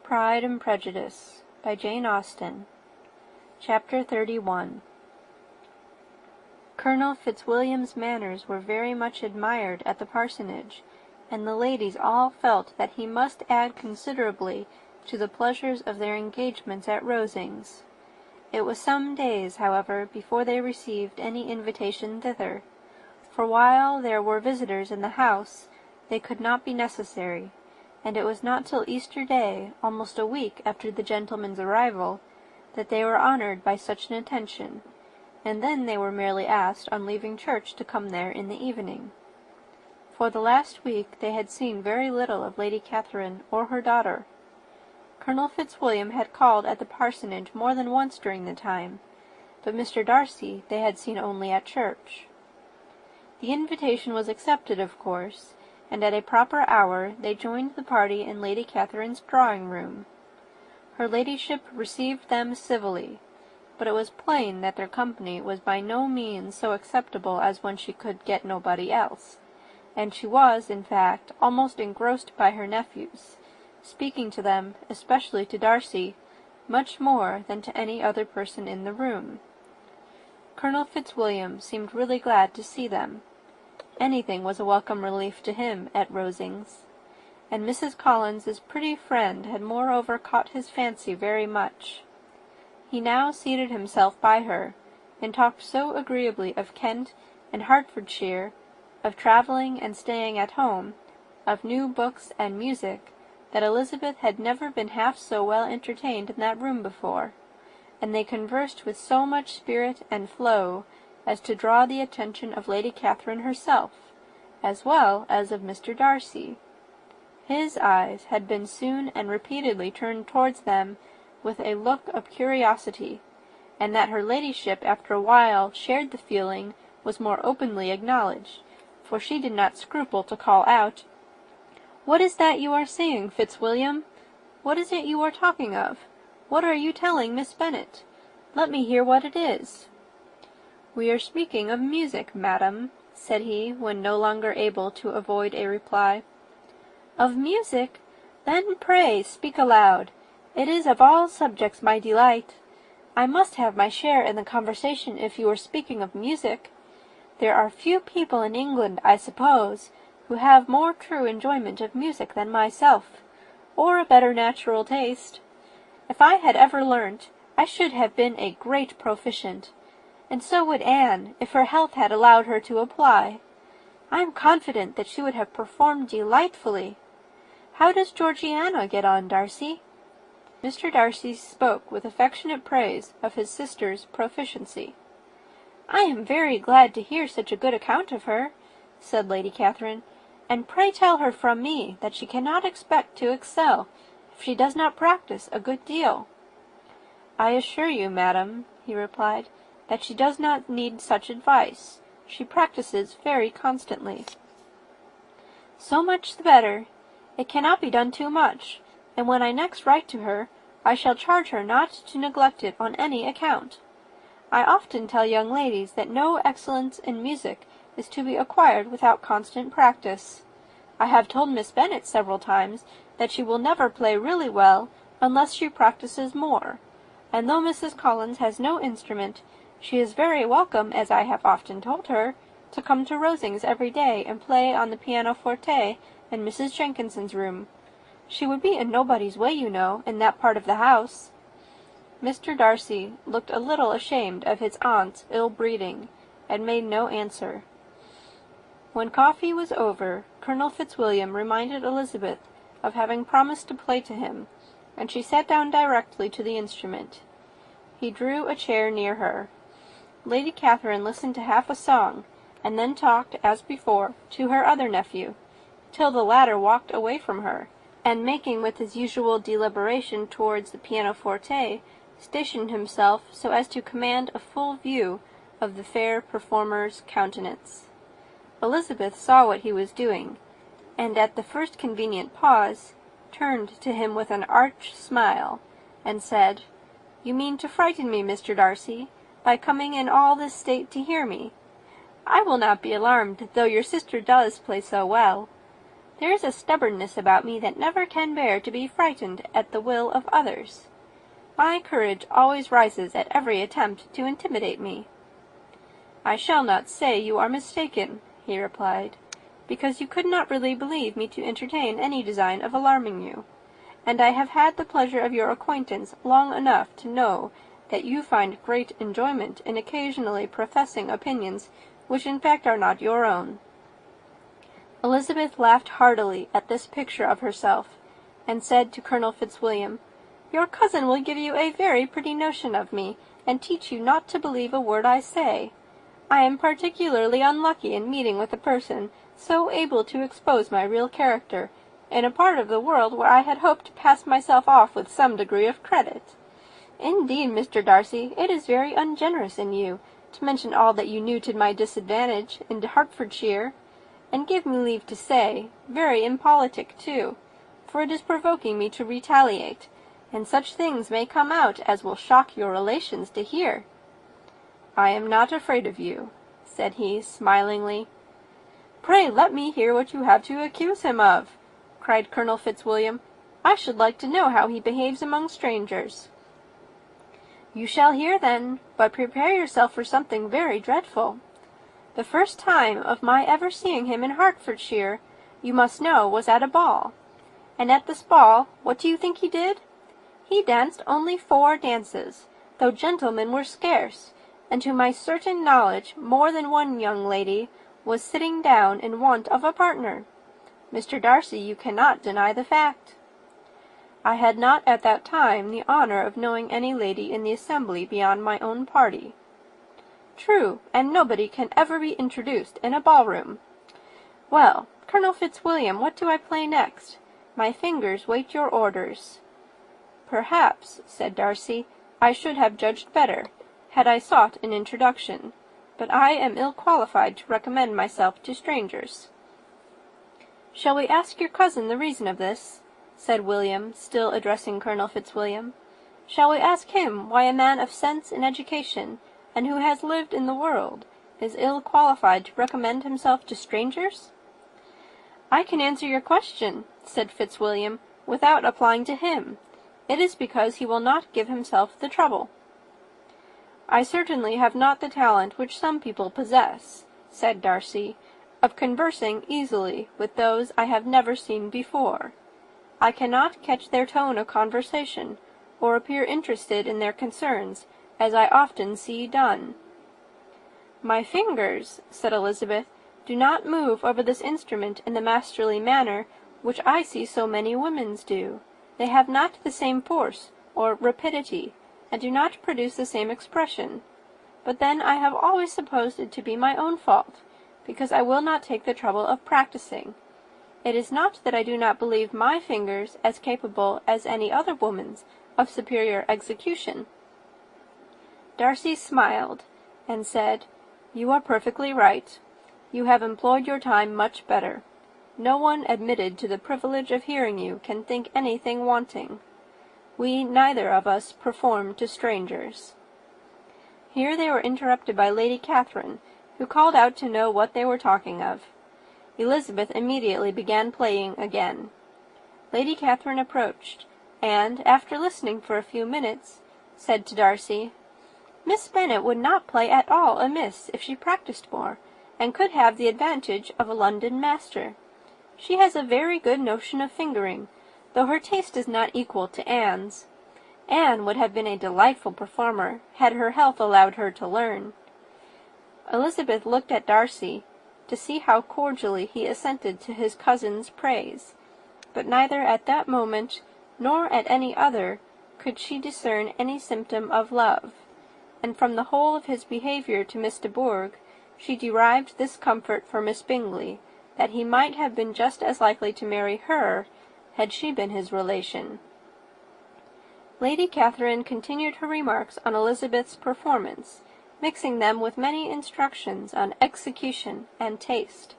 Pride and Prejudice by Jane Austen. Chapter 31. Colonel Fitzwilliam's manners were very much admired at the parsonage, and the ladies all felt that he must add considerably to the pleasures of their engagements at Rosings. It was some days, however, before they received any invitation thither, for while there were visitors in the house, they could not be necessary, and it was not till Easter Day, almost a week after the gentlemen's arrival, that they were honoured by such an attention, and then they were merely asked on leaving church to come there in the evening. For the last week they had seen very little of Lady Catherine or her daughter. Colonel Fitzwilliam had called at the parsonage more than once during the time, but Mr. Darcy they had seen only at church. The invitation was accepted, of course, and at a proper hour they joined the party in Lady Catherine's drawing-room. Her ladyship received them civilly, but it was plain that their company was by no means so acceptable as when she could get nobody else, and she was, in fact, almost engrossed by her nephews, speaking to them, especially to Darcy, much more than to any other person in the room. Colonel Fitzwilliam seemed really glad to see them. Anything was a welcome relief to him at Rosings, and Mrs. Collins's pretty friend had moreover caught his fancy very much. He now seated himself by her, and talked so agreeably of Kent and Hertfordshire, of travelling and staying at home, of new books and music, that Elizabeth had never been half so well entertained in that room before, and they conversed with so much spirit and flow as to draw the attention of Lady Catherine herself, as well as of Mr. Darcy. His eyes had been soon and repeatedly turned towards them with a look of curiosity, and that her ladyship after a while shared the feeling was more openly acknowledged, for she did not scruple to call out, "What is that you are saying, Fitzwilliam? What is it you are talking of? What are you telling Miss Bennet? Let me hear what it is." "We are speaking of music, madam," said he, when no longer able to avoid a reply. "Of music? Then pray speak aloud. It is of all subjects my delight. I must have my share in the conversation if you are speaking of music. There are few people in England, I suppose, who have more true enjoyment of music than myself, or a better natural taste. If I had ever learnt, I should have been a great proficient, and so would Anne, if her health had allowed her to apply. I am confident that she would have performed delightfully. How does Georgiana get on, Darcy?" Mr. Darcy spoke with affectionate praise of his sister's proficiency. "I am very glad to hear such a good account of her," said Lady Catherine, "and pray tell her from me that she cannot expect to excel if she does not practice a good deal." "I assure you, madam," he replied, "that she does not need such advice. She practices very constantly." "So much the better. It cannot be done too much, and when I next write to her, I shall charge her not to neglect it on any account. I often tell young ladies that no excellence in music is to be acquired without constant practice. I have told Miss Bennet several times that she will never play really well unless she practices more, and though Mrs. Collins has no instrument, she is very welcome, as I have often told her, to come to Rosings every day and play on the pianoforte in Mrs. Jenkinson's room. She would be in nobody's way, you know, in that part of the house." Mr. Darcy looked a little ashamed of his aunt's ill-breeding, and made no answer. When coffee was over, Colonel Fitzwilliam reminded Elizabeth of having promised to play to him, and she sat down directly to the instrument. He drew a chair near her. Lady Catherine listened to half a song, and then talked, as before, to her other nephew, till the latter walked away from her, and making with his usual deliberation towards the pianoforte, stationed himself so as to command a full view of the fair performer's countenance. Elizabeth saw what he was doing, and at the first convenient pause, turned to him with an arch smile, and said, "You mean to frighten me, Mr. Darcy, by coming in all this state to hear me. I will not be alarmed, though your sister does play so well. There is a stubbornness about me that never can bear to be frightened at the will of others. My courage always rises at every attempt to intimidate me." "I shall not say you are mistaken," he replied, "because you could not really believe me to entertain any design of alarming you, and I have had the pleasure of your acquaintance long enough to know that you find great enjoyment in occasionally professing opinions which in fact are not your own." Elizabeth laughed heartily at this picture of herself, and said to Colonel Fitzwilliam, "Your cousin will give you a very pretty notion of me, and teach you not to believe a word I say. I am particularly unlucky in meeting with a person so able to expose my real character, in a part of the world where I had hoped to pass myself off with some degree of credit. Indeed, Mr. Darcy, it is very ungenerous in you to mention all that you knew to my disadvantage in Hertfordshire, and give me leave to say, very impolitic too, for it is provoking me to retaliate, and such things may come out as will shock your relations to hear." "I am not afraid of you," said he, smilingly. "Pray let me hear what you have to accuse him of," cried Colonel Fitzwilliam. "I should like to know how he behaves among strangers." "You shall hear then, but prepare yourself for something very dreadful. The first time of my ever seeing him in Hertfordshire, you must know, was at a ball. And at this ball, what do you think he did? He danced only 4 dances, though gentlemen were scarce, and to my certain knowledge more than one young lady was sitting down in want of a partner. Mr. Darcy, you cannot deny the fact." "I had not at that time the honour of knowing any lady in the assembly beyond my own party." "True, and nobody can ever be introduced in a ballroom. Well, Colonel Fitzwilliam, what do I play next? My fingers wait your orders." "Perhaps," said Darcy, "I should have judged better, had I sought an introduction, but I am ill qualified to recommend myself to strangers." "Shall we ask your cousin the reason of this?" said William, still addressing Colonel Fitzwilliam. "Shall we ask him why a man of sense and education, and who has lived in the world, is ill qualified to recommend himself to strangers?" "I can answer your question," said Fitzwilliam, "without applying to him. It is because he will not give himself the trouble." "I certainly have not the talent which some people possess," said Darcy, "of conversing easily with those I have never seen before. I cannot catch their tone of conversation, or appear interested in their concerns, as I often see done." "My fingers," said Elizabeth, "do not move over this instrument in the masterly manner which I see so many women's do. They have not the same force or rapidity, and do not produce the same expression. But then I have always supposed it to be my own fault, because I will not take the trouble of practising. It is not that I do not believe my fingers as capable as any other woman's of superior execution." Darcy smiled, and said, "You are perfectly right. You have employed your time much better. No one admitted to the privilege of hearing you can think anything wanting. We neither of us perform to strangers." Here they were interrupted by Lady Catherine, who called out to know what they were talking of. Elizabeth immediately began playing again. Lady Catherine approached, and, after listening for a few minutes, said to Darcy, "Miss Bennet would not play at all amiss if she practised more, and could have the advantage of a London master. She has a very good notion of fingering, though her taste is not equal to Anne's. Anne would have been a delightful performer, had her health allowed her to learn." Elizabeth looked at Darcy, to see how cordially he assented to his cousin's praise, but neither at that moment, nor at any other, could she discern any symptom of love, and from the whole of his behaviour to Miss de Bourgh, she derived this comfort for Miss Bingley, that he might have been just as likely to marry her, had she been his relation. Lady Catherine continued her remarks on Elizabeth's performance, mixing them with many instructions on execution and taste.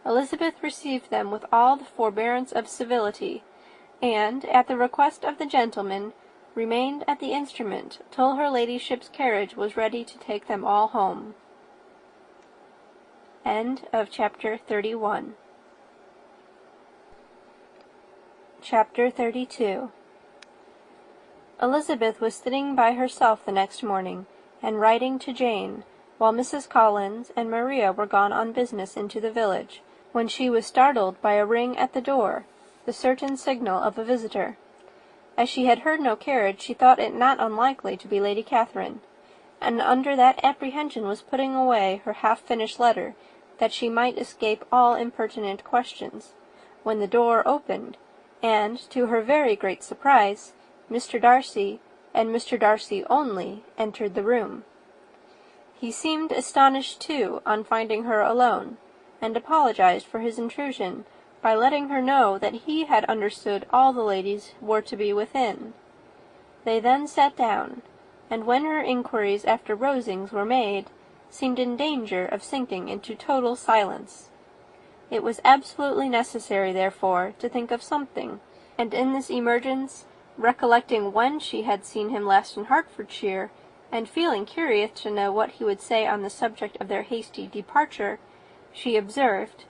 Elizabeth received them with all the forbearance of civility, and, at the request of the gentleman, remained at the instrument till her ladyship's carriage was ready to take them all home. End of chapter 31. Chapter 32. Elizabeth was sitting by herself the next morning, and writing to Jane, while Mrs. Collins and Maria were gone on business into the village, when she was startled by a ring at the door, the certain signal of a visitor. As she had heard no carriage, she thought it not unlikely to be Lady Catherine, and under that apprehension was putting away her half-finished letter, that she might escape all impertinent questions, when the door opened, and, to her very great surprise, Mr. Darcy, and Mr. Darcy only, entered the room. He seemed astonished, too, on finding her alone, and apologized for his intrusion by letting her know that he had understood all the ladies were to be within. They then sat down, and when her inquiries after Rosings were made, seemed in danger of sinking into total silence. It was absolutely necessary, therefore, to think of something, and in this emergence, recollecting when she had seen him last in Hertfordshire, and feeling curious to know what he would say on the subject of their hasty departure, she observed,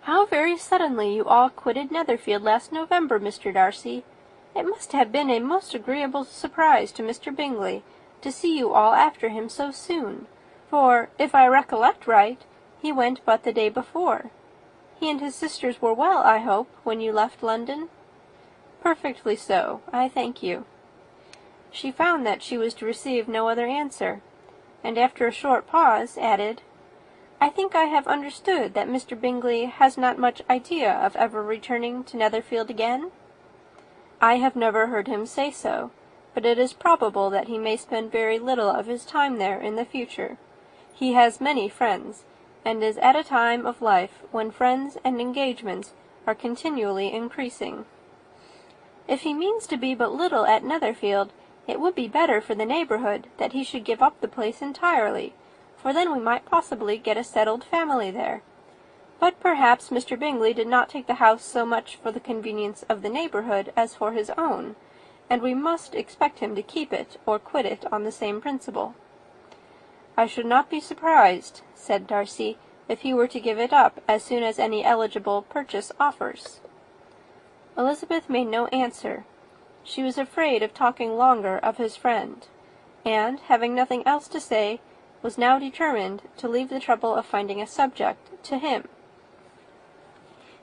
"How very suddenly you all quitted Netherfield last November, Mr. Darcy! It must have been a most agreeable surprise to Mr. Bingley to see you all after him so soon, for, if I recollect right, he went but the day before. He and his sisters were well, I hope, when you left London?" "Perfectly so, I thank you." She found that she was to receive no other answer, and after a short pause added, "I think I have understood that Mr. Bingley has not much idea of ever returning to Netherfield again?" "I have never heard him say so, but it is probable that he may spend very little of his time there in the future. He has many friends, and is at a time of life when friends and engagements are continually increasing." "If he means to be but little at Netherfield, it would be better for the neighbourhood that he should give up the place entirely, for then we might possibly get a settled family there. But perhaps Mr. Bingley did not take the house so much for the convenience of the neighbourhood as for his own, and we must expect him to keep it or quit it on the same principle." "I should not be surprised," said Darcy, "if he were to give it up as soon as any eligible purchase offers." Elizabeth made no answer. She was afraid of talking longer of his friend, and, having nothing else to say, was now determined to leave the trouble of finding a subject to him.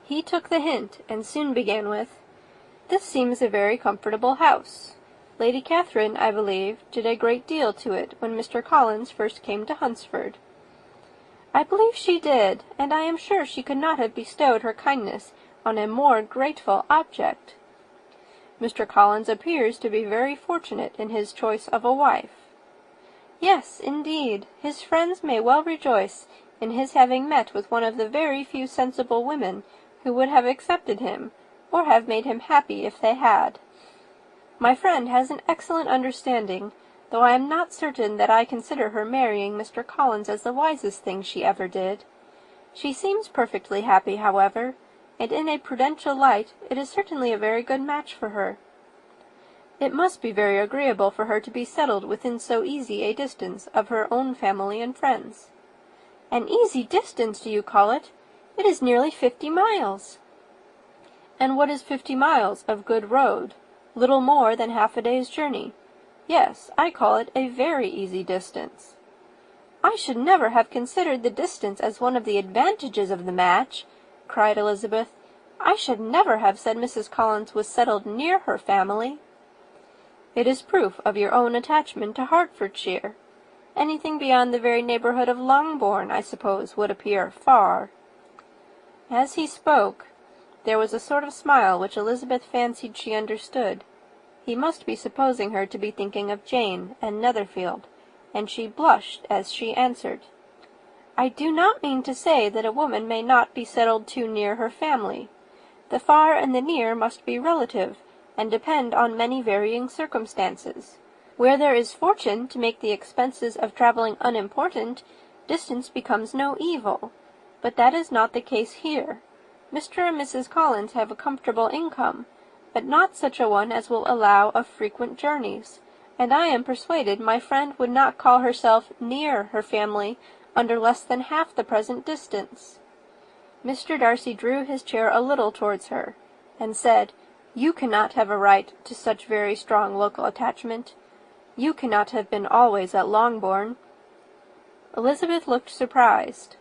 He took the hint, and soon began with, "This seems a very comfortable house. Lady Catherine, I believe, did a great deal to it when Mr. Collins first came to Hunsford." "I believe she did, and I am sure she could not have bestowed her kindness on a more grateful object." "Mr. Collins appears to be very fortunate in his choice of a wife." "Yes, indeed, his friends may well rejoice in his having met with one of the very few sensible women who would have accepted him, or have made him happy if they had. My friend has an excellent understanding, though I am not certain that I consider her marrying Mr. Collins as the wisest thing she ever did. She seems perfectly happy, however, and in a prudential light it is certainly a very good match for her. It must be very agreeable for her to be settled within so easy a distance of her own family and friends." "An easy distance, do you call it? It is nearly 50 miles." "And what is 50 miles of good road? Little more than half a day's journey. Yes, I call it a very easy distance." "I should never have considered the distance as one of the advantages of the match," cried Elizabeth. "I should never have said Mrs. Collins was settled near her family." "It is proof of your own attachment to Hertfordshire. Anything beyond the very neighbourhood of Longbourn, I suppose, would appear far." As he spoke, there was a sort of smile which Elizabeth fancied she understood. He must be supposing her to be thinking of Jane and Netherfield, and she blushed as she answered, "I do not mean to say that a woman may not be settled too near her family. The far and the near must be relative, and depend on many varying circumstances. Where there is fortune to make the expenses of travelling unimportant, distance becomes no evil. But that is not the case here. Mr. and Mrs. Collins have a comfortable income, but not such a one as will allow of frequent journeys, and I am persuaded my friend would not call herself near her family under less than half the present distance." Mr. Darcy drew his chair a little towards her, and said, You cannot have a right to such very strong local attachment. You cannot have been always at Longbourn." Elizabeth looked surprised.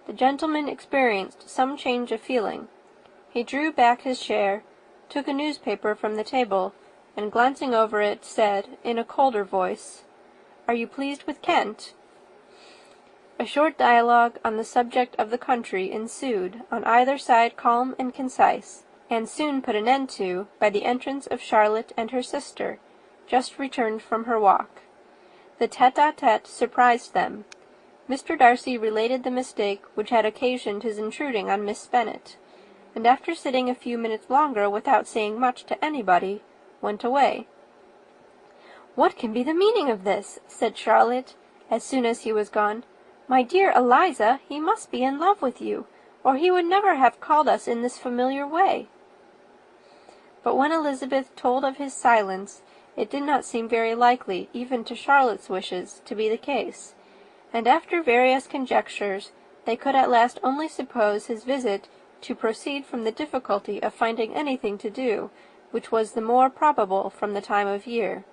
The gentleman experienced some change of feeling. He drew back his chair, took a newspaper from the table, and glancing over it, said, in a colder voice, "Are you pleased with Kent?" A short dialogue on the subject of the country ensued, on either side calm and concise, and soon put an end to by the entrance of Charlotte and her sister, just returned from her walk. The tête-à-tête surprised them. Mr. Darcy related the mistake which had occasioned his intruding on Miss Bennet, and after sitting a few minutes longer without saying much to anybody, went away. "What can be the meaning of this?" said Charlotte, as soon as he was gone. "My dear Eliza, he must be in love with you, or he would never have called us in this familiar way." But when Elizabeth told of his silence, it did not seem very likely, even to Charlotte's wishes, to be the case, and after various conjectures, they could at last only suppose his visit to proceed from the difficulty of finding anything to do, which was the more probable from the time of year.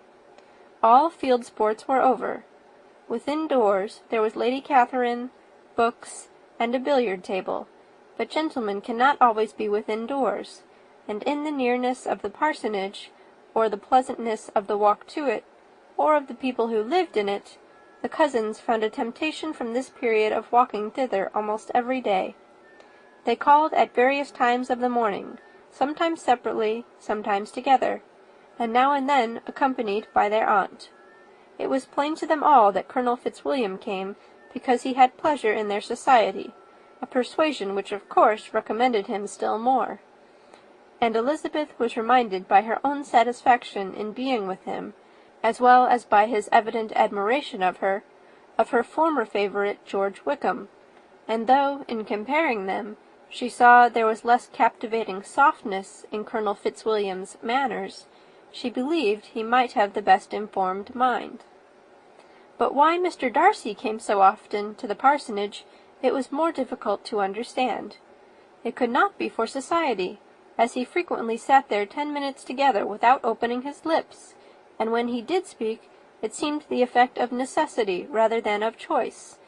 All field sports were over. Within doors there was Lady Catherine, books, and a billiard table, but gentlemen cannot always be within doors, and in the nearness of the parsonage, or the pleasantness of the walk to it, or of the people who lived in it, the cousins found a temptation from this period of walking thither almost every day. They called at various times of the morning, sometimes separately, sometimes together, and now and then accompanied by their aunt. It was plain to them all that Colonel Fitzwilliam came because he had pleasure in their society, a persuasion which of course recommended him still more. And Elizabeth was reminded by her own satisfaction in being with him, as well as by his evident admiration of her former favourite George Wickham, and though, in comparing them, she saw there was less captivating softness in Colonel Fitzwilliam's manners, she believed he might have the best informed mind. But why Mr. Darcy came so often to the parsonage, it was more difficult to understand. It could not be for society, as he frequently sat there 10 minutes together without opening his lips, and when he did speak, it seemed the effect of necessity rather than of choice,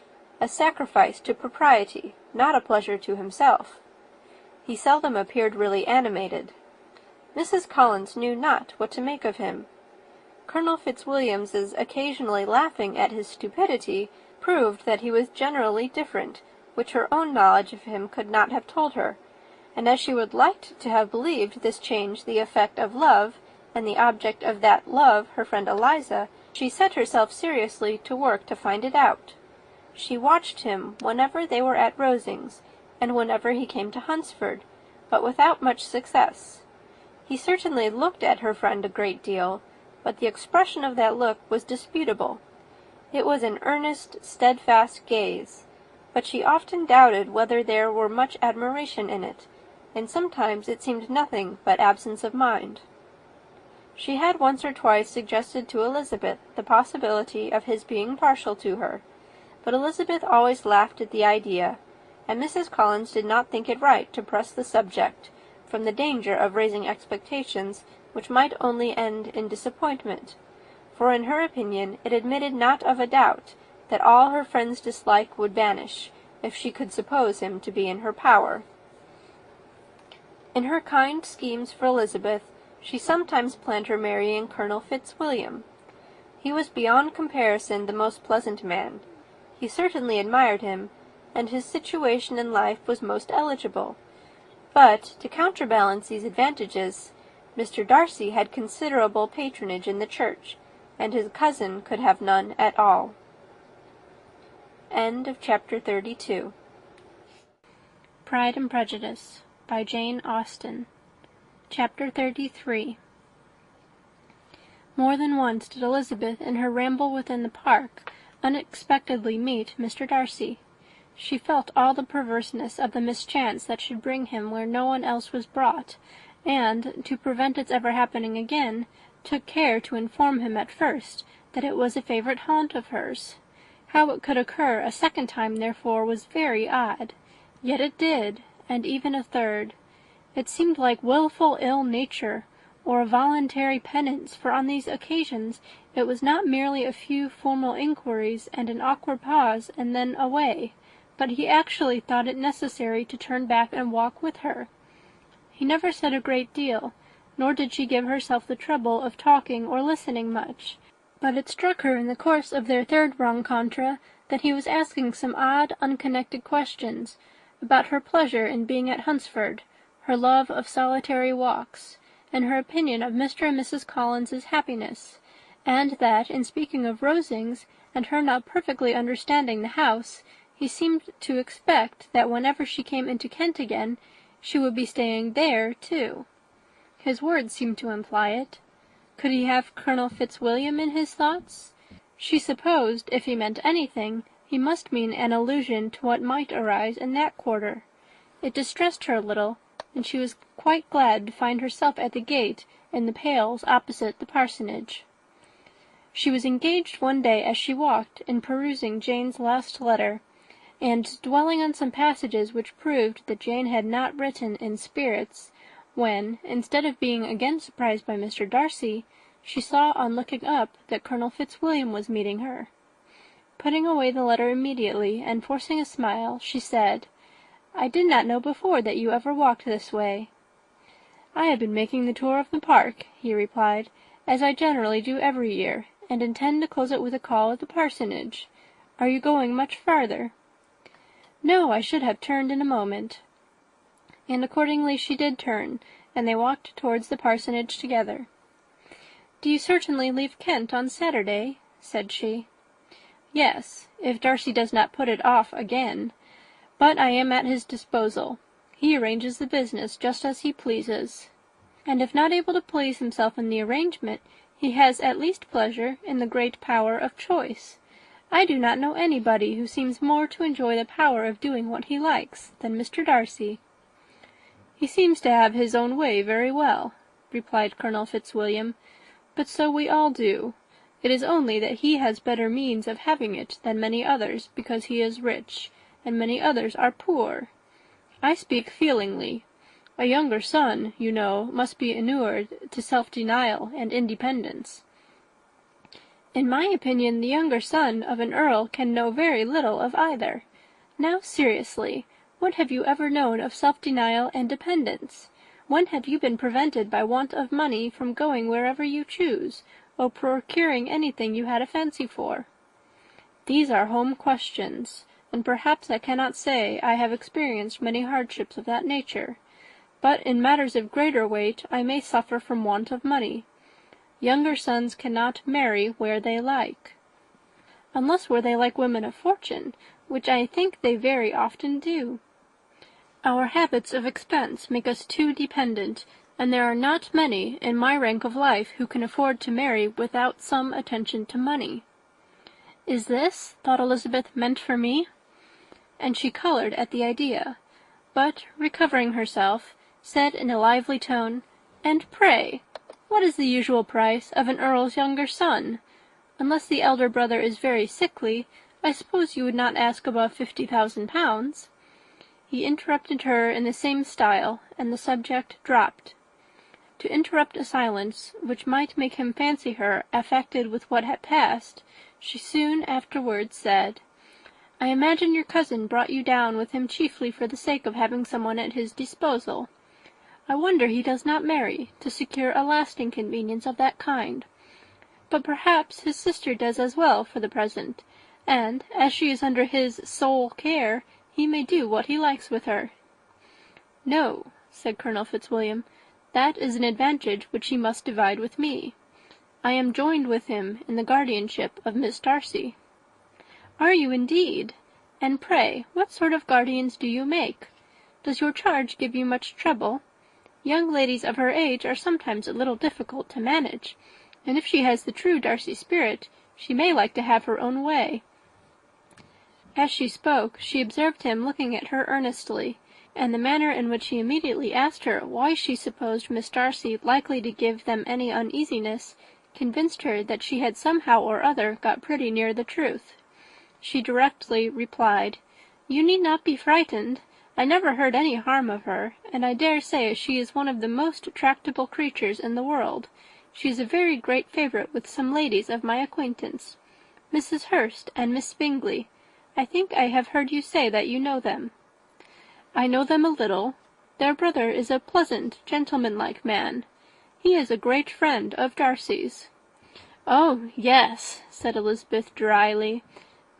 a sacrifice to propriety, not a pleasure to himself. He seldom appeared really animated. Mrs. Collins knew not what to make of him. Colonel Fitzwilliam's occasionally laughing at his stupidity proved that he was generally different, which her own knowledge of him could not have told her, and as she would like to have believed this change the effect of love, and the object of that love her friend Eliza, she set herself seriously to work to find it out. She watched him whenever they were at Rosings, and whenever he came to Hunsford, but without much success. He certainly looked at her friend a great deal, but the expression of that look was disputable. It was an earnest, steadfast gaze, but she often doubted whether there were much admiration in it, and sometimes it seemed nothing but absence of mind. She had once or twice suggested to Elizabeth the possibility of his being partial to her, but Elizabeth always laughed at the idea, and Mrs. Collins did not think it right to press the subject, from the danger of raising expectations which might only end in disappointment, for in her opinion it admitted not of a doubt that all her friend's dislike would vanish, if she could suppose him to be in her power. In her kind schemes for Elizabeth, she sometimes planned her marrying Colonel Fitzwilliam. He was beyond comparison the most pleasant man. He certainly admired him, and his situation in life was most eligible. But, to counterbalance these advantages, Mr. Darcy had considerable patronage in the church, and his cousin could have none at all. End of Chapter 32. Pride and Prejudice, by Jane Austen. Chapter 33. More than once did Elizabeth in her ramble within the park unexpectedly meet Mr. Darcy. She felt all the perverseness of the mischance that should bring him where no one else was brought, and, to prevent its ever happening again, took care to inform him at first that it was a favourite haunt of hers. How it could occur a second time, therefore, was very odd. Yet it did, and even a third. It seemed like wilful ill nature, or a voluntary penance, for on these occasions it was not merely a few formal inquiries and an awkward pause, and then away, but he actually thought it necessary to turn back and walk with her. He never said a great deal, nor did she give herself the trouble of talking or listening much, but it struck her in the course of their third rencontre that he was asking some odd, unconnected questions about her pleasure in being at Hunsford, her love of solitary walks, and her opinion of Mr. and Mrs. Collins's happiness, and that, in speaking of Rosings, and her not perfectly understanding the house, he seemed to expect that whenever she came into Kent again, she would be staying there too. His words seemed to imply it. Could he have Colonel Fitzwilliam in his thoughts? She supposed, if he meant anything, he must mean an allusion to what might arise in that quarter. It distressed her a little, and she was quite glad to find herself at the gate in the Pales opposite the parsonage. She was engaged one day as she walked in perusing Jane's last letter, and dwelling on some passages which proved that Jane had not written in spirits, when, instead of being again surprised by Mr. Darcy, she saw on looking up that Colonel Fitzwilliam was meeting her. Putting away the letter immediately, and forcing a smile, she said, "I did not know before that you ever walked this way." "I have been making the tour of the park," he replied, "as I generally do every year, and intend to close it with a call at the parsonage. Are you going much farther?" "No, I should have turned in a moment." And accordingly she did turn, and they walked towards the parsonage together. "Do you certainly leave Kent on Saturday?" said she. "Yes, if Darcy does not put it off again. But I am at his disposal. He arranges the business just as he pleases. And if not able to please himself in the arrangement, he has at least pleasure in the great power of choice. I do not know anybody who seems more to enjoy the power of doing what he likes than Mr. Darcy." "He seems to have his own way very well," replied Colonel Fitzwilliam, "but so we all do. It is only that he has better means of having it than many others, because he is rich, and many others are poor. I speak feelingly. A younger son, you know, must be inured to self-denial and independence." "In my opinion, the younger son of an earl can know very little of either. Now, seriously, what have you ever known of self-denial and dependence? When have you been prevented by want of money from going wherever you choose, or procuring anything you had a fancy for? These are home questions, and perhaps I cannot say I have experienced many hardships of that nature. But in matters of greater weight I may suffer from want of money. Younger sons cannot marry where they like, unless where they like women of fortune, which I think they very often do. Our habits of expense make us too dependent, and there are not many in my rank of life who can afford to marry without some attention to money." "Is this," thought Elizabeth, "meant for me?" And she coloured at the idea, but, recovering herself, said in a lively tone, "And pray, what is the usual price of an earl's younger son? Unless the elder brother is very sickly, I suppose you would not ask above 50,000 pounds. He interrupted her in the same style, and the subject dropped. To interrupt a silence which might make him fancy her affected with what had passed, she soon afterwards said, "I imagine your cousin brought you down with him chiefly for the sake of having someone at his disposal. I wonder he does not marry, to secure a lasting convenience of that kind. But perhaps his sister does as well for the present, and, as she is under his sole care, he may do what he likes with her." "No," said Colonel Fitzwilliam, "that is an advantage which he must divide with me. I am joined with him in the guardianship of Miss Darcy." "Are you indeed? And pray, what sort of guardians do you make? Does your charge give you much trouble? Young ladies of her age are sometimes a little difficult to manage, and if she has the true Darcy spirit, she may like to have her own way." As she spoke, she observed him looking at her earnestly, and the manner in which he immediately asked her why she supposed Miss Darcy likely to give them any uneasiness convinced her that she had somehow or other got pretty near the truth. She directly replied, "You need not be frightened. I never heard any harm of her, and I dare say she is one of the most tractable creatures in the world. She is a very great favourite with some ladies of my acquaintance, Mrs. Hurst and Miss Bingley. I think I have heard you say that you know them." "I know them a little. Their brother is a pleasant, gentlemanlike man. He is a great friend of Darcy's." "Oh, yes," said Elizabeth dryly.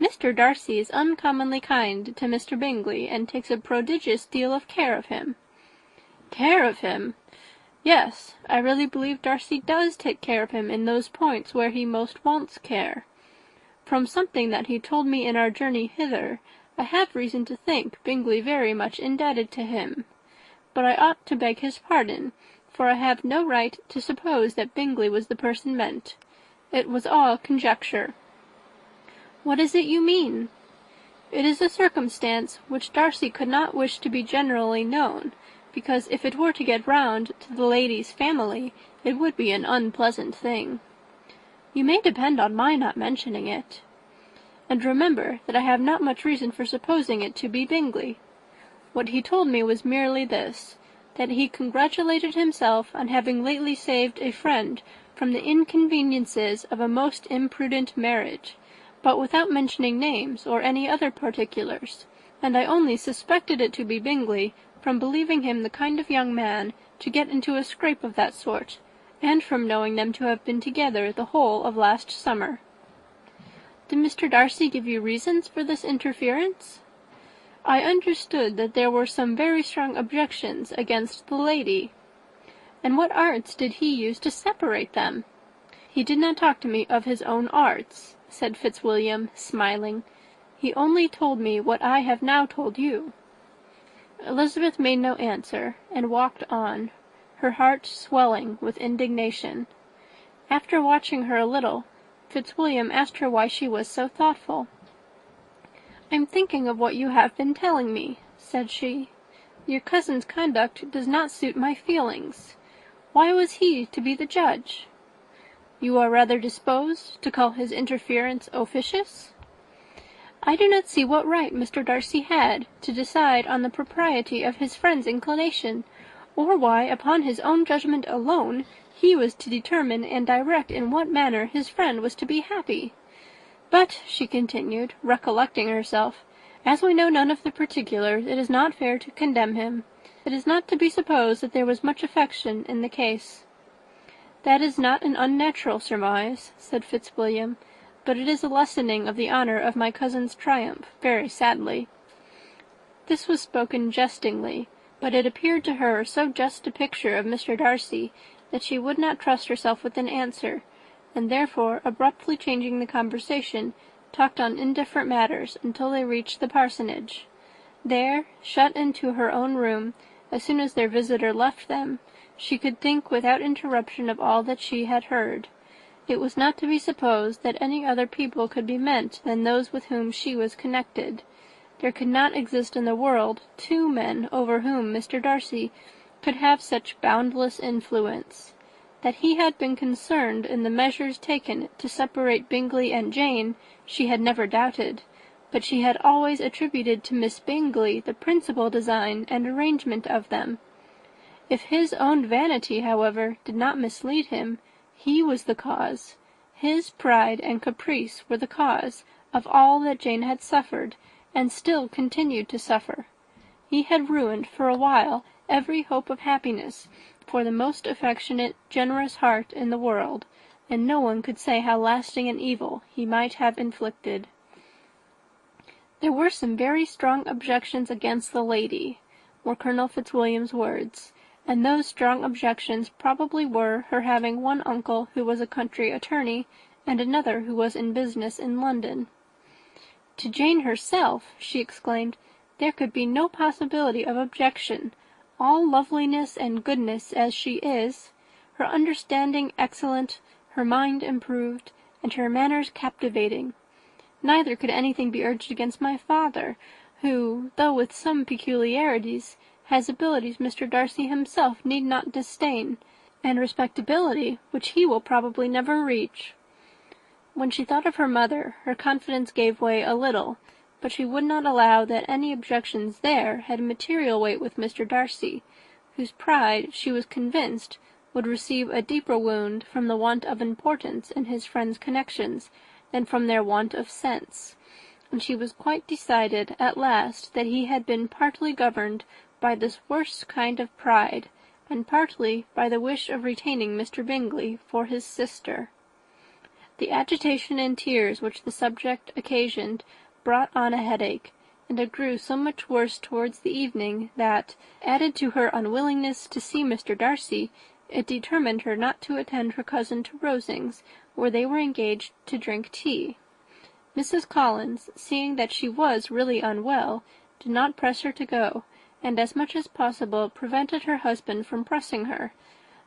"Mr. Darcy is uncommonly kind to Mr. Bingley, and takes a prodigious deal of care of him." "Care of him!" "Yes, I really believe Darcy does take care of him in those points where he most wants care. From something that he told me in our journey hither, I have reason to think Bingley very much indebted to him. But I ought to beg his pardon, for I have no right to suppose that Bingley was the person meant. It was all conjecture." "What is it you mean?" "It is a circumstance which Darcy could not wish to be generally known, because if it were to get round to the lady's family, it would be an unpleasant thing." "You may depend on my not mentioning it." "And remember that I have not much reason for supposing it to be Bingley. What he told me was merely this, that he congratulated himself on having lately saved a friend from the inconveniences of a most imprudent marriage, but without mentioning names or any other particulars, and I only suspected it to be Bingley from believing him the kind of young man to get into a scrape of that sort, and from knowing them to have been together the whole of last summer." "Did Mr. Darcy give you reasons for this interference?" "I understood that there were some very strong objections against the lady." "And what arts did he use to separate them?" "He did not talk to me of his own arts," said Fitzwilliam, smiling. "He only told me what I have now told you." Elizabeth made no answer, and walked on, her heart swelling with indignation. After watching her a little, Fitzwilliam asked her why she was so thoughtful. "I'm thinking of what you have been telling me," said she. "Your cousin's conduct does not suit my feelings. Why was he to be the judge?" "You are rather disposed to call his interference officious?" "I do not see what right Mr. Darcy had to decide on the propriety of his friend's inclination, or why, upon his own judgment alone, he was to determine and direct in what manner his friend was to be happy. But," she continued, recollecting herself, "as we know none of the particulars, it is not fair to condemn him. It is not to be supposed that there was much affection in the case." "That is not an unnatural surmise," said Fitzwilliam, "but it is a lessening of the honour of my cousin's triumph, very sadly." This was spoken jestingly, but it appeared to her so just a picture of Mr. Darcy that she would not trust herself with an answer, and therefore, abruptly changing the conversation, talked on indifferent matters until they reached the parsonage. There, shut into her own room, as soon as their visitor left them, she could think without interruption of all that she had heard. It was not to be supposed that any other people could be meant than those with whom she was connected. There could not exist in the world two men over whom Mr. Darcy could have such boundless influence. That he had been concerned in the measures taken to separate Bingley and Jane, she had never doubted, but she had always attributed to Miss Bingley the principal design and arrangement of them. If his own vanity, however, did not mislead him, he was the cause. His pride and caprice were the cause of all that Jane had suffered, and still continued to suffer. He had ruined for a while every hope of happiness for the most affectionate, generous heart in the world, and no one could say how lasting an evil he might have inflicted. There were some very strong objections against the lady, were Colonel Fitzwilliam's words, and those strong objections probably were her having one uncle who was a country attorney, and another who was in business in London. To Jane herself, she exclaimed, there could be no possibility of objection. All loveliness and goodness as she is, her understanding excellent, her mind improved, and her manners captivating. Neither could anything be urged against my father, who, though with some peculiarities, has abilities Mr. Darcy himself need not disdain, and respectability which he will probably never reach." When she thought of her mother, her confidence gave way a little, but she would not allow that any objections there had material weight with Mr. Darcy, whose pride, she was convinced, would receive a deeper wound from the want of importance in his friends' connections than from their want of sense, and she was quite decided at last that he had been partly governed by this worst kind of pride, and partly by the wish of retaining Mr. Bingley for his sister. The agitation and tears which the subject occasioned brought on a headache, and it grew so much worse towards the evening that, added to her unwillingness to see Mr. Darcy, it determined her not to attend her cousin to Rosings, where they were engaged to drink tea. Mrs. Collins, seeing that she was really unwell, did not press her to go, and as much as possible prevented her husband from pressing her,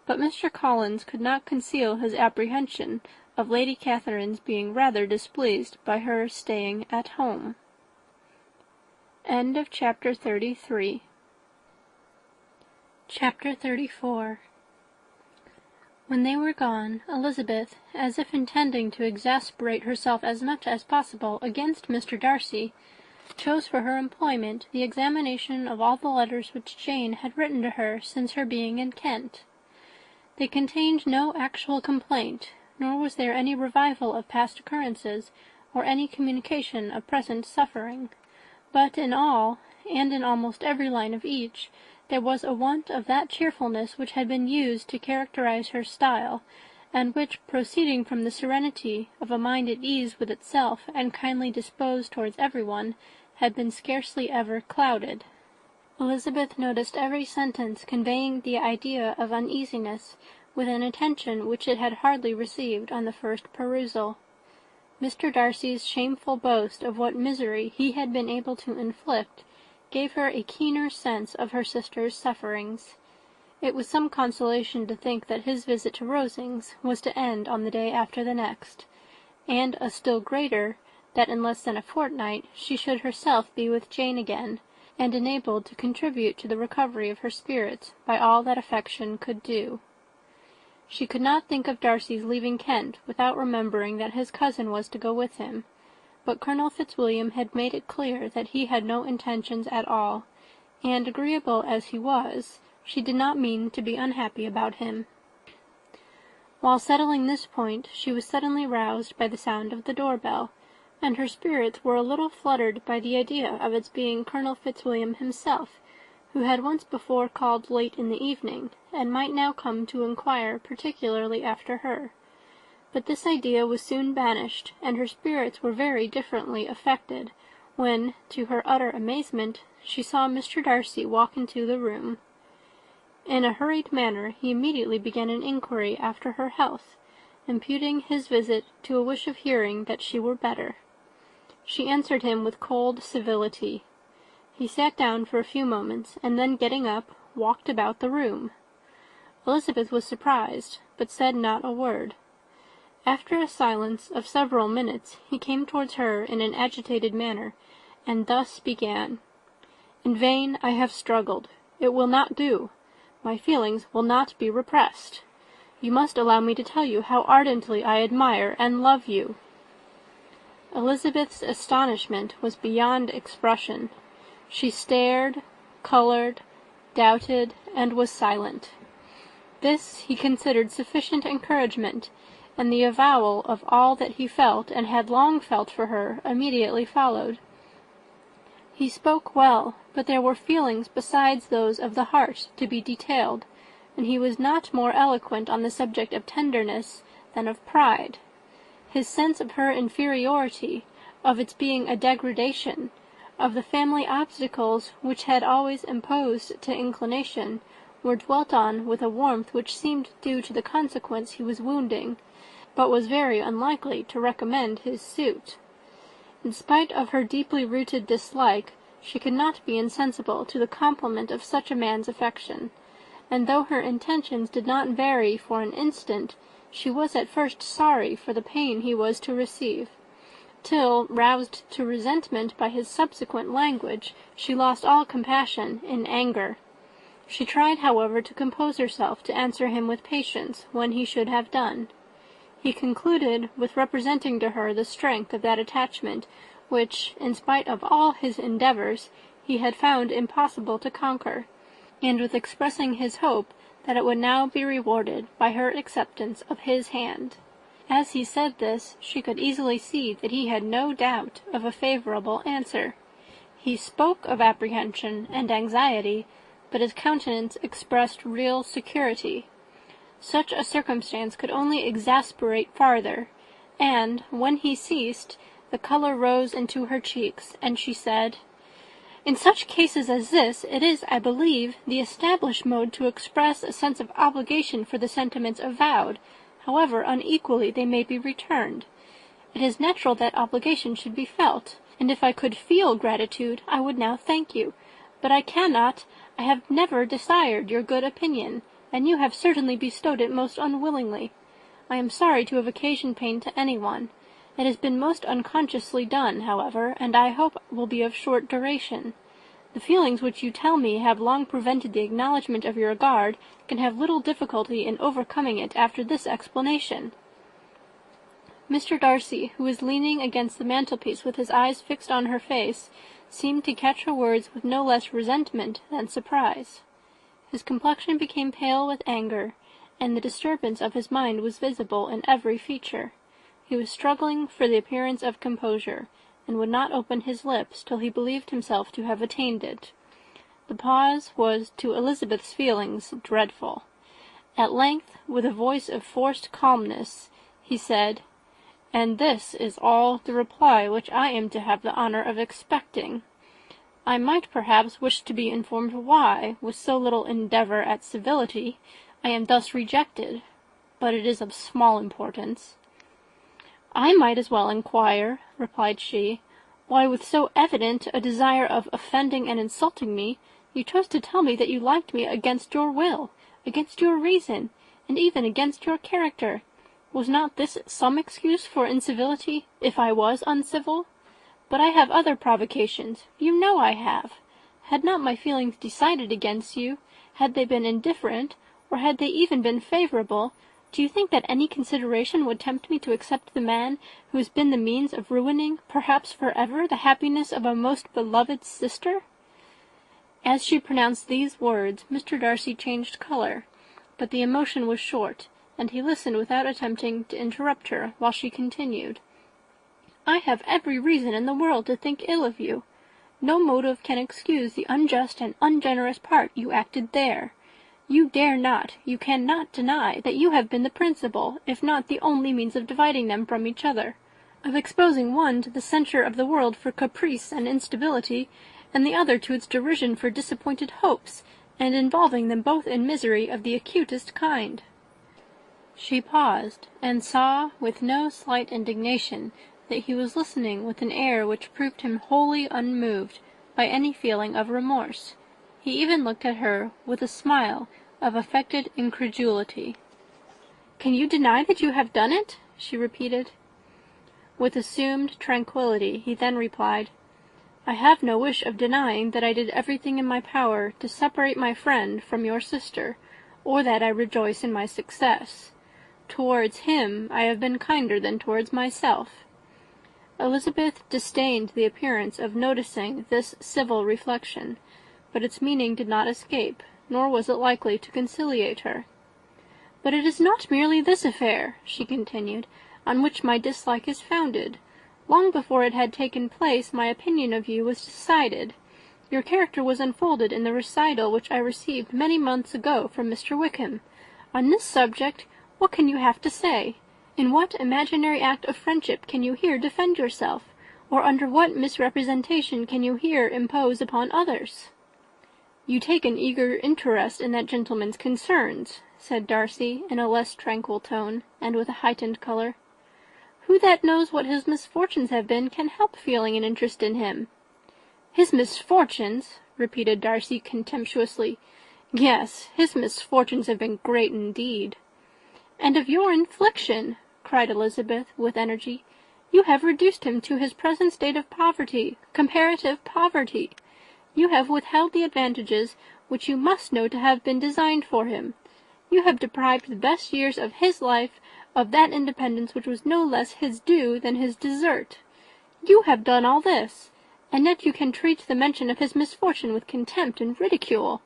but Mr. Collins could not conceal his apprehension of Lady Catherine's being rather displeased by her staying at home. End of Chapter 33. Chapter 34. When they were gone, Elizabeth, as if intending to exasperate herself as much as possible against Mr. Darcy, chose for her employment the examination of all the letters which Jane had written to her since her being in Kent. They contained no actual complaint, nor was there any revival of past occurrences, or any communication of present suffering. But in all, and in almost every line of each, there was a want of that cheerfulness which had been used to characterize her style, and which, proceeding from the serenity of a mind at ease with itself and kindly disposed towards everyone, had been scarcely ever clouded. Elizabeth noticed every sentence conveying the idea of uneasiness, with an attention which it had hardly received on the first perusal. Mr. Darcy's shameful boast of what misery he had been able to inflict gave her a keener sense of her sister's sufferings. It was some consolation to think that his visit to Rosings was to end on the day after the next, and a still greater, that in less than a fortnight she should herself be with Jane again, and enabled to contribute to the recovery of her spirits by all that affection could do. She could not think of Darcy's leaving Kent without remembering that his cousin was to go with him, but Colonel Fitzwilliam had made it clear that he had no intentions at all, and, agreeable as he was, she did not mean to be unhappy about him. While settling this point, she was suddenly roused by the sound of the door-bell, and her spirits were a little fluttered by the idea of its being Colonel Fitzwilliam himself, who had once before called late in the evening, and might now come to inquire particularly after her. But this idea was soon banished, and her spirits were very differently affected, when, to her utter amazement, she saw Mr. Darcy walk into the room. In a hurried manner he immediately began an inquiry after her health, imputing his visit to a wish of hearing that she were better. She answered him with cold civility. He sat down for a few moments, and then getting up, walked about the room. Elizabeth was surprised, but said not a word. After a silence of several minutes, he came towards her in an agitated manner, and thus began. "In vain I have struggled. It will not do. My feelings will not be repressed. You must allow me to tell you how ardently I admire and love you." Elizabeth's astonishment was beyond expression. She stared, coloured, doubted, and was silent. This he considered sufficient encouragement, and the avowal of all that he felt and had long felt for her immediately followed. He spoke well, but there were feelings besides those of the heart to be detailed, and he was not more eloquent on the subject of tenderness than of pride. His sense of her inferiority, of its being a degradation, of the family obstacles which had always imposed to inclination, were dwelt on with a warmth which seemed due to the consequence he was wounding, but was very unlikely to recommend his suit. In spite of her deeply rooted dislike, she could not be insensible to the compliment of such a man's affection, and though her intentions did not vary for an instant, she was at first sorry for the pain he was to receive, till, roused to resentment by his subsequent language, she lost all compassion in anger. She tried, however, to compose herself to answer him with patience when he should have done. He concluded with representing to her the strength of that attachment which, in spite of all his endeavours, he had found impossible to conquer, and with expressing his hope that it would now be rewarded by her acceptance of his hand. As he said this, she could easily see that he had no doubt of a favourable answer. He spoke of apprehension and anxiety, but his countenance expressed real security. Such a circumstance could only exasperate farther, and, when he ceased, the colour rose into her cheeks, and she said, "In such cases as this, it is, I believe, the established mode to express a sense of obligation for the sentiments avowed, however unequally they may be returned. It is natural that obligation should be felt, and if I could feel gratitude, I would now thank you. But I cannot. I have never desired your good opinion, and you have certainly bestowed it most unwillingly. I am sorry to have occasioned pain to any one. It has been most unconsciously done, however, and I hope will be of short duration. The feelings which you tell me have long prevented the acknowledgment of your regard can have little difficulty in overcoming it after this explanation." Mr. Darcy, who was leaning against the mantelpiece with his eyes fixed on her face, seemed to catch her words with no less resentment than surprise. His complexion became pale with anger, and the disturbance of his mind was visible in every feature. He was struggling for the appearance of composure, and would not open his lips till he believed himself to have attained it. The pause was, to Elizabeth's feelings, dreadful. At length, with a voice of forced calmness, he said, "And this is all the reply which I am to have the honour of expecting. I might perhaps wish to be informed why, with so little endeavour at civility, I am thus rejected, but it is of small importance." "I might as well inquire," replied she, "why, with so evident a desire of offending and insulting me, you chose to tell me that you liked me against your will, against your reason, and even against your character. Was not this some excuse for incivility, if I was uncivil? But I have other provocations, you know I have. Had not my feelings decided against you, had they been indifferent, or had they even been favourable, do you think that any consideration would tempt me to accept the man who has been the means of ruining, perhaps for ever, the happiness of a most beloved sister?" As she pronounced these words, Mr. Darcy changed colour, but the emotion was short, and he listened without attempting to interrupt her, while she continued, "I have every reason in the world to think ill of you. No motive can excuse the unjust and ungenerous part you acted there. You dare not, you cannot deny that you have been the principal, if not the only means of dividing them from each other, of exposing one to the censure of the world for caprice and instability, and the other to its derision for disappointed hopes, and involving them both in misery of the acutest kind." She paused, and saw, with no slight indignation, that he was listening with an air which proved him wholly unmoved by any feeling of remorse. He even looked at her with a smile of affected incredulity. "Can you deny that you have done it?" she repeated. With assumed tranquillity he then replied, "I have no wish of denying that I did everything in my power to separate my friend from your sister, or that I rejoice in my success. Towards him I have been kinder than towards myself." Elizabeth disdained the appearance of noticing this civil reflection, but its meaning did not escape, nor was it likely to conciliate her. "But it is not merely this affair," she continued, "on which my dislike is founded. Long before it had taken place, my opinion of you was decided. Your character was unfolded in the recital which I received many months ago from Mr. Wickham. On this subject, what can you have to say? In what imaginary act of friendship can you here defend yourself, or under what misrepresentation can you here impose upon others?" "You take an eager interest in that gentleman's concerns," said Darcy, in a less tranquil tone, and with a heightened colour. "Who that knows what his misfortunes have been can help feeling an interest in him?" "His misfortunes!" repeated Darcy contemptuously. "Yes, his misfortunes have been great indeed." "And of your infliction," cried Elizabeth, with energy. "You have reduced him to his present state of poverty, comparative poverty. You have withheld the advantages which you must know to have been designed for him. You have deprived the best years of his life of that independence which was no less his due than his desert. You have done all this, and yet you can treat the mention of his misfortune with contempt and ridicule."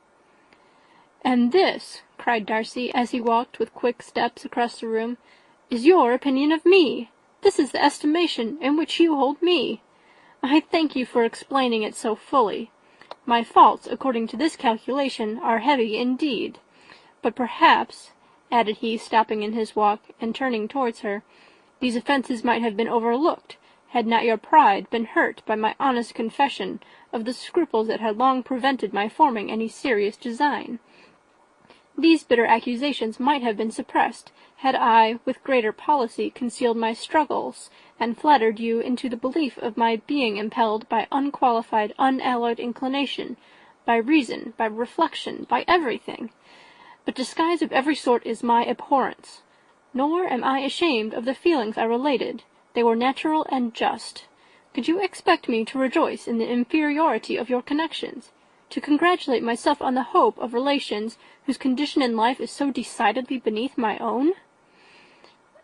"And this," cried Darcy, as he walked with quick steps across the room, "is your opinion of me! This is the estimation in which you hold me! I thank you for explaining it so fully. My faults, according to this calculation, are heavy indeed. But perhaps," added he, stopping in his walk, and turning towards her, "these offences might have been overlooked, had not your pride been hurt by my honest confession of the scruples that had long prevented my forming any serious design. These bitter accusations might have been suppressed, had I, with greater policy, concealed my struggles, and flattered you into the belief of my being impelled by unqualified, unalloyed inclination, by reason, by reflection, by everything. But disguise of every sort is my abhorrence. Nor am I ashamed of the feelings I related. They were natural and just. Could you expect me to rejoice in the inferiority of your connections, to congratulate myself on the hope of relations whose condition in life is so decidedly beneath my own?"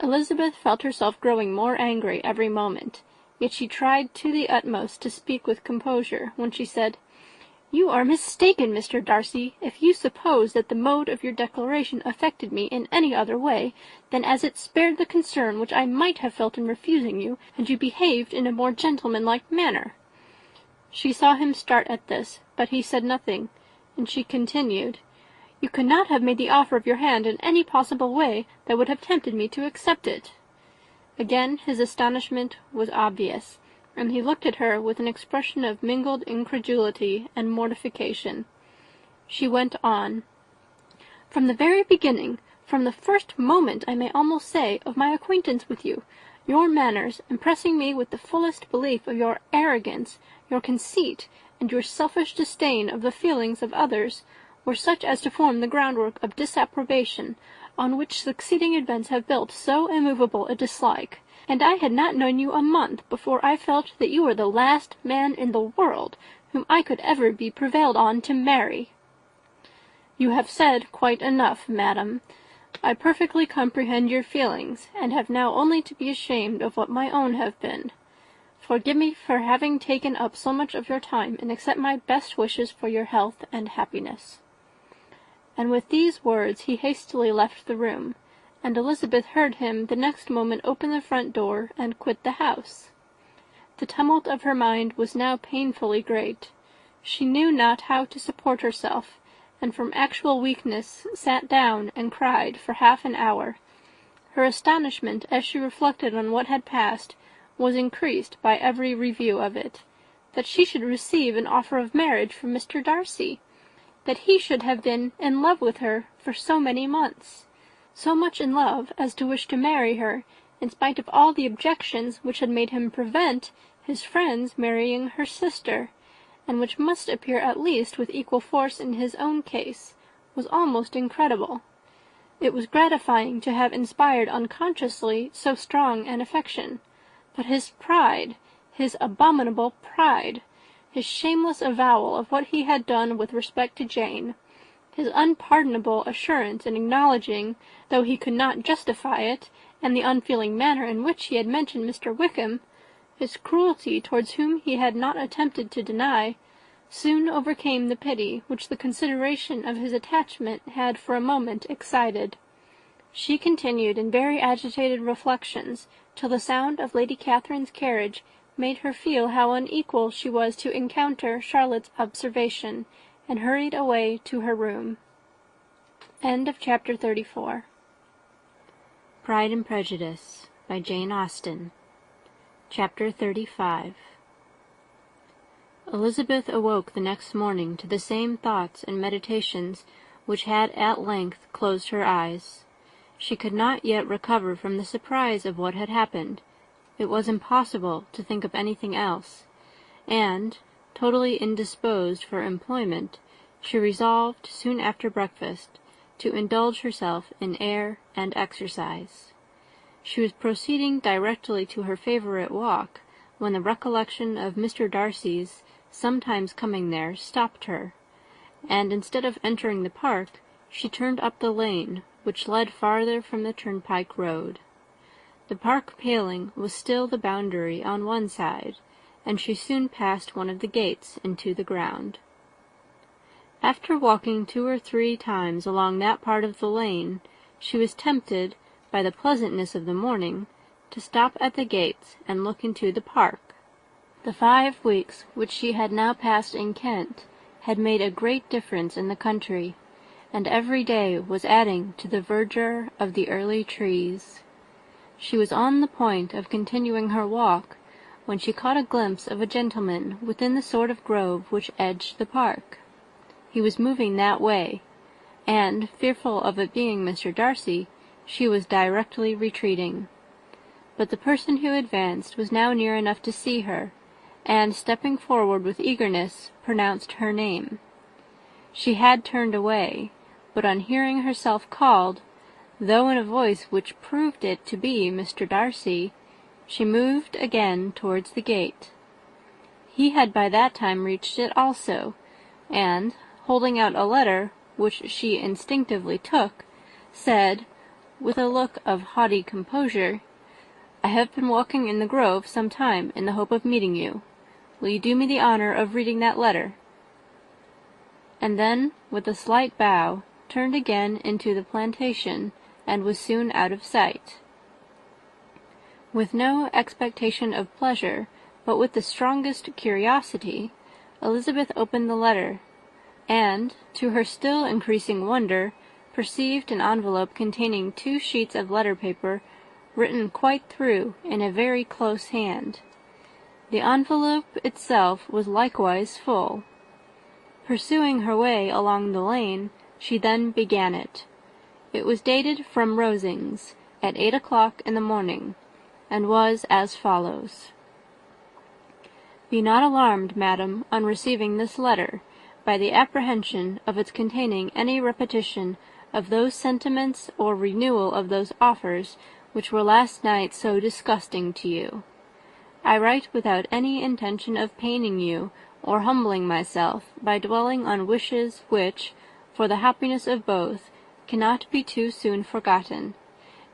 Elizabeth felt herself growing more angry every moment, yet she tried to the utmost to speak with composure, when she said, "You are mistaken, Mr. Darcy, if you suppose that the mode of your declaration affected me in any other way than as it spared the concern which I might have felt in refusing you, and you behaved in a more gentlemanlike manner." She saw him start at this, but he said nothing, and she continued, "You could not have made the offer of your hand in any possible way that would have tempted me to accept it." Again his astonishment was obvious, and he looked at her with an expression of mingled incredulity and mortification. She went on, "From the very beginning, from the first moment, I may almost say, of my acquaintance with you, your manners, impressing me with the fullest belief of your arrogance, your conceit, and your selfish disdain of the feelings of others, were such as to form the groundwork of disapprobation, on which succeeding events have built so immovable a dislike, and I had not known you a month before I felt that you were the last man in the world whom I could ever be prevailed on to marry." "You have said quite enough, madam. I perfectly comprehend your feelings, and have now only to be ashamed of what my own have been. Forgive me for having taken up so much of your time, and accept my best wishes for your health and happiness." And with these words he hastily left the room, and Elizabeth heard him the next moment open the front door and quit the house. The tumult of her mind was now painfully great. She knew not how to support herself, and from actual weakness sat down and cried for half an hour. Her astonishment, as she reflected on what had passed, was increased by every review of it. That she should receive an offer of marriage from Mr. Darcy! That he should have been in love with her for so many months! So much in love as to wish to marry her, in spite of all the objections which had made him prevent his friends marrying her sister, and which must appear at least with equal force in his own case, was almost incredible. It was gratifying to have inspired unconsciously so strong an affection, but his pride, his abominable pride, his shameless avowal of what he had done with respect to Jane, his unpardonable assurance in acknowledging, though he could not justify it, and the unfeeling manner in which he had mentioned Mr. Wickham, his cruelty towards whom he had not attempted to deny, soon overcame the pity which the consideration of his attachment had for a moment excited. She continued in very agitated reflections till the sound of Lady Catherine's carriage made her feel how unequal she was to encounter Charlotte's observation, and hurried away to her room. Chapter 34. Pride and Prejudice by Jane Austen. Chapter 35. Elizabeth awoke the next morning to the same thoughts and meditations which had at length closed her eyes. She could not yet recover from the surprise of what had happened. It was impossible to think of anything else, and, totally indisposed for employment, she resolved, soon after breakfast, to indulge herself in air and exercise. She was proceeding directly to her favourite walk, when the recollection of Mr. Darcy's sometimes coming there stopped her, and instead of entering the park, she turned up the lane, which led farther from the turnpike road. The park paling was still the boundary on one side, and she soon passed one of the gates into the ground. After walking 2 or 3 times along that part of the lane, she was tempted, by the pleasantness of the morning, to stop at the gates and look into the park. The 5 weeks which she had now passed in Kent had made a great difference in the country, and every day was adding to the verdure of the early trees. She was on the point of continuing her walk, when she caught a glimpse of a gentleman within the sort of grove which edged the park. He was moving that way, and, fearful of it being Mr. Darcy, she was directly retreating. But the person who advanced was now near enough to see her, and, stepping forward with eagerness, pronounced her name. She had turned away, but on hearing herself called, though in a voice which proved it to be Mr. Darcy, she moved again towards the gate. He had by that time reached it also, and, holding out a letter, which she instinctively took, said, with a look of haughty composure, "I have been walking in the grove some time in the hope of meeting you. Will you do me the honour of reading that letter?" And then, with a slight bow, turned again into the plantation, and was soon out of sight. With no expectation of pleasure, but with the strongest curiosity, Elizabeth opened the letter, and, to her still increasing wonder, perceived an envelope containing 2 sheets of letter-paper, written quite through in a very close hand. The envelope itself was likewise full. Pursuing her way along the lane, she then began it. It was dated from Rosings, at 8 o'clock in the morning, and was as follows: "Be not alarmed, madam, on receiving this letter, by the apprehension of its containing any repetition of those sentiments or renewal of those offers which were last night so disgusting to you. I write without any intention of paining you or humbling myself by dwelling on wishes which, for the happiness of both, cannot be too soon forgotten,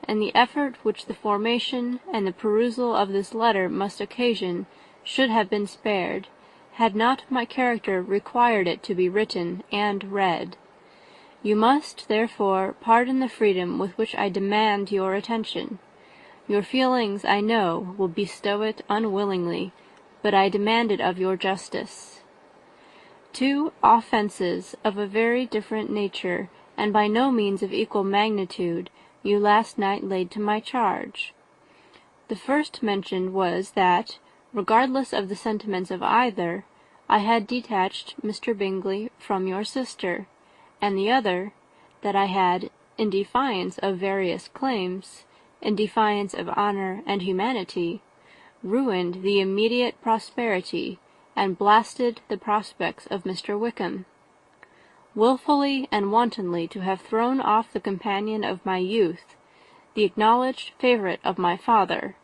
and the effort which the formation and the perusal of this letter must occasion should have been spared, had not my character required it to be written and read. You must, therefore, pardon the freedom with which I demand your attention. Your feelings, I know, will bestow it unwillingly, but I demand it of your justice. 2 offences of a very different nature, and by no means of equal magnitude, you last night laid to my charge. The first mentioned was that, regardless of the sentiments of either, I had detached Mr. Bingley from your sister, and the other, that I had, in defiance of various claims, in defiance of honour and humanity, ruined the immediate prosperity and blasted the prospects of Mr. Wickham. Wilfully and wantonly to have thrown off the companion of my youth, the acknowledged favourite of my father,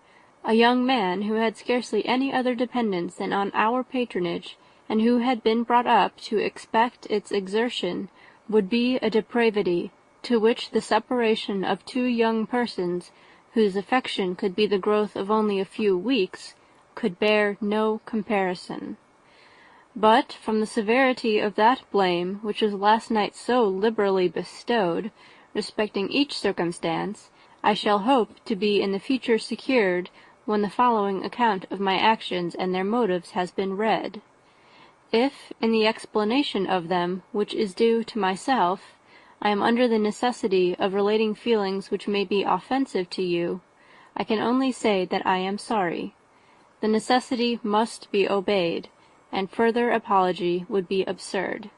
a young man who had scarcely any other dependence than on our patronage, and who had been brought up to expect its exertion, would be a depravity to which the separation of 2 young persons, whose affection could be the growth of only a few weeks, could bear no comparison. But, from the severity of that blame which was last night so liberally bestowed, respecting each circumstance, I shall hope to be in the future secured when the following account of my actions and their motives has been read. If, in the explanation of them, which is due to myself, I am under the necessity of relating feelings which may be offensive to you, I can only say that I am sorry. The necessity must be obeyed, and further apology would be absurd.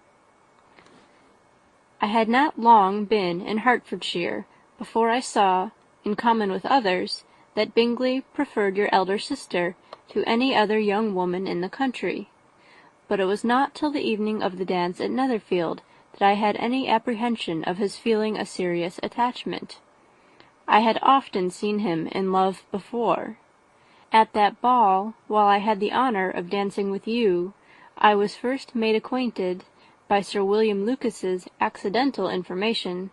I had not long been in Hertfordshire before I saw, in common with others, that Bingley preferred your elder sister to any other young woman in the country. But it was not till the evening of the dance at Netherfield that I had any apprehension of his feeling a serious attachment. I had often seen him in love before. At that ball, while I had the honour of dancing with you, I was first made acquainted, by Sir William Lucas's accidental information,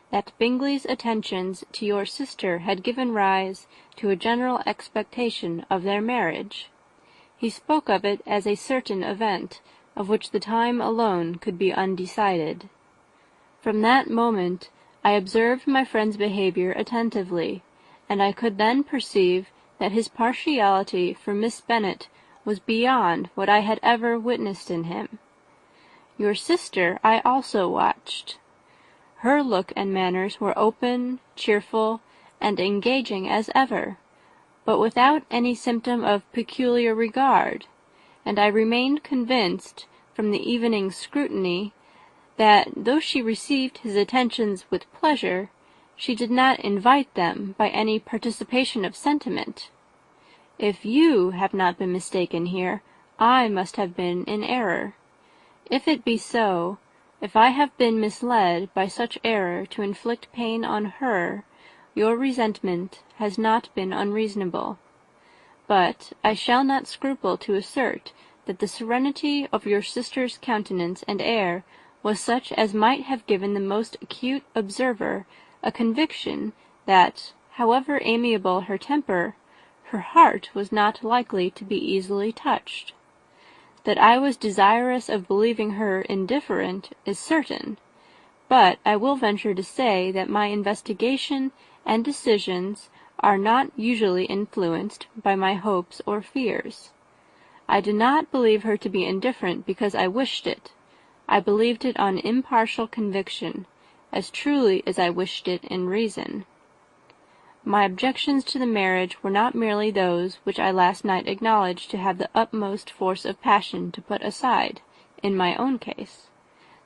that Bingley's attentions to your sister had given rise to a general expectation of their marriage. He spoke of it as a certain event, of which the time alone could be undecided. From that moment I observed my friend's behaviour attentively, and I could then perceive that his partiality for Miss Bennet was beyond what I had ever witnessed in him. Your sister I also watched. Her look and manners were open, cheerful, and engaging as ever, but without any symptom of peculiar regard, and I remained convinced, from the evening's scrutiny, that, though she received his attentions with pleasure, she did not invite them by any participation of sentiment. If you have not been mistaken here, I must have been in error. If it be so, if I have been misled by such error to inflict pain on her, your resentment has not been unreasonable. But I shall not scruple to assert that the serenity of your sister's countenance and air was such as might have given the most acute observer a conviction that, however amiable her temper, her heart was not likely to be easily touched. That I was desirous of believing her indifferent is certain, but I will venture to say that my investigation and decisions are not usually influenced by my hopes or fears. I did not believe her to be indifferent because I wished it. I believed it on impartial conviction, as truly as I wished it in reason. My objections to the marriage were not merely those which I last night acknowledged to have the utmost force of passion to put aside, in my own case.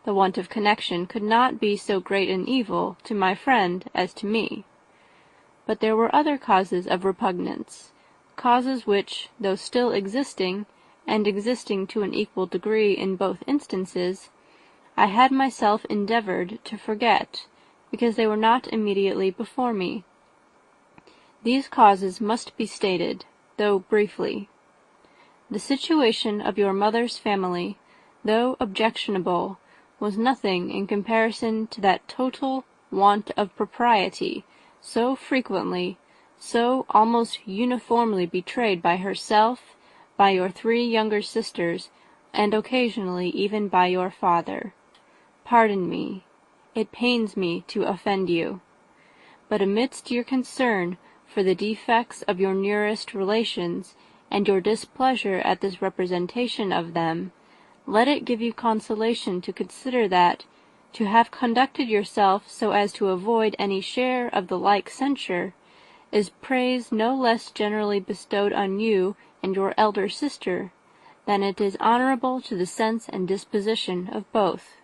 The want of connection could not be so great an evil to my friend as to me. But there were other causes of repugnance, causes which, though still existing, and existing to an equal degree in both instances, I had myself endeavoured to forget, because they were not immediately before me. These causes must be stated, though briefly. The situation of your mother's family, though objectionable, was nothing in comparison to that total want of propriety so frequently, so almost uniformly betrayed by herself, by your 3 younger sisters, and occasionally even by your father. Pardon me. It pains me to offend you. But amidst your concern for the defects of your nearest relations, and your displeasure at this representation of them, let it give you consolation to consider that, to have conducted yourself so as to avoid any share of the like censure, is praise no less generally bestowed on you and your elder sister, than it is honourable to the sense and disposition of both.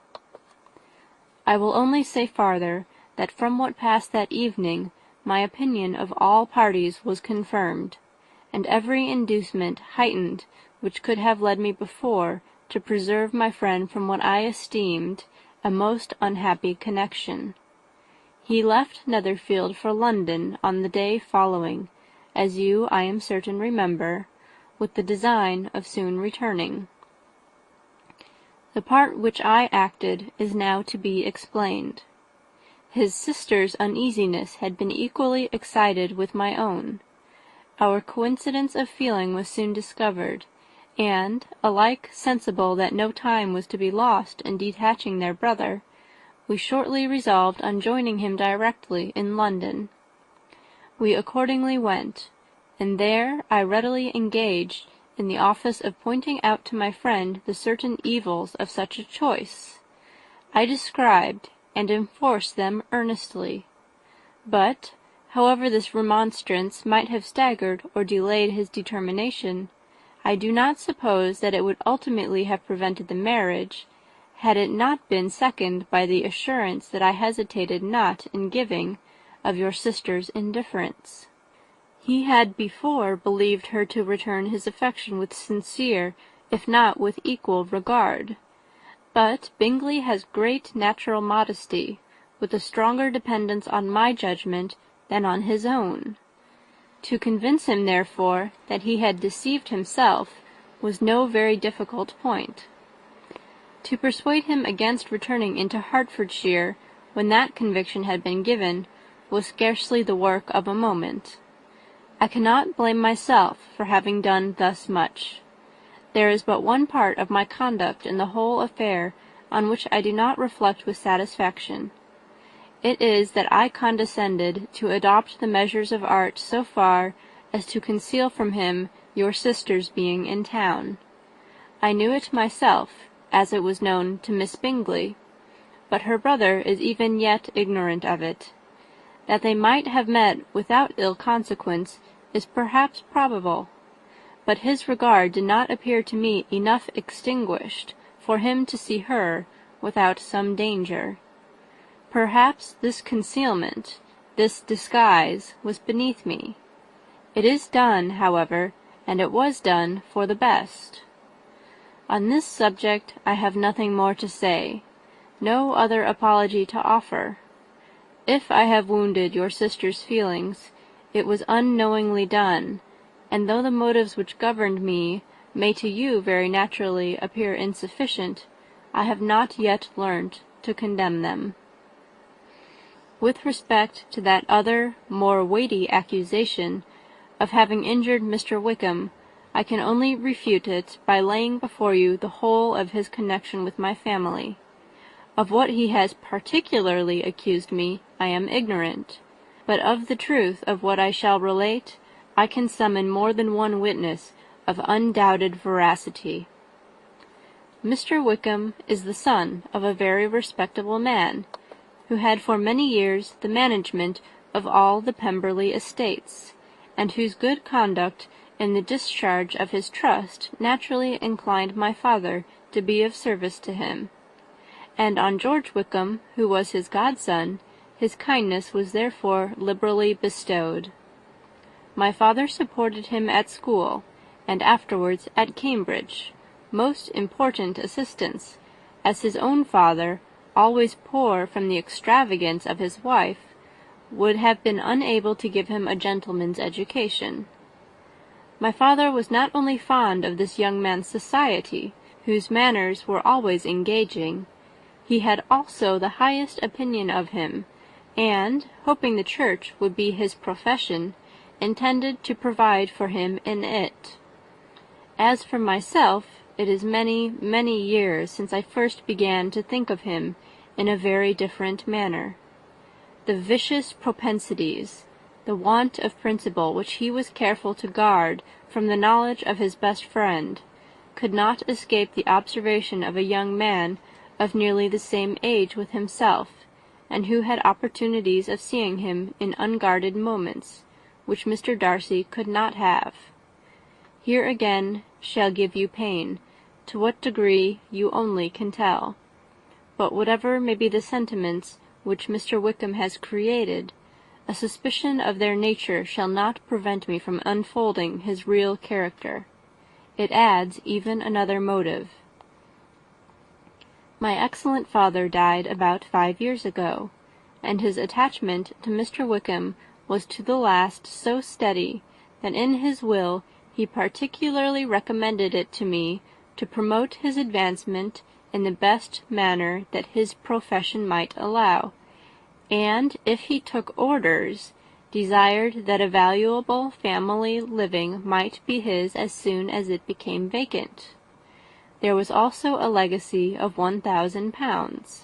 I will only say farther, that from what passed that evening, my opinion of all parties was confirmed, and every inducement heightened which could have led me before to preserve my friend from what I esteemed a most unhappy connection. He left Netherfield for London on the day following, as you, I am certain, remember, with the design of soon returning. The part which I acted is now to be explained. His sister's uneasiness had been equally excited with my own. Our coincidence of feeling was soon discovered, and, alike sensible that no time was to be lost in detaching their brother, we shortly resolved on joining him directly in London. We accordingly went, and there I readily engaged in the office of pointing out to my friend the certain evils of such a choice. I described and enforced them earnestly. But, however this remonstrance might have staggered or delayed his determination, I do not suppose that it would ultimately have prevented the marriage, had it not been seconded by the assurance that I hesitated not in giving of your sister's indifference. He had before believed her to return his affection with sincere, if not with equal regard. But Bingley has great natural modesty, with a stronger dependence on my judgment than on his own. To convince him, therefore, that he had deceived himself was no very difficult point. To persuade him against returning into Hertfordshire, when that conviction had been given, was scarcely the work of a moment. I cannot blame myself for having done thus much. There is but one part of my conduct in the whole affair on which I do not reflect with satisfaction. It is that I condescended to adopt the measures of art so far as to conceal from him your sister's being in town. I knew it myself, as it was known to Miss Bingley, but her brother is even yet ignorant of it. That they might have met without ill consequence is perhaps probable, but his regard did not appear to me enough extinguished for him to see her without some danger. Perhaps this concealment, this disguise, was beneath me. It is done, however, and it was done for the best. On this subject I have nothing more to say, no other apology to offer. If I have wounded your sister's feelings, it was unknowingly done, and though the motives which governed me may to you very naturally appear insufficient, I have not yet learnt to condemn them. With respect to that other, more weighty accusation of having injured Mr. Wickham, I can only refute it by laying before you the whole of his connection with my family. Of what he has particularly accused me I am ignorant, but of the truth of what I shall relate I can summon more than one witness of undoubted veracity. Mr. Wickham is the son of a very respectable man, who had for many years the management of all the Pemberley estates, and whose good conduct in the discharge of his trust naturally inclined my father to be of service to him. And on George Wickham, who was his godson, his kindness was therefore liberally bestowed. My father supported him at school, and afterwards at Cambridge, most important assistance, as his own father, always poor from the extravagance of his wife, would have been unable to give him a gentleman's education. My father was not only fond of this young man's society, whose manners were always engaging, he had also the highest opinion of him, and, hoping the church would be his profession, intended to provide for him in it. As for myself, it is many, many years since I first began to think of him in a very different manner. The vicious propensities, the want of principle which he was careful to guard from the knowledge of his best friend, could not escape the observation of a young man of nearly the same age with himself, and who had opportunities of seeing him in unguarded moments, which Mr. Darcy could not have. Here again shall give you pain, to what degree you only can tell. But whatever may be the sentiments which Mr. Wickham has created, a suspicion of their nature shall not prevent me from unfolding his real character. It adds even another motive. My excellent father died about 5 years ago, and his attachment to Mr. Wickham was to the last so steady that in his will he particularly recommended it to me to promote his advancement in the best manner that his profession might allow, and, if he took orders, desired that a valuable family living might be his as soon as it became vacant. There was also a legacy of £1,000.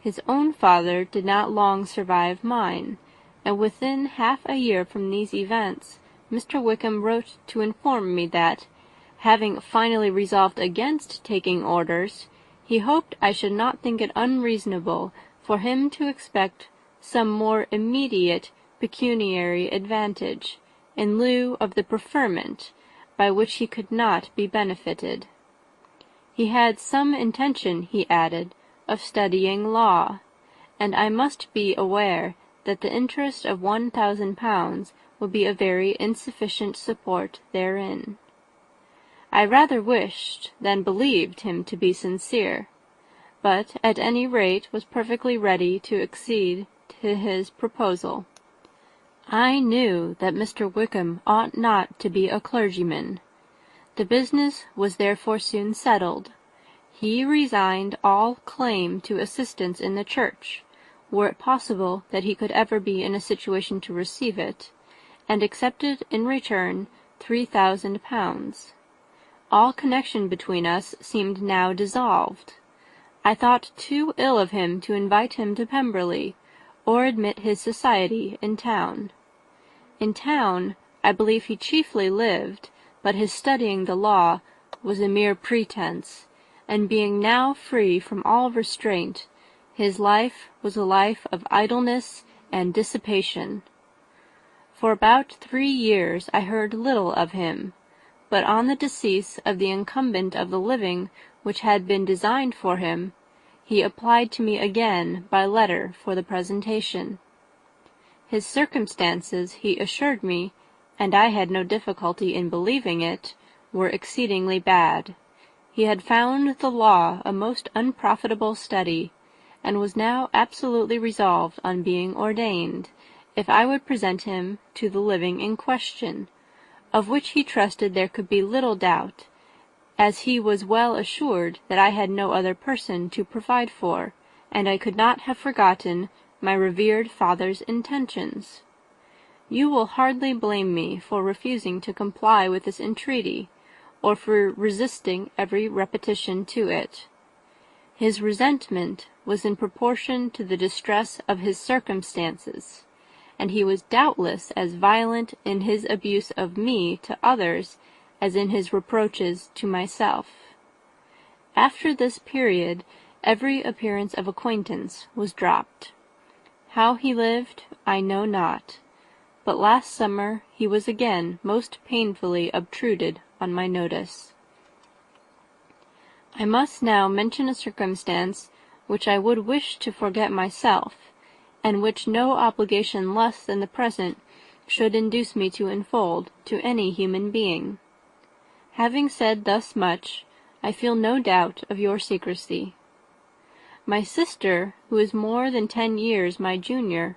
His own father did not long survive mine, and within half a year from these events Mr. Wickham wrote to inform me that, having finally resolved against taking orders, he hoped I should not think it unreasonable for him to expect some more immediate pecuniary advantage, in lieu of the preferment, by which he could not be benefited. He had some intention, he added, of studying law, and I must be aware that the interest of £1,000 would be a very insufficient support therein. I rather wished than believed him to be sincere, but at any rate was perfectly ready to accede to his proposal. I knew that Mr. Wickham ought not to be a clergyman. The business was therefore soon settled. He resigned all claim to assistance in the church, were it possible that he could ever be in a situation to receive it, and accepted in return £3,000. All connection between us seemed now dissolved. I thought too ill of him to invite him to Pemberley, or admit his society in town. In town I believe he chiefly lived, but his studying the law was a mere pretence, and being now free from all restraint, his life was a life of idleness and dissipation. For about 3 years I heard little of him, but on the decease of the incumbent of the living which had been designed for him, he applied to me again by letter for the presentation. His circumstances, he assured me, and I had no difficulty in believing it, were exceedingly bad. He had found the law a most unprofitable study, and was now absolutely resolved on being ordained, if I would present him to the living in question, of which he trusted there could be little doubt, as he was well assured that I had no other person to provide for, and I could not have forgotten my revered father's intentions. You will hardly blame me for refusing to comply with this entreaty, or for resisting every repetition to it. His resentment was in proportion to the distress of his circumstances, and he was doubtless as violent in his abuse of me to others as in his reproaches to myself. After this period, every appearance of acquaintance was dropped. How he lived, I know not, but last summer he was again most painfully obtruded on my notice. I must now mention a circumstance which I would wish to forget myself, and which no obligation less than the present should induce me to unfold to any human being. Having said thus much, I feel no doubt of your secrecy. My sister, who is more than 10 years my junior,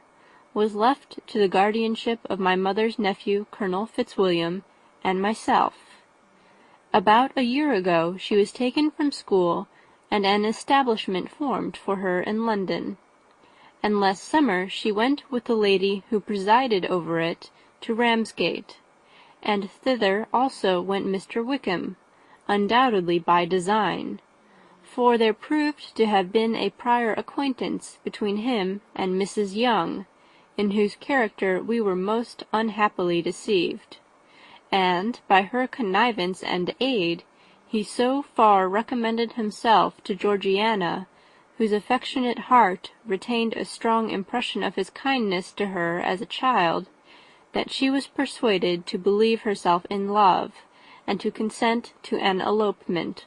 was left to the guardianship of my mother's nephew, Colonel Fitzwilliam, and myself. About a year ago she was taken from school, and an establishment formed for her in London, and last summer she went with the lady who presided over it to Ramsgate, and thither also went Mr. Wickham, undoubtedly by design, for there proved to have been a prior acquaintance between him and Mrs. Young, in whose character we were most unhappily deceived, and, by her connivance and aid, he so far recommended himself to Georgiana, whose affectionate heart retained a strong impression of his kindness to her as a child, that she was persuaded to believe herself in love, and to consent to an elopement.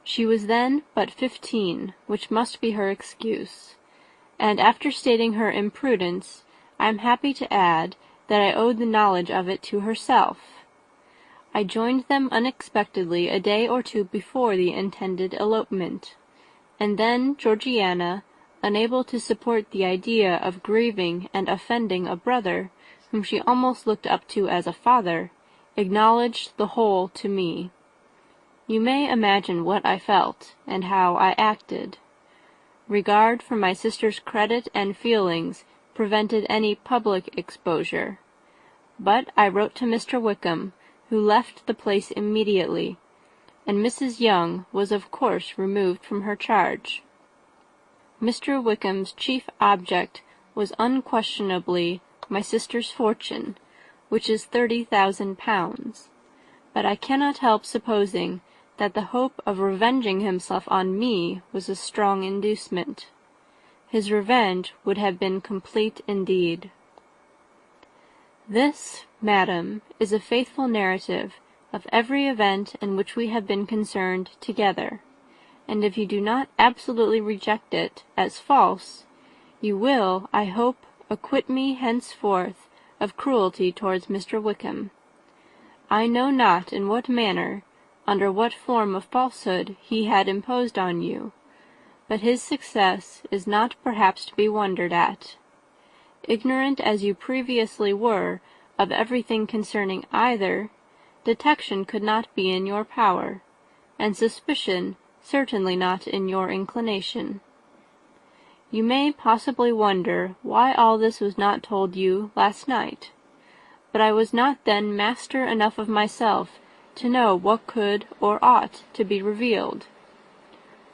She was then but 15, which must be her excuse, and after stating her imprudence, I am happy to add that I owed the knowledge of it to herself. I joined them unexpectedly a day or two before the intended elopement, and then Georgiana, unable to support the idea of grieving and offending a brother whom she almost looked up to as a father, acknowledged the whole to me. You may imagine what I felt, and how I acted. Regard for my sister's credit and feelings prevented any public exposure, but I wrote to Mr. Wickham, who left the place immediately, and Mrs. Young was of course removed from her charge. Mr. Wickham's chief object was unquestionably my sister's fortune, which is £30,000, but I cannot help supposing that the hope of revenging himself on me was a strong inducement. His revenge would have been complete indeed. This, madam, is a faithful narrative of every event in which we have been concerned together, and if you do not absolutely reject it as false, you will, I hope, acquit me henceforth of cruelty towards Mr. Wickham. I know not in what manner, under what form of falsehood he had imposed on you, but his success is not perhaps to be wondered at. Ignorant as you previously were of everything concerning either, detection could not be in your power, and suspicion certainly not in your inclination. You may possibly wonder why all this was not told you last night. but I was not then master enough of myself to know what could or ought to be revealed.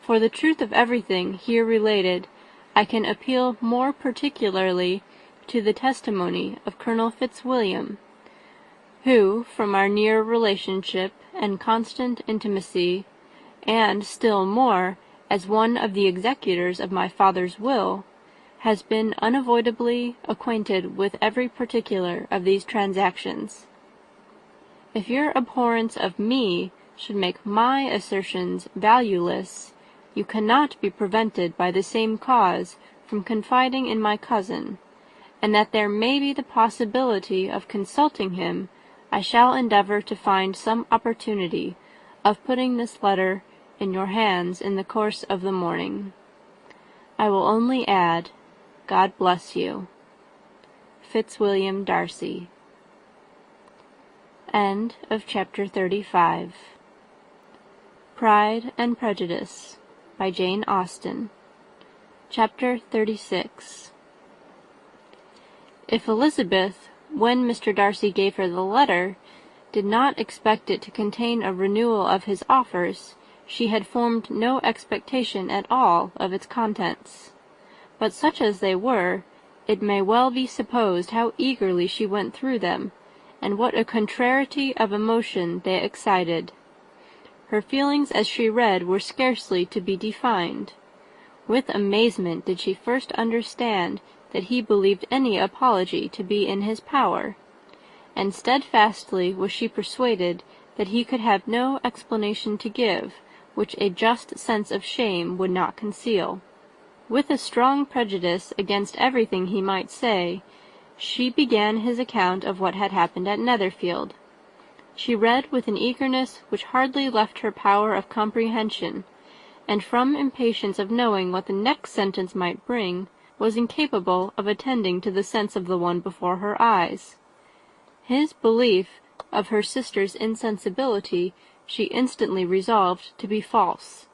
For the truth of everything here related, I can appeal more particularly to the testimony of Colonel Fitzwilliam, who, from our near relationship and constant intimacy, and still more as one of the executors of my father's will, has been unavoidably acquainted with every particular of these transactions. If your abhorrence of me should make my assertions valueless, you cannot be prevented by the same cause from confiding in my cousin, and that there may be the possibility of consulting him, I shall endeavour to find some opportunity of putting this letter in your hands in the course of the morning. I will only add, God bless you. Fitzwilliam Darcy. End of chapter 35. Pride and Prejudice by Jane Austen. Chapter 36. If Elizabeth, when Mr. Darcy gave her the letter, did not expect it to contain a renewal of his offers, she had formed no expectation at all of its contents. But such as they were, it may well be supposed how eagerly she went through them, and what a contrariety of emotion they excited. Her feelings as she read were scarcely to be defined. With amazement did she first understand that he believed any apology to be in his power, and steadfastly was she persuaded that he could have no explanation to give which a just sense of shame would not conceal. With a strong prejudice against everything he might say, she began his account of what had happened at Netherfield. She read with an eagerness which hardly left her power of comprehension, and from impatience of knowing what the next sentence might bring, was incapable of attending to the sense of the one before her eyes. His belief of her sister's insensibility she instantly resolved to be false,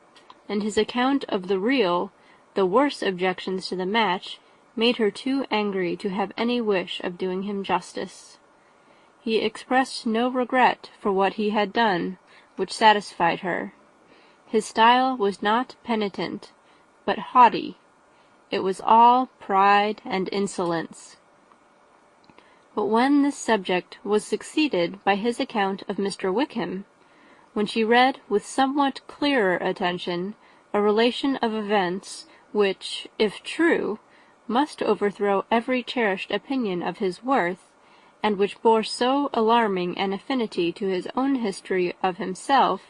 and his account of the real, the worse objections to the match, made her too angry to have any wish of doing him justice. He expressed no regret for what he had done, which satisfied her. His style was not penitent, but haughty. It was all pride and insolence. But when this subject was succeeded by his account of Mr. Wickham, when she read with somewhat clearer attention a relation of events which, if true, must overthrow every cherished opinion of his worth, and which bore so alarming an affinity to his own history of himself,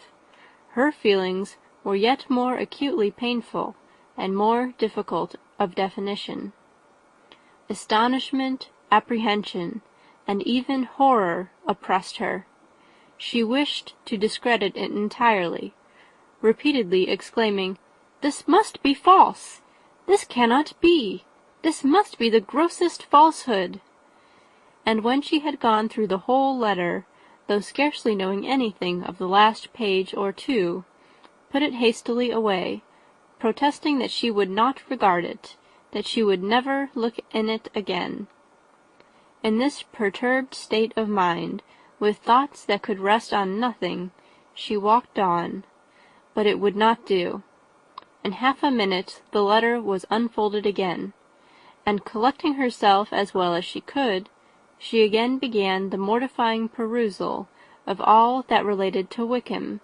her feelings were yet more acutely painful and more difficult of definition. Astonishment, apprehension, and even horror oppressed her. She wished to discredit it entirely, repeatedly exclaiming, "This must be false! This cannot be! This must be the grossest falsehood!" And when she had gone through the whole letter, though scarcely knowing anything of the last page or two, put it hastily away, protesting that she would not regard it, that she would never look in it again. In this perturbed state of mind, with thoughts that could rest on nothing, she walked on, but it would not do. In half a minute the letter was unfolded again, and collecting herself as well as she could, she again began the mortifying perusal of all that related to Wickham,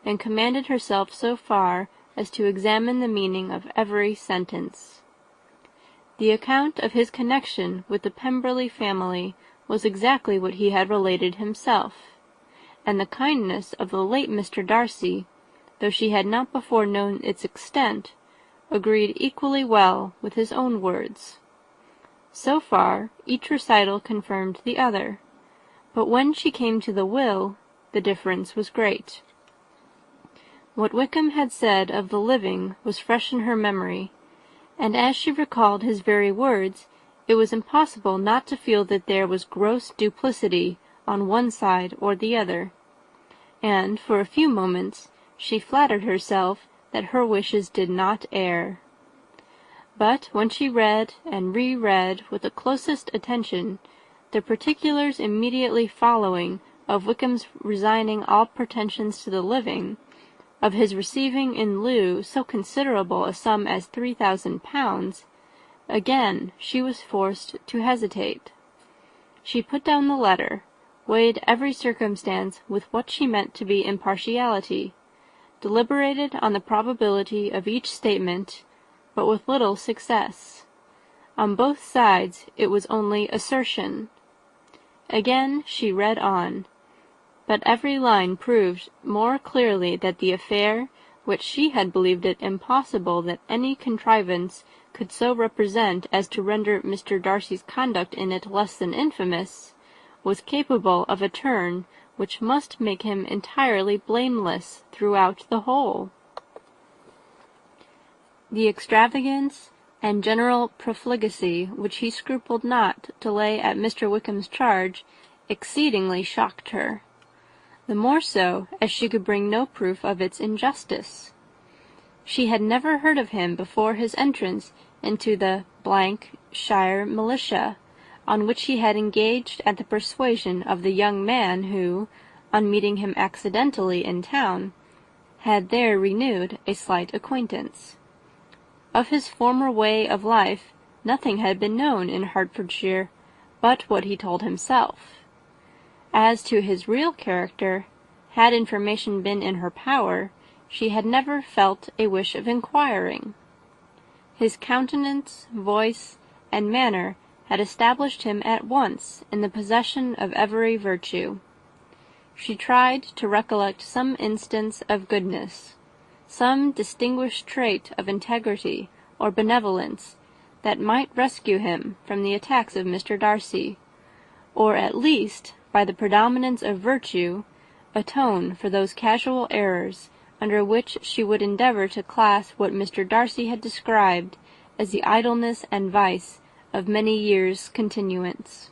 and commanded herself so far as to examine the meaning of every sentence. The account of his connection with the Pemberley family was exactly what he had related himself, and the kindness of the late Mr. Darcy, though she had not before known its extent, agreed equally well with his own words. So far each recital confirmed the other, but when she came to the will, the difference was great. What Wickham had said of the living was fresh in her memory, and as she recalled his very words, it was impossible not to feel that there was gross duplicity on one side or the other, and for a few moments she flattered herself that her wishes did not err. But when she read and re-read with the closest attention the particulars immediately following of Wickham's resigning all pretensions to the living, of his receiving in lieu so considerable a sum as £3,000, again she was forced to hesitate. She put down the letter, weighed every circumstance with what she meant to be impartiality, deliberated on the probability of each statement, but with little success. On both sides it was only assertion. Again she read on, but every line proved more clearly that the affair, which she had believed it impossible that any contrivance could so represent as to render Mr. Darcy's conduct in it less than infamous, was capable of a turn which must make him entirely blameless throughout the whole. The extravagance and general profligacy which he scrupled not to lay at Mr. Wickham's charge exceedingly shocked her, the more so as she could bring no proof of its injustice. She had never heard of him before his entrance into the shire militia, on which he had engaged at the persuasion of the young man who, on meeting him accidentally in town, had there renewed a slight acquaintance. Of his former way of life nothing had been known in Hertfordshire but what he told himself. As to his real character, had information been in her power, she had never felt a wish of inquiring. His countenance, voice, and manner had established him at once in the possession of every virtue. She tried to recollect some instance of goodness, some distinguished trait of integrity or benevolence, that might rescue him from the attacks of Mr. Darcy, or at least, by the predominance of virtue, atone for those casual errors under which she would endeavour to class what Mr. Darcy had described as the idleness and vice of many years' continuance.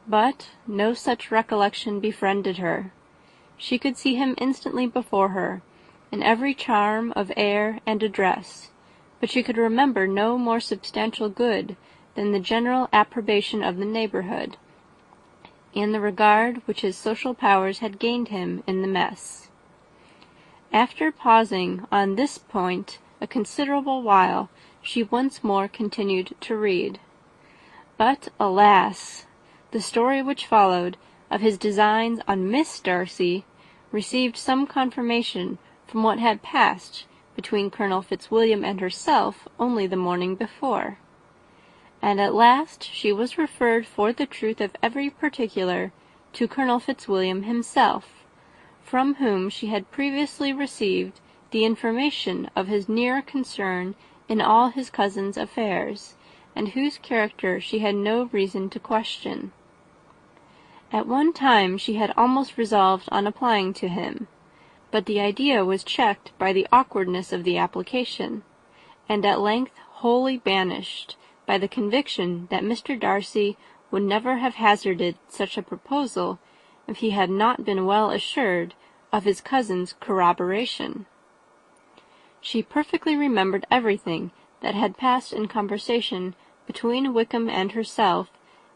But no such recollection befriended her. She could see him instantly before her, in every charm of air and address, but she could remember no more substantial good than the general approbation of the neighbourhood, and the regard which his social powers had gained him in the mess. After pausing on this point a considerable while, she once more continued to read. But, alas! the story which followed of his designs on Miss Darcy received some confirmation from what had passed between Colonel Fitzwilliam and herself only the morning before, and at last she was referred for the truth of every particular to Colonel Fitzwilliam himself, from whom she had previously received the information of his near concern in all his cousin's affairs, and whose character she had no reason to question. At one time she had almost resolved on applying to him, but the idea was checked by the awkwardness of the application, and at length wholly banished by the conviction that Mr. Darcy would never have hazarded such a proposal if he had not been well assured of his cousin's corroboration. She perfectly remembered everything that had passed in conversation between Wickham and herself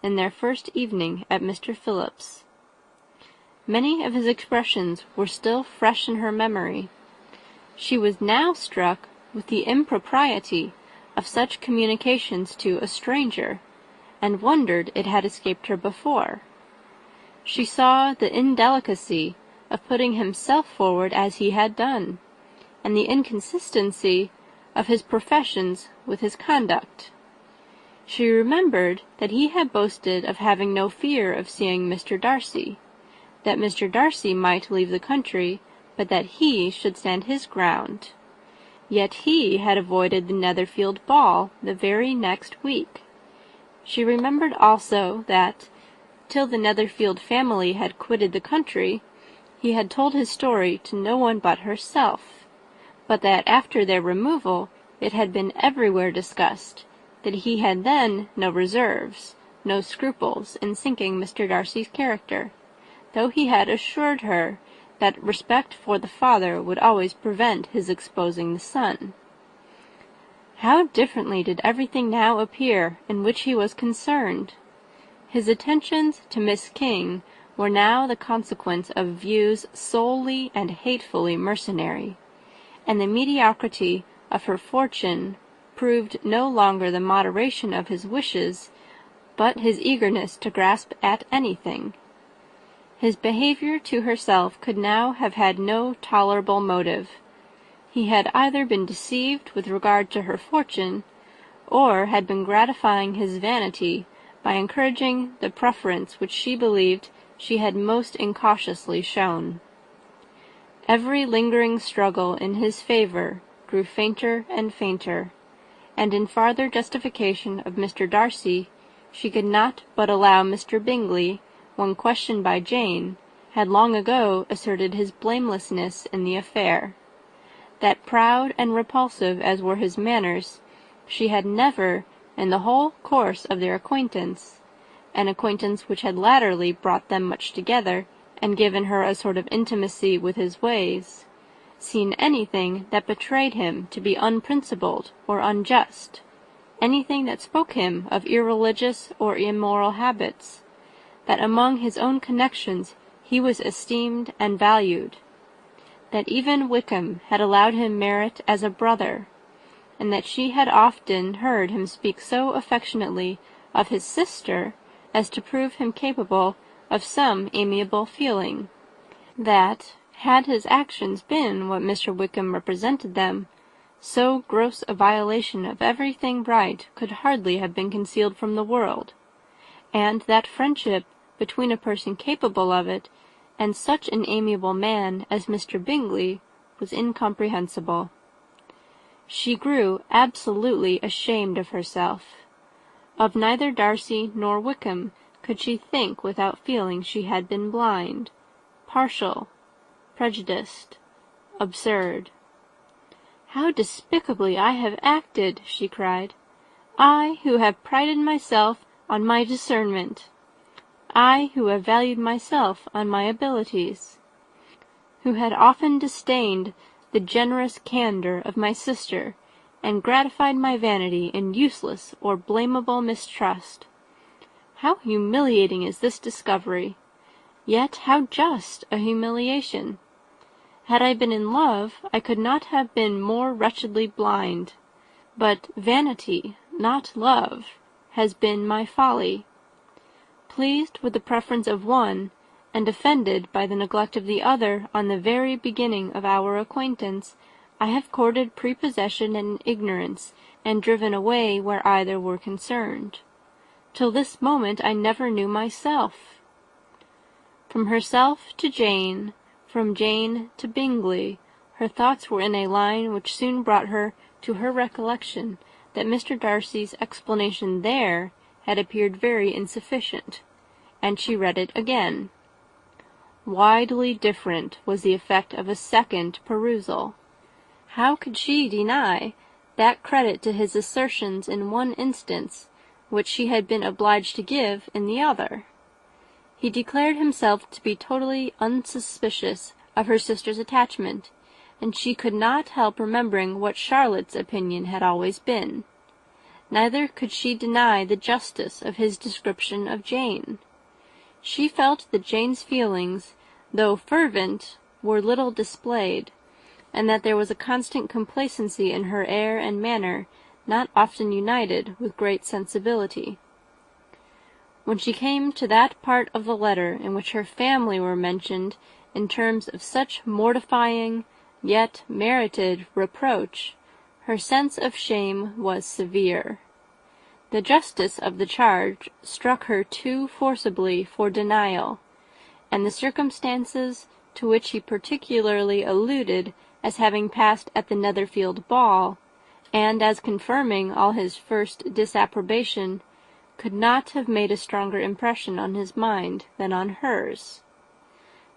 in their first evening at Mr. Phillips's. Many of his expressions were still fresh in her memory. She was now struck with the impropriety of such communications to a stranger, and wondered it had escaped her before. She saw the indelicacy of putting himself forward as he had done, and the inconsistency of his professions with his conduct. She remembered that he had boasted of having no fear of seeing Mr. Darcy, that Mr. Darcy might leave the country, but that he should stand his ground. Yet he had avoided the Netherfield ball the very next week. She remembered also that, till the Netherfield family had quitted the country, he had told his story to no one but herself, but that after their removal it had been everywhere discussed, that he had then no reserves, no scruples in sinking Mr. Darcy's character, though he had assured her that respect for the father would always prevent his exposing the son. How differently did everything now appear in which he was concerned! His attentions to Miss King were now the consequence of views solely and hatefully mercenary, and the mediocrity of her fortune proved no longer the moderation of his wishes, but his eagerness to grasp at anything. His behaviour to herself could now have had no tolerable motive. He had either been deceived with regard to her fortune, or had been gratifying his vanity by encouraging the preference which she believed she had most incautiously shown. Every lingering struggle in his favour grew fainter and fainter, and in farther justification of Mr. Darcy, she could not but allow Mr. Bingley, when questioned by Jane, had long ago asserted his blamelessness in the affair. That proud and repulsive as were his manners, she had never, in the whole course of their acquaintance, an acquaintance which had latterly brought them much together, and given her a sort of intimacy with his ways, seen anything that betrayed him to be unprincipled or unjust, anything that spoke him of irreligious or immoral habits, that among his own connections he was esteemed and valued, that even Wickham had allowed him merit as a brother, and that she had often heard him speak so affectionately of his sister as to prove him capable of some amiable feeling, that, had his actions been what Mr. Wickham represented them, so gross a violation of everything right could hardly have been concealed from the world, and that friendship between a person capable of it and such an amiable man as Mr. Bingley was incomprehensible. She grew absolutely ashamed of herself. Of neither Darcy nor Wickham could she think without feeling she had been blind, partial, prejudiced, absurd. "How despicably I have acted!" she cried. "I, who have prided myself on my discernment! I, who have valued myself on my abilities! Who had often disdained the generous candour of my sister, and gratified my vanity in useless or blamable mistrust! How humiliating is this discovery! Yet how just a humiliation! Had I been in love, I could not have been more wretchedly blind. But vanity, not love, has been my folly. Pleased with the preference of one, and offended by the neglect of the other on the very beginning of our acquaintance, I have courted prepossession and ignorance, and driven away where either were concerned. Till this moment I never knew myself." From herself to Jane, from Jane to Bingley, her thoughts were in a line which soon brought her to her recollection that Mr. Darcy's explanation there had appeared very insufficient, and she read it again. Widely different was the effect of a second perusal. How could she deny that credit to his assertions in one instance which she had been obliged to give in the other? He declared himself to be totally unsuspicious of her sister's attachment, and she could not help remembering what Charlotte's opinion had always been. Neither could she deny the justice of his description of Jane. She felt that Jane's feelings, though fervent, were little displayed, and that there was a constant complacency in her air and manner not often united with great sensibility. When she came to that part of the letter in which her family were mentioned in terms of such mortifying, yet merited, reproach, her sense of shame was severe. The justice of the charge struck her too forcibly for denial, and the circumstances to which he particularly alluded as having passed at the Netherfield ball, and as confirming all his first disapprobation, could not have made a stronger impression on his mind than on hers.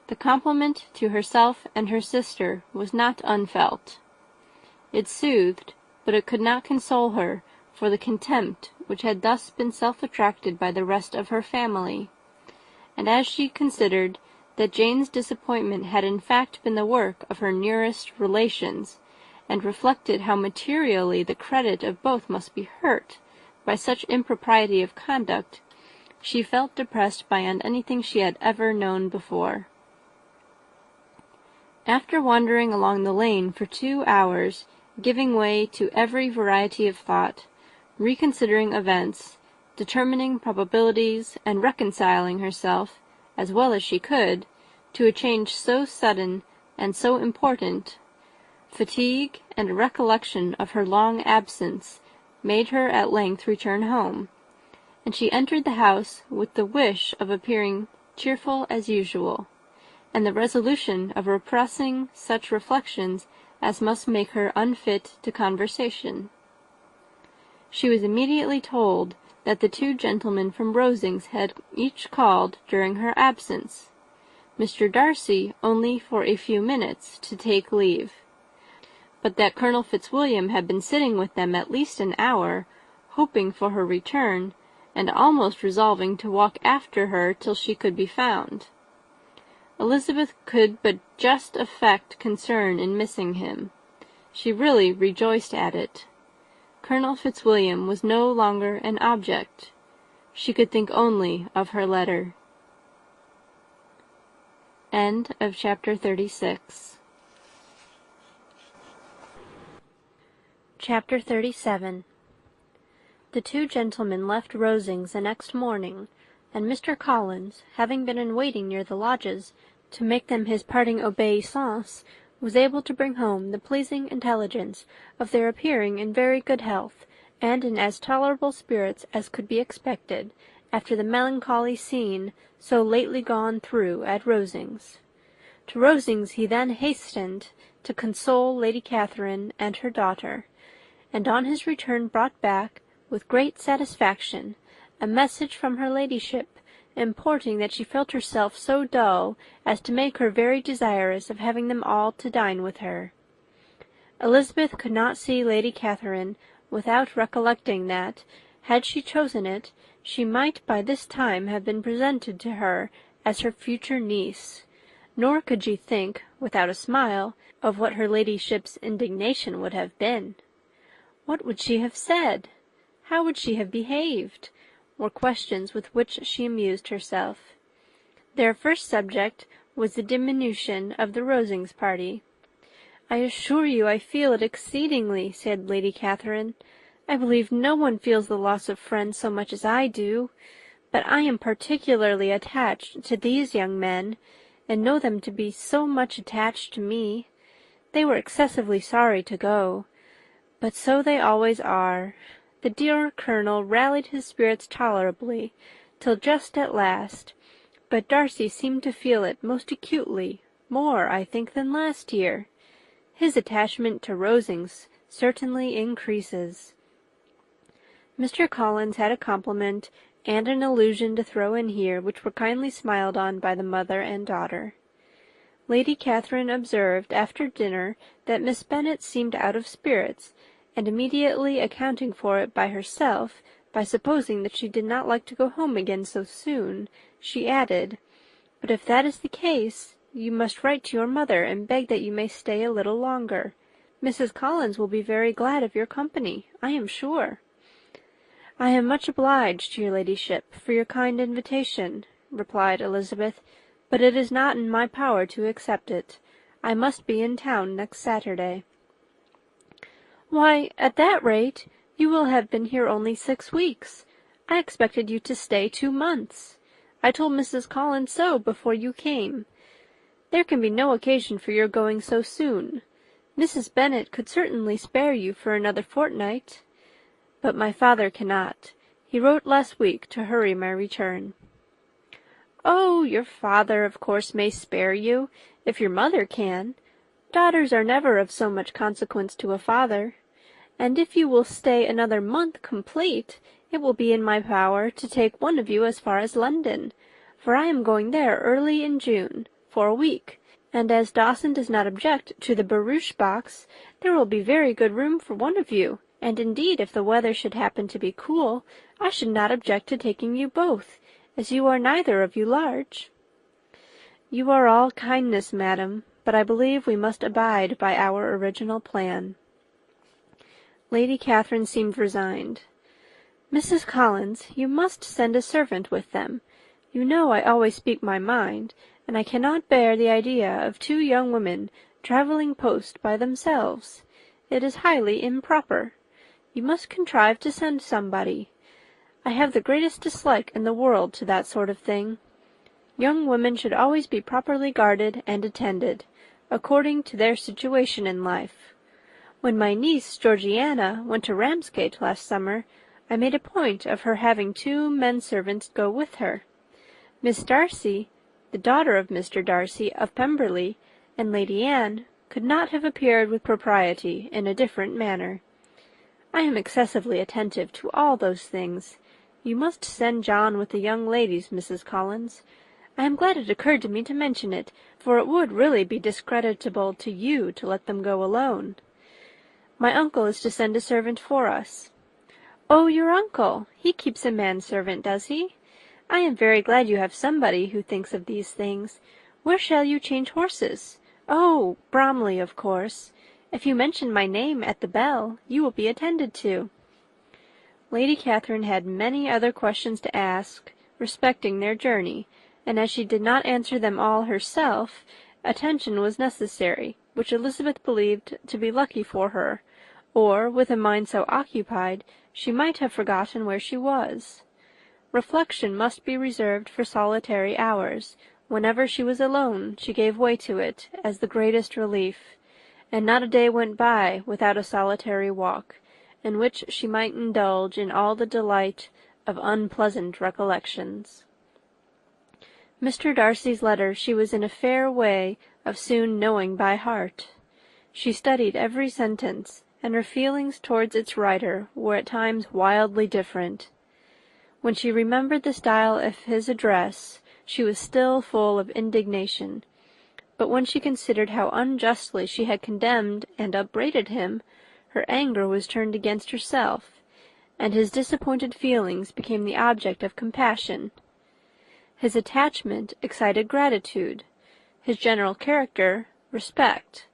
The compliment to herself and her sister was not unfelt. It soothed, but it could not console her for the contempt which had thus been self-attracted by the rest of her family, and as she considered that Jane's disappointment had in fact been the work of her nearest relations, and reflected how materially the credit of both must be hurt by such impropriety of conduct, She felt depressed beyond anything she had ever known before. After wandering along the lane for 2 hours, giving way to every variety of thought, reconsidering events, determining probabilities, and reconciling herself, as well as she could, to a change so sudden and so important, fatigue and a recollection of her long absence made her at length return home, and she entered the house with the wish of appearing cheerful as usual, and the resolution of repressing such reflections as must make her unfit to conversation. She was immediately told that the 2 gentlemen from Rosings had each called during her absence, Mr. Darcy only for a few minutes to take leave, but that Colonel Fitzwilliam had been sitting with them at least an hour, hoping for her return, and almost resolving to walk after her till she could be found. Elizabeth could but just affect concern in missing him. She really rejoiced at it. Colonel Fitzwilliam was no longer an object. She could think only of her letter. End of chapter 36. Chapter 37. The 2 gentlemen left Rosings the next morning, and Mr. Collins, having been in waiting near the lodges to make them his parting obeisance, was able to bring home the pleasing intelligence of their appearing in very good health, and in as tolerable spirits as could be expected, after the melancholy scene so lately gone through at Rosings. To Rosings he then hastened to console Lady Catherine and her daughter, and on his return brought back, with great satisfaction, a message from her ladyship, importing that she felt herself so dull as to make her very desirous of having them all to dine with her. Elizabeth could not see Lady Catherine without recollecting that, had she chosen it, she might by this time have been presented to her as her future niece, nor could she think, without a smile, of what her ladyship's indignation would have been. What would she have said? How would she have behaved? Were questions with which she amused herself. Their first subject was the diminution of the Rosings party. "I assure you I feel it exceedingly," said Lady Catherine. "I believe no one feels the loss of friends so much as I do. But I am particularly attached to these young men, and know them to be so much attached to me. They were excessively sorry to go, but so they always are. The dear Colonel rallied his spirits tolerably, till just at last, but Darcy seemed to feel it most acutely, more, I think, than last year. His attachment to Rosings certainly increases." Mr. Collins had a compliment and an allusion to throw in here, which were kindly smiled on by the mother and daughter. Lady Catherine observed after dinner that Miss Bennet seemed out of spirits, and immediately accounting for it by herself, by supposing that she did not like to go home again so soon, she added, "But if that is the case, you must write to your mother and beg that you may stay a little longer. Mrs. Collins will be very glad of your company, I am sure." "I am much obliged to your ladyship for your kind invitation," replied Elizabeth, "but it is not in my power to accept it. I must be in town next Saturday." "Why, at that rate, you will have been here only 6 weeks. I expected you to stay 2 months. I told Mrs. Collins so before you came. There can be no occasion for your going so soon. Mrs. Bennet could certainly spare you for another fortnight. But my father cannot. He wrote last week to hurry my return." "Oh, your father, of course, may spare you, if your mother can. Daughters are never of so much consequence to a father. And if you will stay another month complete, it will be in my power to take one of you as far as London, for I am going there early in June, for a week, and as Dawson does not object to the barouche box, there will be very good room for one of you, and indeed if the weather should happen to be cool, I should not object to taking you both, as you are neither of you large." "You are all kindness, madam, but I believe we must abide by our original plan." Lady Catherine seemed resigned. "Mrs. Collins, you must send a servant with them. You know I always speak my mind, and I cannot bear the idea of two young women travelling post by themselves. It is highly improper. You must contrive to send somebody. I have the greatest dislike in the world to that sort of thing. Young women should always be properly guarded and attended, according to their situation in life. When my niece Georgiana went to Ramsgate last summer, I made a point of her having 2 men-servants go with her. Miss Darcy, the daughter of Mr. Darcy of Pemberley, and Lady Anne, could not have appeared with propriety in a different manner. I am excessively attentive to all those things. You must send John with the young ladies, Mrs. Collins. I am glad it occurred to me to mention it, for it would really be discreditable to you to let them go alone. My uncle is to send a servant for us." "Oh, your uncle! He keeps a manservant, does he? I am very glad you have somebody who thinks of these things. Where shall you change horses? Oh, Bromley, of course. If you mention my name at the bell, you will be attended to." Lady Catherine had many other questions to ask respecting their journey, and as she did not answer them all herself, attention was necessary, which Elizabeth believed to be lucky for her, or, with a mind so occupied, she might have forgotten where she was. Reflection must be reserved for solitary hours. Whenever she was alone, she gave way to it, as the greatest relief, and not a day went by without a solitary walk, in which she might indulge in all the delight of unpleasant recollections. Mr. Darcy's letter she was in a fair way of soon knowing by heart. She studied every sentence, and her feelings towards its writer were at times wildly different. When she remembered the style of his address, she was still full of indignation, but when she considered how unjustly she had condemned and upbraided him, her anger was turned against herself, and his disappointed feelings became the object of compassion. His attachment excited gratitude, his general character respect,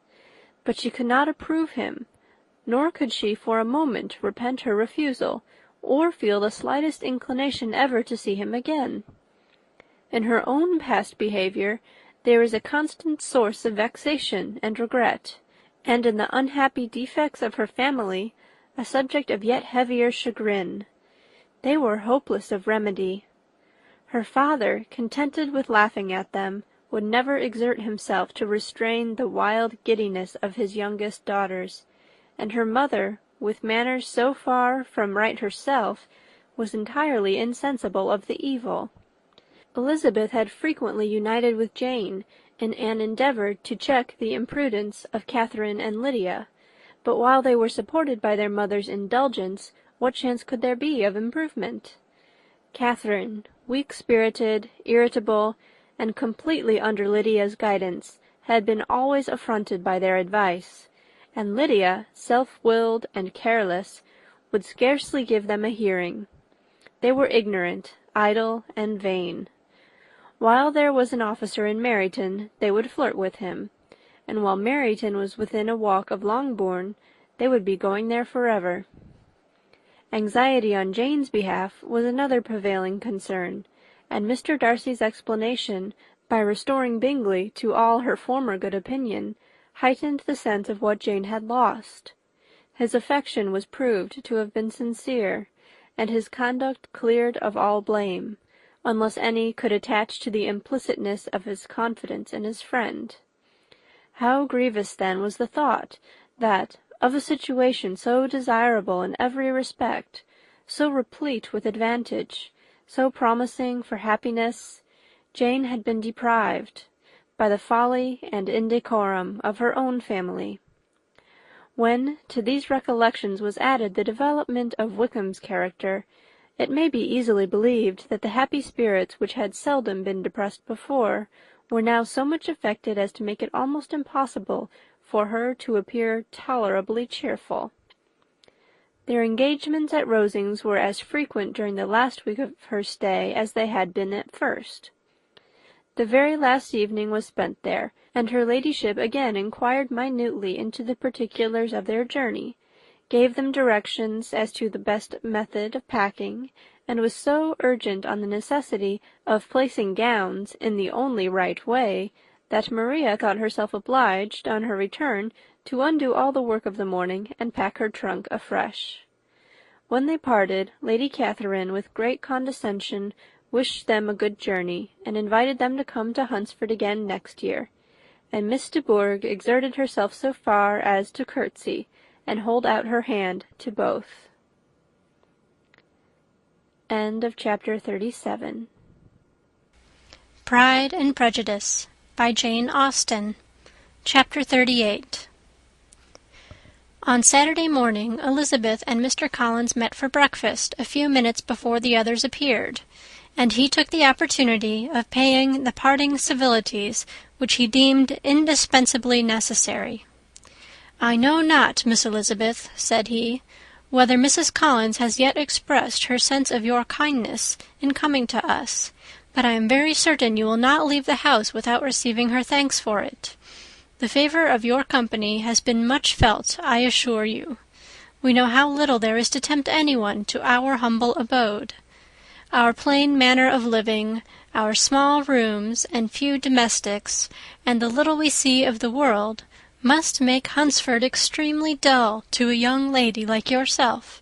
but she could not approve him, nor could she for a moment repent her refusal, or feel the slightest inclination ever to see him again. In her own past behaviour there is a constant source of vexation and regret, and in the unhappy defects of her family a subject of yet heavier chagrin. They were hopeless of remedy. Her father, contented with laughing at them, would never exert himself to restrain the wild giddiness of his youngest daughters, and her mother, with manners so far from right herself, was entirely insensible of the evil. Elizabeth had frequently united with Jane in an endeavour to check the imprudence of Catherine and Lydia, but while they were supported by their mother's indulgence, what chance could there be of improvement? Catherine, weak-spirited, irritable, and completely under Lydia's guidance, had been always affronted by their advice, and Lydia, self-willed and careless, would scarcely give them a hearing. They were ignorant, idle, and vain. While there was an officer in Meryton, they would flirt with him, and while Meryton was within a walk of Longbourn, they would be going there forever. Anxiety on Jane's behalf was another prevailing concern, and Mr. Darcy's explanation, by restoring Bingley to all her former good opinion, heightened the sense of what Jane had lost. His affection was proved to have been sincere, and his conduct cleared of all blame, unless any could attach to the implicitness of his confidence in his friend. How grievous then was the thought, that, of a situation so desirable in every respect, so replete with advantage, so promising for happiness, Jane had been deprived, by the folly and indecorum of her own family. When to these recollections was added the development of Wickham's character, it may be easily believed that the happy spirits which had seldom been depressed before were now so much affected as to make it almost impossible for her to appear tolerably cheerful. Their engagements at Rosings were as frequent during the last week of her stay as they had been at first. The very last evening was spent there, and her ladyship again inquired minutely into the particulars of their journey, gave them directions as to the best method of packing, and was so urgent on the necessity of placing gowns in the only right way, that Maria thought herself obliged, on her return, to undo all the work of the morning and pack her trunk afresh. When they parted, Lady Catherine, with great condescension, wished them a good journey, and invited them to come to Hunsford again next year, and Miss de Bourgh exerted herself so far as to curtsy, and hold out her hand to both. End of chapter 37. Pride and Prejudice by Jane Austen. Chapter 38. On Saturday morning, Elizabeth and Mr. Collins met for breakfast a few minutes before the others appeared, and he took the opportunity of paying the parting civilities which he deemed indispensably necessary. "I know not, Miss Elizabeth," said he, "whether Mrs. Collins has yet expressed her sense of your kindness in coming to us, but I am very certain you will not leave the house without receiving her thanks for it. The favour of your company has been much felt, I assure you. We know how little there is to tempt anyone to our humble abode. Our plain manner of living, our small rooms and few domestics, and the little we see of the world, must make Hunsford extremely dull to a young lady like yourself,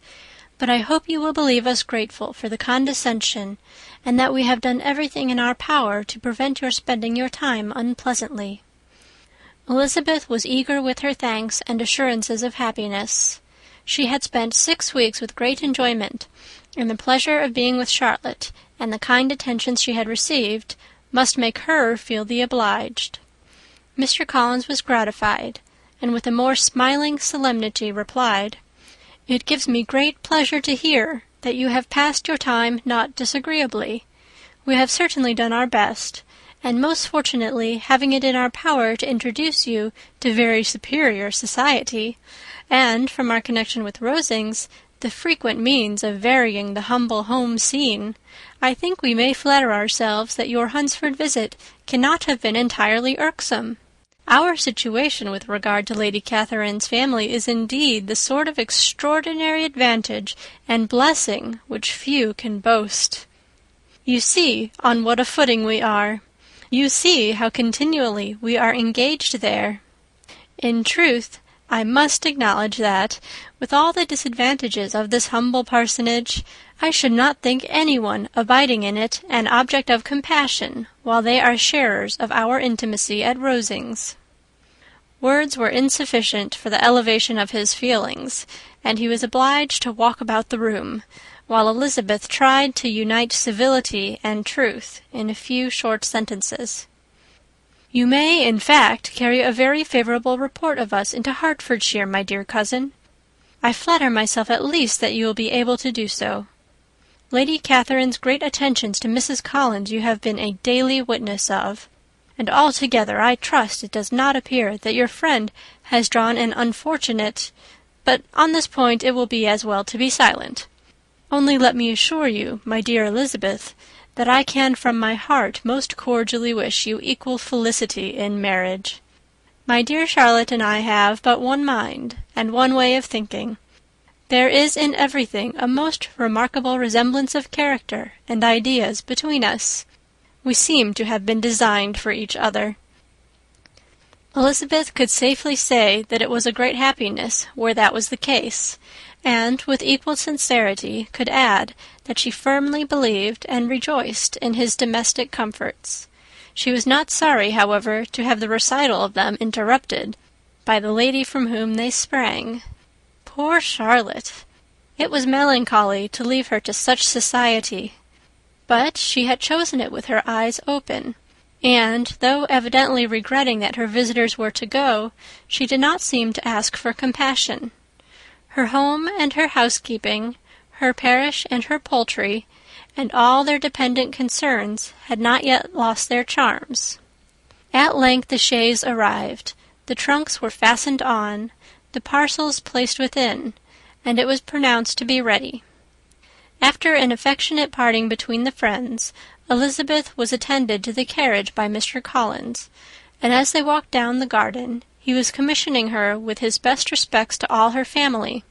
but I hope you will believe us grateful for the condescension, and that we have done everything in our power to prevent your spending your time unpleasantly." Elizabeth was eager with her thanks and assurances of happiness. She had spent 6 weeks with great enjoyment, and the pleasure of being with Charlotte, and the kind attentions she had received, must make her feel the obliged. Mr. Collins was gratified, and with a more smiling solemnity replied, "It gives me great pleasure to hear that you have passed your time not disagreeably. We have certainly done our best, and most fortunately having it in our power to introduce you to very superior society, and, from our connection with Rosings, the frequent means of varying the humble home scene, I think we may flatter ourselves that your Hunsford visit cannot have been entirely irksome. Our situation with regard to Lady Catherine's family is indeed the sort of extraordinary advantage and blessing which few can boast. You see on what a footing we are. You see how continually we are engaged there. In truth, I must acknowledge that, with all the disadvantages of this humble parsonage, I should not think anyone abiding in it an object of compassion while they are sharers of our intimacy at Rosings." Words were insufficient for the elevation of his feelings, and he was obliged to walk about the room, while Elizabeth tried to unite civility and truth in a few short sentences. "You may, in fact, carry a very favourable report of us into Hertfordshire, my dear cousin. I flatter myself at least that you will be able to do so. Lady Catherine's great attentions to Mrs. Collins you have been a daily witness of, and altogether I trust it does not appear that your friend has drawn an unfortunate... but on this point it will be as well to be silent. Only let me assure you, my dear Elizabeth, that I can from my heart most cordially wish you equal felicity in marriage. My dear Charlotte and I have but one mind, and one way of thinking. There is in everything a most remarkable resemblance of character and ideas between us. We seem to have been designed for each other." Elizabeth could safely say that it was a great happiness where that was the case, and with equal sincerity could add that she firmly believed and rejoiced in his domestic comforts. She was not sorry, however, to have the recital of them interrupted by the lady from whom they sprang. Poor Charlotte! It was melancholy to leave her to such society, but she had chosen it with her eyes open, and, though evidently regretting that her visitors were to go, she did not seem to ask for compassion. Her home and her housekeeping, her parish and her poultry, and all their dependent concerns had not yet lost their charms. At length the chaise arrived, the trunks were fastened on, the parcels placed within, and it was pronounced to be ready. After an affectionate parting between the friends, Elizabeth was attended to the carriage by Mr. Collins, and as they walked down the garden, he was commissioning her with his best respects to all her family,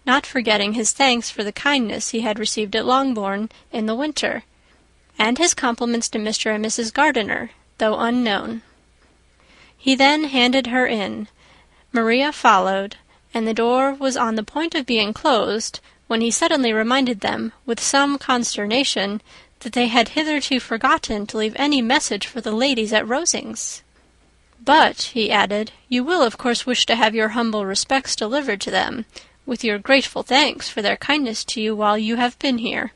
not forgetting his thanks for the kindness he had received at Longbourn in the winter, and his compliments to Mr. and Mrs. Gardiner, though unknown. He then handed her in. Maria followed, and the door was on the point of being closed, when he suddenly reminded them, with some consternation, that they had hitherto forgotten to leave any message for the ladies at Rosings. "But," he added, "you will of course wish to have your humble respects delivered to them, with your grateful thanks for their kindness to you while you have been here."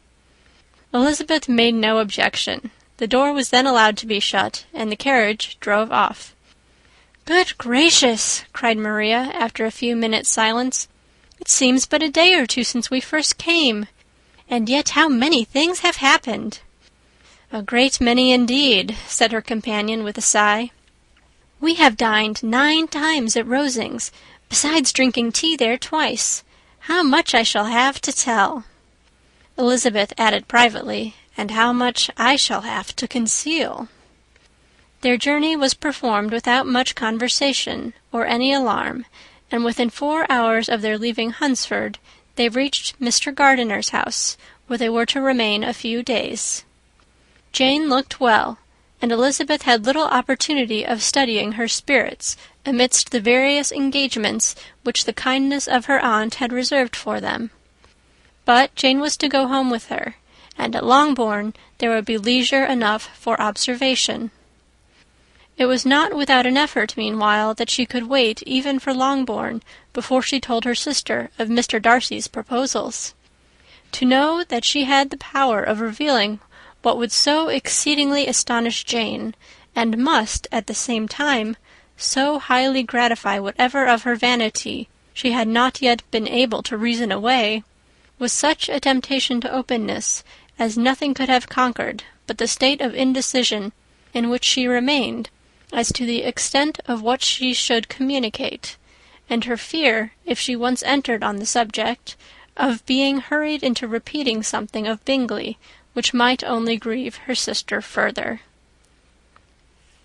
Elizabeth made no objection. The door was then allowed to be shut, and the carriage drove off. "Good gracious!" cried Maria, after a few minutes' silence. "It seems but a day or two since we first came, and yet how many things have happened!" "A great many indeed," said her companion with a sigh. "We have dined 9 times at Rosings, besides drinking tea there twice. How much I shall have to tell!" Elizabeth added privately, "and how much I shall have to conceal." Their journey was performed without much conversation or any alarm, and within 4 hours of their leaving Hunsford, they reached Mr. Gardiner's house, where they were to remain a few days. Jane looked well, and Elizabeth had little opportunity of studying her spirits amidst the various engagements which the kindness of her aunt had reserved for them. But Jane was to go home with her, and at Longbourn there would be leisure enough for observation. It was not without an effort, meanwhile, that she could wait even for Longbourn before she told her sister of Mr. Darcy's proposals. To know that she had the power of revealing what would so exceedingly astonish Jane, and must, at the same time, so highly gratify whatever of her vanity she had not yet been able to reason away, was such a temptation to openness as nothing could have conquered but the state of indecision in which she remained as to the extent of what she should communicate, and her fear, if she once entered on the subject, of being hurried into repeating something of Bingley which might only grieve her sister further.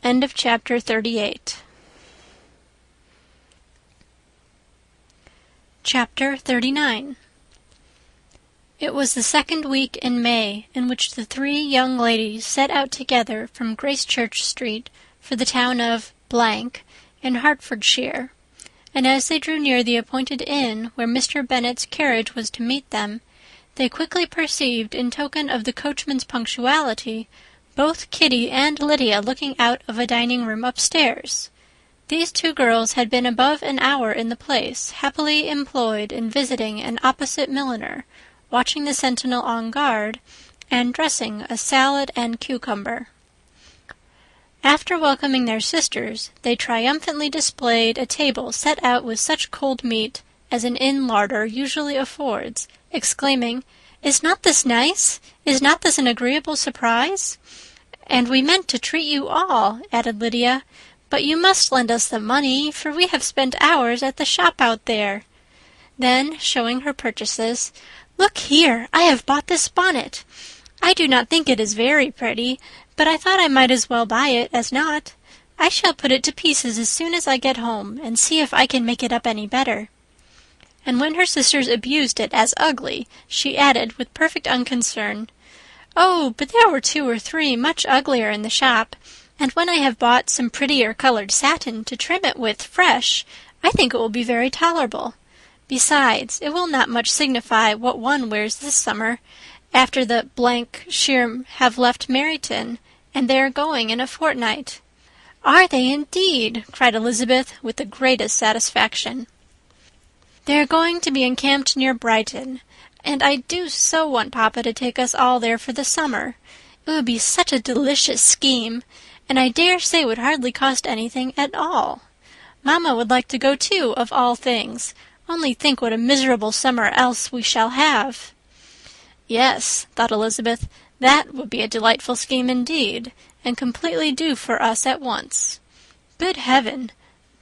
End of chapter 38. Chapter 39. It was the 2nd week in May in which the 3 young ladies set out together from Gracechurch Street for the town of in Hertfordshire, and as they drew near the appointed inn where Mr. Bennet's carriage was to meet them, they quickly perceived, in token of the coachman's punctuality, both Kitty and Lydia looking out of a dining-room upstairs. These 2 girls had been above an hour in the place, happily employed in visiting an opposite milliner, watching the sentinel on guard, and dressing a salad and cucumber. After welcoming their sisters, they triumphantly displayed a table set out with such cold meat as an inn larder usually affords, exclaiming, "Is not this nice? Is not this an agreeable surprise?" "And we meant to treat you all," added Lydia, "but you must lend us the money, for we have spent hours at the shop out there." Then, showing her purchases, "Look here, I have bought this bonnet. I do not think it is very pretty, but I thought I might as well buy it as not. I shall put it to pieces as soon as I get home, and see if I can make it up any better." And when her sisters abused it as ugly, she added, with perfect unconcern, "Oh, but there were 2 or 3 much uglier in the shop, and when I have bought some prettier coloured satin to trim it with fresh, I think it will be very tolerable. Besides, it will not much signify what one wears this summer, after the shire have left Meryton, and they are going in a fortnight." "Are they indeed?" cried Elizabeth with the greatest satisfaction. "They are going to be encamped near Brighton, and I do so want papa to take us all there for the summer. It would be such a delicious scheme, and I dare say would hardly cost anything at all. Mamma would like to go too, of all things. Only think what a miserable summer else we shall have." "Yes," thought Elizabeth, "that would be a delightful scheme indeed, and completely do for us at once. Good heaven!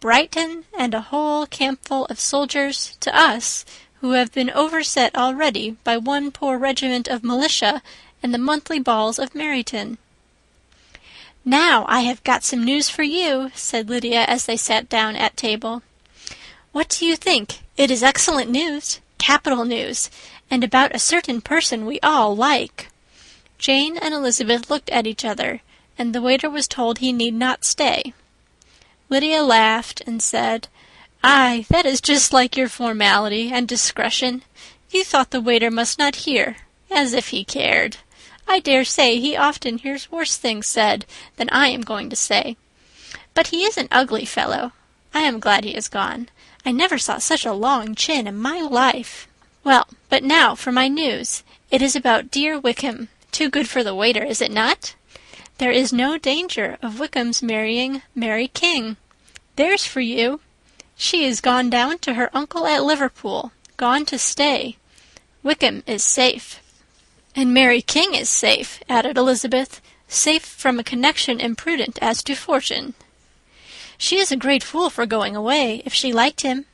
Brighton, and a whole campful of soldiers to us, who have been overset already by one poor regiment of militia and the monthly balls of Meryton." "Now I have got some news for you," said Lydia as they sat down at table. "What do you think? It is excellent news, capital news, and about a certain person we all like." Jane and Elizabeth looked at each other, and the waiter was told he need not stay. Lydia laughed and said, "Aye, that is just like your formality and discretion. You thought the waiter must not hear, as if he cared. I dare say he often hears worse things said than I am going to say. But he is an ugly fellow. I am glad he is gone. I never saw such a long chin in my life. Well, but now for my news. It is about dear Wickham. Too good for the waiter, is it not? There is no danger of Wickham's marrying Mary King. There's for you. She is gone down to her uncle at Liverpool, gone to stay. Wickham is safe. And Mary King is safe, added Elizabeth, safe from a connection imprudent as to fortune. She is a great fool for going away, if she liked him.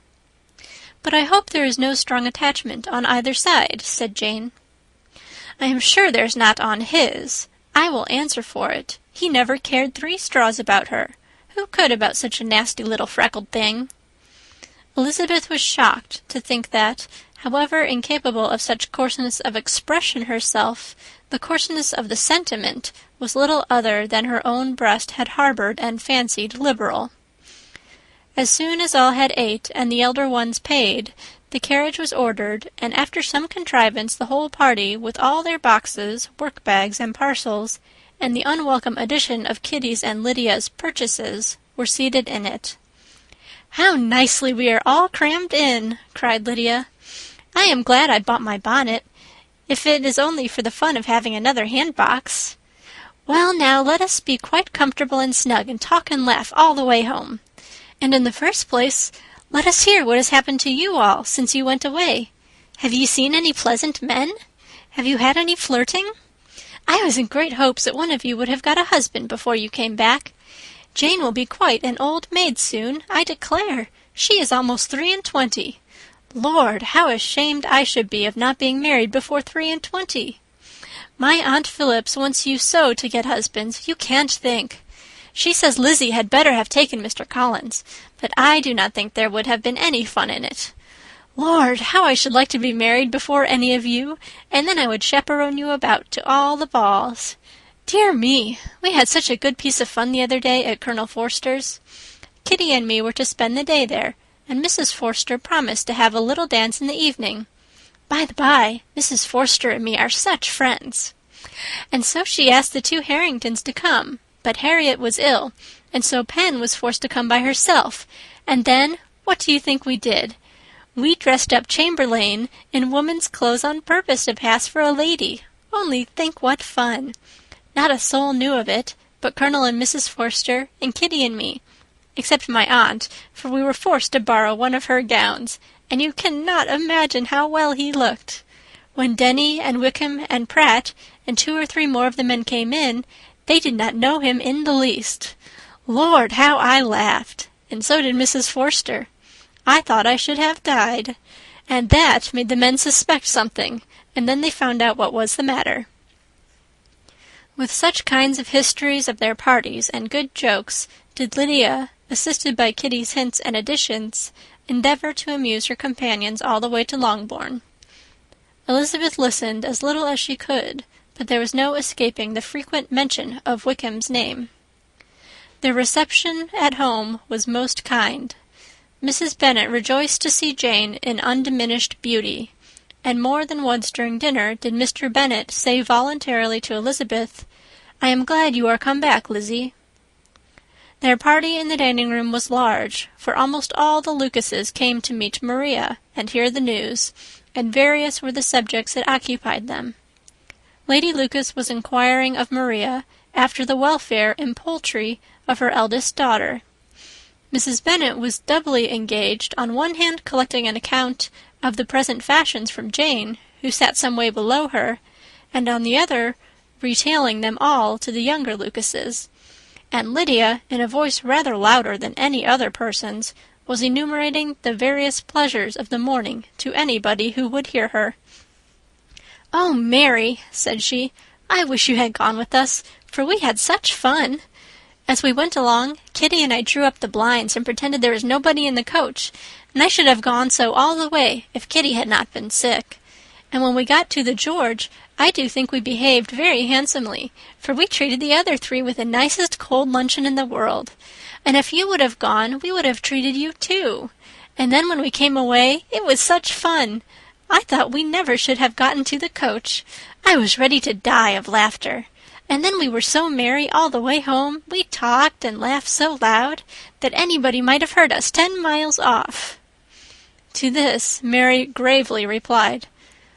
But I hope there is no strong attachment on either side, said Jane. I am sure there's not on his. I will answer for it. He never cared 3 straws about her. Who could about such a nasty little freckled thing? Elizabeth was shocked to think that, however incapable of such coarseness of expression herself, the coarseness of the sentiment was little other than her own breast had harboured and fancied liberal. As soon as all had ate and the elder ones paid, the carriage was ordered, and after some contrivance the whole party, with all their boxes, work-bags, and parcels, and the unwelcome addition of Kitty's and Lydia's purchases, were seated in it. "How nicely we are all crammed in!" cried Lydia. "I am glad I bought my bonnet, if it is only for the fun of having another hand-box. Well, now, let us be quite comfortable and snug, and talk and laugh all the way home. And in the first place, let us hear what has happened to you all since you went away. Have you seen any pleasant men? Have you had any flirting? I was in great hopes that one of you would have got a husband before you came back. Jane will be quite an old maid soon, I declare. She is almost 23. Lord, how ashamed I should be of not being married before 23. My Aunt Phillips wants you so to get husbands, you can't think. She says Lizzie had better have taken Mr. Collins, but I do not think there would have been any fun in it. Lord, how I should like to be married before any of you, and then I would chaperone you about to all the balls. Dear me, we had such a good piece of fun the other day at Colonel Forster's. Kitty and me were to spend the day there, and Mrs. Forster promised to have a little dance in the evening. By the by, Mrs. Forster and me are such friends. And so she asked the 2 Harringtons to come, but Harriet was ill, and so Pen was forced to come by herself, and then, what do you think we did? We dressed up Chamberlain in woman's clothes on purpose to pass for a lady. Only think what fun! Not a soul knew of it, but Colonel and Mrs. Forster, and Kitty and me, except my aunt, for we were forced to borrow one of her gowns, and you cannot imagine how well he looked. When Denny and Wickham and Pratt and 2 or 3 more of the men came in, they did not know him in the least. Lord, how I laughed! And so did Mrs. Forster. I thought I should have died. And that made the men suspect something, and then they found out what was the matter. With such kinds of histories of their parties and good jokes did Lydia, assisted by Kitty's hints and additions, endeavour to amuse her companions all the way to Longbourn. Elizabeth listened as little as she could, but there was no escaping the frequent mention of Wickham's name. Their reception at home was most kind. Mrs. Bennet rejoiced to see Jane in undiminished beauty, and more than once during dinner did Mr. Bennet say voluntarily to Elizabeth, "I am glad you are come back, Lizzie." Their party in the dining-room was large, for almost all the Lucases came to meet Maria and hear the news, and various were the subjects that occupied them. Lady Lucas was inquiring of Maria after the welfare and poultry of her eldest daughter. Mrs. Bennet was doubly engaged, on one hand collecting an account of the present fashions from Jane, who sat some way below her, and on the other retailing them all to the younger Lucases, and Lydia, in a voice rather louder than any other person's, was enumerating the various pleasures of the morning to anybody who would hear her. "Oh, Mary," said she, "I wish you had gone with us, for we had such fun. As we went along, Kitty and I drew up the blinds and pretended there was nobody in the coach, and I should have gone so all the way if Kitty had not been sick. And when we got to the George, I do think we behaved very handsomely, for we treated the other three with the nicest cold luncheon in the world. And if you would have gone, we would have treated you too. And then when we came away, it was such fun. I thought we never should have gotten to the coach. I was ready to die of laughter. And then we were so merry all the way home, we talked and laughed so loud that anybody might have heard us 10 miles off." To this Mary gravely replied,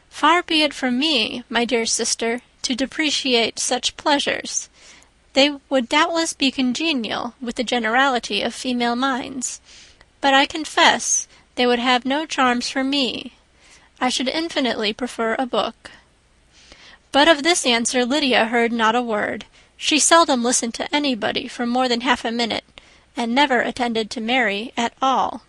"Far be it from me, my dear sister, to depreciate such pleasures. They would doubtless be congenial with the generality of female minds, but I confess they would have no charms for me. I should infinitely prefer a book." But of this answer Lydia heard not a word. She seldom listened to anybody for more than half a minute, and never attended to Mary at all.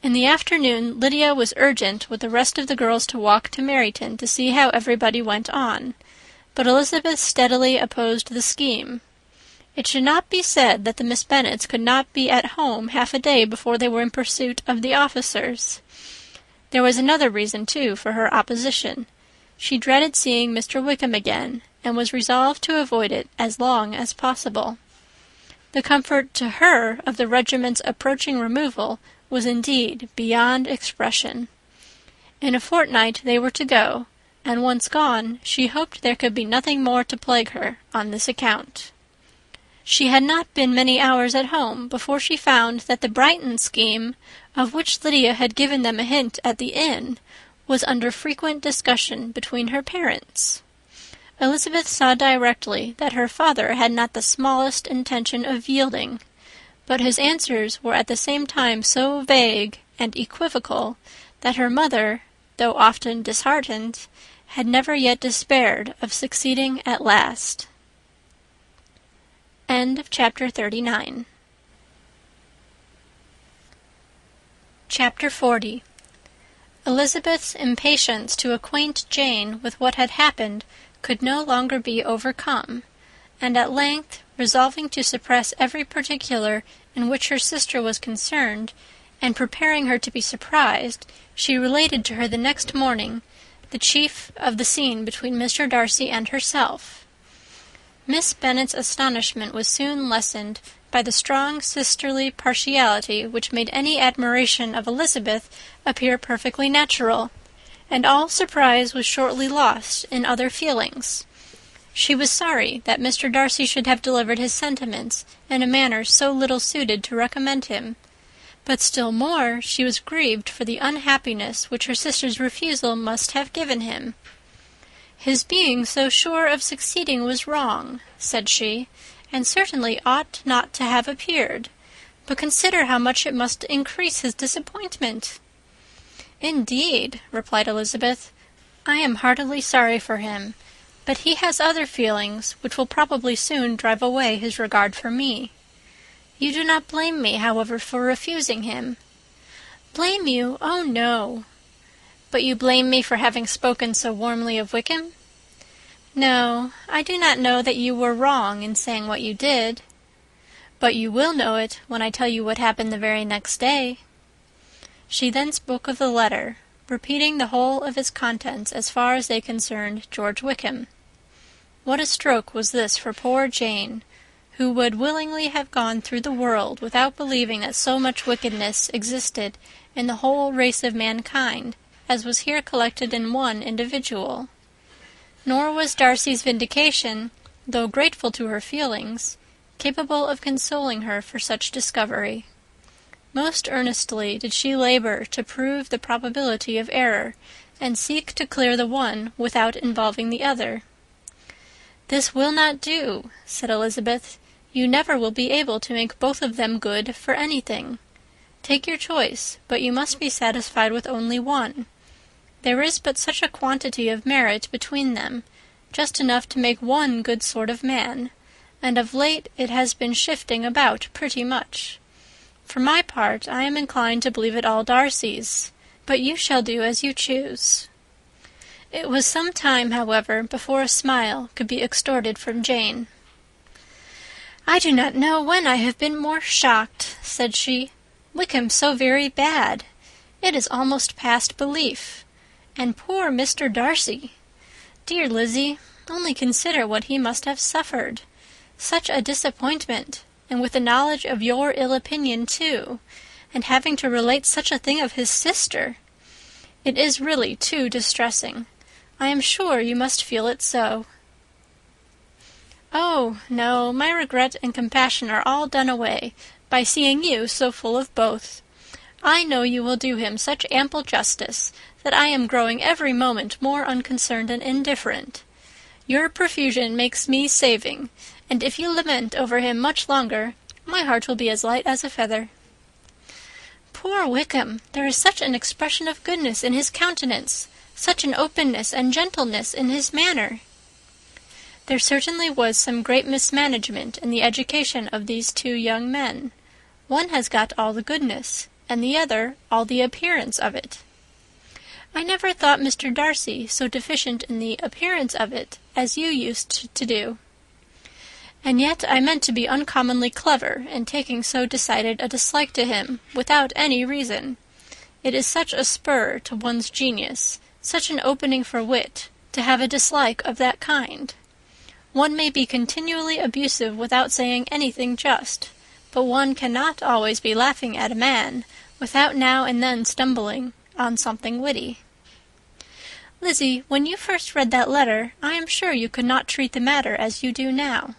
In the afternoon Lydia was urgent with the rest of the girls to walk to Meryton to see how everybody went on, but Elizabeth steadily opposed the scheme. It should not be said that the Miss Bennets could not be at home half a day before they were in pursuit of the officers. There was another reason, too, for her opposition. She dreaded seeing Mr. Wickham again, and was resolved to avoid it as long as possible. The comfort to her of the regiment's approaching removal was indeed beyond expression. In a fortnight they were to go, and once gone, she hoped there could be nothing more to plague her on this account. She had not been many hours at home before she found that the Brighton scheme, of which Lydia had given them a hint at the inn, was under frequent discussion between her parents. Elizabeth saw directly that her father had not the smallest intention of yielding, but his answers were at the same time so vague and equivocal that her mother, though often disheartened, had never yet despaired of succeeding at last. End of chapter 39. Chapter 40. Elizabeth's impatience to acquaint Jane with what had happened could no longer be overcome, and at length, resolving to suppress every particular in which her sister was concerned, and preparing her to be surprised, she related to her the next morning the chief of the scene between Mr. Darcy and herself. Miss Bennet's astonishment was soon lessened by the strong sisterly partiality which made any admiration of Elizabeth appear perfectly natural, and all surprise was shortly lost in other feelings. She was sorry that Mr. Darcy should have delivered his sentiments in a manner so little suited to recommend him, but still more she was grieved for the unhappiness which her sister's refusal must have given him. "His being so sure of succeeding was wrong," said she, "and certainly ought not to have appeared. But consider how much it must increase his disappointment." "Indeed," replied Elizabeth, "I am heartily sorry for him, but he has other feelings which will probably soon drive away his regard for me. You do not blame me, however, for refusing him." "Blame you? Oh, no." "But you blame me for having spoken so warmly of Wickham?" "No, I do not know that you were wrong in saying what you did." "But you will know it when I tell you what happened the very next day." She then spoke of the letter, repeating the whole of its contents as far as they concerned George Wickham. What a stroke was this for poor Jane, who would willingly have gone through the world without believing that so much wickedness existed in the whole race of mankind as was here collected in one individual. Nor was Darcy's vindication, though grateful to her feelings, capable of consoling her for such discovery. Most earnestly did she labour to prove the probability of error, and seek to clear the one without involving the other. "This will not do," said Elizabeth. "You never will be able to make both of them good for anything. Take your choice, but you must be satisfied with only one. There is but such a quantity of merit between them, just enough to make one good sort of man, and of late it has been shifting about pretty much. For my part, I am inclined to believe it all Darcy's, but you shall do as you choose." It was some time, however, before a smile could be extorted from Jane. "I do not know when I have been more shocked," said she. "Wickham so very bad! It is almost past belief. And poor Mr. Darcy! Dear Lizzie, only consider what he must have suffered. Such a disappointment, and with the knowledge of your ill opinion too, and having to relate such a thing of his sister! It is really too distressing. I am sure you must feel it so." "Oh, no, my regret and compassion are all done away by seeing you so full of both. I know you will do him such ample justice that I am growing every moment more unconcerned and indifferent. Your profusion makes me saving, and if you lament over him much longer, my heart will be as light as a feather." "Poor Wickham! There is such an expression of goodness in his countenance, such an openness and gentleness in his manner." There certainly was some great mismanagement in the education of these two young men. One has got all the goodness, and the other all the appearance of it. I never thought Mr. Darcy so deficient in the appearance of it as you used to do. And yet I meant to be uncommonly clever in taking so decided a dislike to him without any reason. It is such a spur to one's genius, such an opening for wit, to have a dislike of that kind. One may be continually abusive without saying anything just, but one cannot always be laughing at a man without now and then stumbling on something witty. Lizzie, when you first read that letter, I am sure you could not treat the matter as you do now."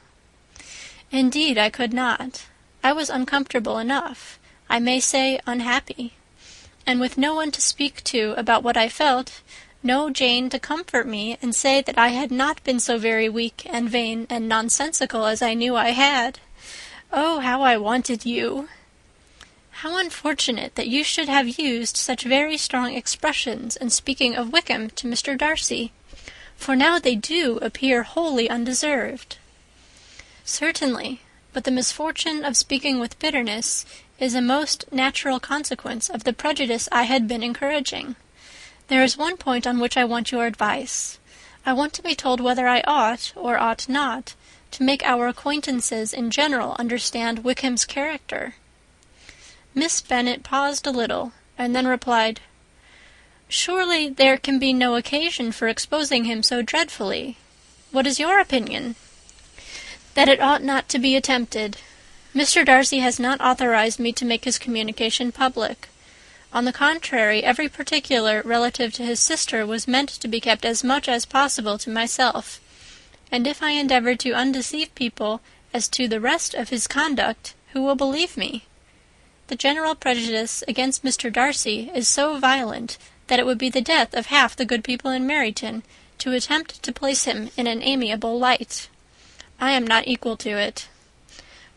"Indeed, I could not. I was uncomfortable enough, I may say unhappy. And with no one to speak to about what I felt, no Jane to comfort me and say that I had not been so very weak and vain and nonsensical as I knew I had. Oh, how I wanted you! How unfortunate that you should have used such very strong expressions in speaking of Wickham to Mr. Darcy, for now they do appear wholly undeserved." "Certainly, but the misfortune of speaking with bitterness is a most natural consequence of the prejudice I had been encouraging. There is one point on which I want your advice. I want to be told whether I ought, or ought not, to make our acquaintances in general understand Wickham's character." Miss Bennet paused a little, and then replied, "Surely there can be no occasion for exposing him so dreadfully. What is your opinion?" "That it ought not to be attempted. Mr. Darcy has not authorized me to make his communication public. On the contrary, every particular relative to his sister was meant to be kept as much as possible to myself, and if I endeavour to undeceive people as to the rest of his conduct, who will believe me? The general prejudice against Mr. Darcy is so violent that it would be the death of half the good people in Meryton to attempt to place him in an amiable light. I am not equal to it.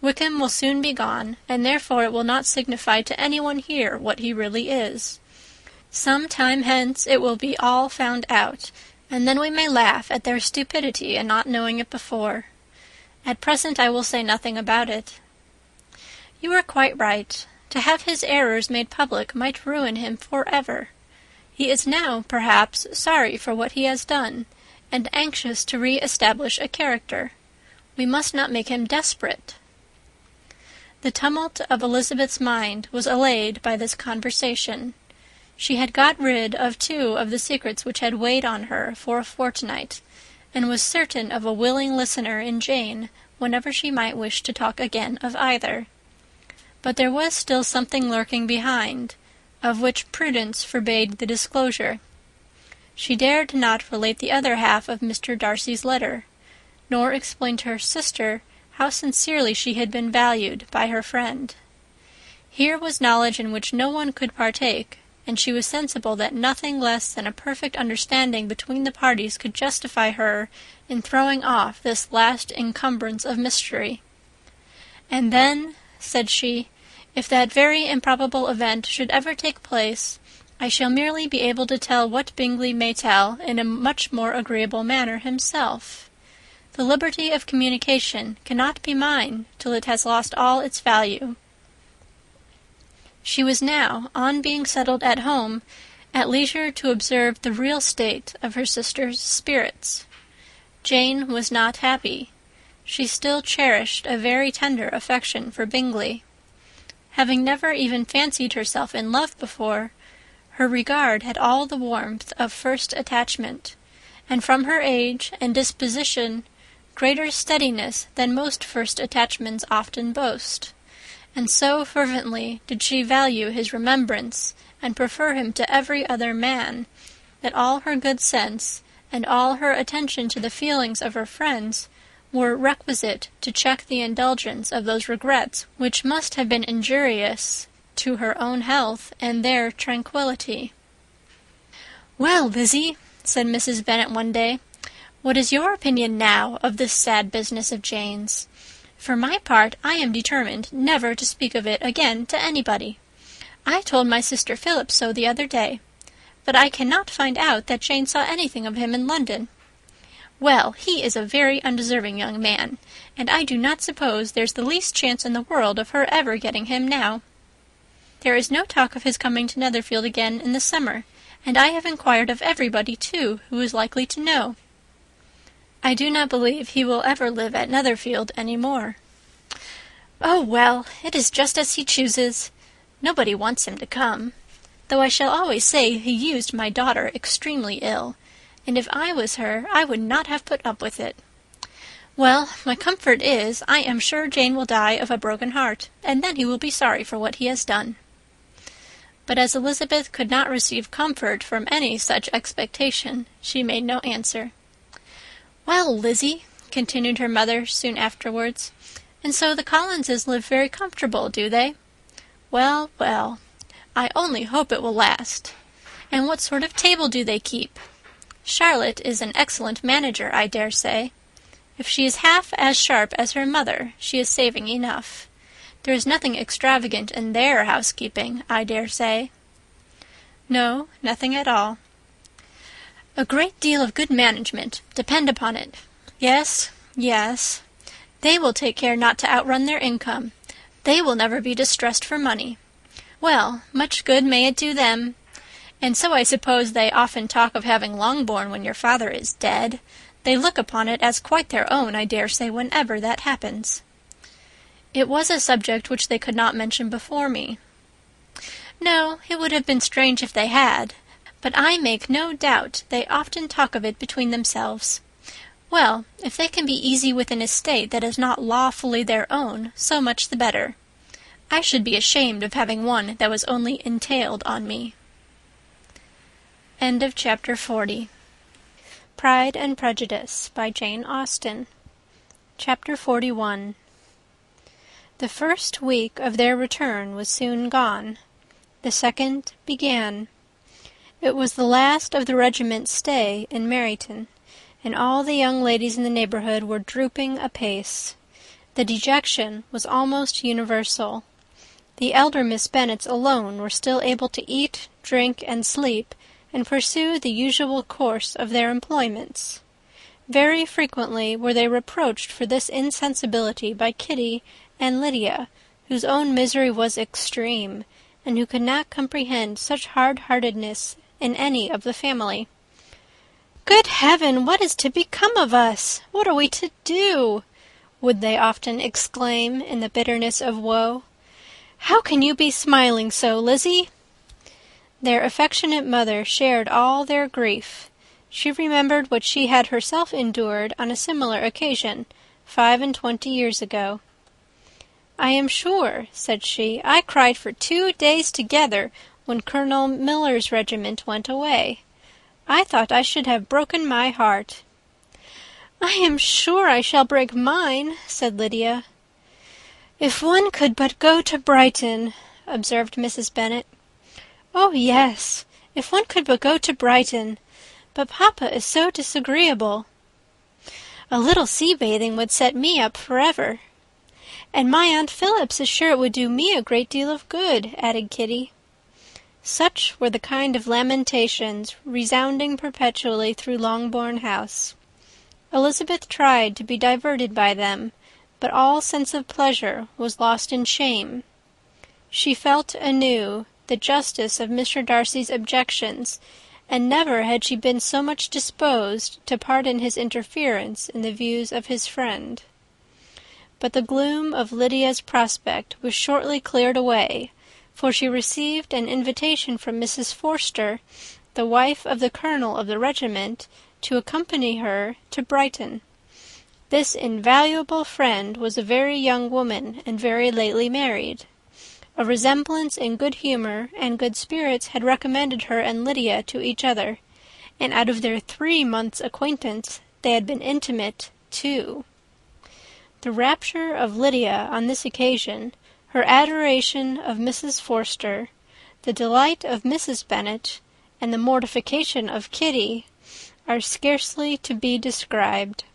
Wickham will soon be gone, and therefore it will not signify to anyone here what he really is. Some time hence it will be all found out, and then we may laugh at their stupidity in not knowing it before. At present I will say nothing about it. You are quite right. To have his errors made public might ruin him forever. He is now, perhaps, sorry for what he has done, and anxious to re-establish a character. We must not make him desperate." The tumult of Elizabeth's mind was allayed by this conversation. She had got rid of two of the secrets which had weighed on her for a fortnight, and was certain of a willing listener in Jane whenever she might wish to talk again of either. But there was still something lurking behind, of which prudence forbade the disclosure. She dared not relate the other half of Mr. Darcy's letter, nor explain to her sister how sincerely she had been valued by her friend. Here was knowledge in which no one could partake, and she was sensible that nothing less than a perfect understanding between the parties could justify her in throwing off this last encumbrance of mystery. "And then," said she, "if that very improbable event should ever take place, I shall merely be able to tell what Bingley may tell in a much more agreeable manner himself. The liberty of communication cannot be mine till it has lost all its value." She was now, on being settled at home, at leisure to observe the real state of her sister's spirits. Jane was not happy. she still cherished a very tender affection for Bingley. Having never even fancied herself in love before, her regard had all the warmth of first attachment, and from her age and disposition greater steadiness than most first attachments often boast, and so fervently did she value his remembrance and prefer him to every other man, that all her good sense and all her attention to the feelings of her friends were requisite to check the indulgence of those regrets which must have been injurious to her own health and their tranquillity. "Well, Lizzie," said Mrs. Bennet one day, "what is your opinion now of this sad business of Jane's? For my part, I am determined never to speak of it again to anybody. I told my sister Philip so the other day, but I cannot find out that Jane saw anything of him in London. Well, he is a very undeserving young man, and I do not suppose there's the least chance in the world of her ever getting him now. There is no talk of his coming to Netherfield again in the summer, and I have inquired of everybody, too, who is likely to know. I do not believe he will ever live at Netherfield any more. Oh, well, it is just as he chooses. Nobody wants him to come, though I shall always say he used my daughter extremely ill, and if I was her, I would not have put up with it. Well, my comfort is, I am sure Jane will die of a broken heart, and then he will be sorry for what he has done." But as Elizabeth could not receive comfort from any such expectation, she made no answer. "Well, Lizzie," continued her mother soon afterwards, "and so the Collinses live very comfortable, do they? Well, well, I only hope it will last. And what sort of table do they keep? Charlotte is an excellent manager, I dare say. If she is half as sharp as her mother, she is saving enough. There is nothing extravagant in their housekeeping, I dare say." "No, nothing at all." "A great deal of good management, depend upon it. Yes, yes. They will take care not to outrun their income. They will never be distressed for money. Well, much good may it do them. And so I suppose they often talk of having Longbourn when your father is dead. They look upon it as quite their own, I dare say, whenever that happens." "It was a subject which they could not mention before me." "No, it would have been strange if they had, but I make no doubt they often talk of it between themselves. Well, if they can be easy with an estate that is not lawfully their own, so much the better. I should be ashamed of having one that was only entailed on me." End of chapter 40. Pride and Prejudice by Jane Austen. Chapter 41. The first week of their return was soon gone. The second began. It was the last of the regiment's stay in Meryton, and all the young ladies in the neighbourhood were drooping apace. The dejection was almost universal. The elder Miss Bennets alone were still able to eat, drink, and sleep, and pursue the usual course of their employments. Very frequently were they reproached for this insensibility by Kitty and Lydia, whose own misery was extreme, and who could not comprehend such hard-heartedness in any of the family. "Good heaven, what is to become of us? What are we to do?" would they often exclaim in the bitterness of woe. "How can you be smiling so, Lizzie?" Their affectionate mother shared all their grief. She remembered what she had herself endured on a similar occasion 25 years ago. "I am sure," said she, "I cried for 2 days together when Colonel Miller's regiment went away. I thought I should have broken my heart." "I am sure I shall break mine," said Lydia. "If one could but go to Brighton," observed Mrs. Bennet. "Oh, yes, if one could but go to Brighton. But papa is so disagreeable." "A little sea-bathing would set me up forever." "And my Aunt Phillips is sure it would do me a great deal of good," added Kitty. Such were the kind of lamentations resounding perpetually through Longbourn House. Elizabeth tried to be diverted by them, but all sense of pleasure was lost in shame. She felt anew the justice of Mr. Darcy's objections, and never had she been so much disposed to pardon his interference in the views of his friend. but the gloom of Lydia's prospect was shortly cleared away, for she received an invitation from Mrs. Forster, the wife of the colonel of the regiment, to accompany her to Brighton. This invaluable friend was a very young woman, and very lately married. A resemblance in good humour and good spirits had recommended her and Lydia to each other, and out of their 3 months' acquaintance they had been intimate 2. The rapture of Lydia on this occasion, her adoration of Mrs. Forster, the delight of Mrs. Bennet, and the mortification of Kitty, are scarcely to be described.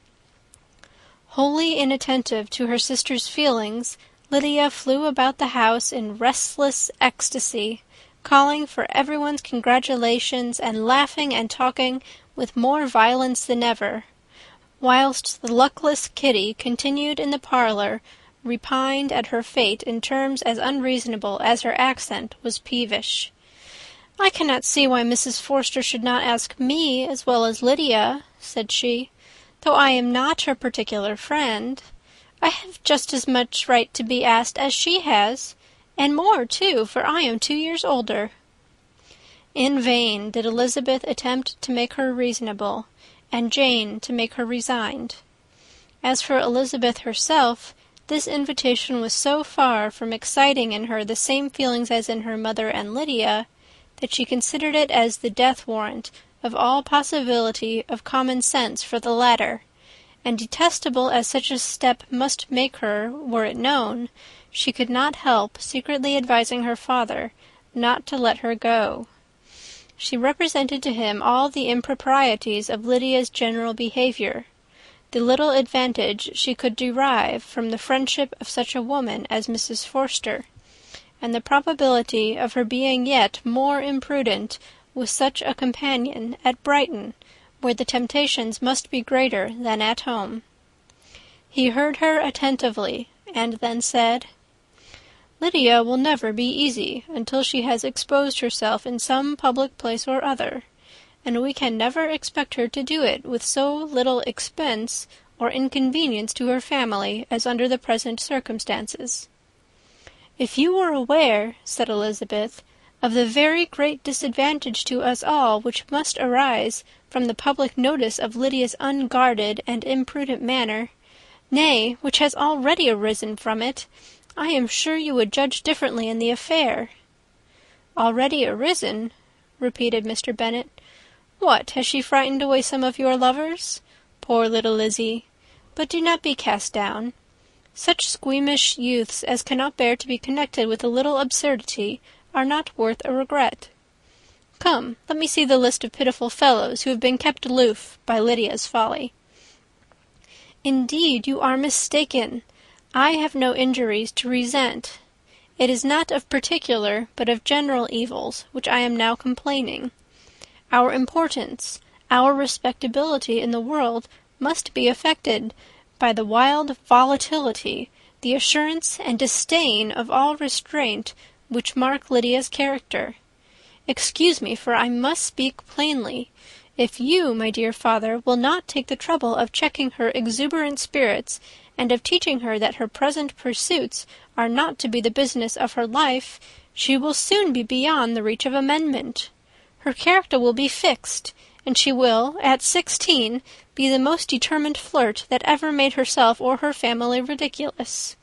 Wholly inattentive to her sister's feelings, Lydia flew about the house in restless ecstasy, calling for everyone's congratulations, and laughing and talking with more violence than ever, whilst the luckless Kitty continued in the parlour, repined at her fate in terms as unreasonable as her accent was peevish. "I cannot see why Mrs. Forster should not ask me as well as Lydia," said she, "though I am not her particular friend. I have just as much right to be asked as she has, and more too, for I am 2 years older." In vain did Elizabeth attempt to make her reasonable, and Jane to make her resigned. As for Elizabeth herself, this invitation was so far from exciting in her the same feelings as in her mother and Lydia, that she considered it as the death warrant of all possibility of common sense for the latter, and detestable as such a step must make her, were it known, she could not help secretly advising her father not to let her go. She represented to him all the improprieties of Lydia's general behaviour, the little advantage she could derive from the friendship of such a woman as Mrs. Forster, and the probability of her being yet more imprudent with such a companion at Brighton, where the temptations must be greater than at home. He heard her attentively, and then said, "Lydia will never be easy until she has exposed herself in some public place or other, and we can never expect her to do it with so little expense or inconvenience to her family as under the present circumstances." "If you were aware," said Elizabeth, "of the very great disadvantage to us all which must arise from the public notice of Lydia's unguarded and imprudent manner, nay, which has already arisen from it, I am sure you would judge differently in the affair." "Already arisen?" repeated Mr. Bennet. "What, has she frightened away some of your lovers? Poor little Lizzie! But do not be cast down. Such squeamish youths as cannot bear to be connected with a little absurdity are not worth a regret. Come, let me see the list of pitiful fellows who have been kept aloof by Lydia's folly." "Indeed, you are mistaken. I have no injuries to resent. It is not of particular, but of general evils, which I am now complaining. Our importance, our respectability in the world must be affected by the wild volatility, the assurance and disdain of all restraint which mark Lydia's character. Excuse me, for I must speak plainly. If you, my dear father, will not take the trouble of checking her exuberant spirits, and of teaching her that her present pursuits are not to be the business of her life, she will soon be beyond the reach of amendment. Her character will be fixed, and she will, at 16, be the most determined flirt that ever made herself or her family ridiculous.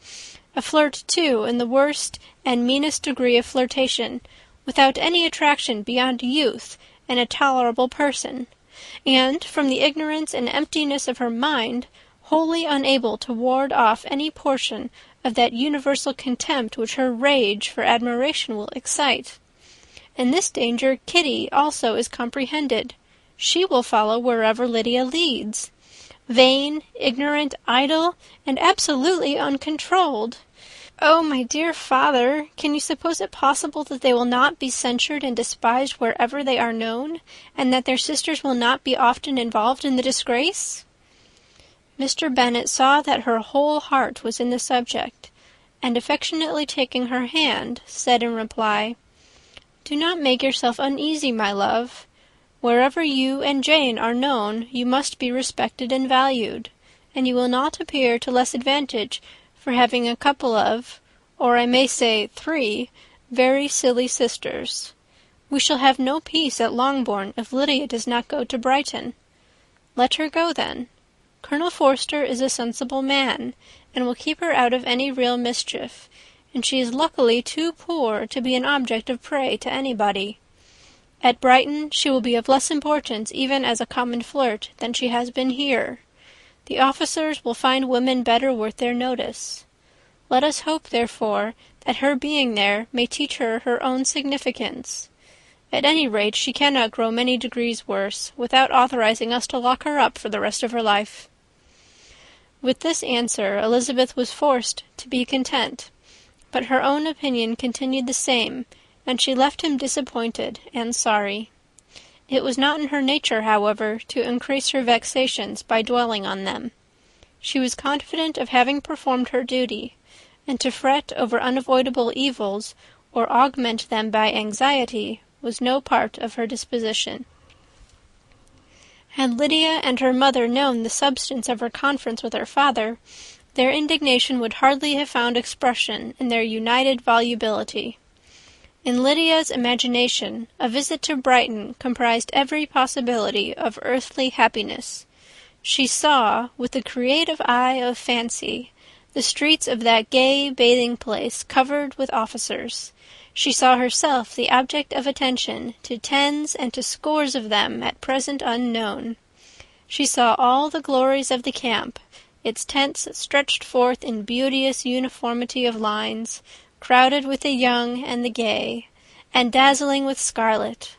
A flirt, too, in the worst and meanest degree of flirtation, without any attraction beyond youth and a tolerable person, and, from the ignorance and emptiness of her mind, wholly unable to ward off any portion of that universal contempt which her rage for admiration will excite. In this danger Kitty also is comprehended. She will follow wherever Lydia leads. Vain, ignorant, idle, and absolutely uncontrolled. Oh, my dear father, can you suppose it possible that they will not be censured and despised wherever they are known, and that their sisters will not be often involved in the disgrace?" Mr. Bennet saw that her whole heart was in the subject, and affectionately taking her hand, said in reply, "Do not make yourself uneasy, my love. Wherever you and Jane are known, you must be respected and valued, and you will not appear to less advantage for having a couple of, or I may say 3, very silly sisters. We shall have no peace at Longbourn if Lydia does not go to Brighton. Let her go, then. Colonel Forster is a sensible man, and will keep her out of any real mischief, and she is luckily too poor to be an object of prey to anybody. At Brighton she will be of less importance even as a common flirt than she has been here. The officers will find women better worth their notice. Let us hope, therefore, that her being there may teach her her own significance. At any rate, she cannot grow many degrees worse, without authorizing us to lock her up for the rest of her life." With this answer Elizabeth was forced to be content, but her own opinion continued the same, and she left him disappointed and sorry. It was not in her nature, however, to increase her vexations by dwelling on them. She was confident of having performed her duty, and to fret over unavoidable evils, or augment them by anxiety, was no part of her disposition. Had Lydia and her mother known the substance of her conference with her father, their indignation would hardly have found expression in their united volubility. In Lydia's imagination, a visit to Brighton comprised every possibility of earthly happiness. She saw, with the creative eye of fancy, the streets of that gay bathing-place covered with officers. She saw herself the object of attention to tens and to scores of them at present unknown. She saw all the glories of the camp, its tents stretched forth in beauteous uniformity of lines, crowded with the young and the gay, and dazzling with scarlet.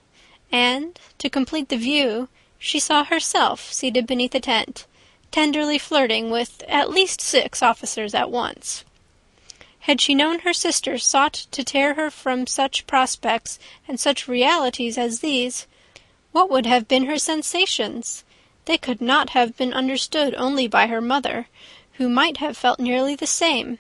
And, to complete the view, she saw herself seated beneath a tent, tenderly flirting with at least 6 officers at once. Had she known her sister sought to tear her from such prospects and such realities as these, what would have been her sensations? They could not have been understood only by her mother, who might have felt nearly the same.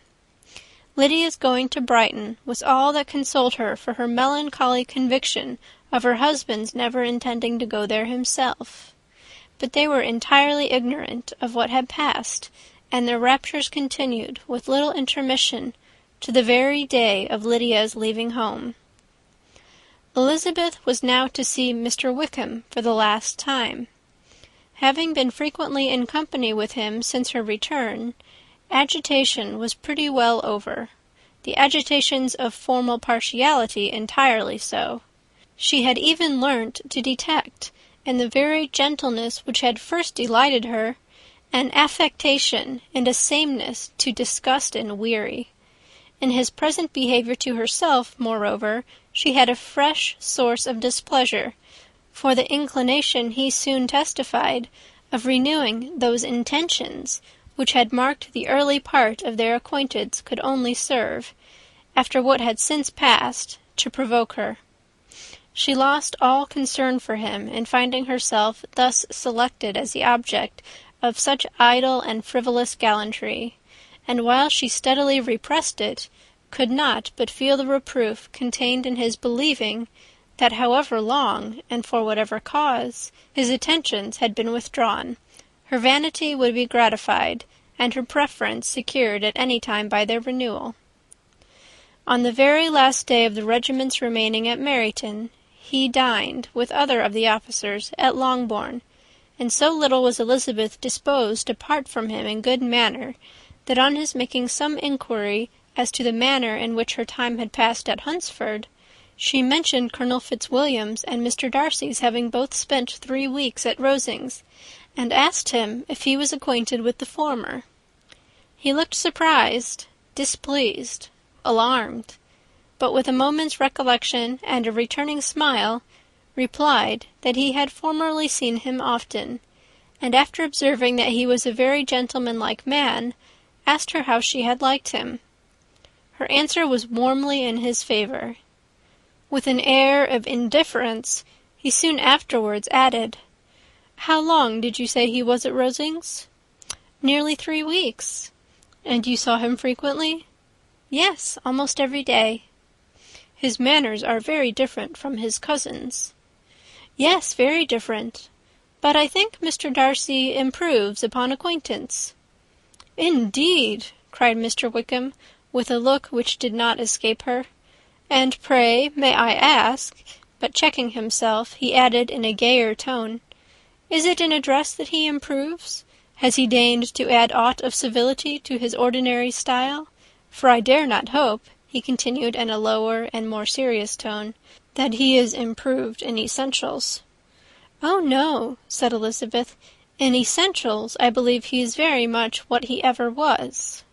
Lydia's going to Brighton was all that consoled her for her melancholy conviction of her husband's never intending to go there himself. But they were entirely ignorant of what had passed, and their raptures continued with little intermission to the very day of Lydia's leaving home. Elizabeth was now to see Mr. Wickham for the last time. Having been frequently in company with him since her return, agitation was pretty well over. The agitations of formal partiality entirely so. She had even learnt to detect, in the very gentleness which had first delighted her, an affectation and a sameness to disgust and weary. In his present behaviour to herself, moreover, she had a fresh source of displeasure, for the inclination he soon testified of renewing those intentions which had marked the early part of their acquaintance could only serve, after what had since passed, to provoke her. She lost all concern for him in finding herself thus selected as the object of such idle and frivolous gallantry, and while she steadily repressed it, could not but feel the reproof contained in his believing that however long, and for whatever cause, his attentions had been withdrawn, her vanity would be gratified, and her preference secured at any time by their renewal. On the very last day of the regiment's remaining at Meryton, he dined, with other of the officers, at Longbourn, and so little was Elizabeth disposed to part from him in good manner, that on his making some inquiry as to the manner in which her time had passed at Hunsford, she mentioned Colonel Fitzwilliam's and Mr. Darcy's having both spent 3 weeks at Rosings, and asked him if he was acquainted with the former. He looked surprised, displeased, alarmed, but with a moment's recollection and a returning smile, replied that he had formerly seen him often, and after observing that he was a very gentlemanlike man, asked her how she had liked him. Her answer was warmly in his favour. With an air of indifference, he soon afterwards added, "How long did you say he was at Rosings?" "Nearly 3 weeks." "And you saw him frequently?" "Yes, almost every day." "His manners are very different from his cousin's." "Yes, very different. But I think Mr. Darcy improves upon acquaintance." "Indeed!" cried Mr. Wickham, with a look which did not escape her. "And pray, may I ask," but checking himself, he added in a gayer tone, "is it in address that he improves? Has he deigned to add aught of civility to his ordinary style? For I dare not hope," he continued in a lower and more serious tone, "that he is improved in essentials." "Oh, no," said Elizabeth. "In essentials I believe he is very much what he ever was."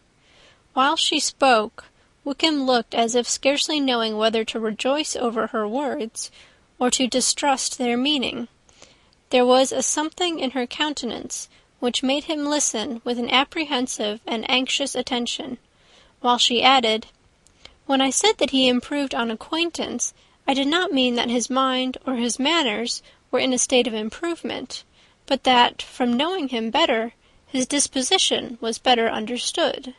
While she spoke, Wickham looked as if scarcely knowing whether to rejoice over her words or to distrust their meaning. There was a something in her countenance which made him listen with an apprehensive and anxious attention, while she added, "When I said that he improved on acquaintance, I did not mean that his mind or his manners were in a state of improvement, but that, from knowing him better, his disposition was better understood."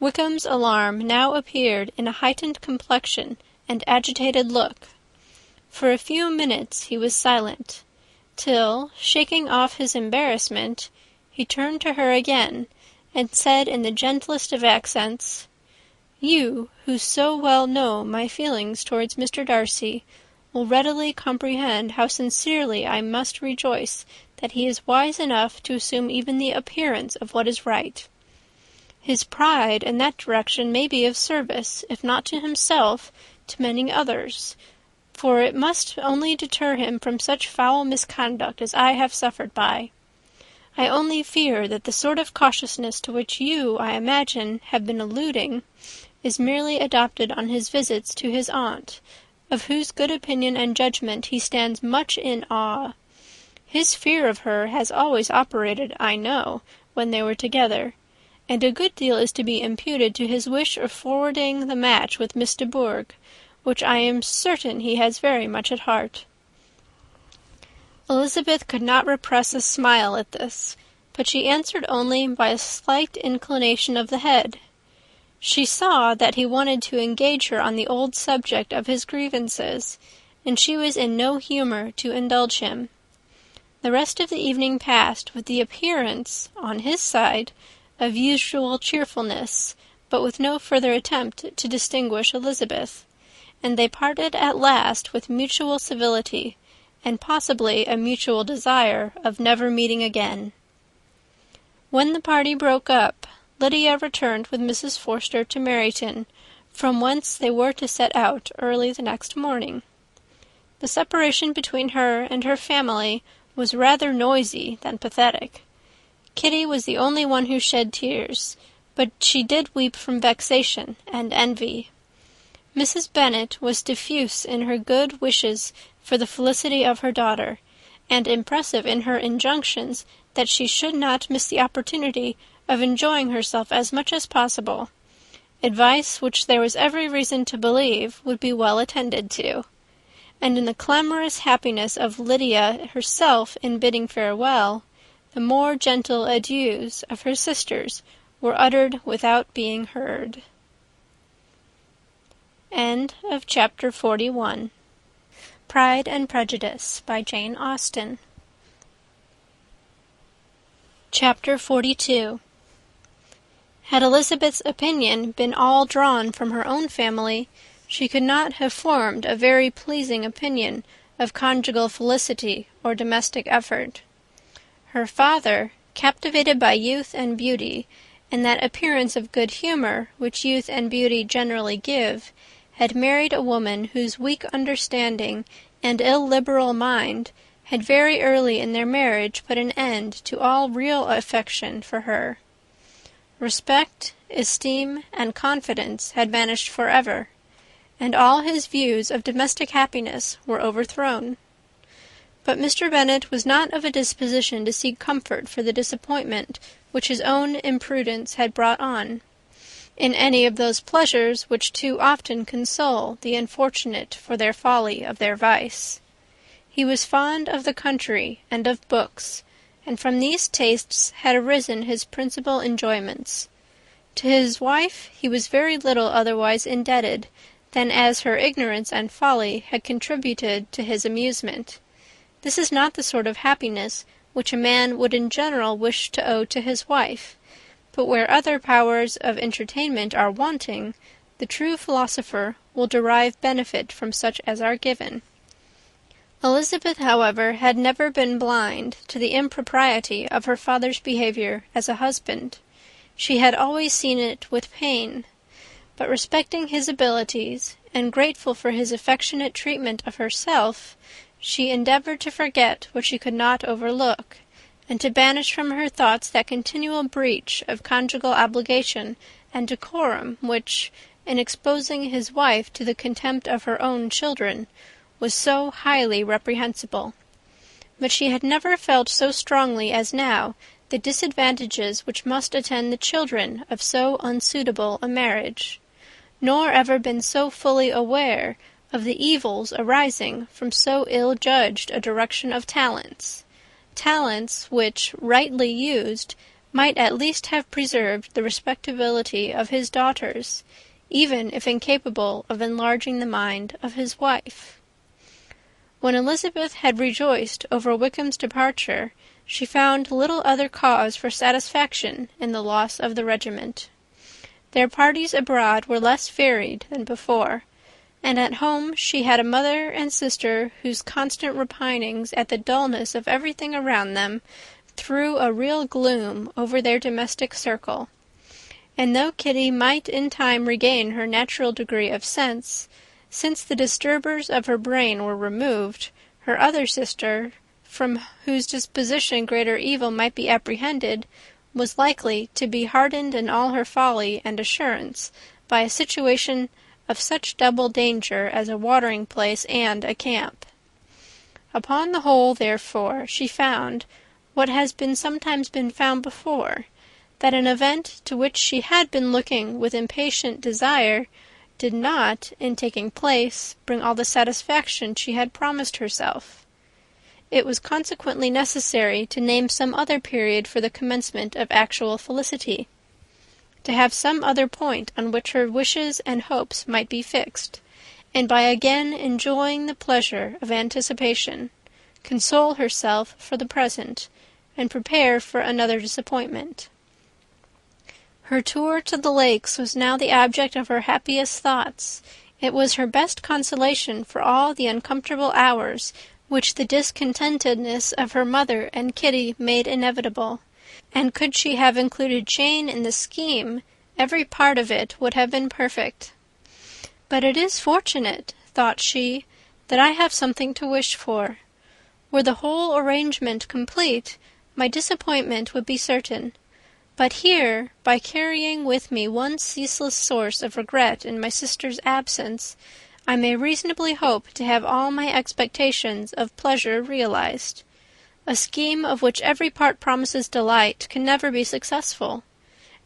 Wickham's alarm now appeared in a heightened complexion and agitated look. For a few minutes he was silent, till, shaking off his embarrassment, he turned to her again, and said in the gentlest of accents, "You, who so well know my feelings towards Mr. Darcy, will readily comprehend how sincerely I must rejoice that he is wise enough to assume even the appearance of what is right. His pride in that direction may be of service, if not to himself, to many others, for it must only deter him from such foul misconduct as I have suffered by. I only fear that the sort of cautiousness to which you, I imagine, have been alluding, is merely adopted on his visits to his aunt, of whose good opinion and judgment he stands much in awe. His fear of her has always operated, I know, when they were together, and a good deal is to be imputed to his wish of forwarding the match with Miss de Bourgh, which I am certain he has very much at heart." Elizabeth could not repress a smile at this, but she answered only by a slight inclination of the head. She saw that he wanted to engage her on the old subject of his grievances, and she was in no humour to indulge him. The rest of the evening passed with the appearance, on his side, of usual cheerfulness, but with no further attempt to distinguish Elizabeth, and they parted at last with mutual civility, and possibly a mutual desire of never meeting again. When the party broke up, Lydia returned with Mrs. Forster to Meryton, from whence they were to set out early the next morning. The separation between her and her family was rather noisy than pathetic. Kitty was the only one who shed tears, but she did weep from vexation and envy. Mrs. Bennet was diffuse in her good wishes for the felicity of her daughter, and impressive in her injunctions that she should not miss the opportunity of enjoying herself as much as possible, advice which there was every reason to believe would be well attended to. And in the clamorous happiness of Lydia herself in bidding farewell, the more gentle adieus of her sisters were uttered without being heard. End of chapter 41. Pride and Prejudice by Jane Austen. Chapter 42. Had Elizabeth's opinion been all drawn from her own family, she could not have formed a very pleasing opinion of conjugal felicity or domestic effort. Her father, captivated by youth and beauty, and that appearance of good humour which youth and beauty generally give, had married a woman whose weak understanding and illiberal mind had very early in their marriage put an end to all real affection for her. Respect, esteem, and confidence had vanished forever, and all his views of domestic happiness were overthrown. But Mr. Bennet was not of a disposition to seek comfort for the disappointment which his own imprudence had brought on, in any of those pleasures which too often console the unfortunate for their folly of their vice. He was fond of the country and of books, and from these tastes had arisen his principal enjoyments. To his wife he was very little otherwise indebted than as her ignorance and folly had contributed to his amusement. This is not the sort of happiness which a man would in general wish to owe to his wife, but where other powers of entertainment are wanting, the true philosopher will derive benefit from such as are given. Elizabeth, however, had never been blind to the impropriety of her father's behaviour as a husband. She had always seen it with pain, but respecting his abilities, and grateful for his affectionate treatment of herself, she endeavoured to forget what she could not overlook, and to banish from her thoughts that continual breach of conjugal obligation and decorum which, in exposing his wife to the contempt of her own children, was so highly reprehensible. But she had never felt so strongly as now the disadvantages which must attend the children of so unsuitable a marriage, nor ever been so fully aware of the evils arising from so ill-judged a direction of talents which, rightly used, might at least have preserved the respectability of his daughters, even if incapable of enlarging the mind of his wife. When Elizabeth had rejoiced over Wickham's departure, she found little other cause for satisfaction in the loss of the regiment. Their parties abroad were less varied than before, and at home she had a mother and sister whose constant repinings at the dullness of everything around them threw a real gloom over their domestic circle. And though Kitty might in time regain her natural degree of sense, since the disturbers of her brain were removed, her other sister, from whose disposition greater evil might be apprehended, was likely to be hardened in all her folly and assurance by a situation of such double danger as a watering-place and a camp. Upon the whole, therefore, she found, what has sometimes been found before, that an event to which she had been looking with impatient desire did not, in taking place, bring all the satisfaction she had promised herself. It was consequently necessary to name some other period for the commencement of actual felicity, to have some other point on which her wishes and hopes might be fixed, and by again enjoying the pleasure of anticipation, console herself for the present, and prepare for another disappointment. Her tour to the lakes was now the object of her happiest thoughts. It was her best consolation for all the uncomfortable hours which the discontentedness of her mother and Kitty made inevitable, and could she have included Jane in the scheme, every part of it would have been perfect. But it is fortunate, thought she, that I have something to wish for. Were the whole arrangement complete, my disappointment would be certain. But here, by carrying with me one ceaseless source of regret in my sister's absence, I may reasonably hope to have all my expectations of pleasure realized. A scheme of which every part promises delight can never be successful,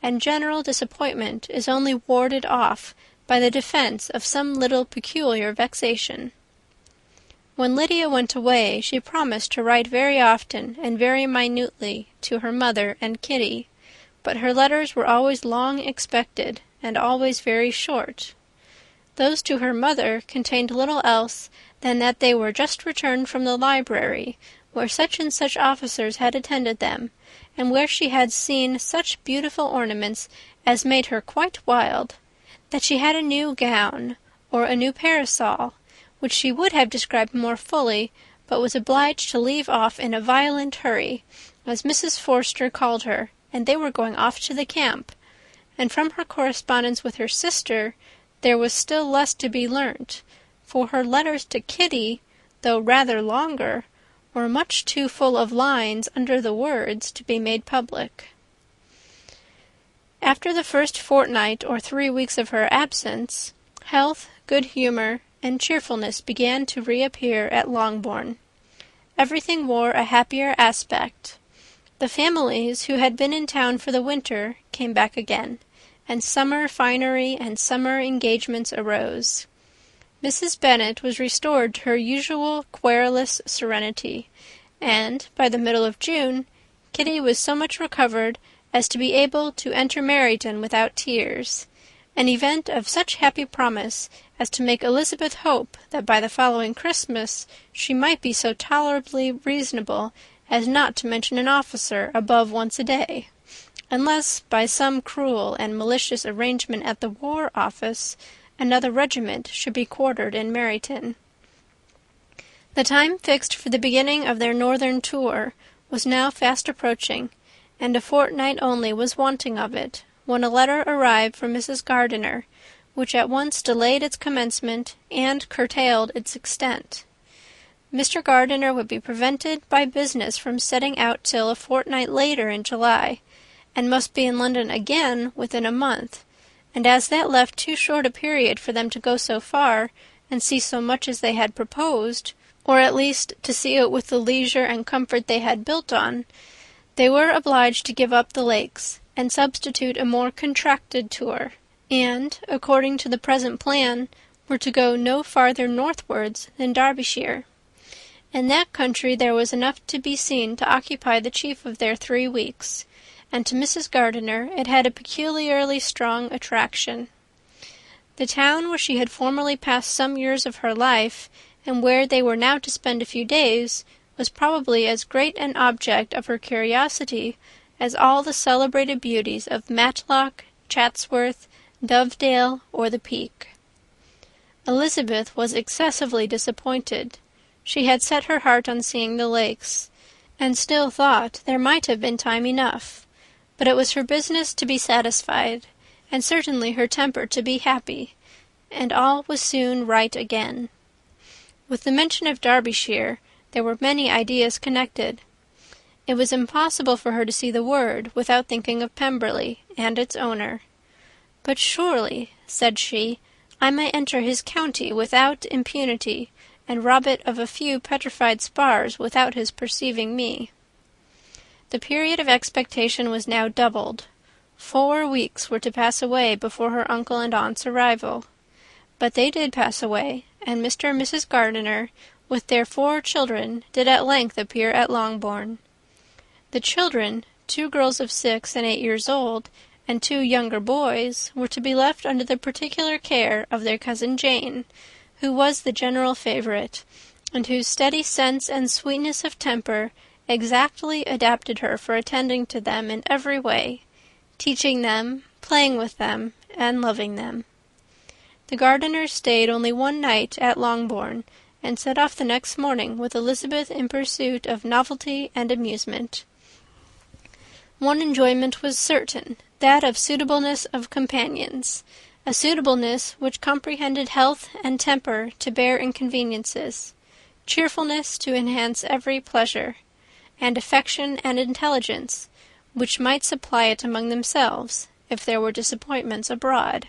and general disappointment is only warded off by the defence of some little peculiar vexation. When Lydia went away, she promised to write very often and very minutely to her mother and Kitty, but her letters were always long expected, and always very short. Those to her mother contained little else than that they were just returned from the library, where such and such officers had attended them, and where she had seen such beautiful ornaments as made her quite wild, that she had a new gown, or a new parasol, which she would have described more fully, but was obliged to leave off in a violent hurry, as Mrs. Forster called her, and they were going off to the camp, and from her correspondence with her sister there was still less to be learnt, for her letters to Kitty, though rather longer, were much too full of lines under the words to be made public. After the first fortnight or 3 weeks of her absence, health, good humour, and cheerfulness began to reappear at Longbourn. Everything wore a happier aspect. The families who had been in town for the winter came back again, and summer finery and summer engagements arose. Mrs. Bennet was restored to her usual querulous serenity, and, by the middle of June, Kitty was so much recovered as to be able to enter Meryton without tears, an event of such happy promise as to make Elizabeth hope that by the following Christmas she might be so tolerably reasonable as not to mention an officer above once a day, unless by some cruel and malicious arrangement at the War Office another regiment should be quartered in Meryton. The time fixed for the beginning of their northern tour was now fast approaching, and a fortnight only was wanting of it, when a letter arrived from Mrs. Gardiner, which at once delayed its commencement and curtailed its extent. Mr. Gardiner would be prevented by business from setting out till a fortnight later in July, and must be in London again within a month, and as that left too short a period for them to go so far and see so much as they had proposed, or at least to see it with the leisure and comfort they had built on, they were obliged to give up the Lakes, and substitute a more contracted tour, and, according to the present plan, were to go no farther northwards than Derbyshire. In that country there was enough to be seen to occupy the chief of their 3 weeks, and to Mrs. Gardiner it had a peculiarly strong attraction. The town where she had formerly passed some years of her life, and where they were now to spend a few days, was probably as great an object of her curiosity as all the celebrated beauties of Matlock, Chatsworth, Dovedale, or the Peak. Elizabeth was excessively disappointed. She had set her heart on seeing the Lakes, and still thought there might have been time enough, but it was her business to be satisfied, and certainly her temper to be happy, and all was soon right again. With the mention of Derbyshire, there were many ideas connected. It was impossible for her to see the word without thinking of Pemberley and its owner. "But surely," said she, "I may enter his county without impunity, and rob it of a few petrified spars without his perceiving me." The period of expectation was now doubled. 4 weeks were to pass away before her uncle and aunt's arrival. But they did pass away, and Mr. and Mrs. Gardiner, with their 4 children, did at length appear at Longbourn. The children, 2 girls of 6 and 8 years old, and 2 younger boys, were to be left under the particular care of their cousin Jane, who was the general favourite, and whose steady sense and sweetness of temper exactly adapted her for attending to them in every way, teaching them, playing with them, and loving them. The Gardiners stayed only one night at Longbourn, and set off the next morning with Elizabeth in pursuit of novelty and amusement. One enjoyment was certain, that of suitableness of companions, a suitableness which comprehended health and temper to bear inconveniences, cheerfulness to enhance every pleasure, and affection and intelligence, which might supply it among themselves, if there were disappointments abroad.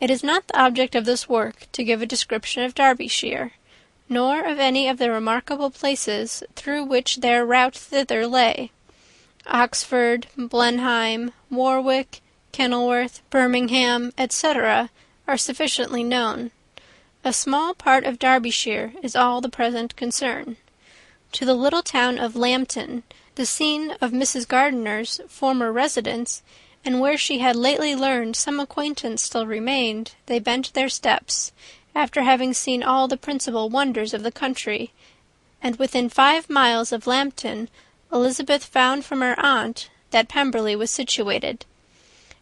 It is not the object of this work to give a description of Derbyshire, nor of any of the remarkable places through which their route thither lay. Oxford, Blenheim, Warwick, Kenilworth, Birmingham, etc., are sufficiently known. A small part of Derbyshire is all the present concern. To the little town of Lambton, the scene of Mrs. Gardiner's former residence, and where she had lately learned some acquaintance still remained, they bent their steps, after having seen all the principal wonders of the country, and within 5 miles of Lambton Elizabeth found from her aunt that Pemberley was situated.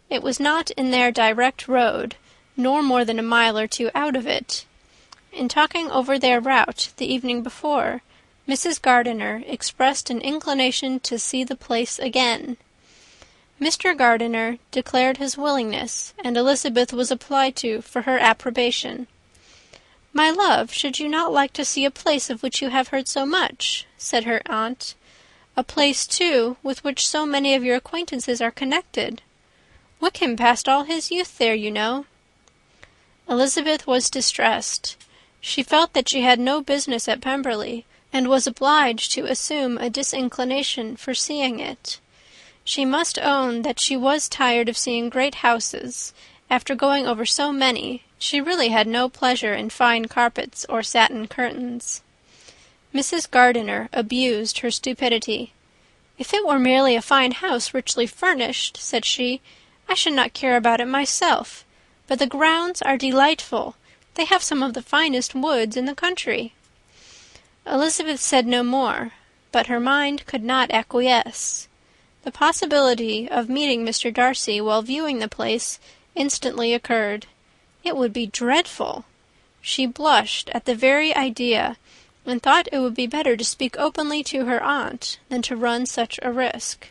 It was not in their direct road, nor more than a mile or 2 out of it. In talking over their route the evening before, Mrs. Gardiner expressed an inclination to see the place again. Mr. Gardiner declared his willingness, and Elizabeth was applied to for her approbation. "My love, should you not like to see a place of which you have heard so much?" said her aunt. "A place, too, with which so many of your acquaintances are connected. Wickham passed all his youth there, you know." Elizabeth was distressed. She felt that she had no business at Pemberley, and was obliged to assume a disinclination for seeing it. She must own that she was tired of seeing great houses. After going over so many, she really had no pleasure in fine carpets or satin curtains. Mrs. Gardiner abused her stupidity. "If it were merely a fine house richly furnished," said she, "I should not care about it myself. But the grounds are delightful. They have some of the finest woods in the country." Elizabeth said no more, but her mind could not acquiesce. The possibility of meeting Mr. Darcy while viewing the place instantly occurred. It would be dreadful. She blushed at the very idea, and thought it would be better to speak openly to her aunt than to run such a risk.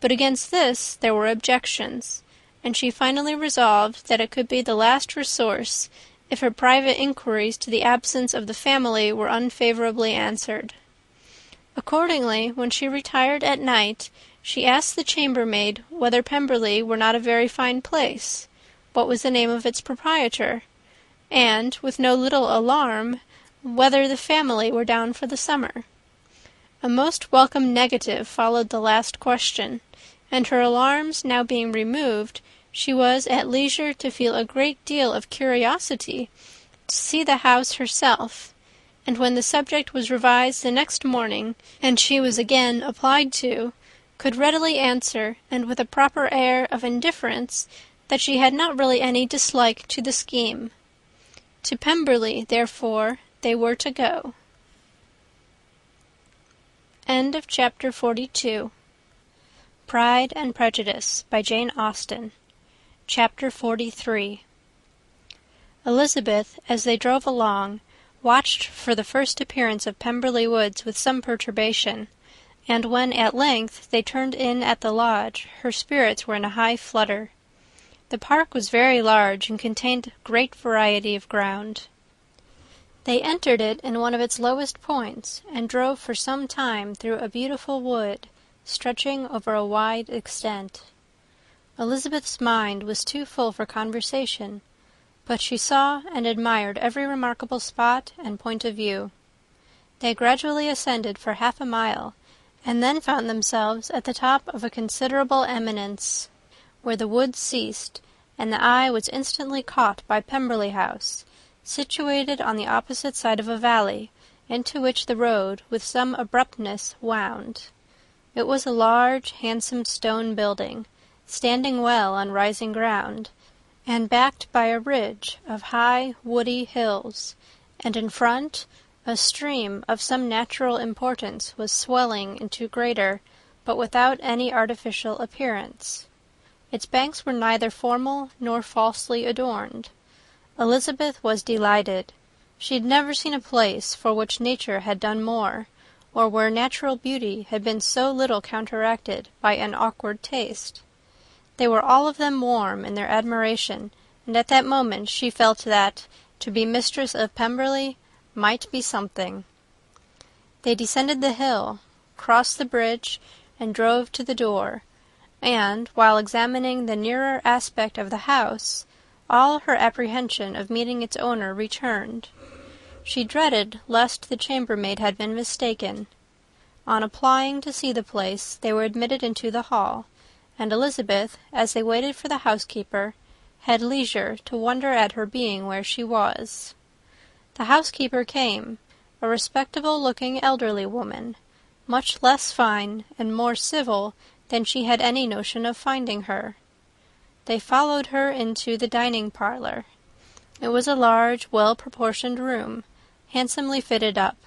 But against this there were objections, and she finally resolved that it could be the last resource if her private inquiries to the absence of the family were unfavourably answered. Accordingly, when she retired at night, she asked the chambermaid whether Pemberley were not a very fine place, what was the name of its proprietor, and, with no little alarm, whether the family were down for the summer. A most welcome negative followed the last question, and her alarms now being removed, she was at leisure to feel a great deal of curiosity to see the house herself, and when the subject was revised the next morning, and she was again applied to, could readily answer, and with a proper air of indifference, that she had not really any dislike to the scheme. To Pemberley, therefore, they were to go. End of chapter 42. Pride and Prejudice by Jane Austen. Chapter 43. Elizabeth, as they drove along, watched for the first appearance of Pemberley Woods with some perturbation, and when at length they turned in at the lodge, her spirits were in a high flutter. The park was very large and contained great variety of ground. They entered it in one of its lowest points, and drove for some time through a beautiful wood, stretching over a wide extent. Elizabeth's mind was too full for conversation, but she saw and admired every remarkable spot and point of view. They gradually ascended for 1/2 mile, and then found themselves at the top of a considerable eminence, where the wood ceased, and the eye was instantly caught by Pemberley House, situated on the opposite side of a valley, into which the road with some abruptness wound. It was a large, handsome stone building, standing well on rising ground, and backed by a ridge of high, woody hills, and in front a stream of some natural importance was swelling into greater, but without any artificial appearance. Its banks were neither formal nor falsely adorned. Elizabeth was delighted. She had never seen a place for which nature had done more, or where natural beauty had been so little counteracted by an awkward taste. They were all of them warm in their admiration, and at that moment she felt that, to be mistress of Pemberley, might be something. They descended the hill, crossed the bridge, and drove to the door, and, while examining the nearer aspect of the house, all her apprehension of meeting its owner returned. She dreaded lest the chambermaid had been mistaken. On applying to see the place, they were admitted into the hall, and Elizabeth, as they waited for the housekeeper, had leisure to wonder at her being where she was. The housekeeper came, a respectable-looking elderly woman, much less fine and more civil than she had any notion of finding her. They followed her into the dining-parlour. It was a large, well-proportioned room, handsomely fitted up.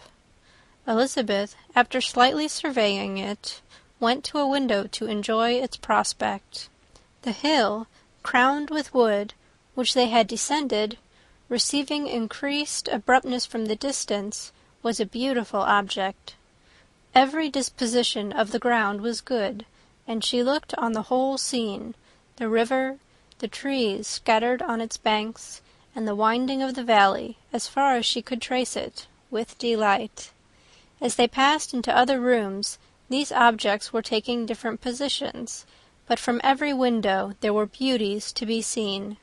Elizabeth, after slightly surveying it, went to a window to enjoy its prospect. The hill, crowned with wood, which they had descended, receiving increased abruptness from the distance, was a beautiful object. Every disposition of the ground was good, and she looked on the whole scene, the river, the trees scattered on its banks, and the winding of the valley, as far as she could trace it, with delight. As they passed into other rooms, these objects were taking different positions, but from every window there were beauties to be seen.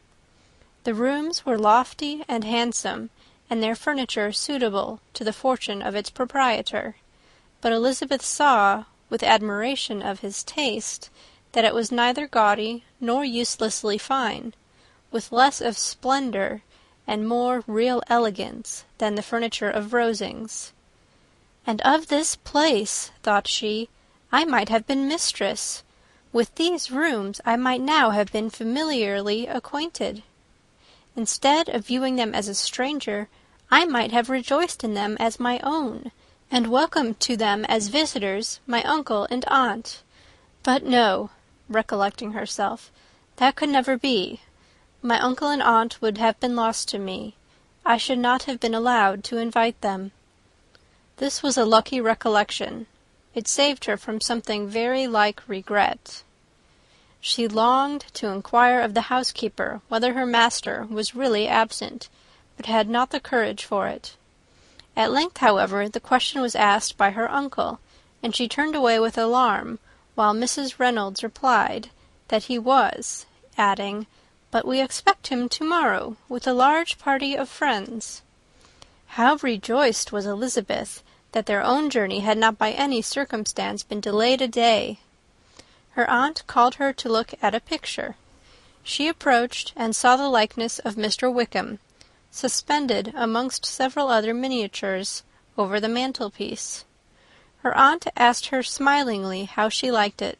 The rooms were lofty and handsome, and their furniture suitable to the fortune of its proprietor, but Elizabeth saw, with admiration of his taste, that it was neither gaudy nor uselessly fine, with less of splendour and more real elegance than the furniture of Rosings. "And of this place," thought she, "I might have been mistress. With these rooms I might now have been familiarly acquainted. Instead of viewing them as a stranger, I might have rejoiced in them as my own, and welcomed to them as visitors my uncle and aunt. But no, recollecting herself, that could never be. My uncle and aunt would have been lost to me. I should not have been allowed to invite them. This was a lucky recollection. It saved her from something very like regret. She longed to inquire of the housekeeper whether her master was really absent, but had not the courage for it. At length, however, the question was asked by her uncle, and she turned away with alarm, while Mrs. Reynolds replied that he was, adding, "But we expect him to-morrow, with a large party of friends." How rejoiced was Elizabeth that their own journey had not by any circumstance been delayed a day! Her aunt called her to look at a picture. She approached, and saw the likeness of Mr. Wickham, suspended amongst several other miniatures, over the mantelpiece. Her aunt asked her smilingly how she liked it.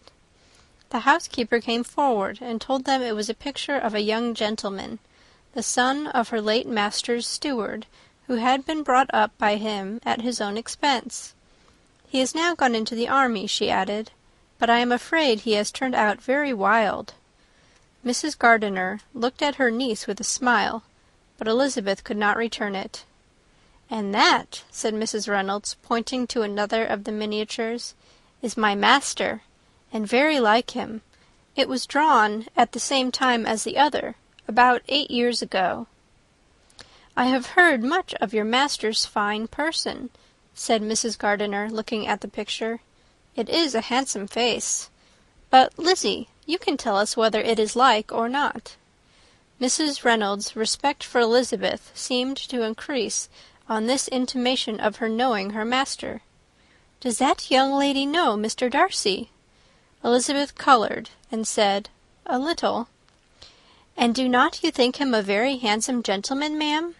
The housekeeper came forward and told them it was a picture of a young gentleman, the son of her late master's steward, who had been brought up by him at his own expense. He is now gone into the army, she added, but I am afraid he has turned out very wild. Mrs. Gardiner looked at her niece with a smile, but Elizabeth could not return it. "And that," said Mrs. Reynolds, pointing to another of the miniatures, "is my master, and very like him. It was drawn at the same time as the other, about 8 years ago." "I have heard much of your master's fine person," said Mrs. Gardiner, looking at the picture. "It is a handsome face. But, Lizzie, you can tell us whether it is like or not." Mrs. Reynolds' respect for Elizabeth seemed to increase on this intimation of her knowing her master. "Does that young lady know Mr. Darcy?" Elizabeth coloured, and said, "A little." "And do not you think him a very handsome gentleman, ma'am?"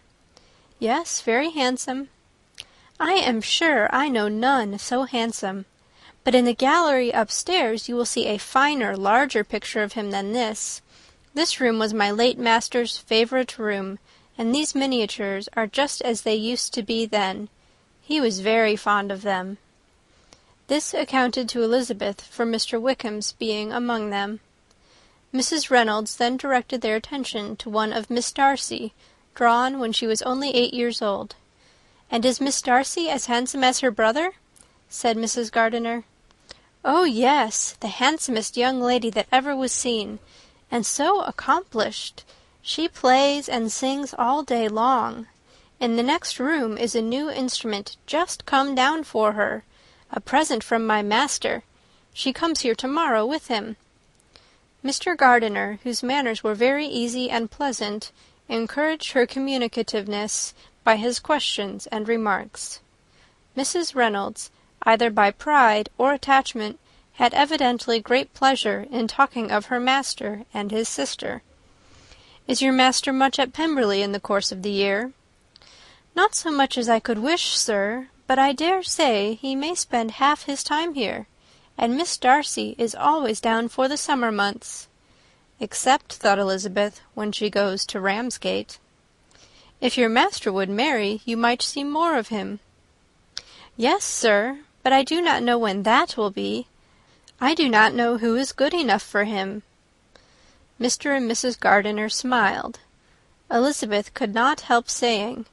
"Yes, very handsome." "I am sure I know none so handsome. But in the gallery upstairs you will see a finer, larger picture of him than this. This room was my late master's favourite room, and these miniatures are just as they used to be then. He was very fond of them." This accounted to Elizabeth for Mr. Wickham's being among them. Mrs. Reynolds then directed their attention to one of Miss Darcy, drawn when she was only 8 years old. "And is Miss Darcy as handsome as her brother?" said Mrs. Gardiner. "Oh, yes, the handsomest young lady that ever was seen, and so accomplished. She plays and sings all day long. In the next room is a new instrument just come down for her, a present from my master. She comes here to-morrow with him." Mr. Gardiner, whose manners were very easy and pleasant, encouraged her communicativeness by his questions and remarks. Mrs. Reynolds, either by pride or attachment, had evidently great pleasure in talking of her master and his sister. "Is your master much at Pemberley in the course of the year?" "Not so much as I could wish, sir, but I dare say he may spend half his time here, and Miss Darcy is always down for the summer months." "Except," thought Elizabeth, "when she goes to Ramsgate." "If your master would marry, you might see more of him." "Yes, sir, but I do not know when that will be. I do not know who is good enough for him." Mr. and Mrs. Gardiner smiled. Elizabeth could not help saying,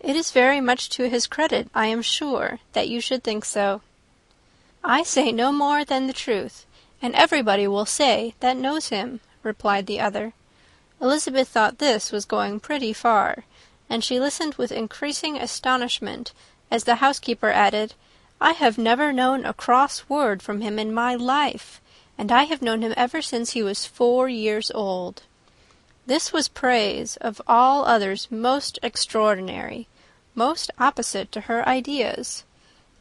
"It is very much to his credit, I am sure, that you should think so." "I say no more than the truth, and everybody will say that knows him," replied the other. Elizabeth thought this was going pretty far, and she listened with increasing astonishment as the housekeeper added, "I have never known a cross word from him in my life, and I have known him ever since he was 4 years old." This was praise of all others most extraordinary, most opposite to her ideas.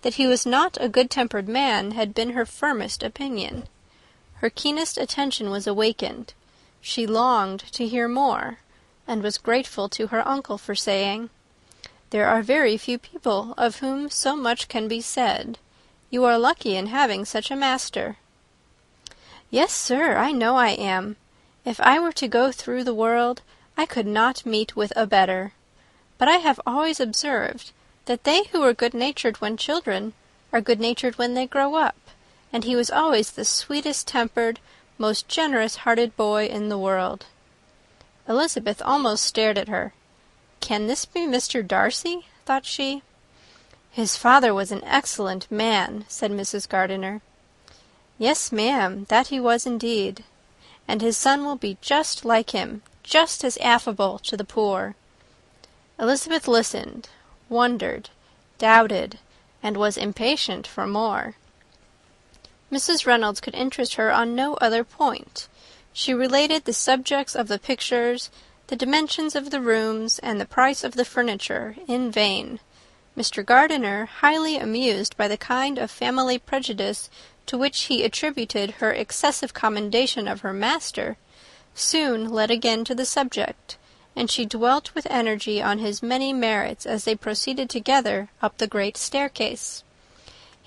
That he was not a good-tempered man had been her firmest opinion. Her keenest attention was awakened. She longed to hear more, and was grateful to her uncle for saying, "There are very few people of whom so much can be said. You are lucky in having such a master." "Yes, sir, I know I am. If I were to go through the world, I could not meet with a better. But I have always observed that they who are good-natured when children are good-natured when they grow up, and he was always the sweetest-tempered, most generous-hearted boy in the world. Elizabeth almost stared at her. "Can this be Mr. Darcy?" thought she. "His father was an excellent man," said Mrs. Gardiner. "Yes, ma'am, that he was indeed. And his son will be just like him, just as affable to the poor." Elizabeth listened, wondered, doubted, and was impatient for more. Mrs. Reynolds could interest her on no other point. She related the subjects of the pictures, the dimensions of the rooms, and the price of the furniture, in vain. Mr. Gardiner, highly amused by the kind of family prejudice to which he attributed her excessive commendation of her master, soon led again to the subject, and she dwelt with energy on his many merits as they proceeded together up the great staircase.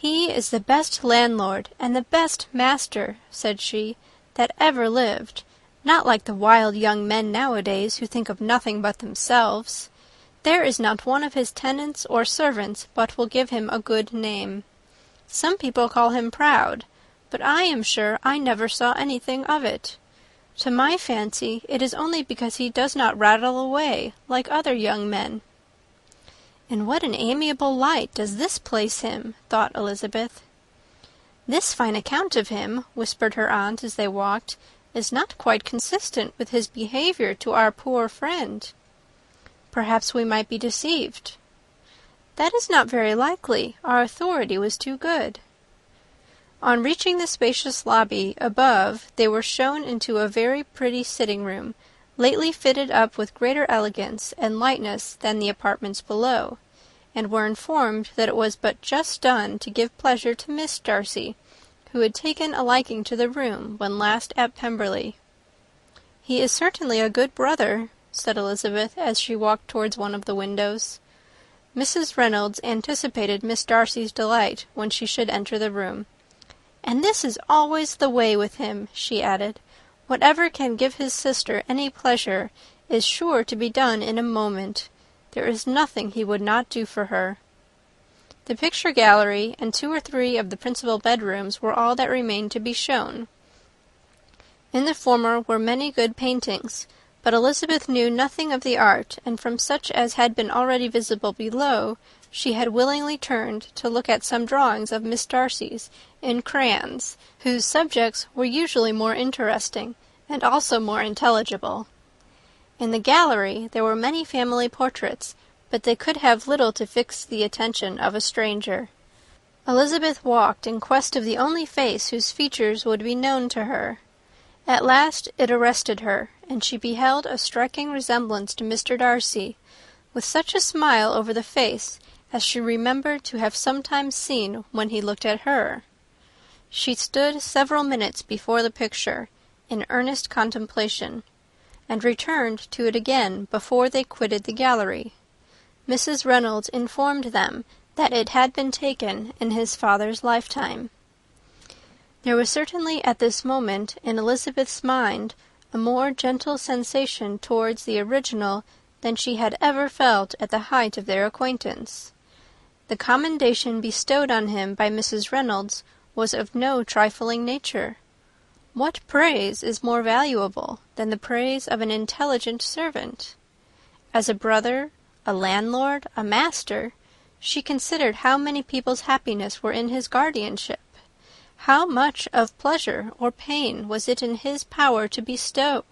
"He is the best landlord and the best master," said she, "that ever lived, not like the wild young men nowadays who think of nothing but themselves. There is not one of his tenants or servants but will give him a good name. Some people call him proud, but I am sure I never saw anything of it. To my fancy, it is only because he does not rattle away like other young men." "In what an amiable light does this place him!" thought Elizabeth. "This fine account of him," whispered her aunt as they walked, "is not quite consistent with his behaviour to our poor friend. Perhaps we might be deceived." "That is not very likely. Our authority was too good." On reaching the spacious lobby above, they were shown into a very pretty sitting-room, lately fitted up with greater elegance and lightness than the apartments below, and were informed that it was but just done to give pleasure to Miss Darcy, who had taken a liking to the room when last at Pemberley. "He is certainly a good brother," said Elizabeth, as she walked towards one of the windows. Mrs. Reynolds anticipated Miss Darcy's delight when she should enter the room. "And this is always the way with him," she added. "Whatever can give his sister any pleasure is sure to be done in a moment. There is nothing he would not do for her." The picture gallery and 2 or 3 of the principal bedrooms were all that remained to be shown. In the former were many good paintings, but Elizabeth knew nothing of the art, and from such as had been already visible below, she had willingly turned to look at some drawings of Miss Darcy's in crayons, whose subjects were usually more interesting, and also more intelligible. In the gallery there were many family portraits, but they could have little to fix the attention of a stranger. Elizabeth walked in quest of the only face whose features would be known to her. At last it arrested her, and she beheld a striking resemblance to Mr. Darcy, with such a smile over the face as she remembered to have sometimes seen when he looked at her. She stood several minutes before the picture, in earnest contemplation, and returned to it again before they quitted the gallery. Mrs. Reynolds informed them that it had been taken in his father's lifetime. There was certainly at this moment in Elizabeth's mind a more gentle sensation towards the original than she had ever felt at the height of their acquaintance. The commendation bestowed on him by Mrs. Reynolds was of no trifling nature. What praise is more valuable than the praise of an intelligent servant? As a brother, a landlord, a master, she considered how many people's happiness were in his guardianship. How much of pleasure or pain was it in his power to bestow?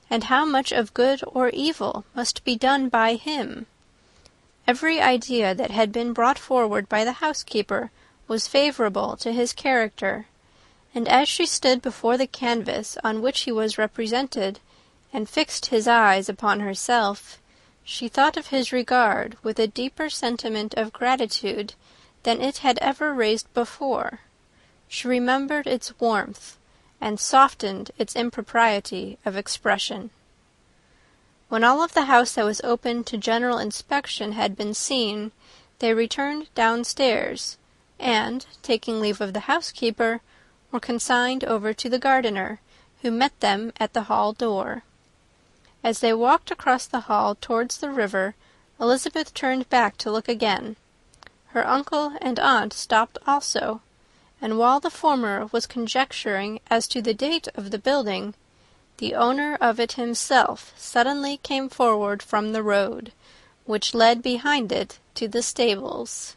And how much of good or evil must be done by him? Every idea that had been brought forward by the housekeeper was favourable to his character, and as she stood before the canvas on which he was represented, and fixed his eyes upon herself, she thought of his regard with a deeper sentiment of gratitude than it had ever raised before. She remembered its warmth, and softened its impropriety of expression. When all of the house that was open to general inspection had been seen, they returned downstairs, and, taking leave of the housekeeper, were consigned over to the gardener, who met them at the hall door. As they walked across the hall towards the river, Elizabeth turned back to look again. Her uncle and aunt stopped also, and while the former was conjecturing as to the date of the building, the owner of it himself suddenly came forward from the road, which led behind it to the stables.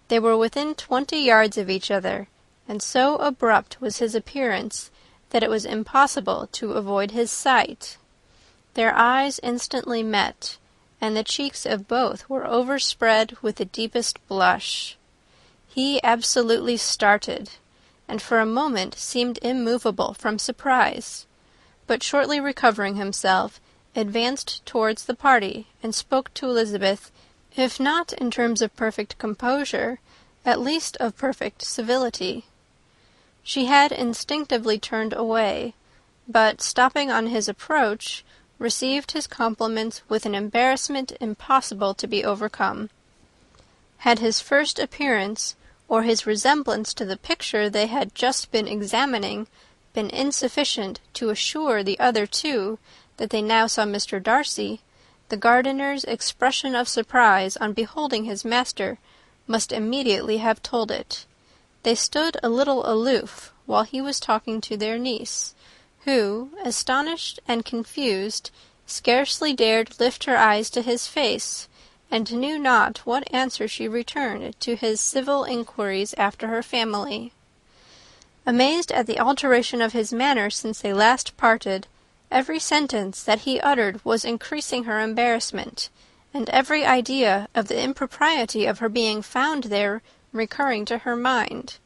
They were within 20 yards of each other, and so abrupt was his appearance that it was impossible to avoid his sight. Their eyes instantly met, and the cheeks of both were overspread with the deepest blush. He absolutely started, and for a moment seemed immovable from surprise, but shortly recovering himself, advanced towards the party, and spoke to Elizabeth, if not in terms of perfect composure, at least of perfect civility. She had instinctively turned away, but, stopping on his approach, received his compliments with an embarrassment impossible to be overcome. Had his first appearance, or his resemblance to the picture they had just been examining, been insufficient to assure the other two that they now saw Mr. Darcy, the gardener's expression of surprise on beholding his master must immediately have told it. They stood a little aloof while he was talking to their niece, who, astonished and confused, scarcely dared lift her eyes to his face, and knew not what answer she returned to his civil inquiries after her family. Amazed at the alteration of his manner since they last parted, every sentence that he uttered was increasing her embarrassment, and every idea of the impropriety of her being found there recurring to her mind.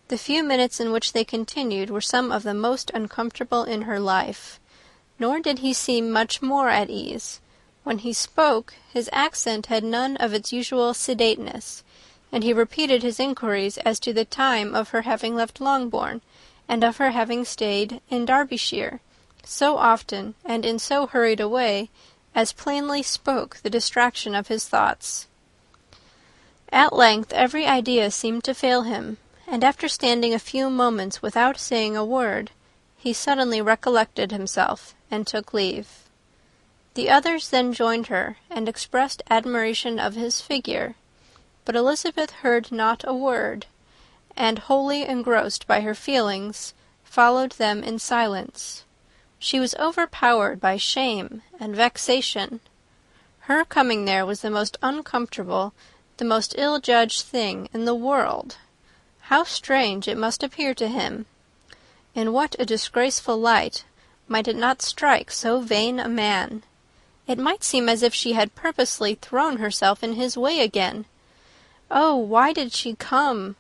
The few minutes in which they continued were some of the most uncomfortable in her life, nor did he seem much more at ease. When he spoke, his accent had none of its usual sedateness, and he repeated his inquiries as to the time of her having left Longbourn, and of her having stayed in Derbyshire, so often and in so hurried a way as plainly spoke the distraction of his thoughts. At length every idea seemed to fail him, and after standing a few moments without saying a word, he suddenly recollected himself and took leave. The others then joined her, and expressed admiration of his figure, but Elizabeth heard not a word, and, wholly engrossed by her feelings, followed them in silence. She was overpowered by shame and vexation. Her coming there was the most uncomfortable, the most ill-judged thing in the world. How strange it must appear to him! In what a disgraceful light might it not strike so vain a man! It might seem as if she had purposely thrown herself in his way again. Oh, why did she come?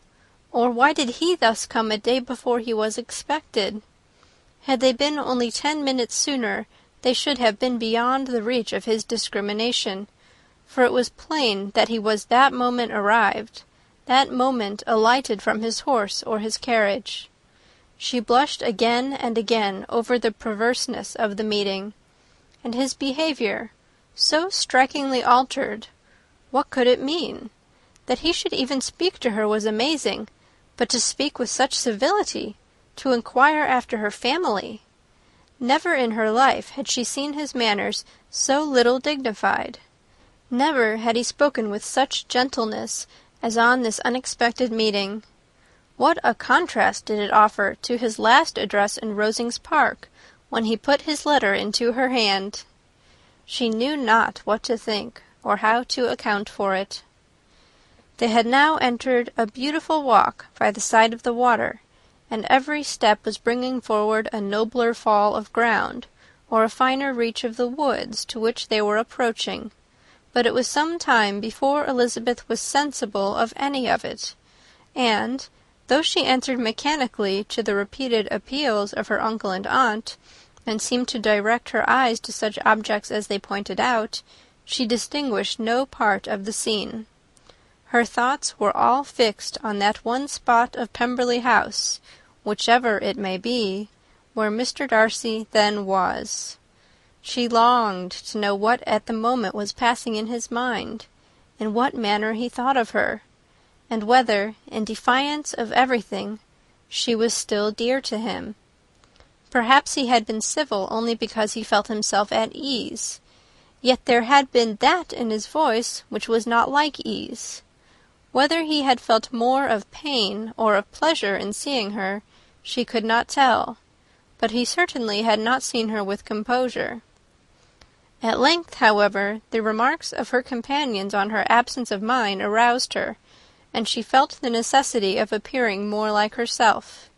Or why did he thus come a day before he was expected? Had they been only 10 minutes sooner, they should have been beyond the reach of his discrimination, for it was plain that he was that moment arrived, that moment alighted from his horse or his carriage. She blushed again and again over the perverseness of the meeting. And his behaviour, so strikingly altered, what could it mean? That he should even speak to her was amazing, but to speak with such civility, to inquire after her family! Never in her life had she seen his manners so little dignified. Never had he spoken with such gentleness as on this unexpected meeting. What a contrast did it offer to his last address in Rosings Park, when he put his letter into her hand! She knew not what to think, or how to account for it. They had now entered a beautiful walk by the side of the water, and every step was bringing forward a nobler fall of ground, or a finer reach of the woods to which they were approaching, but it was some time before Elizabeth was sensible of any of it, and, though she answered mechanically to the repeated appeals of her uncle and aunt, and seemed to direct her eyes to such objects as they pointed out, she distinguished no part of the scene. Her thoughts were all fixed on that one spot of Pemberley House, whichever it may be, where Mr. Darcy then was. She longed to know what at the moment was passing in his mind, in what manner he thought of her, and whether, in defiance of everything, she was still dear to him. Perhaps he had been civil only because he felt himself at ease, yet there had been that in his voice which was not like ease. Whether he had felt more of pain or of pleasure in seeing her, she could not tell, but he certainly had not seen her with composure. At length, however, the remarks of her companions on her absence of mind aroused her, and she felt the necessity of appearing more like herself.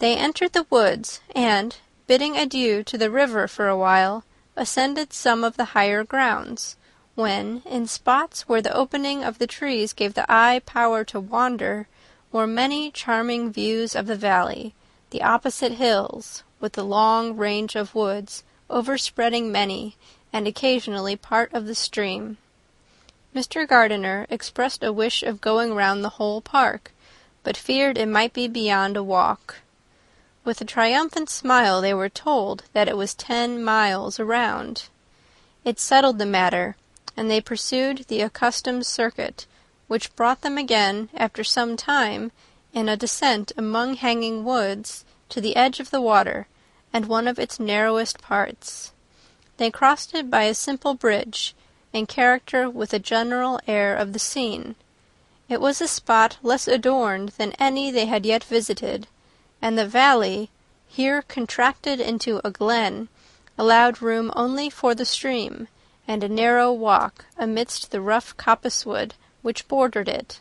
They entered the woods, and, bidding adieu to the river for a while, ascended some of the higher grounds, when, in spots where the opening of the trees gave the eye power to wander, were many charming views of the valley, the opposite hills, with the long range of woods, overspreading many, and occasionally part of the stream. Mr. Gardiner expressed a wish of going round the whole park, but feared it might be beyond a walk. With a triumphant smile they were told that it was 10 miles around. It settled the matter, and they pursued the accustomed circuit, which brought them again, after some time, in a descent among hanging woods, to the edge of the water, and one of its narrowest parts. They crossed it by a simple bridge, in character with the general air of the scene. It was a spot less adorned than any they had yet visited, and the valley, here contracted into a glen, allowed room only for the stream, and a narrow walk amidst the rough coppice-wood which bordered it.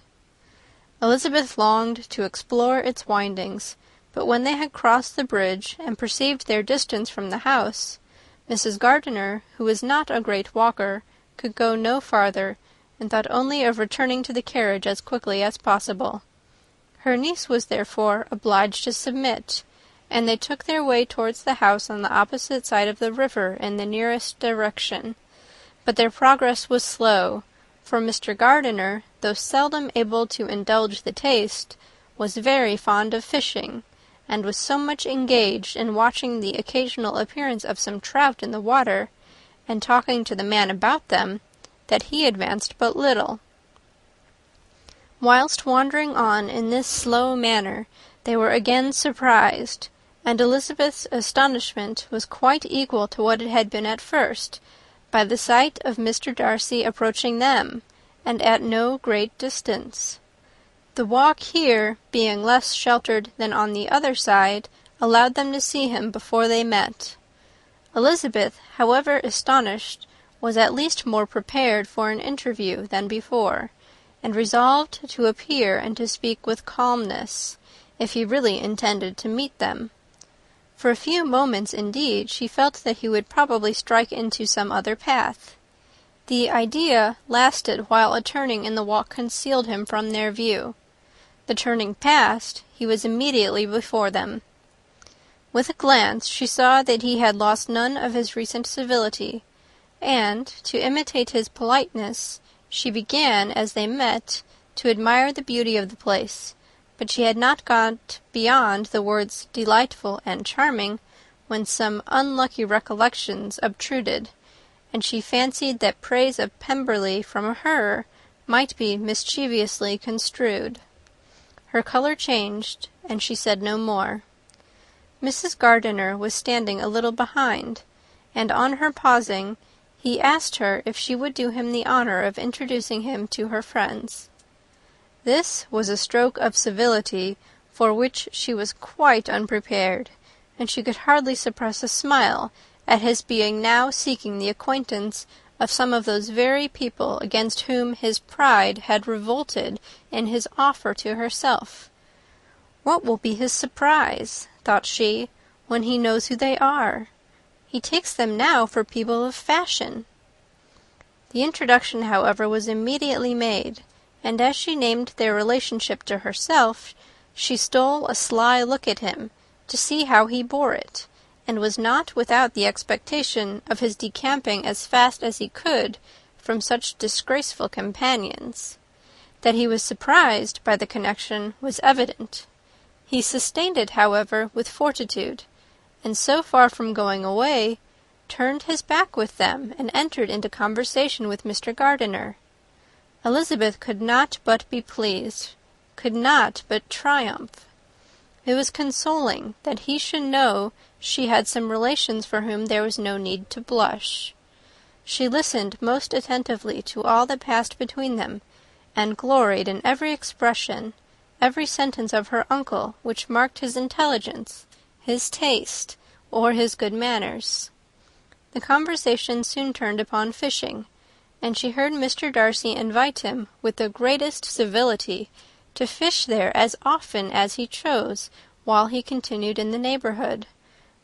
Elizabeth longed to explore its windings, but when they had crossed the bridge and perceived their distance from the house, Mrs. Gardiner, who was not a great walker, could go no farther, and thought only of returning to the carriage as quickly as possible. Her niece was therefore obliged to submit, and they took their way towards the house on the opposite side of the river in the nearest direction. But their progress was slow, for Mr. Gardiner, though seldom able to indulge the taste, was very fond of fishing, and was so much engaged in watching the occasional appearance of some trout in the water, and talking to the man about them, that he advanced but little. Whilst wandering on in this slow manner, they were again surprised, and Elizabeth's astonishment was quite equal to what it had been at first, by the sight of Mr. Darcy approaching them, and at no great distance. The walk here, being less sheltered than on the other side, allowed them to see him before they met. Elizabeth, however astonished, was at least more prepared for an interview than before, and resolved to appear and to speak with calmness, if he really intended to meet them. For a few moments, indeed, she felt that he would probably strike into some other path. The idea lasted while a turning in the walk concealed him from their view. The turning past, he was immediately before them. With a glance she saw that he had lost none of his recent civility, and, to imitate his politeness, she began, as they met, to admire the beauty of the place, but she had not got beyond the words delightful and charming, when some unlucky recollections obtruded, and she fancied that praise of Pemberley from her might be mischievously construed. Her colour changed, and she said no more. Mrs. Gardiner was standing a little behind, and on her pausing, he asked her if she would do him the honour of introducing him to her friends. This was a stroke of civility for which she was quite unprepared, and she could hardly suppress a smile at his being now seeking the acquaintance of some of those very people against whom his pride had revolted in his offer to herself. What will be his surprise, thought she, when he knows who they are? He takes them now for people of fashion. The introduction, however, was immediately made, and as she named their relationship to herself, she stole a sly look at him, to see how he bore it, and was not without the expectation of his decamping as fast as he could from such disgraceful companions. That he was surprised by the connection was evident. He sustained it, however, with fortitude, and so far from going away, turned his back with them and entered into conversation with Mr. Gardiner. Elizabeth could not but be pleased, could not but triumph. It was consoling that he should know she had some relations for whom there was no need to blush. She listened most attentively to all that passed between them, and gloried in every expression, every sentence of her uncle which marked his intelligence, his taste, or his good manners. The conversation soon turned upon fishing, and she heard Mr. Darcy invite him, with the greatest civility, to fish there as often as he chose while he continued in the neighbourhood,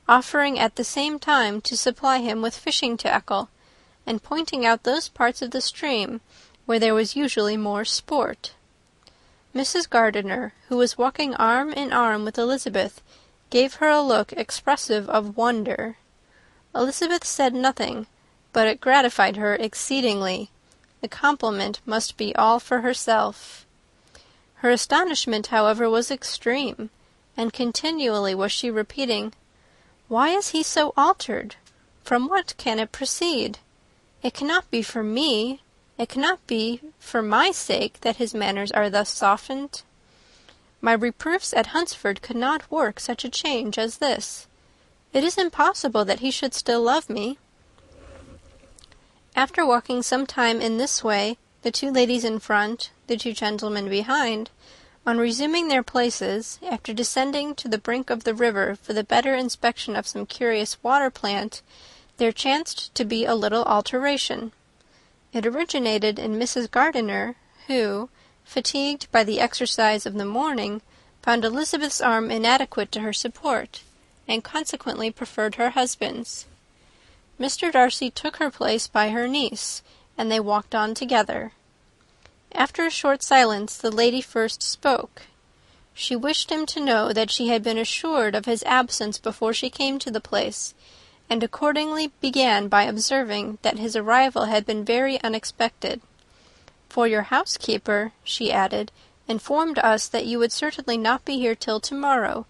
offering at the same time to supply him with fishing tackle, and pointing out those parts of the stream where there was usually more sport. Mrs. Gardiner, who was walking arm in arm with Elizabeth, gave her a look expressive of wonder. Elizabeth said nothing, but it gratified her exceedingly. The compliment must be all for herself. Her astonishment, however, was extreme, and continually was she repeating, "Why is he so altered? From what can it proceed? It cannot be for me. It cannot be for my sake that his manners are thus softened. My reproofs at Hunsford could not work such a change as this. It is impossible that he should still love me." After walking some time in this way, the two ladies in front, the two gentlemen behind, on resuming their places, after descending to the brink of the river for the better inspection of some curious water plant, there chanced to be a little alteration. It originated in Mrs. Gardiner, who, fatigued by the exercise of the morning, found Elizabeth's arm inadequate to her support, and consequently preferred her husband's. Mr. Darcy took her place by her niece, and they walked on together. After a short silence, the lady first spoke. She wished him to know that she had been assured of his absence before she came to the place, and accordingly began by observing that his arrival had been very unexpected. "For your housekeeper," she added, "informed us that you would certainly not be here till tomorrow,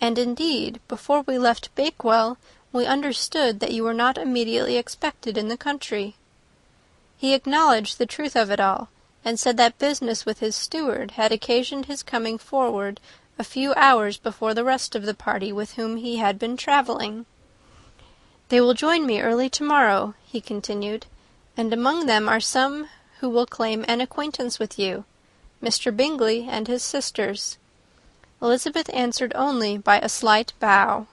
and indeed, before we left Bakewell, we understood that you were not immediately expected in the country." He acknowledged the truth of it all, and said that business with his steward had occasioned his coming forward a few hours before the rest of the party with whom he had been travelling. "They will join me early tomorrow," he continued, "and among them are some who will claim an acquaintance with you, Mr. Bingley and his sisters." Elizabeth answered only by a slight bow.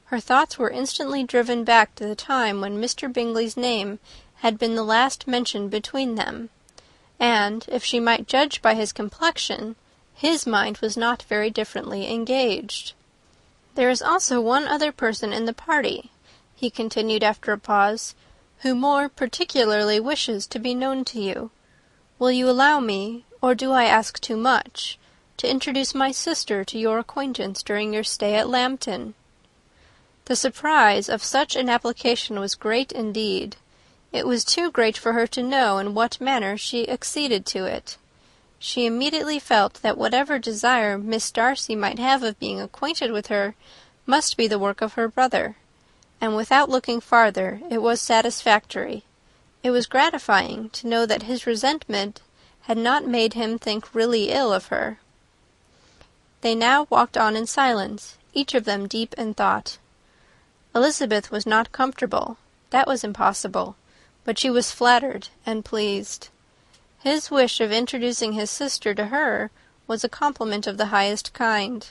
Her thoughts were instantly driven back to the time when Mr. Bingley's name had been the last mentioned between them, and, if she might judge by his complexion, his mind was not very differently engaged. "There is also one other person in the party," he continued after a pause, "who more particularly wishes to be known to you. Will you allow me, or do I ask too much, to introduce my sister to your acquaintance during your stay at Lambton?" The surprise of such an application was great indeed. It was too great for her to know in what manner she acceded to it. She immediately felt that whatever desire Miss Darcy might have of being acquainted with her must be the work of her brother, and without looking farther, it was satisfactory. It was gratifying to know that his resentment had not made him think really ill of her. They now walked on in silence, each of them deep in thought. Elizabeth was not comfortable. That was impossible. But she was flattered and pleased. His wish of introducing his sister to her was a compliment of the highest kind.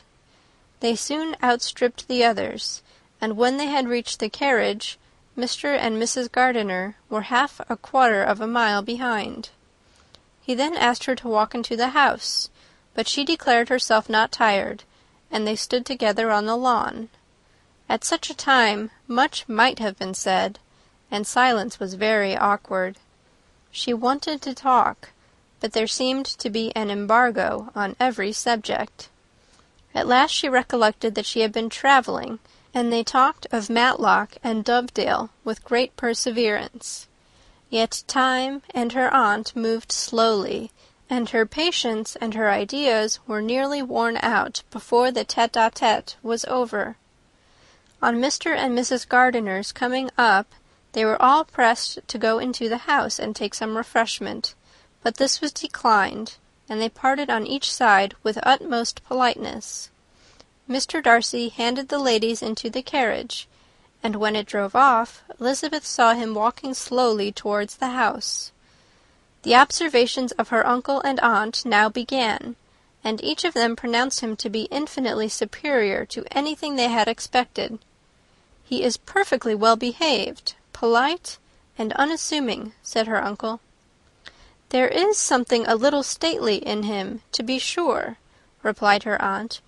They soon outstripped the others, and when they had reached the carriage, Mr. and Mrs. Gardiner were half a quarter of a mile behind. He then asked her to walk into the house, but she declared herself not tired, and they stood together on the lawn. At such a time much might have been said, and silence was very awkward. She wanted to talk, but there seemed to be an embargo on every subject. At last she recollected that she had been travelling, and they talked of Matlock and Dovedale with great perseverance. Yet time and her aunt moved slowly, and her patience and her ideas were nearly worn out before the tete-a-tete was over. On Mr. and Mrs. Gardiner's coming up, they were all pressed to go into the house and take some refreshment, but this was declined, and they parted on each side with utmost politeness. Mr. Darcy handed the ladies into the carriage, and when it drove off, Elizabeth saw him walking slowly towards the house. The observations of her uncle and aunt now began, and each of them pronounced him to be infinitely superior to anything they had expected. "He is perfectly well behaved, polite, and unassuming," said her uncle. "There is something a little stately in him, to be sure," replied her aunt,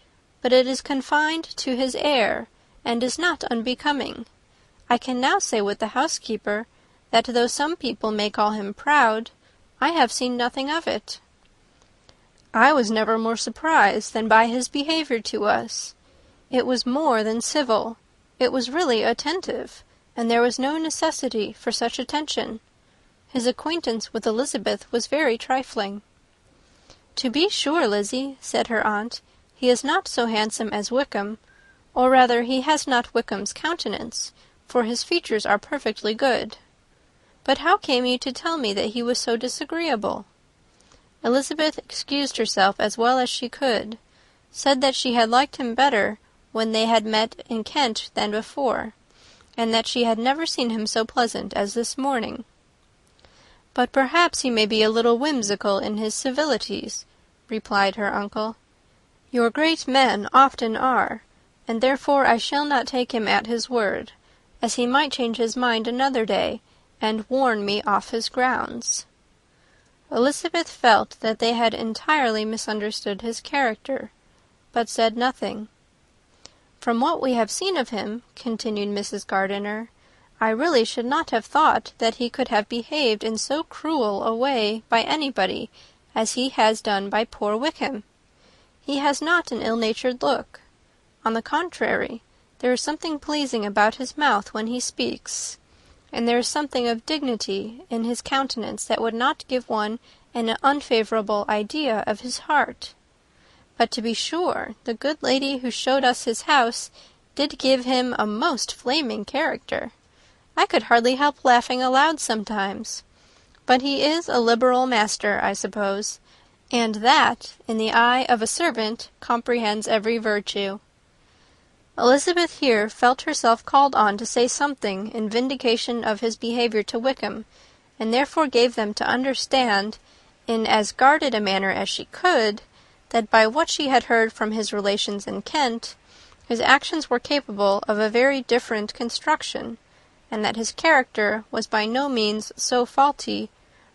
"but it is confined to his air, and is not unbecoming. I can now say with the housekeeper, that though some people may call him proud, I have seen nothing of it." "I was never more surprised than by his behaviour to us. It was more than civil. It was really attentive, and there was no necessity for such attention. His acquaintance with Elizabeth was very trifling." "To be sure, Lizzie," said her aunt, "he is not so handsome as Wickham, or rather he has not Wickham's countenance, for his features are perfectly good. But how came you to tell me that he was so disagreeable?" Elizabeth excused herself as well as she could, said that she had liked him better when they had met in Kent than before, and that she had never seen him so pleasant as this morning. "But perhaps he may be a little whimsical in his civilities," replied her uncle. "Your great men often are, and therefore I shall not take him at his word, as he might change his mind another day, and warn me off his grounds." Elizabeth felt that they had entirely misunderstood his character, but said nothing. "From what we have seen of him," continued Mrs. Gardiner, "I really should not have thought that he could have behaved in so cruel a way by anybody as he has done by poor Wickham. He has not an ill-natured look. On the contrary, there is something pleasing about his mouth when he speaks, and there is something of dignity in his countenance that would not give one an unfavourable idea of his heart. But to be sure, the good lady who showed us his house did give him a most flaming character. I could hardly help laughing aloud sometimes. But he is a liberal master, I suppose, and that, in the eye of a servant, comprehends every virtue." Elizabeth here felt herself called on to say something in vindication of his behaviour to Wickham, and therefore gave them to understand, in as guarded a manner as she could, that by what she had heard from his relations in Kent, his actions were capable of a very different construction, and that his character was by no means so faulty,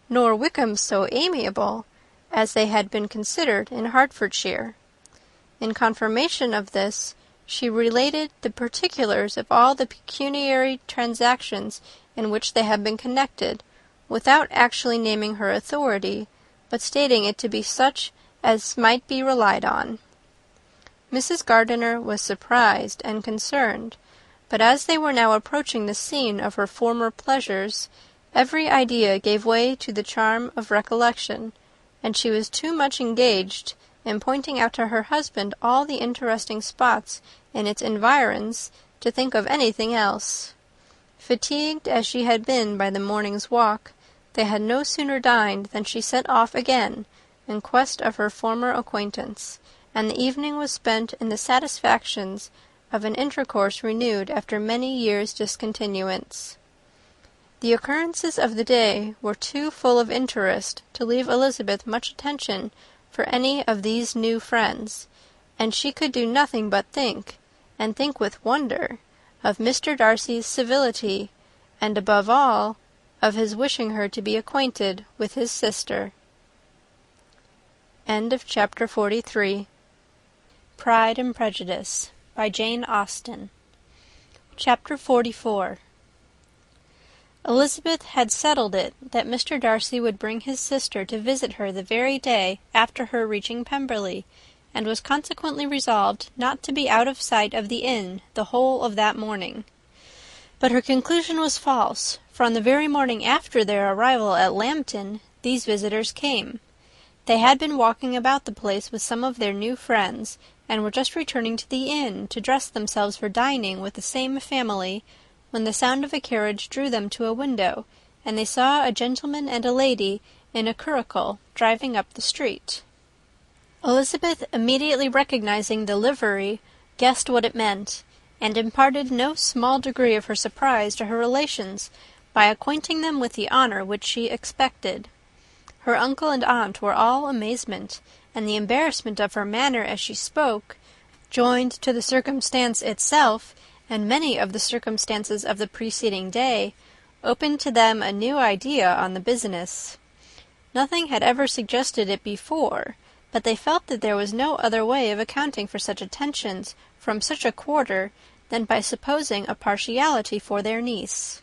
nor Wickham so amiable, as they had been considered in Hertfordshire. In confirmation of this, she related the particulars of all the pecuniary transactions in which they had been connected, without actually naming her authority, but stating it to be such as might be relied on. Mrs. Gardiner was surprised and concerned, but as they were now approaching the scene of her former pleasures, every idea gave way to the charm of recollection, and she was too much engaged in pointing out to her husband all the interesting spots in its environs to think of anything else. Fatigued as she had been by the morning's walk, they had no sooner dined than she set off again in quest of her former acquaintance, and the evening was spent in the satisfactions of an intercourse renewed after many years' discontinuance. The occurrences of the day were too full of interest to leave Elizabeth much attention for any of these new friends, and she could do nothing but think, and think with wonder, of Mr. Darcy's civility, and above all, of his wishing her to be acquainted with his sister. End of chapter 43. Pride and Prejudice, by Jane Austen. Chapter 44. Elizabeth had settled it that Mr. Darcy would bring his sister to visit her the very day after her reaching Pemberley, and was consequently resolved not to be out of sight of the inn the whole of that morning. But her conclusion was false, for on the very morning after their arrival at Lambton, these visitors came. They had been walking about the place with some of their new friends, and were just returning to the inn to dress themselves for dining with the same family, when the sound of a carriage drew them to a window, and they saw a gentleman and a lady in a curricle driving up the street. Elizabeth, immediately recognizing the livery, guessed what it meant, and imparted no small degree of her surprise to her relations by acquainting them with the honour which she expected. Her uncle and aunt were all amazement, and the embarrassment of her manner as she spoke, joined to the circumstance itself, and many of the circumstances of the preceding day, opened to them a new idea on the business. Nothing had ever suggested it before, but they felt that there was no other way of accounting for such attentions from such a quarter than by supposing a partiality for their niece.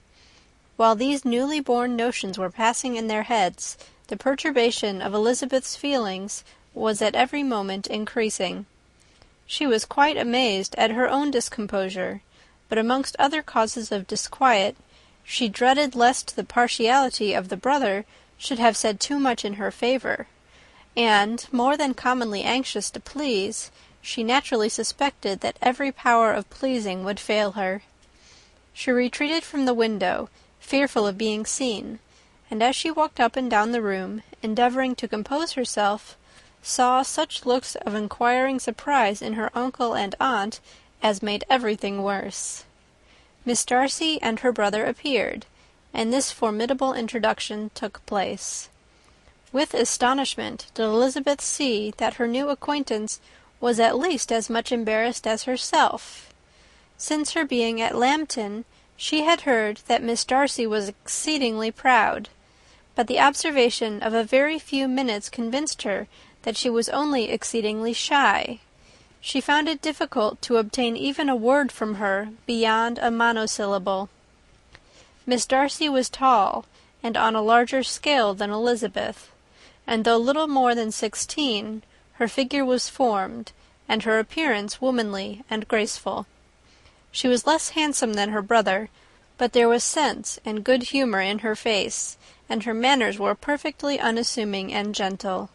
While these newly born notions were passing in their heads, the perturbation of Elizabeth's feelings was at every moment increasing. She was quite amazed at her own discomposure, but amongst other causes of disquiet, she dreaded lest the partiality of the brother should have said too much in her favour, and, more than commonly anxious to please, she naturally suspected that every power of pleasing would fail her. She retreated from the window, fearful of being seen, and as she walked up and down the room, endeavouring to compose herself, saw such looks of inquiring surprise in her uncle and aunt as made everything worse. Miss Darcy and her brother appeared, and this formidable introduction took place. With astonishment did Elizabeth see that her new acquaintance was at least as much embarrassed as herself. Since her being at Lambton, she had heard that Miss Darcy was exceedingly proud, but the observation of a very few minutes convinced her that she was only exceedingly shy. She found it difficult to obtain even a word from her beyond a monosyllable. Miss Darcy was tall, and on a larger scale than Elizabeth, and though little more than 16, her figure was formed, and her appearance womanly and graceful. She was less handsome than her brother, but there was sense and good humour in her face, and her manners were perfectly unassuming and gentle.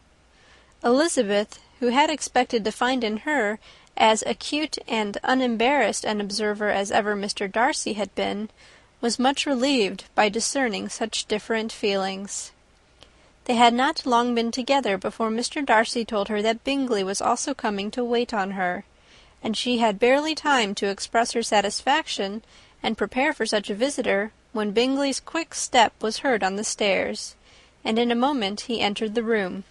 Elizabeth, who had expected to find in her as acute and unembarrassed an observer as ever Mr. Darcy had been, was much relieved by discerning such different feelings. They had not long been together before Mr. Darcy told her that Bingley was also coming to wait on her, and she had barely time to express her satisfaction and prepare for such a visitor when Bingley's quick step was heard on the stairs, and in a moment he entered the room.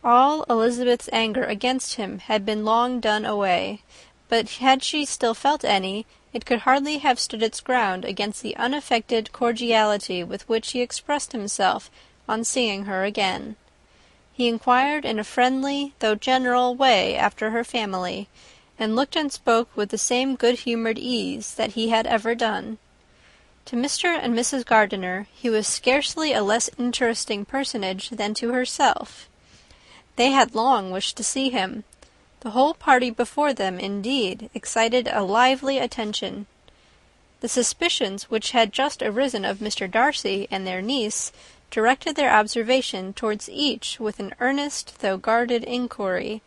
All Elizabeth's anger against him had been long done away, but had she still felt any, it could hardly have stood its ground against the unaffected cordiality with which he expressed himself on seeing her again. He inquired in a friendly, though general, way after her family, and looked and spoke with the same good-humoured ease that he had ever done. To Mr. and Mrs. Gardiner he was scarcely a less interesting personage than to herself. They had long wished to see him. The whole party before them, indeed, excited a lively attention. The suspicions which had just arisen of Mr. Darcy and their niece directed their observation towards each with an earnest though guarded inquiry,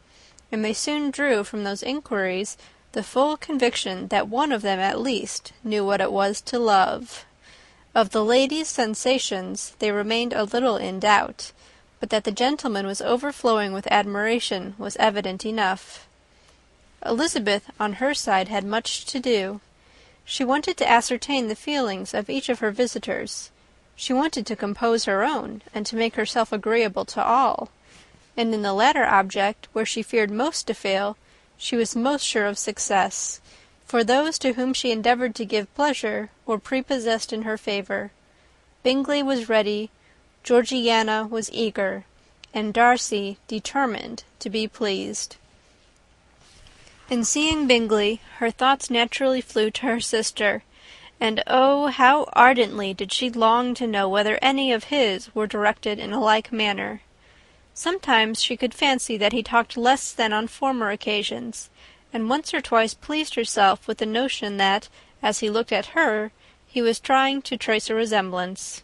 and they soon drew from those inquiries the full conviction that one of them at least knew what it was to love. Of the lady's sensations they remained a little in doubt, but that the gentleman was overflowing with admiration was evident enough. Elizabeth, on her side, had much to do. She wanted to ascertain the feelings of each of her visitors. She wanted to compose her own, and to make herself agreeable to all. And in the latter object, where she feared most to fail, she was most sure of success, for those to whom she endeavoured to give pleasure were prepossessed in her favour. Bingley was ready, Georgiana was eager, and Darcy determined to be pleased. In seeing Bingley, her thoughts naturally flew to her sister, and oh, how ardently did she long to know whether any of his were directed in a like manner. Sometimes she could fancy that he talked less than on former occasions, and once or twice pleased herself with the notion that, as he looked at her, he was trying to trace a resemblance.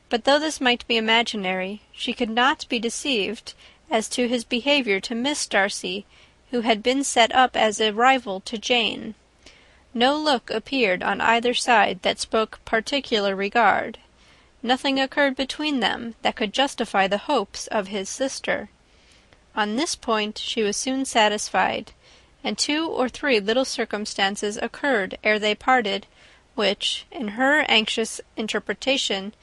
But though this might be imaginary, she could not be deceived as to his behaviour to Miss Darcy, who had been set up as a rival to Jane. No look appeared on either side that spoke particular regard. Nothing occurred between them that could justify the hopes of his sister. On this point she was soon satisfied, and 2 or 3 little circumstances occurred ere they parted, which, in her anxious interpretation,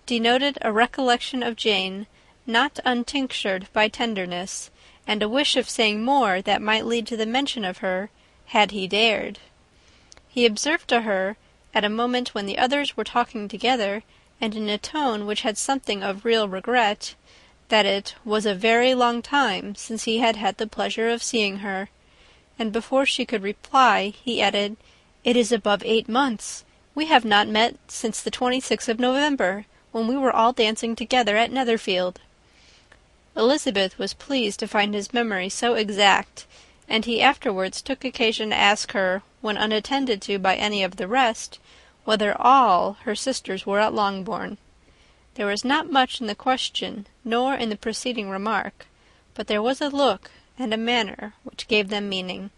denoted a recollection of Jane, not untinctured by tenderness, and a wish of saying more that might lead to the mention of her, had he dared. He observed to her, at a moment when the others were talking together, and in a tone which had something of real regret, that it was a very long time since he had had the pleasure of seeing her, and before she could reply, he added, "It is above 8 months. We have not met since the 26th of November, when we were all dancing together at Netherfield." Elizabeth was pleased to find his memory so exact, and he afterwards took occasion to ask her, when unattended to by any of the rest, whether all her sisters were at Longbourn. There was not much in the question, nor in the preceding remark, but there was a look and a manner which gave them meaning.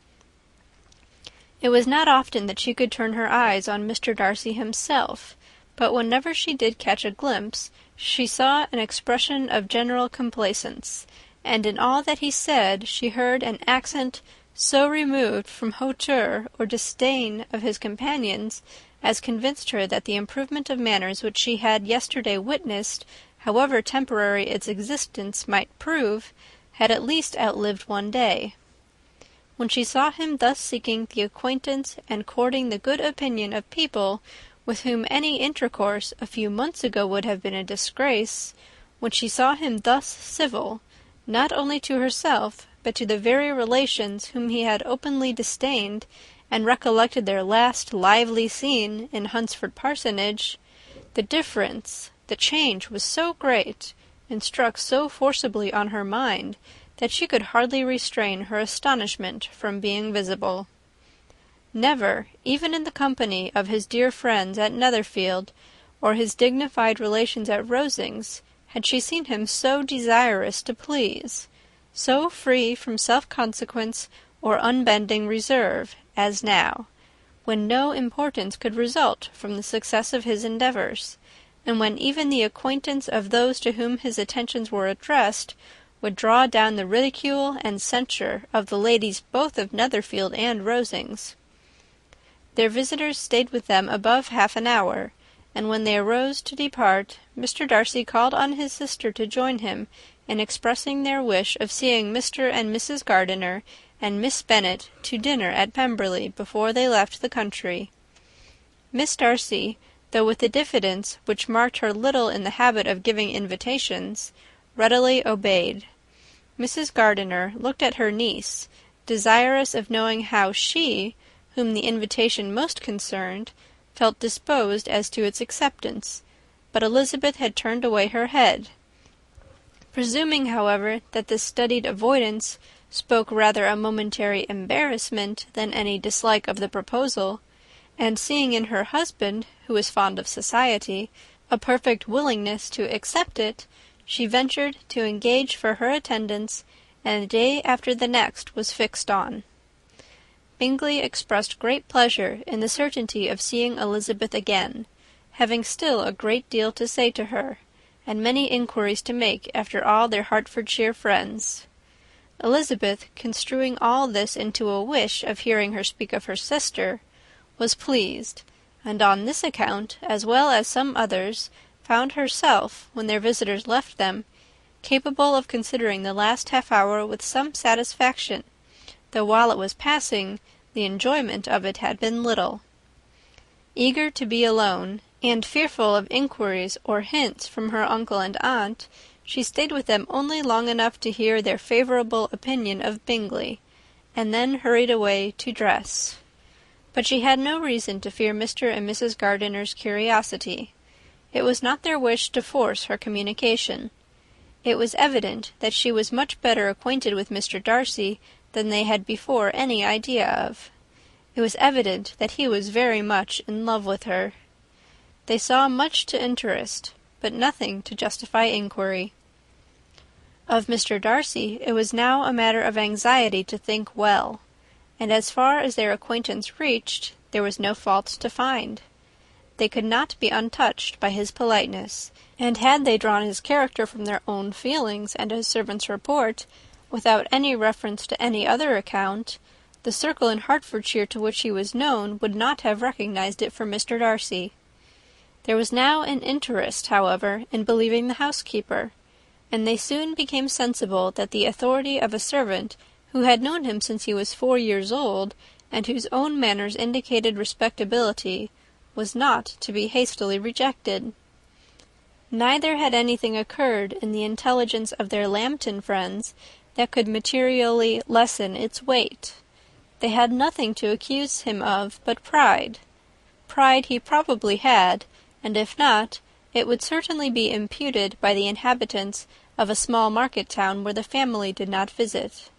It was not often that she could turn her eyes on Mr. Darcy himself, but whenever she did catch a glimpse, she saw an expression of general complacence, and in all that he said she heard an accent so removed from hauteur or disdain of his companions as convinced her that the improvement of manners which she had yesterday witnessed, however temporary its existence might prove, had at least outlived one day. When she saw him thus seeking the acquaintance and courting the good opinion of people with whom any intercourse a few months ago would have been a disgrace, when she saw him thus civil, not only to herself, but to the very relations whom he had openly disdained, and recollected their last lively scene in Hunsford Parsonage, the difference, the change was so great, and struck so forcibly on her mind, that she could hardly restrain her astonishment from being visible. Never, even in the company of his dear friends at Netherfield, or his dignified relations at Rosings, had she seen him so desirous to please, so free from self-consequence or unbending reserve, as now, when no importance could result from the success of his endeavours, and when even the acquaintance of those to whom his attentions were addressed would draw down the ridicule and censure of the ladies both of Netherfield and Rosings. Their visitors stayed with them above half an hour, and when they arose to depart, Mr. Darcy called on his sister to join him in expressing their wish of seeing Mr. and Mrs. Gardiner and Miss Bennet to dinner at Pemberley before they left the country. Miss Darcy, though with a diffidence which marked her little in the habit of giving invitations, readily obeyed. Mrs. Gardiner looked at her niece, desirous of knowing how she, whom the invitation most concerned, felt disposed as to its acceptance, but Elizabeth had turned away her head. Presuming, however, that this studied avoidance spoke rather a momentary embarrassment than any dislike of the proposal, and seeing in her husband, who was fond of society, a perfect willingness to accept it, she ventured to engage for her attendance, and the day after the next was fixed on. Bingley expressed great pleasure in the certainty of seeing Elizabeth again, having still a great deal to say to her, and many inquiries to make after all their Hertfordshire friends. Elizabeth, construing all this into a wish of hearing her speak of her sister, was pleased, and on this account, as well as some others, found herself, when their visitors left them, capable of considering the last half-hour with some satisfaction, though while it was passing, the enjoyment of it had been little. Eager to be alone, and fearful of inquiries or hints from her uncle and aunt, she stayed with them only long enough to hear their favourable opinion of Bingley, and then hurried away to dress. But she had no reason to fear Mr. and Mrs. Gardiner's curiosity. It was not their wish to force her communication. It was evident that she was much better acquainted with Mr. Darcy than they had before any idea of. It was evident that he was very much in love with her. They saw much to interest, but nothing to justify inquiry. Of Mr. Darcy it was now a matter of anxiety to think well, and as far as their acquaintance reached, there was no fault to find. They could not be untouched by his politeness, and had they drawn his character from their own feelings and his servant's report, without any reference to any other account, the circle in Hertfordshire to which he was known would not have recognized it for Mr. Darcy. There was now an interest, however, in believing the housekeeper, and they soon became sensible that the authority of a servant who had known him since he was 4 years old, and whose own manners indicated respectability, was not to be hastily rejected. Neither had anything occurred in the intelligence of their Lambton friends that could materially lessen its weight. They had nothing to accuse him of but pride. Pride he probably had, and if not, it would certainly be imputed by the inhabitants of a small market town where the family did not visit.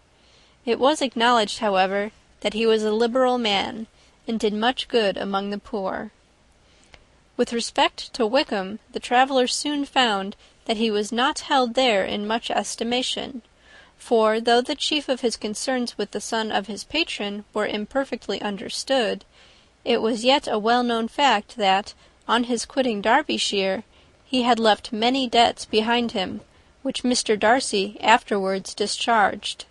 It was acknowledged, however, that he was a liberal man, and did much good among the poor. With respect to Wickham, the travellers soon found that he was not held there in much estimation, for, though the chief of his concerns with the son of his patron were imperfectly understood, it was yet a well-known fact that, on his quitting Derbyshire, he had left many debts behind him, which Mr. Darcy afterwards discharged.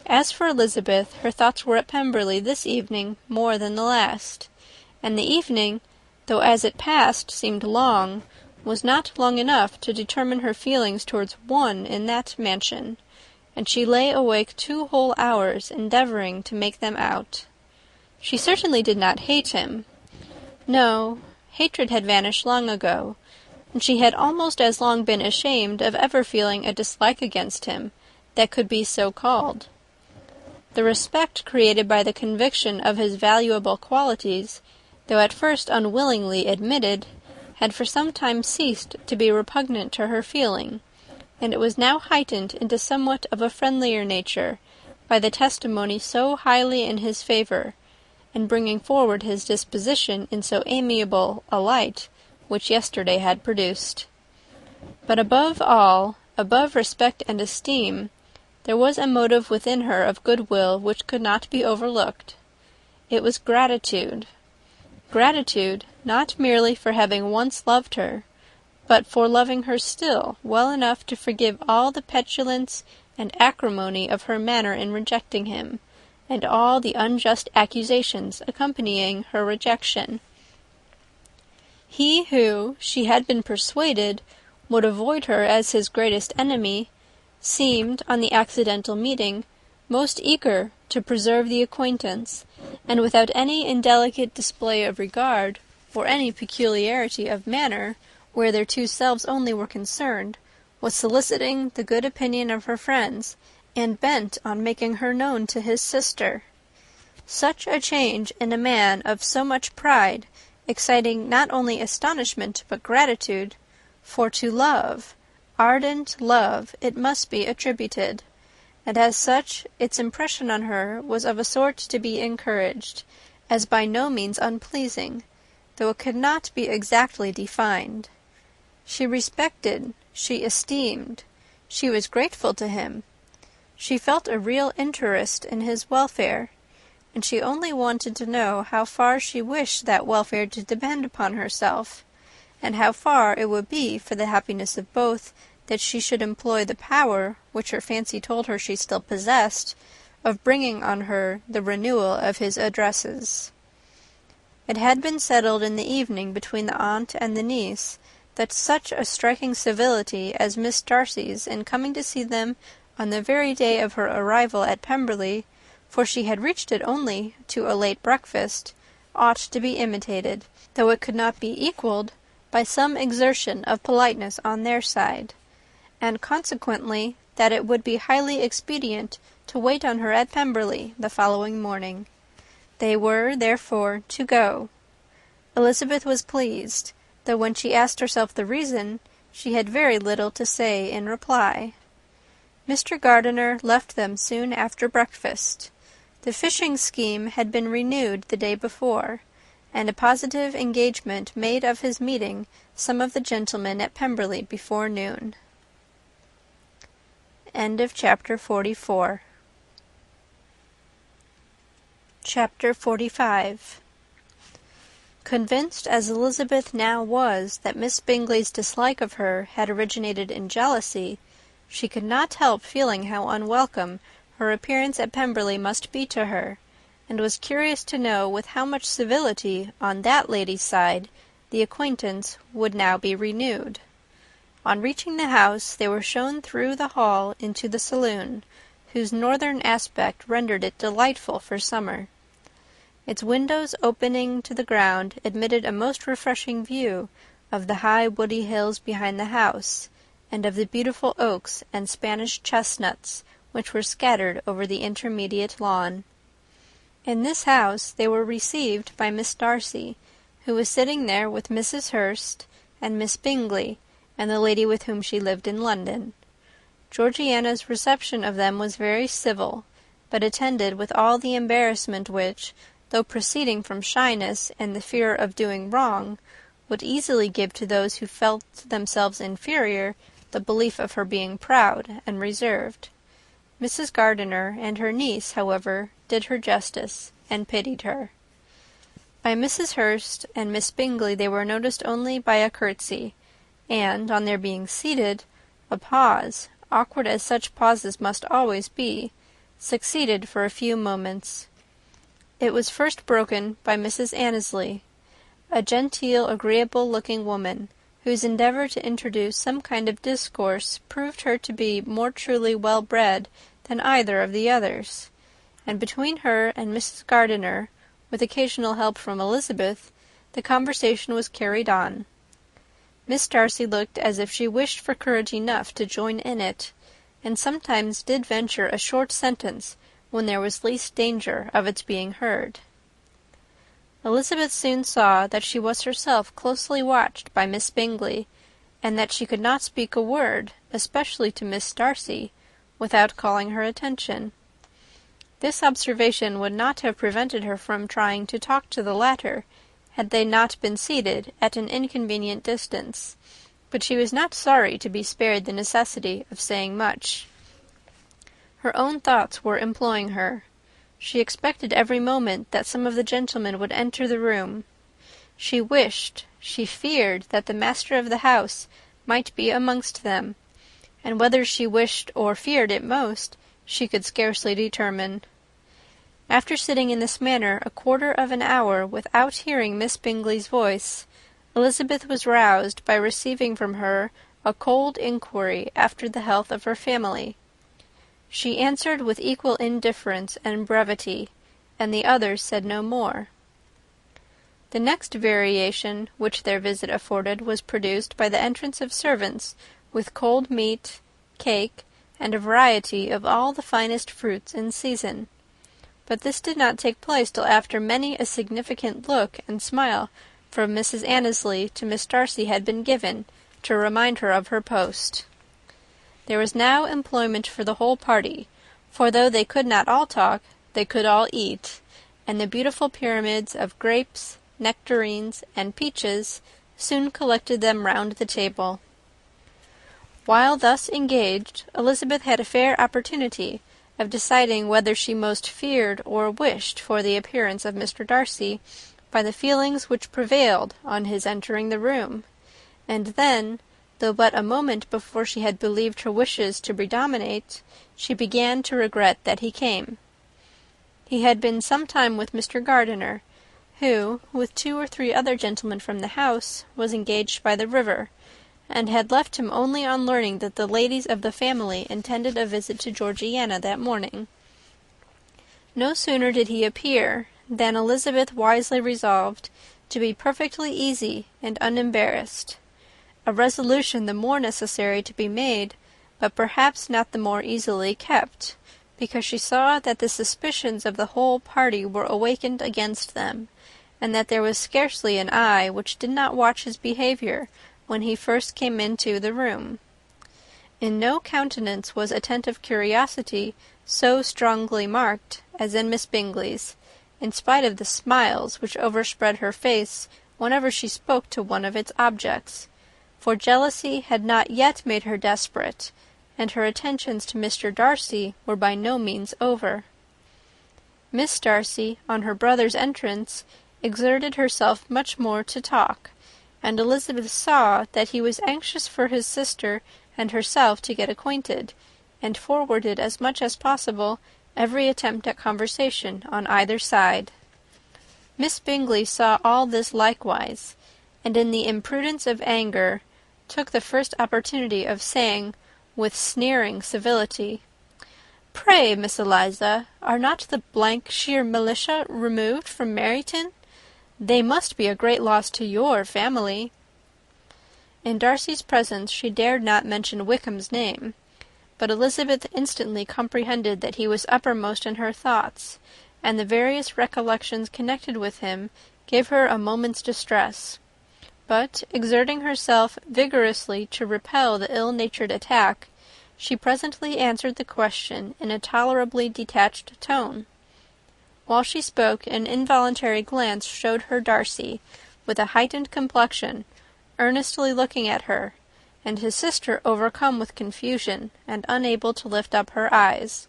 As for Elizabeth, her thoughts were at Pemberley this evening more than the last, and the evening, though as it passed seemed long, was not long enough to determine her feelings towards one in that mansion, and she lay awake 2 whole hours endeavouring to make them out. She certainly did not hate him. No, hatred had vanished long ago, and she had almost as long been ashamed of ever feeling a dislike against him that could be so called. The respect created by the conviction of his valuable qualities, though at first unwillingly admitted, had for some time ceased to be repugnant to her feeling, and it was now heightened into somewhat of a friendlier nature by the testimony so highly in his favour, and bringing forward his disposition in so amiable a light, which yesterday had produced. But above all, above respect and esteem, there was a motive within her of goodwill which could not be overlooked. It was gratitude. Gratitude, not merely for having once loved her, but for loving her still well enough to forgive all the petulance and acrimony of her manner in rejecting him, and all the unjust accusations accompanying her rejection. He who, she had been persuaded, would avoid her as his greatest enemy, seemed, on the accidental meeting, most eager to preserve the acquaintance, and without any indelicate display of regard, or any peculiarity of manner, where their 2 selves only were concerned, was soliciting the good opinion of her friends, and bent on making her known to his sister. Such a change in a man of so much pride, exciting not only astonishment but gratitude, for to love, ardent love, it must be attributed, and as such its impression on her was of a sort to be encouraged, as by no means unpleasing, though it could not be exactly defined. She respected, she esteemed, she was grateful to him. She felt a real interest in his welfare, and she only wanted to know how far she wished that welfare to depend upon herself, and how far it would be for the happiness of both that she should employ the power, which her fancy told her she still possessed, of bringing on her the renewal of his addresses. It had been settled in the evening between the aunt and the niece that such a striking civility as Miss Darcy's in coming to see them on the very day of her arrival at Pemberley, for she had reached it only to a late breakfast, ought to be imitated, though it could not be equalled, by some exertion of politeness on their side, and consequently that it would be highly expedient to wait on her at Pemberley the following morning. They were, therefore, to go. Elizabeth was pleased, though when she asked herself the reason, she had very little to say in reply. Mr. Gardiner left them soon after breakfast. The fishing scheme had been renewed the day before, and a positive engagement made of his meeting some of the gentlemen at Pemberley before noon. End of chapter 44. Chapter 45. Convinced as Elizabeth now was that Miss Bingley's dislike of her had originated in jealousy, she could not help feeling how unwelcome her appearance at Pemberley must be to her, and was curious to know with how much civility on that lady's side the acquaintance would now be renewed. On reaching the house, they were shown through the hall into the saloon, whose northern aspect rendered it delightful for summer. Its windows opening to the ground admitted a most refreshing view of the high woody hills behind the house, and of the beautiful oaks and Spanish chestnuts which were scattered over the intermediate lawn. In this house they were received by Miss Darcy, who was sitting there with Mrs. Hurst and Miss Bingley, and the lady with whom she lived in London. Georgiana's reception of them was very civil, but attended with all the embarrassment which, though proceeding from shyness and the fear of doing wrong, would easily give to those who felt themselves inferior the belief of her being proud and reserved. Mrs. Gardiner and her niece, however, did her justice, and pitied her. By Mrs. Hurst and Miss Bingley they were noticed only by a curtsy, and, on their being seated, a pause, awkward as such pauses must always be, succeeded for a few moments. It was first broken by Mrs. Annesley, a genteel, agreeable-looking woman, whose endeavour to introduce some kind of discourse proved her to be more truly well-bred than either of the others, and between her and Mrs. Gardiner, with occasional help from Elizabeth, the conversation was carried on. Miss Darcy looked as if she wished for courage enough to join in it, and sometimes did venture a short sentence when there was least danger of its being heard. Elizabeth soon saw that she was herself closely watched by Miss Bingley, and that she could not speak a word, especially to Miss Darcy, without calling her attention. This observation would not have prevented her from trying to talk to the latter, had they not been seated at an inconvenient distance, but she was not sorry to be spared the necessity of saying much. Her own thoughts were employing her. She expected every moment that some of the gentlemen would enter the room. She wished, she feared that the master of the house might be amongst them, and whether she wished or feared it most, she could scarcely determine. After sitting in this manner a quarter of an hour without hearing Miss Bingley's voice, Elizabeth was roused by receiving from her a cold inquiry after the health of her family. She answered with equal indifference and brevity, and the others said no more. The next variation which their visit afforded was produced by the entrance of servants with cold meat, cake, and a variety of all the finest fruits in season. But this did not take place till after many a significant look and smile from Mrs. Annesley to Miss Darcy had been given, to remind her of her post. There was now employment for the whole party, for though they could not all talk, they could all eat, and the beautiful pyramids of grapes, nectarines, and peaches soon collected them round the table. While thus engaged, Elizabeth had a fair opportunity of deciding whether she most feared or wished for the appearance of Mr. Darcy by the feelings which prevailed on his entering the room, and then, though but a moment before she had believed her wishes to predominate, she began to regret that he came. He had been some time with Mr. Gardiner, who, with 2 or 3 other gentlemen from the house, was engaged by the river, and had left him only on learning that the ladies of the family intended a visit to Georgiana that morning. No sooner did he appear than Elizabeth wisely resolved to be perfectly easy and unembarrassed, a resolution the more necessary to be made, but perhaps not the more easily kept, because she saw that the suspicions of the whole party were awakened against them, and that there was scarcely an eye which did not watch his behaviour when he first came into the room. In no countenance was attentive curiosity so strongly marked as in Miss Bingley's, in spite of the smiles which overspread her face whenever she spoke to one of its objects, for jealousy had not yet made her desperate, and her attentions to Mr. Darcy were by no means over. Miss Darcy, on her brother's entrance, exerted herself much more to talk, and Elizabeth saw that he was anxious for his sister and herself to get acquainted, and forwarded as much as possible every attempt at conversation on either side. Miss Bingley saw all this likewise, and in the imprudence of anger took the first opportunity of saying, with sneering civility, "Pray, Miss Eliza, are not the shire militia removed from Meryton? They must be a great loss to your family." In Darcy's presence she dared not mention Wickham's name, but Elizabeth instantly comprehended that he was uppermost in her thoughts, and the various recollections connected with him gave her a moment's distress. But, exerting herself vigorously to repel the ill-natured attack, she presently answered the question in a tolerably detached tone. While she spoke, an involuntary glance showed her Darcy, with a heightened complexion, earnestly looking at her, and his sister overcome with confusion, and unable to lift up her eyes.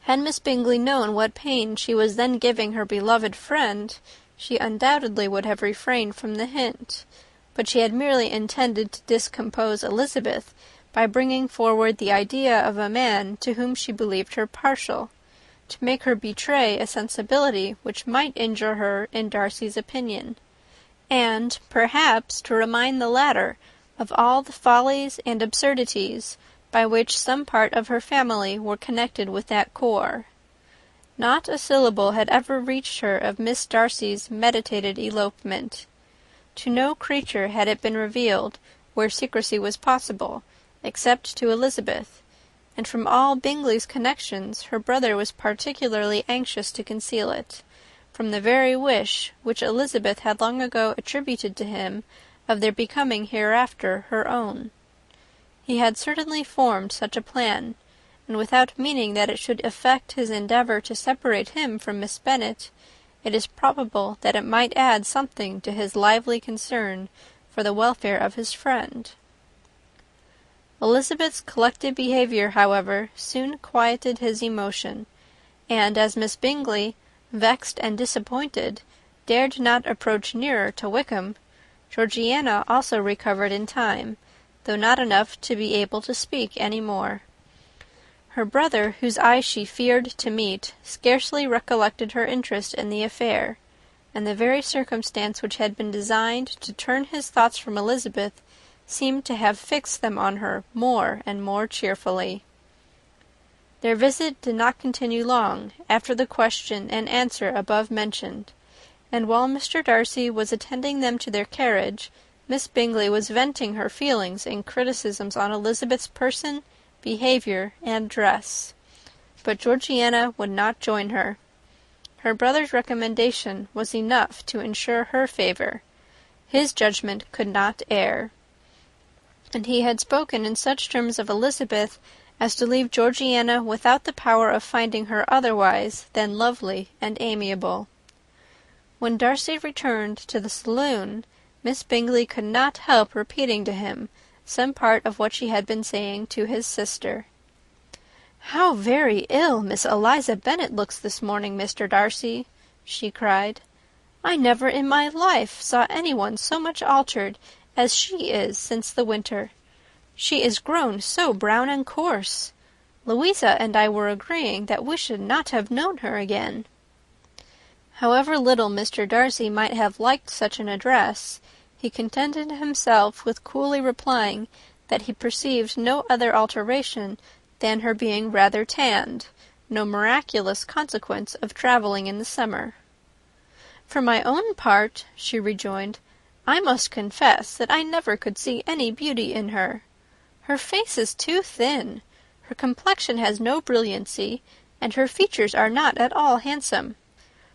Had Miss Bingley known what pain she was then giving her beloved friend, she undoubtedly would have refrained from the hint, but she had merely intended to discompose Elizabeth by bringing forward the idea of a man to whom she believed her partial, to make her betray a sensibility which might injure her in Darcy's opinion, and, perhaps, to remind the latter of all the follies and absurdities by which some part of her family were connected with that corps. Not a syllable had ever reached her of Miss Darcy's meditated elopement. To no creature had it been revealed, where secrecy was possible, except to Elizabeth, and from all Bingley's connections her brother was particularly anxious to conceal it, from the very wish which Elizabeth had long ago attributed to him of their becoming hereafter her own. He had certainly formed such a plan, and without meaning that it should affect his endeavour to separate him from Miss Bennet, it is probable that it might add something to his lively concern for the welfare of his friend. Elizabeth's collected behaviour, however, soon quieted his emotion, and as Miss Bingley, vexed and disappointed, dared not approach nearer to Wickham, Georgiana also recovered in time, though not enough to be able to speak any more. Her brother, whose eye she feared to meet, scarcely recollected her interest in the affair, and the very circumstance which had been designed to turn his thoughts from Elizabeth seemed to have fixed them on her more and more cheerfully. Their visit did not continue long after the question and answer above mentioned, and while Mr. Darcy was attending them to their carriage, Miss Bingley was venting her feelings in criticisms on Elizabeth's person, behaviour, and dress. But Georgiana would not join her. Her brother's recommendation was enough to ensure her favour. His judgment could not err, and he had spoken in such terms of Elizabeth as to leave Georgiana without the power of finding her otherwise than lovely and amiable. When Darcy returned to the saloon, Miss Bingley could not help repeating to him some part of what she had been saying to his sister. "How very ill Miss Eliza Bennet looks this morning, Mr. Darcy!" she cried. "I never in my life saw anyone so much altered as she is since the winter. She is grown so brown and coarse. Louisa and I were agreeing that we should not have known her again." However little Mr. Darcy might have liked such an address, he contented himself with coolly replying that he perceived no other alteration than her being rather tanned, no miraculous consequence of travelling in the summer. "For my own part," she rejoined, "I must confess that I never could see any beauty in her. Her face is too thin, her complexion has no brilliancy, and her features are not at all handsome.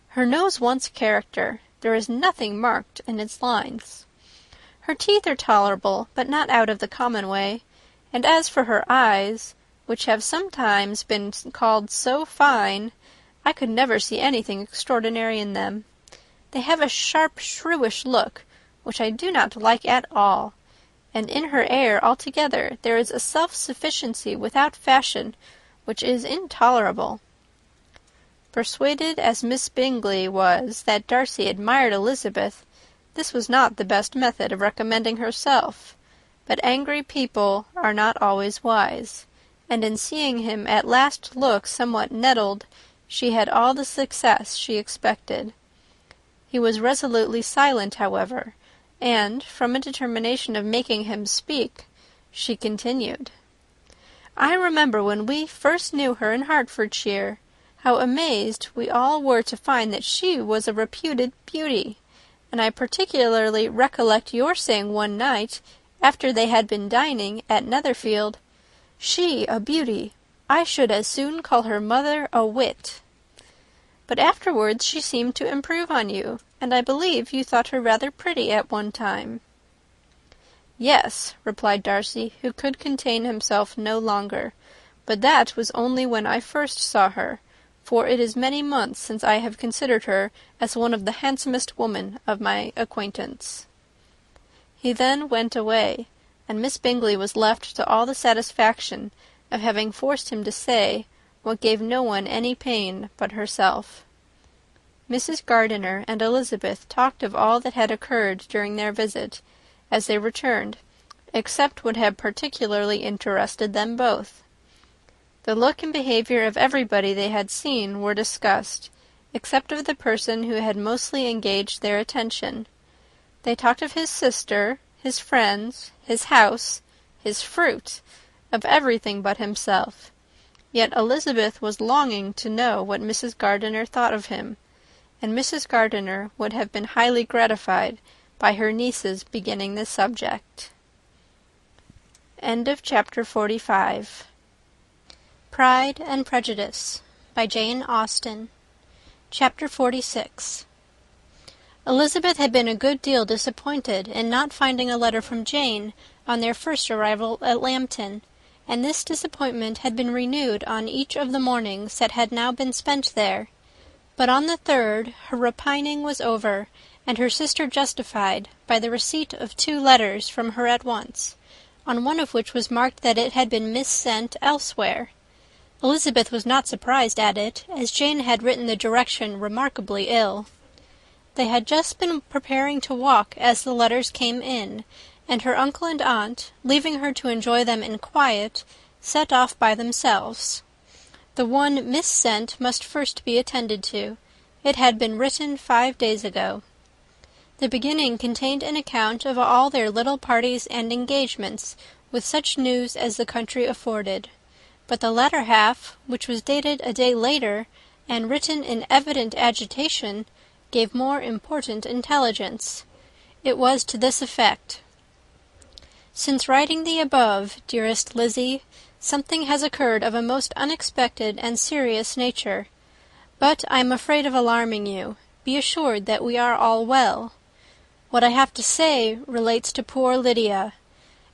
Her nose wants character, there is nothing marked in its lines. Her teeth are tolerable, but not out of the common way, and as for her eyes, which have sometimes been called so fine, I could never see anything extraordinary in them. They have a sharp, shrewish look, which I do not like at all, and in her air altogether there is a self-sufficiency without fashion which is intolerable." Persuaded as Miss Bingley was that Darcy admired Elizabeth, this was not the best method of recommending herself, but angry people are not always wise, and in seeing him at last look somewhat nettled, she had all the success she expected. He was resolutely silent, however, and, from a determination of making him speak, she continued, "I remember when we first knew her in Hertfordshire, how amazed we all were to find that she was a reputed beauty, and I particularly recollect your saying one night, after they had been dining at Netherfield, 'She a beauty! I should as soon call her mother a wit.' But afterwards she seemed to improve on you, and I believe you thought her rather pretty at one time." "Yes," replied Darcy, who could contain himself no longer, "but that was only when I first saw her, for it is many months since I have considered her as one of the handsomest women of my acquaintance." He then went away, and Miss Bingley was left to all the satisfaction of having forced him to say what gave no one any pain but herself. Mrs. Gardiner and Elizabeth talked of all that had occurred during their visit, as they returned, except what had particularly interested them both. The look and behaviour of everybody they had seen were discussed, except of the person who had mostly engaged their attention. They talked of his sister, his friends, his house, his fruit, of everything but himself. Yet Elizabeth was longing to know what Mrs. Gardiner thought of him, and Mrs. Gardiner would have been highly gratified by her niece's beginning the subject. End of Chapter 45. Pride and Prejudice by Jane Austen. Chapter 46. Elizabeth had been a good deal disappointed in not finding a letter from Jane on their first arrival at Lambton, and this disappointment had been renewed on each of the mornings that had now been spent there. But on the third her repining was over, and her sister justified by the receipt of 2 letters from her at once, on one of which was marked that it had been missent elsewhere. Elizabeth was not surprised at it, as Jane had written the direction remarkably ill. They had just been preparing to walk as the letters came in, and her uncle and aunt, leaving her to enjoy them in quiet, set off by themselves. The one missent must first be attended to. It had been written 5 days ago. The beginning contained an account of all their little parties and engagements, with such news as the country afforded. But the latter half, which was dated a day later, and written in evident agitation, gave more important intelligence. It was to this effect: "Since writing the above, dearest Lizzy, something has occurred of a most unexpected and serious nature. But I am afraid of alarming you. Be assured that we are all well. What I have to say relates to poor Lydia.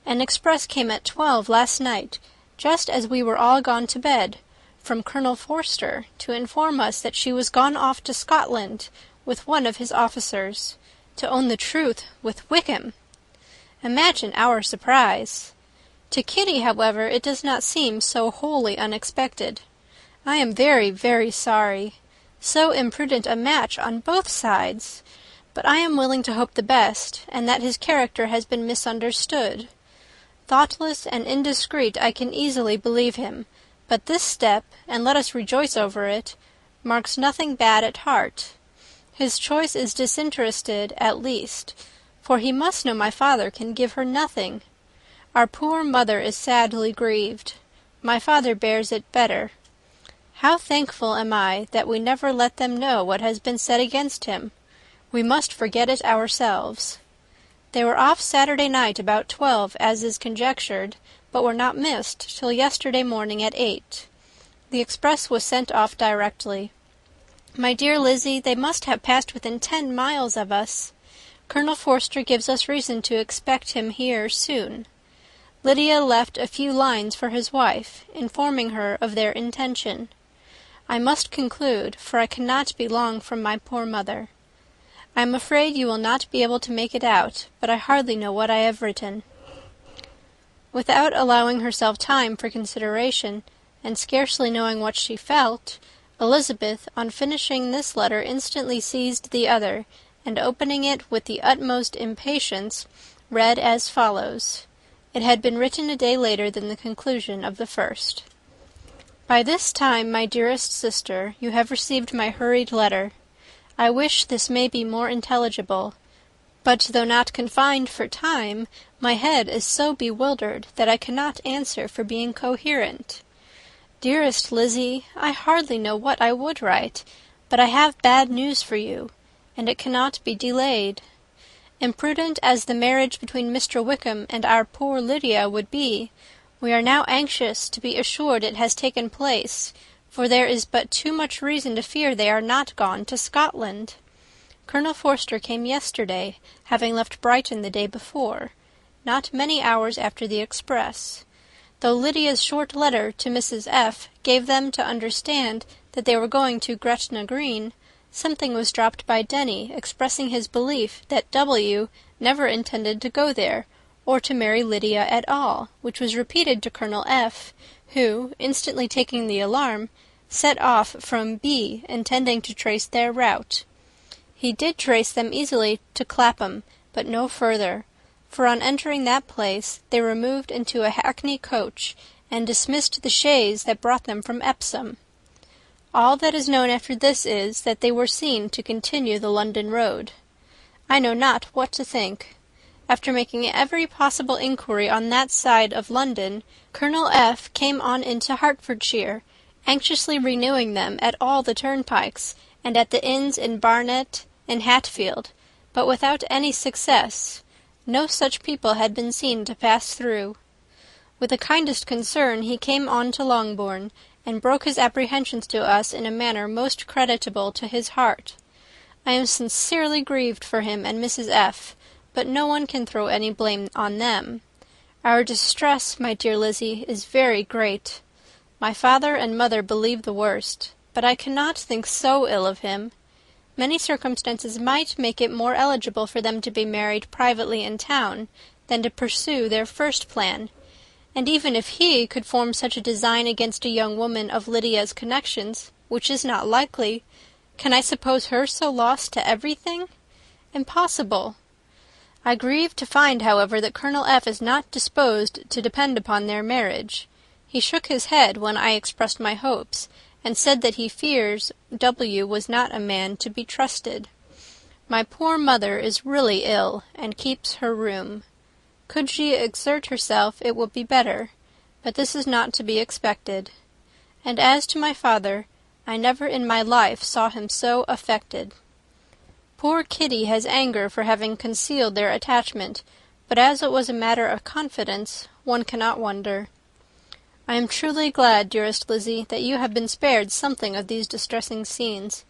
An express came at 12 last night, just as we were all gone to bed, from Colonel Forster, to inform us that she was gone off to Scotland with one of his officers, to own the truth, with Wickham. Imagine our surprise. To Kitty, however, it does not seem so wholly unexpected. I am very, very sorry. So imprudent a match on both sides. But I am willing to hope the best, and that his character has been misunderstood. Thoughtless and indiscreet I can easily believe him, but this step, and let us rejoice over it, marks nothing bad at heart. His choice is disinterested, at least, for he must know my father can give her nothing. Our poor mother is sadly grieved. My father bears it better. How thankful am I that we never let them know what has been said against him. We must forget it ourselves. They were off Saturday night about 12, as is conjectured, but were not missed till yesterday morning at 8. The express was sent off directly. My dear Lizzy, they must have passed within 10 miles of us. Colonel Forster gives us reason to expect him here soon. Lydia left a few lines for his wife, informing her of their intention. I must conclude, for I cannot be long from my poor mother. I am afraid you will not be able to make it out, but I hardly know what I have written." Without allowing herself time for consideration, and scarcely knowing what she felt, Elizabeth, on finishing this letter, instantly seized the other, and opening it with the utmost impatience, read as follows. It had been written a day later than the conclusion of the first. "By this time, my dearest sister, you have received my hurried letter. I wish this may be more intelligible, But though not confined for time, my head is so bewildered that I cannot answer for being coherent. Dearest Lizzie, I hardly know what I would write, but I have bad news for you, and it cannot be delayed. Imprudent as the marriage between Mr. Wickham and our poor Lydia would be, we are now anxious to be assured it has taken place, for there is but too much reason to fear they are not gone to Scotland. Colonel Forster came yesterday, having left Brighton the day before, not many hours after the express. Though Lydia's short letter to Mrs. F. gave them to understand that they were going to Gretna Green, something was dropped by Denny expressing his belief that W. never intended to go there, or to marry Lydia at all, which was repeated to Colonel F., who, instantly taking the alarm, set off from B., intending to trace their route. He did trace them easily to Clapham, but no further, for on entering that place they removed into a hackney coach, and dismissed the chaise that brought them from Epsom. All that is known after this is, that they were seen to continue the London road. I know not what to think. After making every possible inquiry on that side of London, Colonel F. came on into Hertfordshire, anxiously renewing them at all the turnpikes, and at the inns in Barnet and Hatfield, but without any success. No such people had been seen to pass through. With the kindest concern he came on to Longbourn, and broke his apprehensions to us in a manner most creditable to his heart. I am sincerely grieved for him and Mrs. F., but no one can throw any blame on them. Our distress, my dear Lizzie, is very great. My father and mother believe the worst, but I cannot think so ill of him. Many circumstances might make it more eligible for them to be married privately in town than to pursue their first plan, and even if he could form such a design against a young woman of Lydia's connections, which is not likely, can I suppose her so lost to everything? Impossible. I grieve to find, however, that Colonel F. is not disposed to depend upon their marriage. He shook his head when I expressed my hopes, and said that he fears W. was not a man to be trusted. My poor mother is really ill, and keeps her room. Could she exert herself, it will be better, but this is not to be expected. And as to my father, I never in my life saw him so affected. Poor Kitty has anger for having concealed their attachment, but as it was a matter of confidence, one cannot wonder. I am truly glad, dearest Lizzie, that you have been spared something of these distressing scenes.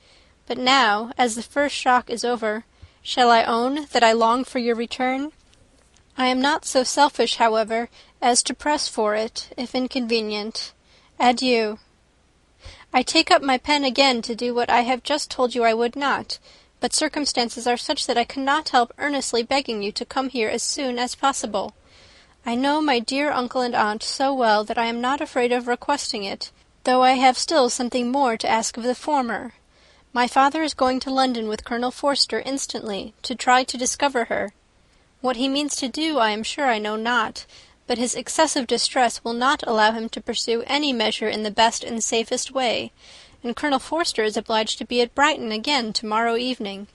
But now, as the first shock is over, shall I own that I long for your return? I am not so selfish, however, as to press for it, if inconvenient. Adieu. I take up my pen again to do what I have just told you I would not, but circumstances are such that I cannot help earnestly begging you to come here as soon as possible. I know my dear uncle and aunt so well that I am not afraid of requesting it, though I have still something more to ask of the former. My father is going to London with Colonel Forster instantly, to try to discover her. What he means to do I am sure I know not, but his excessive distress will not allow him to pursue any measure in the best and safest way, and Colonel Forster is obliged to be at Brighton again to-morrow evening.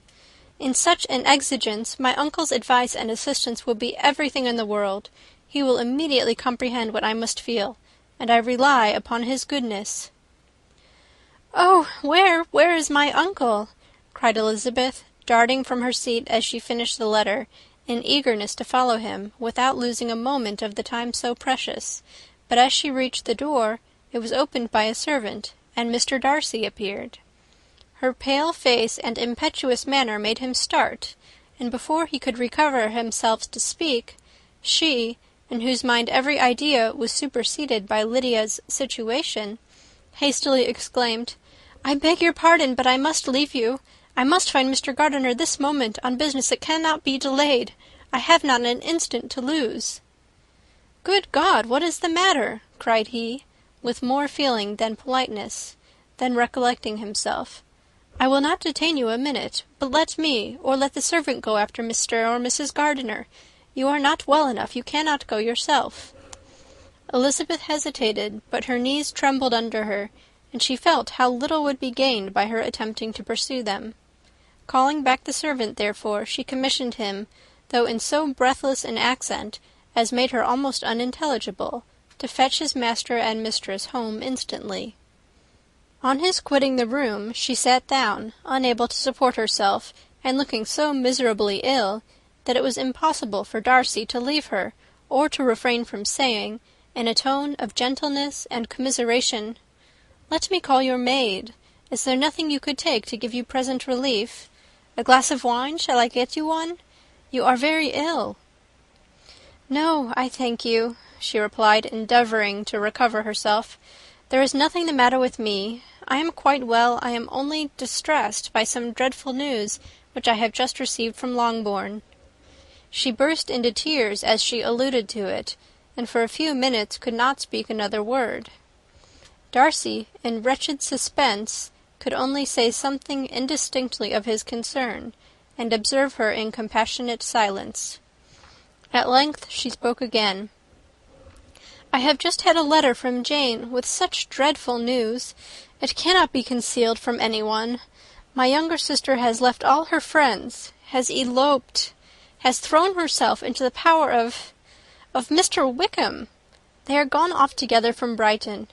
In such an exigence my uncle's advice and assistance will be everything in the world. He will immediately comprehend what I must feel, and I rely upon his goodness." "Oh, where is my uncle?" cried Elizabeth, darting from her seat as she finished the letter, in eagerness to follow him, without losing a moment of the time so precious. But as she reached the door, it was opened by a servant, and Mr. Darcy appeared. Her pale face and impetuous manner made him start, and before he could recover himself to speak, she, in whose mind every idea was superseded by Lydia's situation, hastily exclaimed, "I beg your pardon, but I must leave you. I must find Mr. Gardiner this moment, on business that cannot be delayed. I have not an instant to lose." "Good God, what is the matter?" cried he, with more feeling than politeness. Then recollecting himself, "I will not detain you a minute, but let me, or let the servant go after Mr. or Mrs. Gardiner. You are not well enough, you cannot go yourself." Elizabeth hesitated, but her knees trembled under her, and she felt how little would be gained by her attempting to pursue them. Calling back the servant, therefore, she commissioned him, though in so breathless an accent as made her almost unintelligible, to fetch his master and mistress home instantly. On his quitting the room, she sat down, unable to support herself, and looking so miserably ill, that it was impossible for Darcy to leave her, or to refrain from saying, in a tone of gentleness and commiseration, "Let me call your maid. Is there nothing you could take to give you present relief? A glass of wine? Shall I get you one? You are very ill." "No, I thank you," she replied, endeavouring to recover herself. "There is nothing the matter with me. I am quite well. I am only distressed by some dreadful news which I have just received from Longbourn." She burst into tears as she alluded to it, and for a few minutes could not speak another word. Darcy, in wretched suspense, could only say something indistinctly of his concern, and observe her in compassionate silence. At length she spoke again. "I have just had a letter from Jane with such dreadful news. It cannot be concealed from anyone. My younger sister has left all her friends, has eloped, has thrown herself into the power of Mr. Wickham. They are gone off together from Brighton.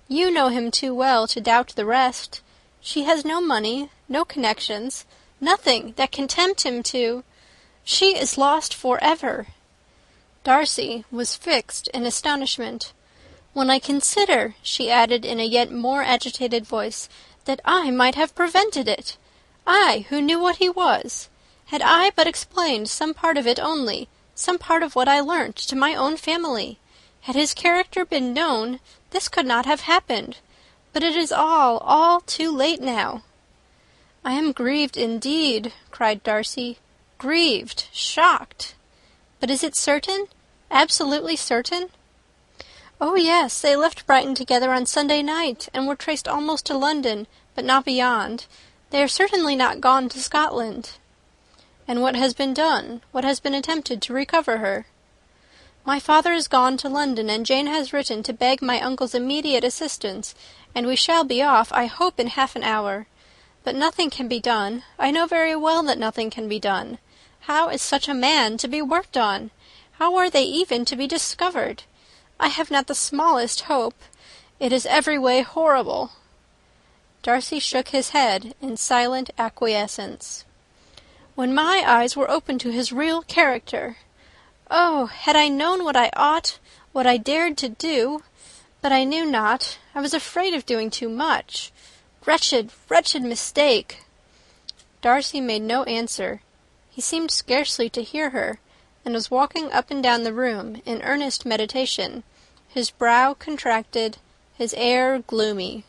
You know him too well to doubt the rest. She has no money, no connections, nothing that can tempt him to... She is lost for ever." Darcy was fixed in astonishment. "When I consider," she added in a yet more agitated voice, "that I might have prevented it. I, who knew what he was. Had I but explained some part of it only, some part of what I learnt, to my own family, had his character been known, this could not have happened. But it is all too late now." "I am grieved indeed," cried Darcy. "Grieved, shocked. But is it certain? Absolutely certain?" "Oh, yes, they left Brighton together on Sunday night, and were traced almost to London, but not beyond. They are certainly not gone to Scotland." "And what has been done? What has been attempted to recover her?" "My father is gone to London, and Jane has written to beg my uncle's immediate assistance, and we shall be off, I hope, in half an hour. But nothing can be done. I know very well that nothing can be done. How is such a man to be worked on? How are they even to be discovered? I have not the smallest hope. It is every way horrible." Darcy shook his head in silent acquiescence. "When my eyes were opened to his real character! Oh, had I known what I ought, what I dared to do! But I knew not. I was afraid of doing too much. Wretched, wretched mistake!" Darcy made no answer. He seemed scarcely to hear her, and was walking up and down the room in earnest meditation, his brow contracted, his air gloomy.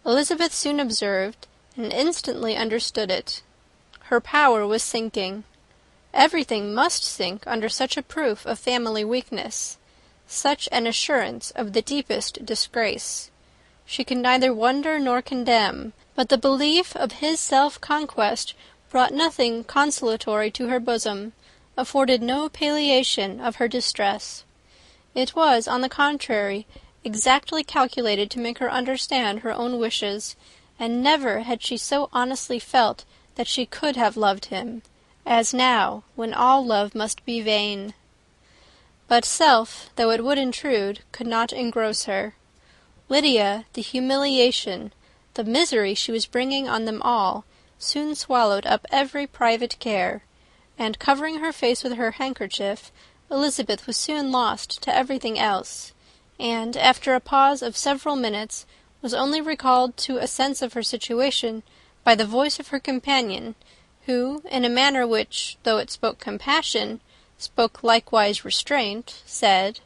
Elizabeth soon observed, and instantly understood it. Her power was sinking. Everything must sink under such a proof of family weakness, such an assurance of the deepest disgrace. She could neither wonder nor condemn, but the belief of his self-conquest brought nothing consolatory to her bosom, afforded no palliation of her distress. It was, on the contrary, exactly calculated to make her understand her own wishes, and never had she so honestly felt that she could have loved him, as now, when all love must be vain. But self, though it would intrude, could not engross her. Lydia, the humiliation, the misery she was bringing on them all, soon swallowed up every private care, and, covering her face with her handkerchief, Elizabeth was soon lost to everything else, and, after a pause of several minutes, was only recalled to a sense of her situation by the voice of her companion, who, in a manner which, though it spoke compassion, spoke likewise restraint, said,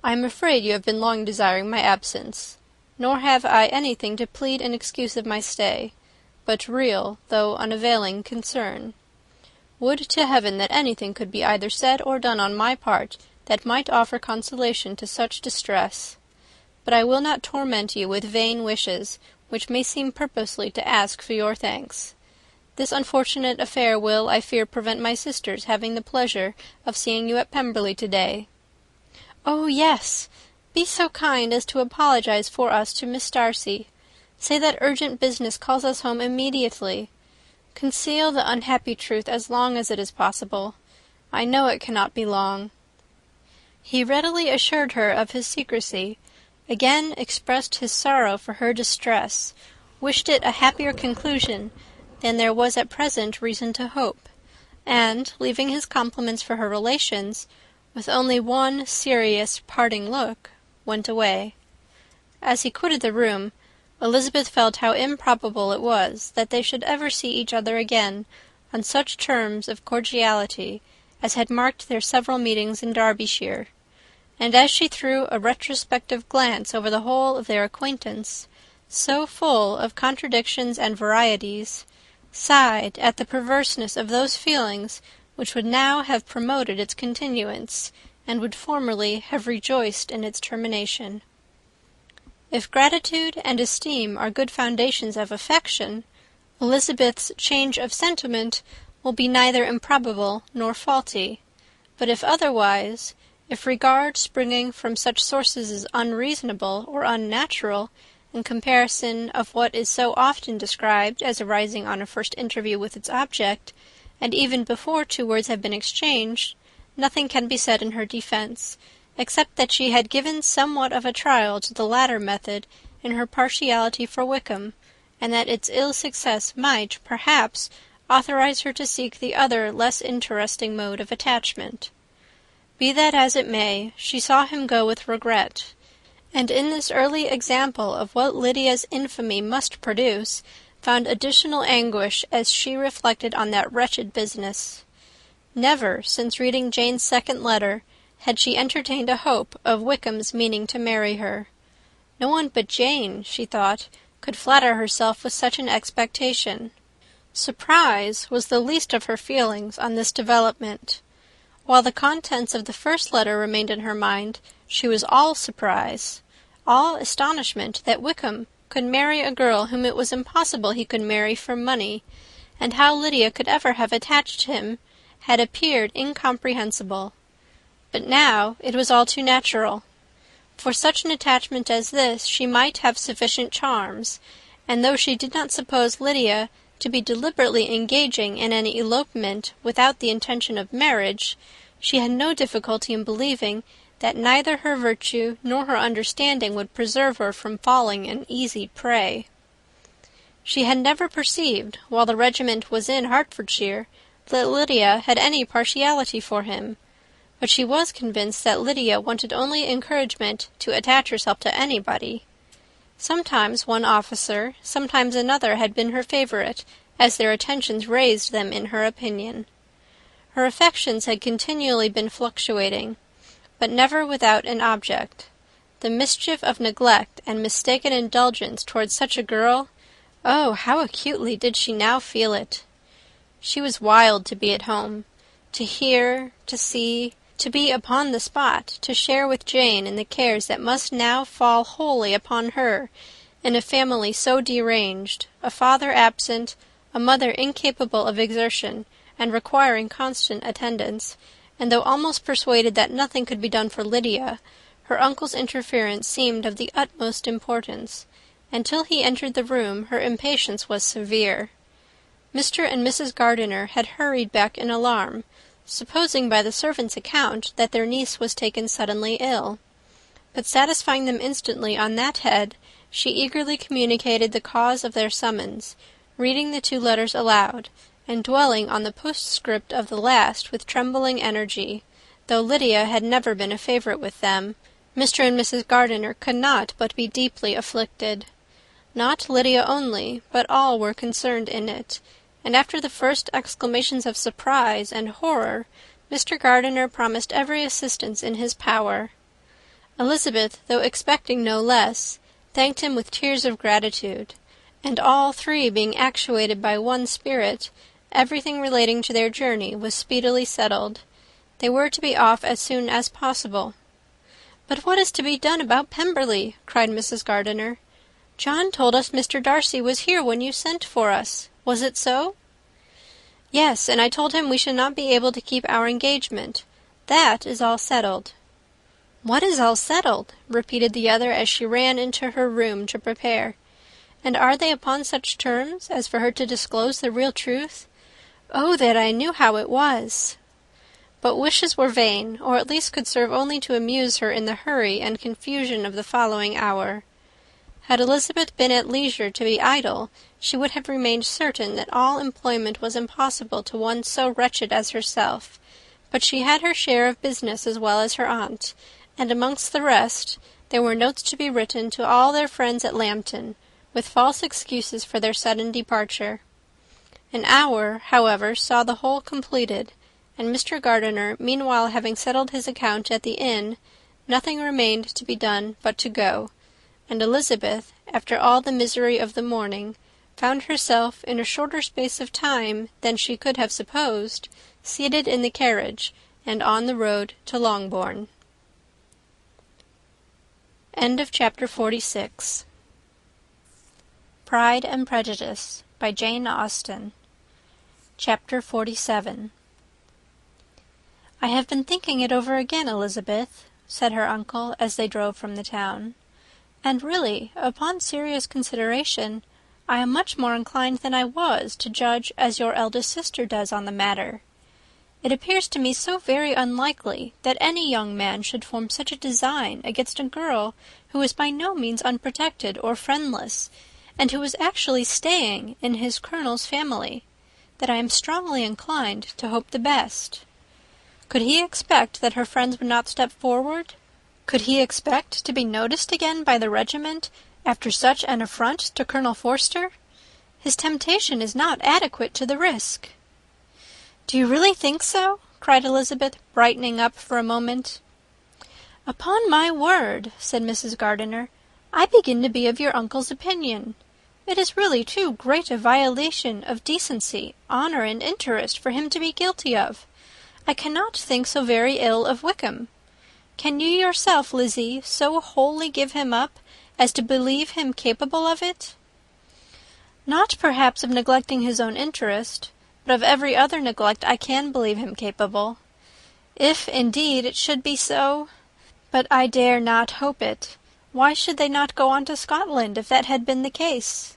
"I am afraid you have been long desiring my absence, nor have I anything to plead in excuse of my stay, but real, though unavailing, concern. Would to heaven that anything could be either said or done on my part that might offer consolation to such distress. But I will not torment you with vain wishes, which may seem purposely to ask for your thanks. This unfortunate affair will, I fear, prevent my sister's having the pleasure of seeing you at Pemberley to-day." "Oh, yes! Be so kind as to apologize for us to Miss Darcy. Say that urgent business calls us home immediately. Conceal the unhappy truth as long as it is possible. I know it cannot be long." He readily assured her of his secrecy, again expressed his sorrow for her distress, wished it a happier conclusion than there was at present reason to hope, and, leaving his compliments for her relations, with only one serious parting look, went away. As he quitted the room, Elizabeth felt how improbable it was that they should ever see each other again on such terms of cordiality as had marked their several meetings in Derbyshire, and as she threw a retrospective glance over the whole of their acquaintance, so full of contradictions and varieties, sighed at the perverseness of those feelings which would now have promoted its continuance, and would formerly have rejoiced in its termination. If gratitude and esteem are good foundations of affection, Elizabeth's change of sentiment will be neither improbable nor faulty; but if otherwise, if regard springing from such sources is unreasonable or unnatural, in comparison of what is so often described as arising on a first interview with its object, and even before 2 words have been exchanged, nothing can be said in her defence, except that she had given somewhat of a trial to the latter method in her partiality for Wickham, and that its ill success might, perhaps, authorize her to seek the other less interesting mode of attachment. Be that as it may, she saw him go with regret, and in this early example of what Lydia's infamy must produce, found additional anguish as she reflected on that wretched business. Never, since reading Jane's second letter, had she entertained a hope of Wickham's meaning to marry her. No one but Jane, she thought, could flatter herself with such an expectation. Surprise was the least of her feelings on this development. While the contents of the first letter remained in her mind, she was all surprise, all astonishment that Wickham could marry a girl whom it was impossible he could marry for money, and how Lydia could ever have attached him had appeared incomprehensible. But now it was all too natural. For such an attachment as this she might have sufficient charms, and though she did not suppose Lydia to be deliberately engaging in any elopement without the intention of marriage, she had no difficulty in believing that neither her virtue nor her understanding would preserve her from falling an easy prey. She had never perceived, while the regiment was in Hertfordshire, that Lydia had any partiality for him, but she was convinced that Lydia wanted only encouragement to attach herself to anybody. Sometimes one officer, sometimes another had been her favourite, as their attentions raised them in her opinion. Her affections had continually been fluctuating, but never without an object. The mischief of neglect and mistaken indulgence towards such a girl, oh, how acutely did she now feel it! She was wild to be at home, to hear, to see, to be upon the spot, to share with Jane in the cares that must now fall wholly upon her, in a family so deranged, a father absent, a mother incapable of exertion, and requiring constant attendance, and though almost persuaded that nothing could be done for Lydia, her uncle's interference seemed of the utmost importance. Until he entered the room, her impatience was severe. Mr. and Mrs. Gardiner had hurried back in alarm, supposing by the servant's account that their niece was taken suddenly ill. But satisfying them instantly on that head, she eagerly communicated the cause of their summons, reading the 2 letters aloud, and dwelling on the postscript of the last with trembling energy. Though Lydia had never been a favourite with them, Mr. and Mrs. Gardiner could not but be deeply afflicted. Not Lydia only, but all were concerned in it, and after the first exclamations of surprise and horror, Mr. Gardiner promised every assistance in his power. Elizabeth, though expecting no less, thanked him with tears of gratitude, and all 3 being actuated by one spirit, everything relating to their journey was speedily settled. They were to be off as soon as possible. "But what is to be done about Pemberley?" cried Mrs. Gardiner. "John told us Mr. Darcy was here when you sent for us. Was it so?" "Yes, and I told him we should not be able to keep our engagement. That is all settled." "What is all settled?" repeated the other as she ran into her room to prepare. And are they upon such terms as for her to disclose the real truth? Oh, that I knew how it was!" But wishes were vain, or at least could serve only to amuse her in the hurry and confusion of the following hour. Had Elizabeth been at leisure to be idle, she would have remained certain that all employment was impossible to one so wretched as herself; but she had her share of business as well as her aunt, and amongst the rest, there were notes to be written to all their friends at Lambton, with false excuses for their sudden departure. An hour, however, saw the whole completed, and Mr. Gardiner meanwhile having settled his account at the inn, nothing remained to be done but to go, and Elizabeth, after all the misery of the morning, found herself in a shorter space of time than she could have supposed, seated in the carriage, and on the road to Longbourn. End of Chapter 46. Pride and Prejudice, by Jane Austen. Chapter 47. "I have been thinking it over again, Elizabeth," said her uncle, as they drove from the town, "and really, upon serious consideration, I am much more inclined than I was to judge as your eldest sister does on the matter. It appears to me so very unlikely that any young man should form such a design against a girl who is by no means unprotected or friendless, and who is actually staying in his colonel's family, that I am strongly inclined to hope the best. Could he expect that her friends would not step forward? Could he expect to be noticed again by the regiment after such an affront to Colonel Forster? His temptation is not adequate to the risk." "Do you really think so?" cried Elizabeth, brightening up for a moment. "Upon my word," said Mrs. Gardiner, "I begin to be of your uncle's opinion. It is really too great a violation of decency, honour, and interest for him to be guilty of. I cannot think so very ill of Wickham. Can you yourself, Lizzie, so wholly give him up as to believe him capable of it?" "Not perhaps of neglecting his own interest, but of every other neglect I can believe him capable. If, indeed, it should be so, but I dare not hope it. Why should they not go on to Scotland, if that had been the case?"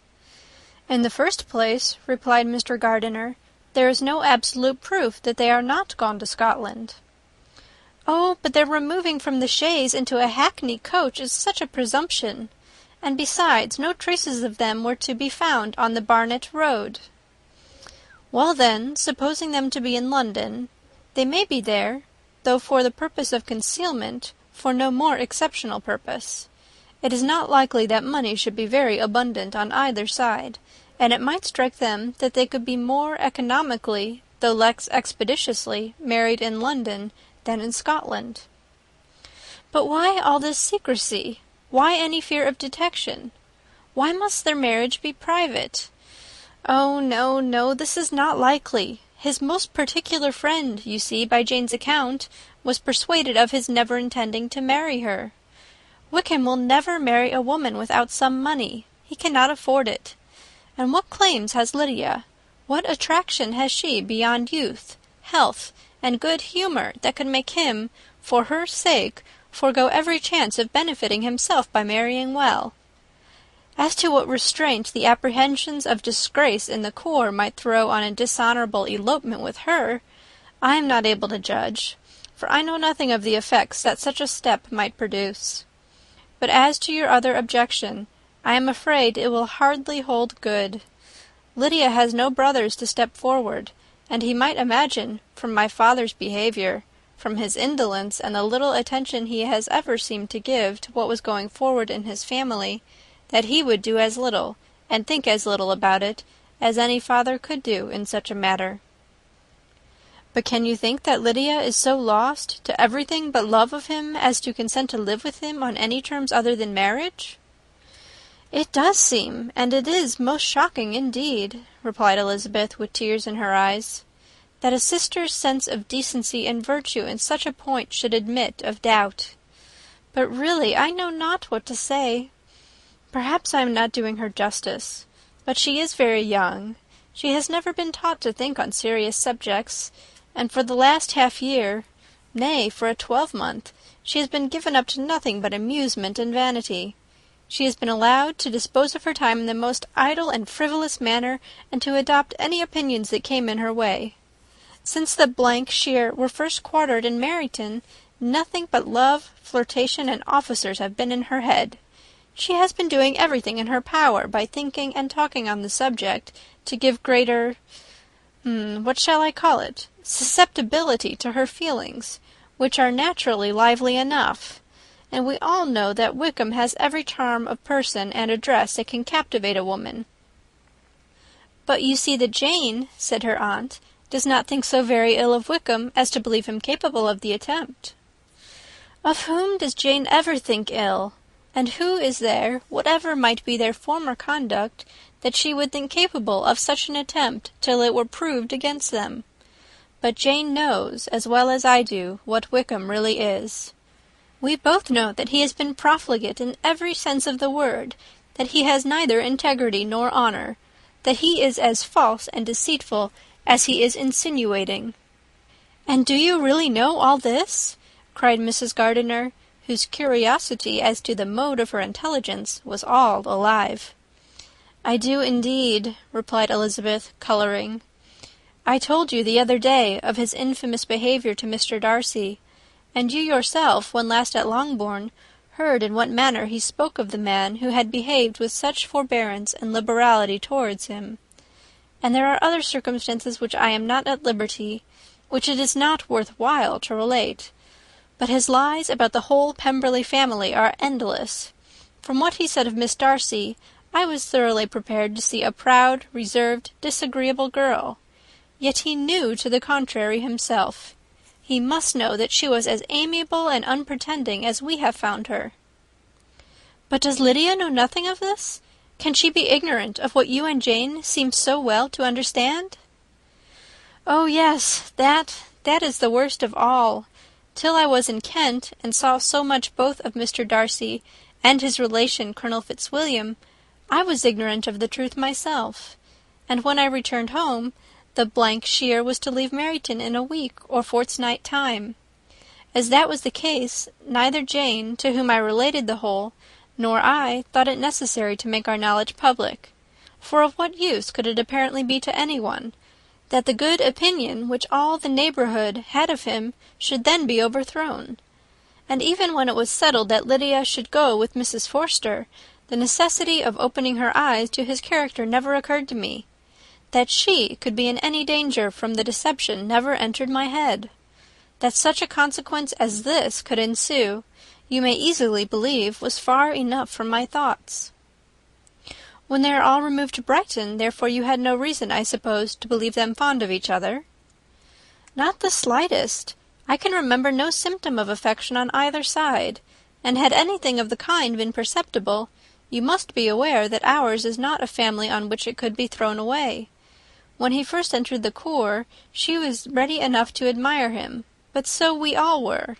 "In the first place," replied Mr. Gardiner, "there is no absolute proof that they are not gone to Scotland." "Oh, but their removing from the chaise into a hackney coach is such a presumption; and besides, no traces of them were to be found on the Barnet road." "Well then, supposing them to be in London, they may be there, though for the purpose of concealment, for no more exceptional purpose. It is not likely that money should be very abundant on either side, and it might strike them that they could be more economically, though less expeditiously, married in London than in Scotland." "But why all this secrecy? Why any fear of detection? Why must their marriage be private? Oh, no, no, this is not likely. His most particular friend, you see, by Jane's account, was persuaded of his never intending to marry her. Wickham will never marry a woman without some money. He cannot afford it. And what claims has Lydia? What attraction has she beyond youth, health, and good humour that could make him, for her sake, forego every chance of benefiting himself by marrying well? As to what restraint the apprehensions of disgrace in the corps might throw on a dishonourable elopement with her, I am not able to judge, for I know nothing of the effects that such a step might produce. But as to your other objection, I am afraid it will hardly hold good. Lydia has no brothers to step forward, and he might imagine, from my father's behaviour, from his indolence and the little attention he has ever seemed to give to what was going forward in his family, that he would do as little, and think as little about it, as any father could do in such a matter." "But can you think that Lydia is so lost to everything but love of him as to consent to live with him on any terms other than marriage?" "It does seem, and it is most shocking indeed," replied Elizabeth, with tears in her eyes, "that a sister's sense of decency and virtue in such a point should admit of doubt. But really I know not what to say. Perhaps I am not doing her justice, but she is very young. She has never been taught to think on serious subjects, and for the last half-year, nay, for a 12-month, she has been given up to nothing but amusement and vanity. She has been allowed to dispose of her time in the most idle and frivolous manner, and to adopt any opinions that came in her way. Since the Sheer were first quartered in Meryton, nothing but love, flirtation, and officers have been in her head. She has been doing everything in her power, by thinking and talking on the subject, to give greater, what shall I call it, susceptibility to her feelings, which are naturally lively enough. And we all know that Wickham has every charm of person and address that can captivate a woman. But you see that Jane, said her aunt, does not think so very ill of Wickham as to believe him capable of the attempt. Of whom does Jane ever think ill? And who is there, whatever might be their former conduct, that she would think capable of such an attempt till it were proved against them? But Jane knows, as well as I do, what Wickham really is. We both know that he has been profligate in every sense of the word, that he has neither integrity nor honour, that he is as false and deceitful as he is insinuating. And do you really know all this? Cried Mrs. Gardiner, whose curiosity as to the mode of her intelligence was all alive. I do indeed, replied Elizabeth, colouring. I told you the other day of his infamous behaviour to Mr. Darcy, and you yourself, when last at Longbourn, heard in what manner he spoke of the man who had behaved with such forbearance and liberality towards him. And there are other circumstances which I am not at liberty, which it is not worth while to relate. But his lies about the whole Pemberley family are endless. From what he said of Miss Darcy, I was thoroughly prepared to see a proud, reserved, disagreeable girl. Yet he knew to the contrary himself. He must know that she was as amiable and unpretending as we have found her. But does Lydia know nothing of this? Can she be ignorant of what you and Jane seem so well to understand? Oh, yes, that is the worst of all. Till I was in Kent, and saw so much both of Mr. Darcy and his relation Colonel Fitzwilliam, I was ignorant of the truth myself. And when I returned home, the Sheer was to leave Meryton in a week or fortnight time. As that was the case, neither Jane, to whom I related the whole, nor I thought it necessary to make our knowledge public. For of what use could it apparently be to anyone, that the good opinion which all the neighbourhood had of him should then be overthrown? And even when it was settled that Lydia should go with Mrs. Forster, the necessity of opening her eyes to his character never occurred to me. That she could be in any danger from the deception never entered my head. That such a consequence as this could ensue, you may easily believe, was far enough from my thoughts. When they are all removed to Brighton, therefore you had no reason, I suppose, to believe them fond of each other? Not the slightest. I can remember no symptom of affection on either side, and had anything of the kind been perceptible, you must be aware that ours is not a family on which it could be thrown away. When he first entered the corps, she was ready enough to admire him, but so we all were.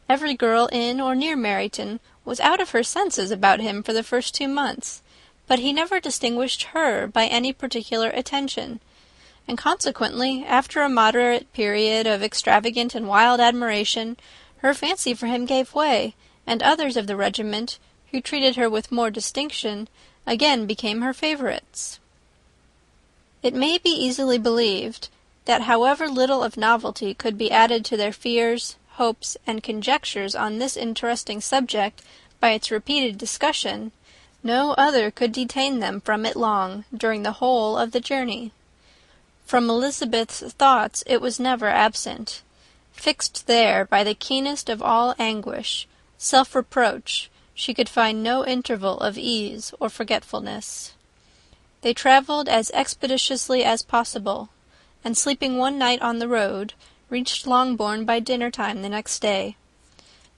Every girl in or near Meryton was out of her senses about him for the first 2 months, but he never distinguished her by any particular attention, and consequently, after a moderate period of extravagant and wild admiration, her fancy for him gave way, and others of the regiment, who treated her with more distinction, again became her favourites. It may be easily believed that however little of novelty could be added to their fears, hopes, and conjectures on this interesting subject by its repeated discussion, no other could detain them from it long during the whole of the journey. From Elizabeth's thoughts it was never absent, fixed there by the keenest of all anguish, self-reproach. She could find no interval of ease or forgetfulness. They travelled as expeditiously as possible, and sleeping one night on the road, reached Longbourn by dinner-time the next day.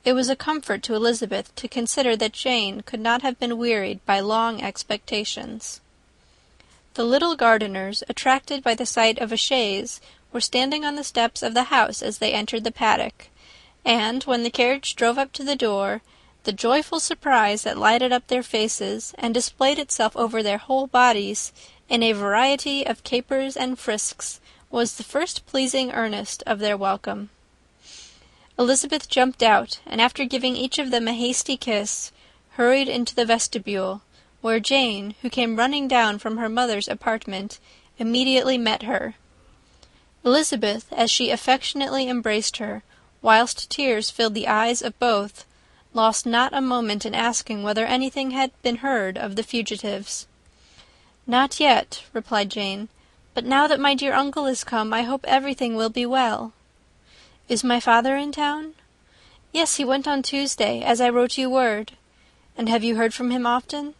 It was a comfort to Elizabeth to consider that Jane could not have been wearied by long expectations. The little Gardiners, attracted by the sight of a chaise, were standing on the steps of the house as they entered the paddock, and, when the carriage drove up to the door, the joyful surprise that lighted up their faces and displayed itself over their whole bodies in a variety of capers and frisks was the first pleasing earnest of their welcome. Elizabeth jumped out, and after giving each of them a hasty kiss, hurried into the vestibule, where Jane, who came running down from her mother's apartment, immediately met her. Elizabeth, as she affectionately embraced her, whilst tears filled the eyes of both, lost not a moment in asking whether anything had been heard of the fugitives. "Not yet," replied Jane, "but now that my dear uncle is come, I hope everything will be well." "Is my father in town?" "Yes, he went on Tuesday, as I wrote you word." "And have you heard from him often?"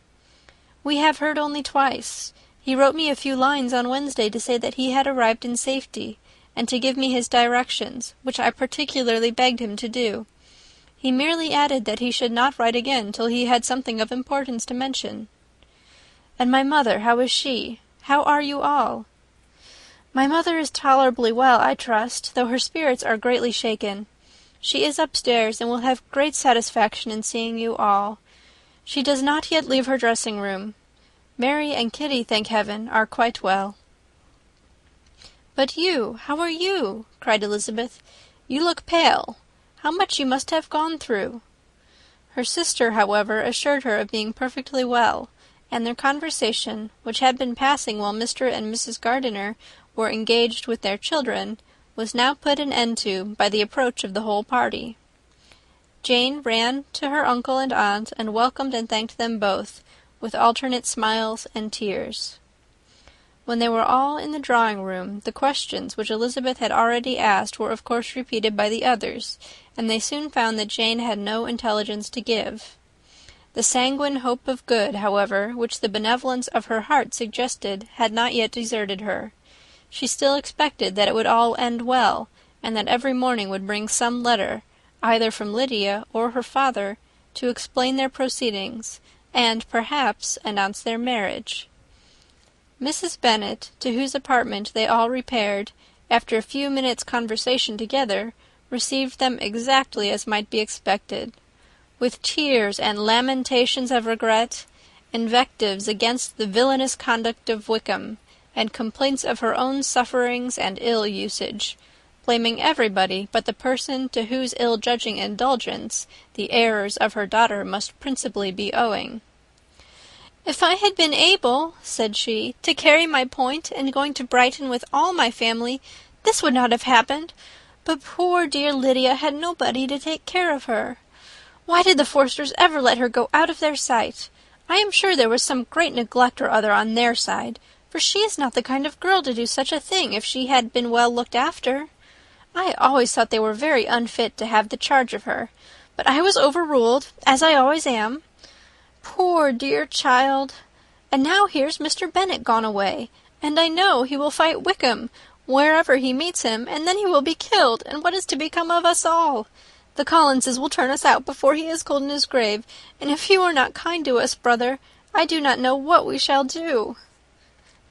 "We have heard only twice. He wrote me a few lines on Wednesday to say that he had arrived in safety, and to give me his directions, which I particularly begged him to do. He merely added that he should not write again till he had something of importance to mention." "And my mother, how is she? How are you all?" "My mother is tolerably well, I trust, though her spirits are greatly shaken. She is upstairs, and will have great satisfaction in seeing you all. She does not yet leave her dressing-room. Mary and Kitty, thank heaven, are quite well." "But you, how are you?" cried Elizabeth. "You look pale. How much you must have gone through!" Her sister, however, assured her of being perfectly well, and their conversation, which had been passing while Mr. and Mrs. Gardiner were engaged with their children, was now put an end to by the approach of the whole party. Jane ran to her uncle and aunt, and welcomed and thanked them both, with alternate smiles and tears. When they were all in the drawing-room, the questions which Elizabeth had already asked were of course repeated by the others, and they soon found that Jane had no intelligence to give. The sanguine hope of good, however, which the benevolence of her heart suggested, had not yet deserted her. She still expected that it would all end well, and that every morning would bring some letter, either from Lydia or her father, to explain their proceedings, and, perhaps, announce their marriage. Mrs. Bennet, to whose apartment they all repaired, after a few minutes' conversation together, received them exactly as might be expected. With tears and lamentations of regret, invectives against the villainous conduct of Wickham, and complaints of her own sufferings and ill usage, blaming everybody but the person to whose ill-judging indulgence the errors of her daughter must principally be owing. "If I had been able," said she, "to carry my point in going to Brighton with all my family, this would not have happened. But poor dear Lydia had nobody to take care of her. Why did the Forsters ever let her go out of their sight? I am sure there was some great neglect or other on their side, for she is not the kind of girl to do such a thing if she had been well looked after. I always thought they were very unfit to have the charge of her, but I was overruled, as I always am. Poor dear child! And now here's Mr. Bennet gone away, and I know he will fight Wickham wherever he meets him, and then he will be killed, and what is to become of us all? The Collinses will turn us out before he is cold in his grave, and if you are not kind to us, brother, I do not know what we shall do."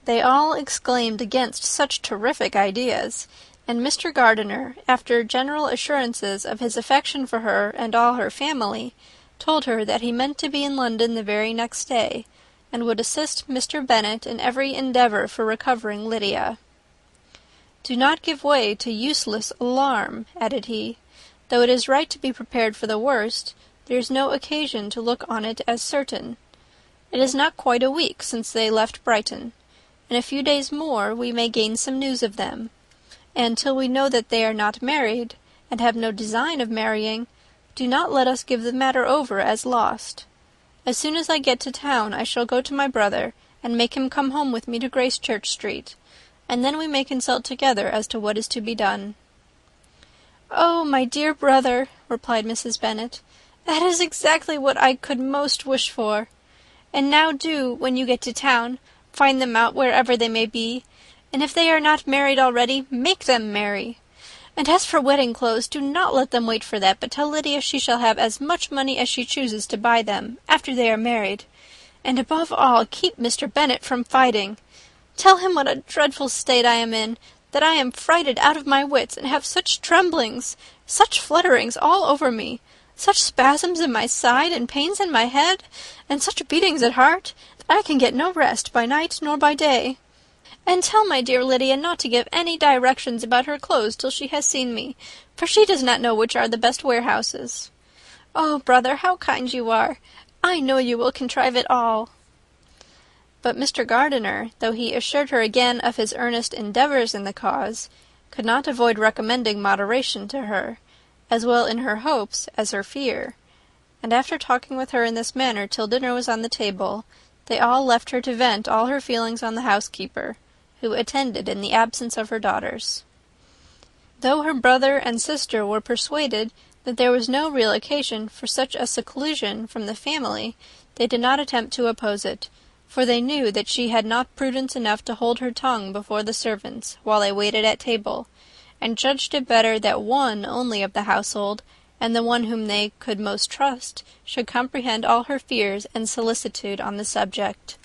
They all exclaimed against such terrific ideas, and Mr. Gardiner, after general assurances of his affection for her and all her family, told her that he meant to be in London the very next day, and would assist Mr. Bennet in every endeavour for recovering Lydia. "Do not give way to useless alarm," added he. "Though it is right to be prepared for the worst, there is no occasion to look on it as certain. It is not quite a week since they left Brighton. In a few days more we may gain some news of them, and till we know that they are not married, and have no design of marrying, do not let us give the matter over as lost. As soon as I get to town I shall go to my brother, and make him come home with me to Gracechurch Street, and then we may consult together as to what is to be done." "Oh, my dear brother," replied Mrs. Bennet, "that is exactly what I could most wish for. And now do, when you get to town, find them out wherever they may be, and if they are not married already, make them marry. And as for wedding clothes, do not let them wait for that, but tell Lydia she shall have as much money as she chooses to buy them, after they are married. And above all, keep Mr. Bennet from fighting. Tell him what a dreadful state I am in, that I am frighted out of my wits, and have such tremblings, such flutterings all over me, such spasms in my side, and pains in my head, and such beatings at heart, that I can get no rest by night nor by day. And tell my dear Lydia not to give any directions about her clothes till she has seen me, for she does not know which are the best warehouses. Oh, brother, how kind you are! I know you will contrive it all." But Mr. Gardiner, though he assured her again of his earnest endeavours in the cause, could not avoid recommending moderation to her, as well in her hopes as her fear; and after talking with her in this manner till dinner was on the table, they all left her to vent all her feelings on the housekeeper, who attended in the absence of her daughters. Though her brother and sister were persuaded that there was no real occasion for such a seclusion from the family, they did not attempt to oppose it, for they knew that she had not prudence enough to hold her tongue before the servants while they waited at table, and judged it better that one only of the household, and the one whom they could most trust, should comprehend all her fears and solicitude on the subject.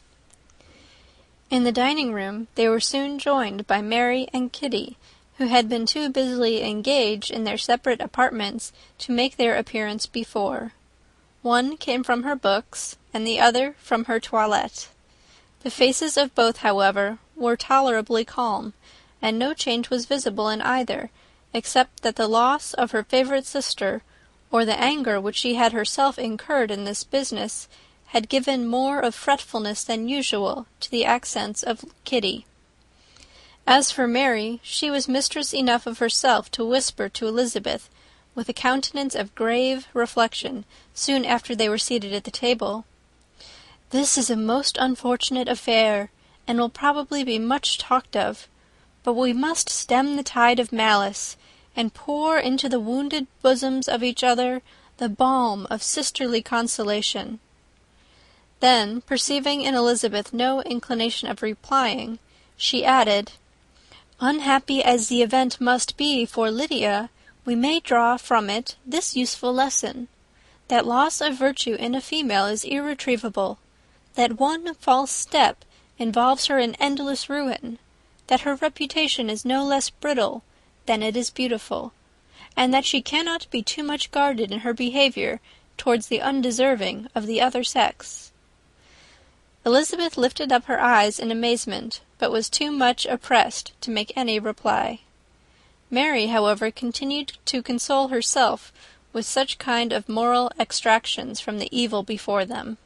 In the dining-room they were soon joined by Mary and Kitty, who had been too busily engaged in their separate apartments to make their appearance before. One came from her books, and the other from her toilette. The faces of both, however, were tolerably calm, and no change was visible in either, except that the loss of her favourite sister, or the anger which she had herself incurred in this business, had given more of fretfulness than usual to the accents of Kitty. As for Mary, she was mistress enough of herself to whisper to Elizabeth, with a countenance of grave reflection, soon after they were seated at the table, "This is a most unfortunate affair, and will probably be much talked of, but we must stem the tide of malice, and pour into the wounded bosoms of each other the balm of sisterly consolation." Then, perceiving in Elizabeth no inclination of replying, she added, "Unhappy as the event must be for Lydia, we may draw from it this useful lesson, that loss of virtue in a female is irretrievable, that one false step involves her in endless ruin, that her reputation is no less brittle than it is beautiful, and that she cannot be too much guarded in her behaviour towards the undeserving of the other sex." Elizabeth lifted up her eyes in amazement, but was too much oppressed to make any reply. Mary, however, continued to console herself with such kind of moral extractions from the evil before them.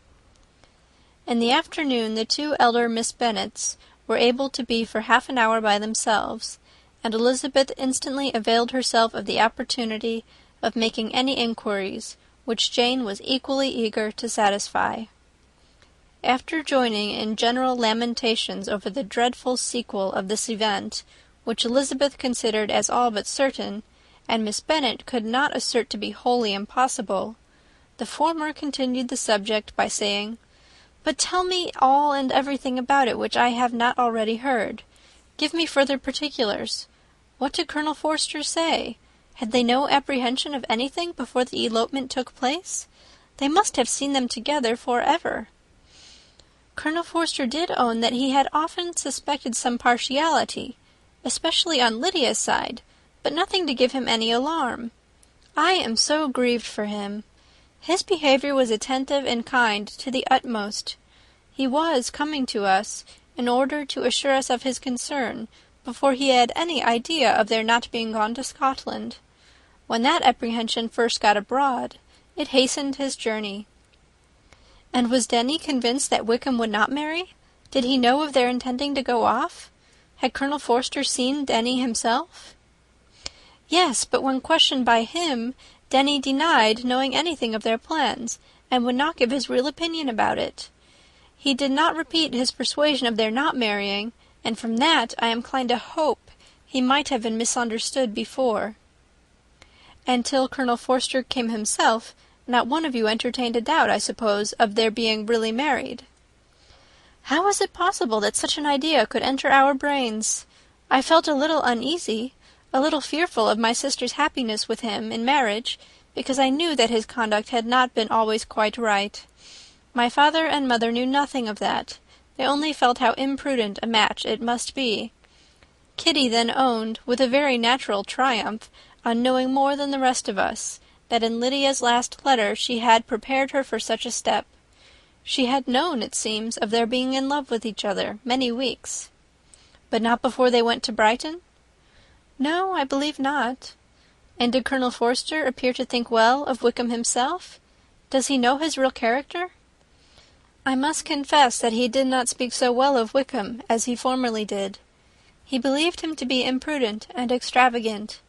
In the afternoon the two elder Miss Bennets were able to be for half an hour by themselves, and Elizabeth instantly availed herself of the opportunity of making any inquiries, which Jane was equally eager to satisfy. After joining in general lamentations over the dreadful sequel of this event, which Elizabeth considered as all but certain, and Miss Bennet could not assert to be wholly impossible, the former continued the subject by saying, "But tell me all and everything about it which I have not already heard. Give me further particulars. What did Colonel Forster say? Had they no apprehension of anything before the elopement took place? They must have seen them together for ever." "Colonel Forster did own that he had often suspected some partiality, especially on Lydia's side, but nothing to give him any alarm. I am so grieved for him. His behaviour was attentive and kind to the utmost. He was coming to us in order to assure us of his concern, before he had any idea of their not being gone to Scotland. When that apprehension first got abroad, it hastened his journey." "And was Denny convinced that Wickham would not marry? Did he know of their intending to go off? Had Colonel Forster seen Denny himself?" "Yes, but when questioned by him, Denny denied knowing anything of their plans, and would not give his real opinion about it. He did not repeat his persuasion of their not marrying, and from that I am inclined to hope he might have been misunderstood before." "And till Colonel Forster came himself, not one of you entertained a doubt, I suppose, of their being really married?" "How was it possible that such an idea could enter our brains? I felt a little uneasy, a little fearful of my sister's happiness with him in marriage, because I knew that his conduct had not been always quite right. My father and mother knew nothing of that. They only felt how imprudent a match it must be. Kitty then owned, with a very natural triumph, on knowing more than the rest of us, that in Lydia's last letter she had prepared her for such a step. She had known, it seems, of their being in love with each other many weeks." "But not before they went to Brighton?" "No, I believe not." "And did Colonel Forster appear to think well of Wickham himself? Does he know his real character?" I must confess that he did not speak so well of Wickham as he formerly did. He believed him to be imprudent and extravagant,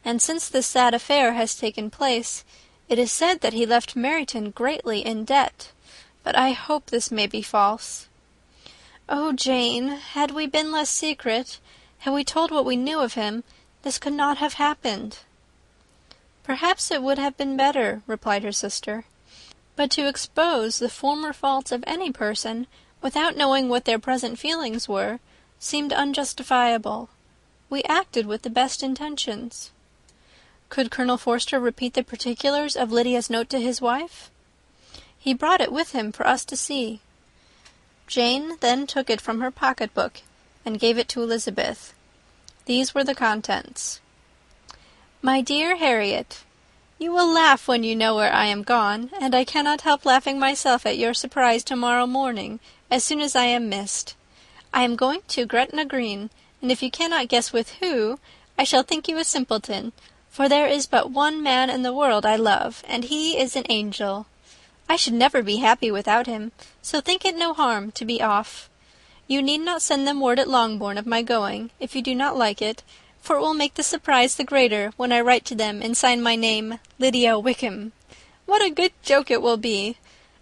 and since this sad affair has taken place, it is said that he left Meryton greatly in debt, but I hope this may be false. Oh, Jane, had we been less secret, had we told what we knew of him, this could not have happened." "Perhaps it would have been better," replied her sister. "But to expose the former faults of any person, without knowing what their present feelings were, seemed unjustifiable. We acted with the best intentions." "Could Colonel Forster repeat the particulars of Lydia's note to his wife?" "He brought it with him for us to see." Jane then took it from her pocket-book, and gave it to Elizabeth. These were the contents. "My dear Harriet, you will laugh when you know where I am gone, and I cannot help laughing myself at your surprise tomorrow morning, as soon as I am missed. I am going to Gretna Green, and if you cannot guess with who, I shall think you a simpleton, for there is but one man in the world I love, and he is an angel. I should never be happy without him, so think it no harm to be off. You need not send them word at Longbourn of my going, if you do not like it, for it will make the surprise the greater when I write to them and sign my name Lydia Wickham. What a good joke it will be!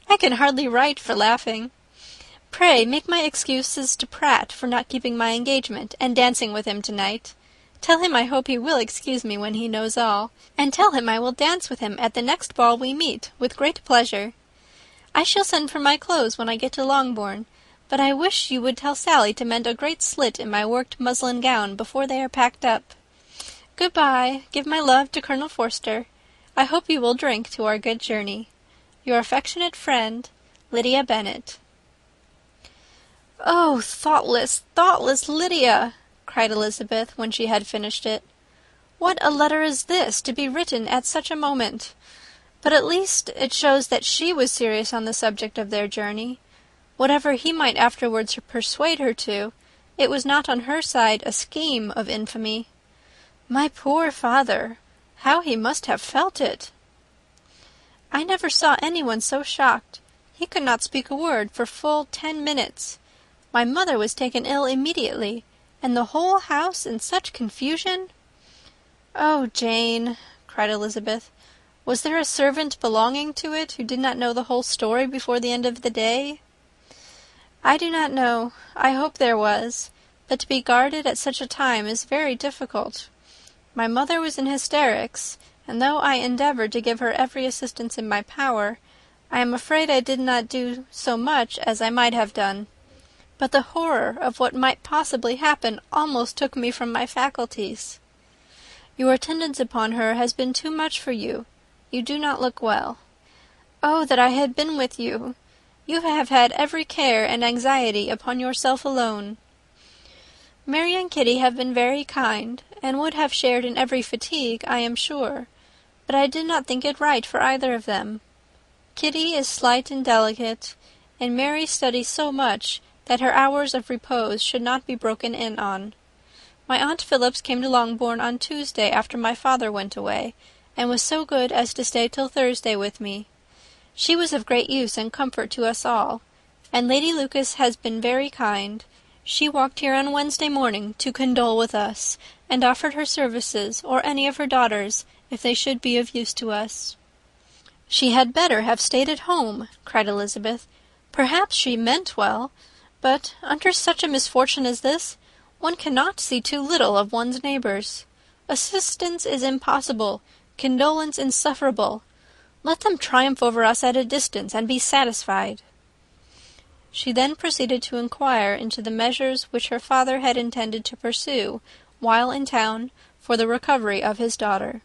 I can hardly write for laughing. Pray make my excuses to Pratt for not keeping my engagement and dancing with him tonight. Tell him I hope he will excuse me when he knows all, and tell him I will dance with him at the next ball we meet, with great pleasure. I shall send for my clothes when I get to Longbourn, but I wish you would tell Sally to mend a great slit in my worked muslin gown before they are packed up. Good-bye. Give my love to Colonel Forster. I hope you will drink to our good journey. Your affectionate friend, Lydia Bennet. "Oh, thoughtless, thoughtless Lydia!" cried Elizabeth, when she had finished it. "What a letter is this, to be written at such a moment! But at least it shows that she was serious on the subject of their journey. Whatever he might afterwards persuade her to, it was not on her side a scheme of infamy. My poor father! How he must have felt it!" "I never saw anyone so shocked. He could not speak a word for full 10 minutes. My mother was taken ill immediately, and the whole house in such confusion." "Oh, Jane," cried Elizabeth, "was there a servant belonging to it who did not know the whole story before the end of the day?" "I do not know. I hope there was, but to be guarded at such a time is very difficult. My mother was in hysterics, and though I endeavoured to give her every assistance in my power, I am afraid I did not do so much as I might have done. But the horror of what might possibly happen almost took me from my faculties. Your attendance upon her has been too much for you. You do not look well. Oh, that I had been with you! You have had every care and anxiety upon yourself alone. Mary and Kitty have been very kind, and would have shared in every fatigue, I am sure, but I did not think it right for either of them. Kitty is slight and delicate, and Mary studies so much that her hours of repose should not be broken in on. My Aunt Phillips came to Longbourn on Tuesday after my father went away, and was so good as to stay till Thursday with me. She was of great use and comfort to us all, and Lady Lucas has been very kind. She walked here on Wednesday morning to condole with us, and offered her services, or any of her daughters, if they should be of use to us." "She had better have stayed at home," cried Elizabeth. "Perhaps she meant well, but under such a misfortune as this, one cannot see too little of one's neighbours. Assistance is impossible, condolence insufferable. Let them triumph over us at a distance, and be satisfied." She then proceeded to inquire into the measures which her father had intended to pursue, while in town, for the recovery of his daughter.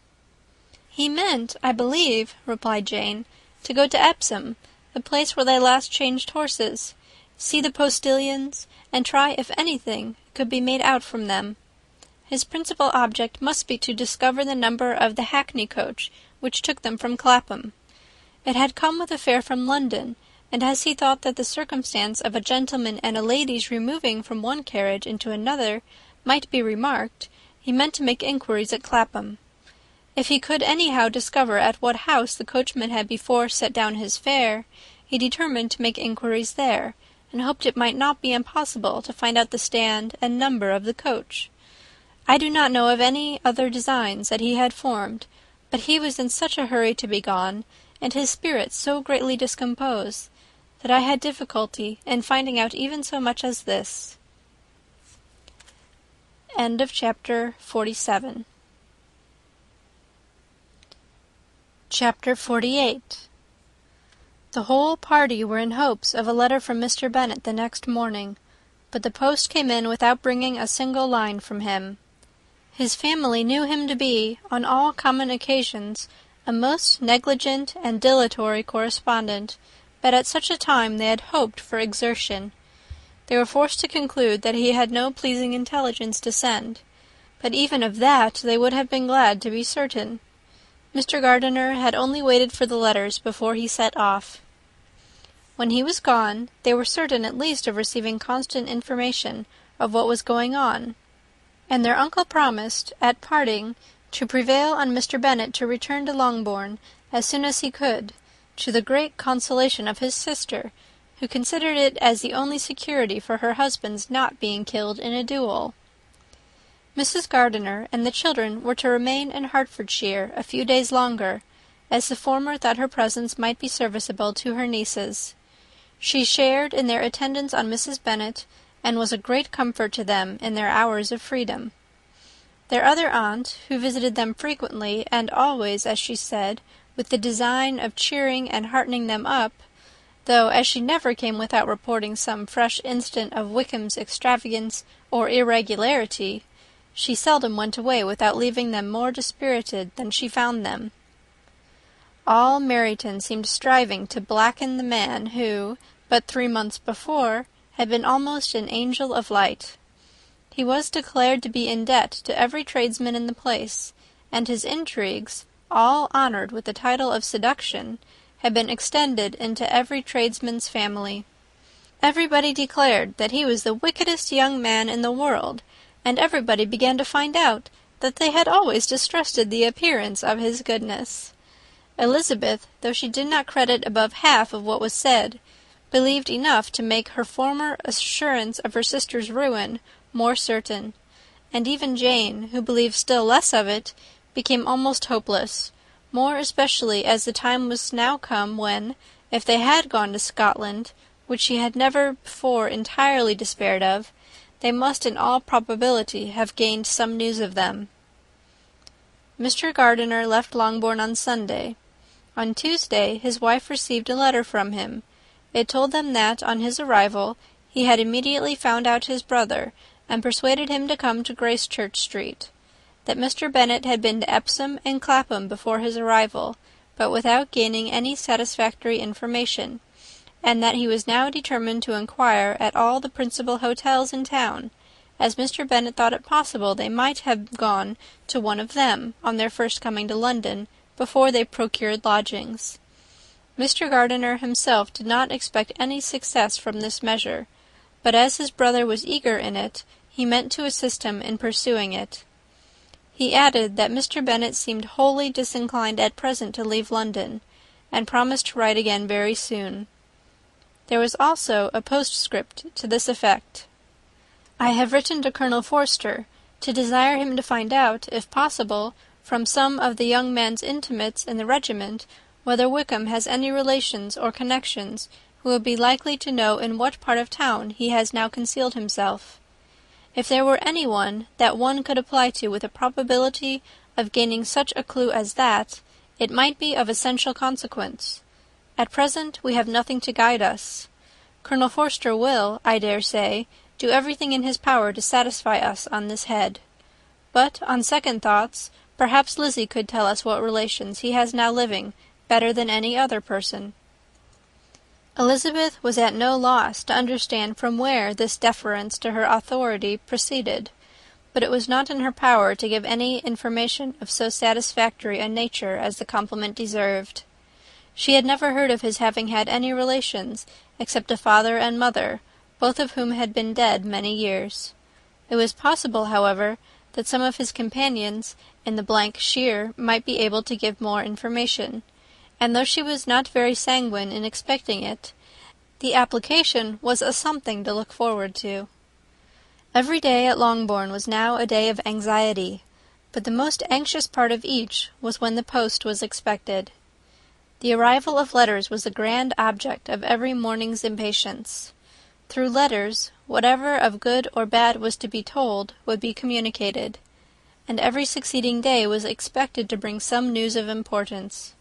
"He meant, I believe," replied Jane, "to go to Epsom, the place where they last changed horses, see the postilions, and try if anything could be made out from them. His principal object must be to discover the number of the hackney coach which took them from Clapham. It had come with a fare from London, and as he thought that the circumstance of a gentleman and a lady's removing from one carriage into another might be remarked, he meant to make inquiries at Clapham. If he could anyhow discover at what house the coachman had before set down his fare, he determined to make inquiries there, and hoped it might not be impossible to find out the stand and number of the coach. I do not know of any other designs that he had formed, but he was in such a hurry to be gone, and his spirits so greatly discomposed, that I had difficulty in finding out even so much as this. End of chapter 47. Chapter 48. The whole party were in hopes of a letter from Mr. Bennet the next morning, but the post came in without bringing a single line from him. His family knew him to be, on all common occasions, a most negligent and dilatory correspondent, but at such a time they had hoped for exertion. They were forced to conclude that he had no pleasing intelligence to send, but even of that they would have been glad to be certain. Mr. Gardiner had only waited for the letters before he set off. When he was gone, they were certain at least of receiving constant information of what was going on, and their uncle promised, at parting, to prevail on Mr. Bennet to return to Longbourn as soon as he could, to the great consolation of his sister, who considered it as the only security for her husband's not being killed in a duel. Mrs. Gardiner and the children were to remain in Hertfordshire a few days longer, as the former thought her presence might be serviceable to her nieces. She shared in their attendance on Mrs. Bennet, and was a great comfort to them in their hours of freedom. Their other aunt, who visited them frequently, and always, as she said, with the design of cheering and heartening them up, though as she never came without reporting some fresh instance of Wickham's extravagance or irregularity, she seldom went away without leaving them more dispirited than she found them. All Meryton seemed striving to blacken the man who, but 3 months before, had been almost an angel of light. He was declared to be in debt to every tradesman in the place, and his intrigues, all honoured with the title of seduction, had been extended into every tradesman's family. Everybody declared that he was the wickedest young man in the world, and everybody began to find out that they had always distrusted the appearance of his goodness. Elizabeth, though she did not credit above half of what was said, believed enough to make her former assurance of her sister's ruin more certain, and even Jane, who believed still less of it, became almost hopeless, more especially as the time was now come when, if they had gone to Scotland, which she had never before entirely despaired of, they must in all probability have gained some news of them. Mr. Gardiner left Longbourn on Sunday. On Tuesday his wife received a letter from him. It told them that, on his arrival, he had immediately found out his brother, and persuaded him to come to Gracechurch Street; that Mr. Bennet had been to Epsom and Clapham before his arrival, but without gaining any satisfactory information, and that he was now determined to inquire at all the principal hotels in town, as Mr. Bennet thought it possible they might have gone to one of them, on their first coming to London, before they procured lodgings. Mr. Gardiner himself did not expect any success from this measure, but as his brother was eager in it, he meant to assist him in pursuing it. He added that Mr. Bennet seemed wholly disinclined at present to leave London, and promised to write again very soon. There was also a postscript to this effect: "I have written to Colonel Forster, to desire him to find out, if possible, from some of the young man's intimates in the regiment, whether Wickham has any relations or connections who would be likely to know in what part of town he has now concealed himself. If there were any one that one could apply to with a probability of gaining such a clue as that, it might be of essential consequence. At present we have nothing to guide us. Colonel Forster will, I dare say, do everything in his power to satisfy us on this head. But, on second thoughts, perhaps Lizzie could tell us what relations he has now living better than any other person." Elizabeth was at no loss to understand from where this deference to her authority proceeded, but it was not in her power to give any information of so satisfactory a nature as the compliment deserved. She had never heard of his having had any relations, except a father and mother, both of whom had been dead many years. It was possible, however, that some of his companions in the shire might be able to give more information, and though she was not very sanguine in expecting it, the application was a something to look forward to. Every day at Longbourn was now a day of anxiety, but the most anxious part of each was when the post was expected. The arrival of letters was the grand object of every morning's impatience. Through letters, whatever of good or bad was to be told would be communicated, and every succeeding day was expected to bring some news of importance.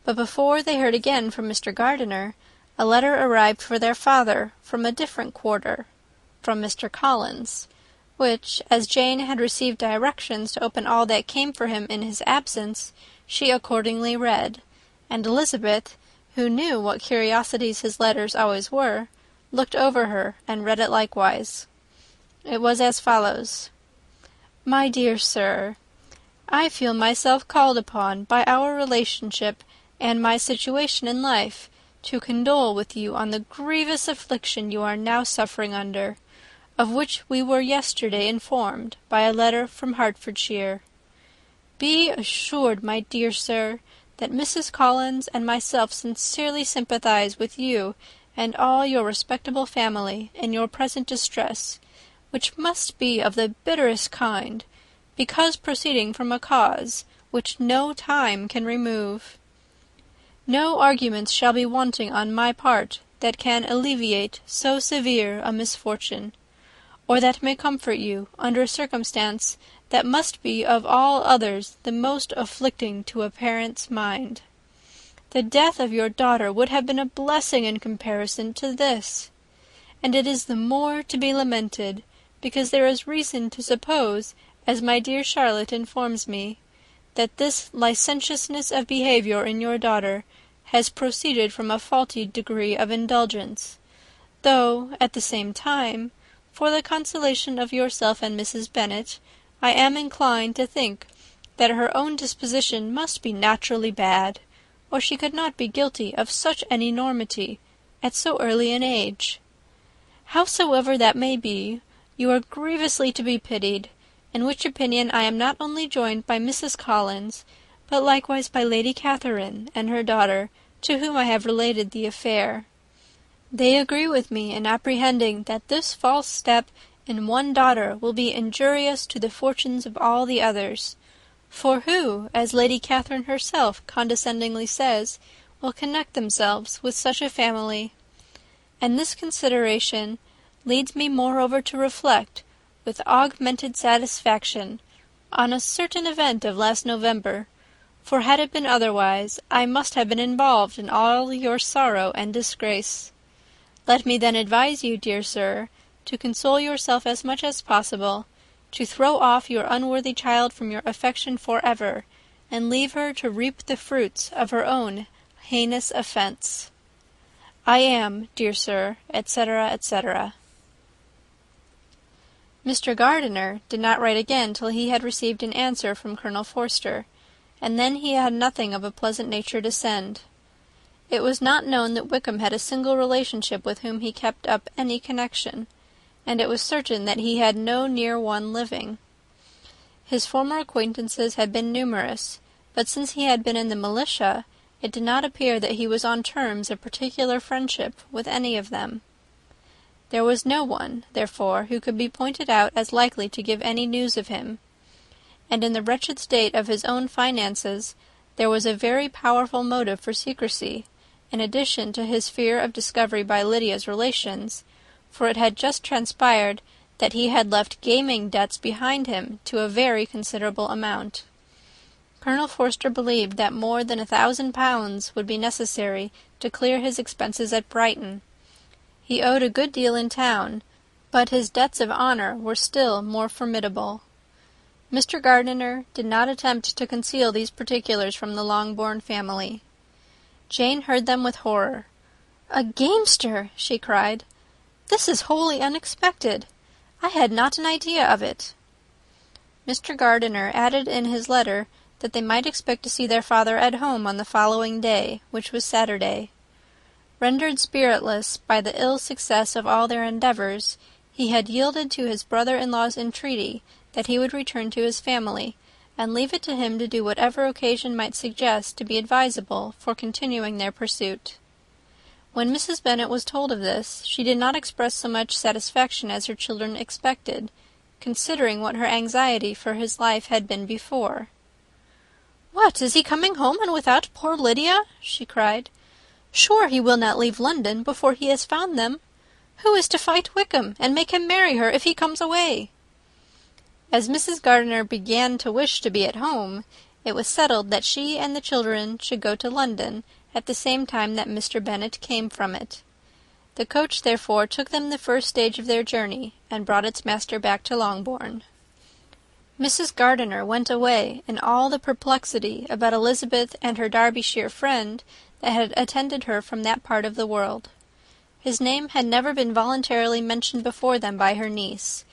But before they heard again from Mr. Gardiner, a letter arrived for their father from a different quarter, from Mr. Collins, which, as Jane had received directions to open all that came for him in his absence, she accordingly read, and Elizabeth, who knew what curiosities his letters always were, looked over her and read it likewise. It was as follows: "My dear Sir, I feel myself called upon by our relationship and my situation in life to condole with you on the grievous affliction you are now suffering under, of which we were yesterday informed by a letter from Hertfordshire. Be assured, my dear Sir, that Mrs. Collins and myself sincerely sympathize with you and all your respectable family in your present distress, which must be of the bitterest kind, because proceeding from a cause which no time can remove. No arguments shall be wanting on my part that can alleviate so severe a misfortune, or that may comfort you under a circumstance that must be of all others the most afflicting to a parent's mind. The death of your daughter would have been a blessing in comparison to this, and it is the more to be lamented, because there is reason to suppose, as my dear Charlotte informs me, that this licentiousness of behaviour in your daughter has proceeded from a faulty degree of indulgence, though, at the same time, for the consolation of yourself and Mrs. Bennet, I am inclined to think that her own disposition must be naturally bad, or she could not be guilty of such an enormity at so early an age. Howsoever that may be, you are grievously to be pitied, in which opinion I am not only joined by Mrs. Collins, but likewise by Lady Catherine and her daughter, to whom I have related the affair. They agree with me in apprehending that this false step in one daughter will be injurious to the fortunes of all the others. For who, as Lady Catherine herself condescendingly says, will connect themselves with such a family? And this consideration leads me moreover to reflect, with augmented satisfaction, on a certain event of last November, for had it been otherwise, I must have been involved in all your sorrow and disgrace. Let me then advise you, dear sir, to console yourself as much as possible, to throw off your unworthy child from your affection for ever, and leave her to reap the fruits of her own heinous offence. I am, dear sir, etc., etc." Mr. Gardiner did not write again till he had received an answer from Colonel Forster, and then he had nothing of a pleasant nature to send. It was not known that Wickham had a single relationship with whom he kept up any connection, and it was certain that he had no near one living. His former acquaintances had been numerous, but since he had been in the militia, it did not appear that he was on terms of particular friendship with any of them. There was no one, therefore, who could be pointed out as likely to give any news of him, and in the wretched state of his own finances there was a very powerful motive for secrecy, in addition to his fear of discovery by Lydia's relations, for it had just transpired that he had left gaming debts behind him to a very considerable amount. Colonel Forster believed that more than £1,000 would be necessary to clear his expenses at Brighton. He owed a good deal in town, but his debts of honour were still more formidable. Mr. Gardiner did not attempt to conceal these particulars from the Longbourn family. Jane heard them with horror. "A gamester!" she cried. "This is wholly unexpected. I had not an idea of it." Mr. Gardiner added in his letter that they might expect to see their father at home on the following day, which was Saturday. Rendered spiritless by the ill success of all their endeavours, he had yielded to his brother-in-law's entreaty that he would return to his family, and leave it to him to do whatever occasion might suggest to be advisable for continuing their pursuit. When Mrs. Bennet was told of this, she did not express so much satisfaction as her children expected, considering what her anxiety for his life had been before. "What, is he coming home, and without poor Lydia?" she cried. "Sure he will not leave London before he has found them. Who is to fight Wickham, and make him marry her if he comes away?" As Mrs. Gardiner began to wish to be at home, it was settled that she and the children should go to London at the same time that Mr. Bennet came from it. The coach, therefore, took them the first stage of their journey, and brought its master back to Longbourn. Mrs. Gardiner went away in all the perplexity about Elizabeth and her Derbyshire friend that had attended her from that part of the world. His name had never been voluntarily mentioned before them by her niece,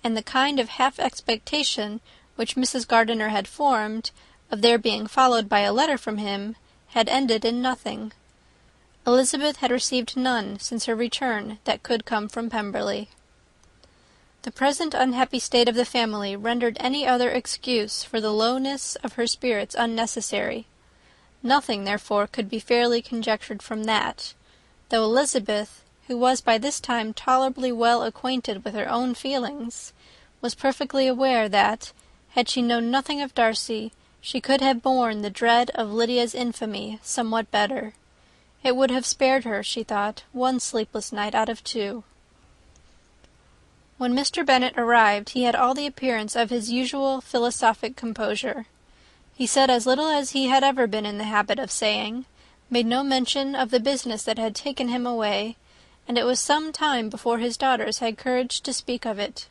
and the kind of half-expectation which Mrs. Gardiner had formed, of their being followed by a letter from him, had ended in nothing. Elizabeth had received none since her return that could come from Pemberley. The present unhappy state of the family rendered any other excuse for the lowness of her spirits unnecessary. Nothing, therefore, could be fairly conjectured from that, though Elizabeth, who was by this time tolerably well acquainted with her own feelings, was perfectly aware that, had she known nothing of Darcy, she could have borne the dread of Lydia's infamy somewhat better. It would have spared her, she thought, one sleepless night out of 2. When Mr. Bennet arrived, he had all the appearance of his usual philosophic composure. He said as little as he had ever been in the habit of saying, made no mention of the business that had taken him away, and it was some time before his daughters had courage to speak of it.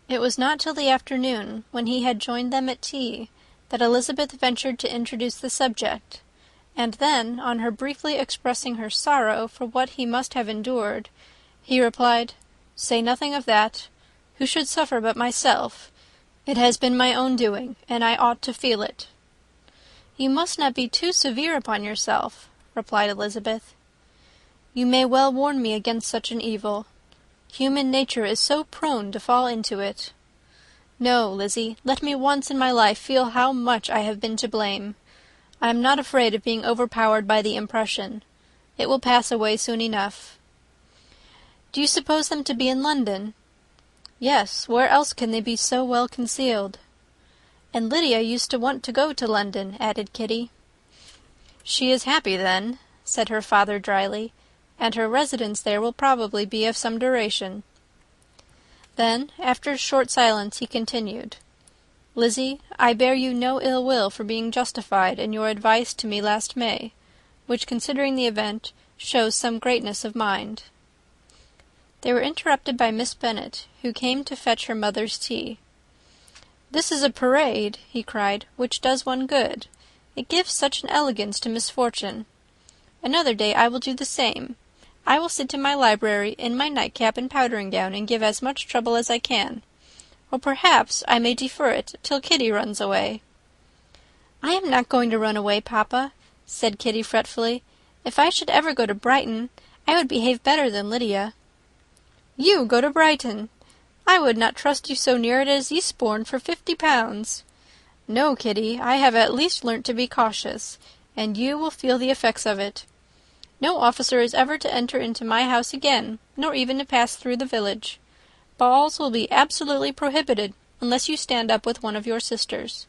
It was not till the afternoon, when he had joined them at tea, that Elizabeth ventured to introduce the subject, and then, on her briefly expressing her sorrow for what he must have endured, he replied, "Say nothing of that. Who should suffer but myself? It has been my own doing, and I ought to feel it." "You must not be too severe upon yourself," replied Elizabeth. "You may well warn me against such an evil. Human nature is so prone to fall into it. No, Lizzie, let me once in my life feel how much I have been to blame. I am not afraid of being overpowered by the impression. It will pass away soon enough." "Do you suppose them to be in London?" "Yes, where else can they be so well concealed?" "And Lydia used to want to go to London," added Kitty. "She is happy, then," said her father dryly, "and her residence there will probably be of some duration." Then, after a short silence, he continued, "Lizzie, I bear you no ill will for being justified in your advice to me last May, which, considering the event, shows some greatness of mind." They were interrupted by Miss Bennet, who came to fetch her mother's tea. "This is a parade," he cried, "which does one good. It gives such an elegance to misfortune. Another day I will do the same. I will sit in my library in my nightcap and powdering gown, and give as much trouble as I can. Or perhaps I may defer it till Kitty runs away." "I am not going to run away, papa," said Kitty fretfully. "If I should ever go to Brighton, I would behave better than Lydia." "You go to Brighton! I would not trust you so near it as Eastbourne for 50 pounds. No, Kitty, I have at least learnt to be cautious, and you will feel the effects of it. No officer is ever to enter into my house again, nor even to pass through the village. Balls will be absolutely prohibited, unless you stand up with one of your sisters.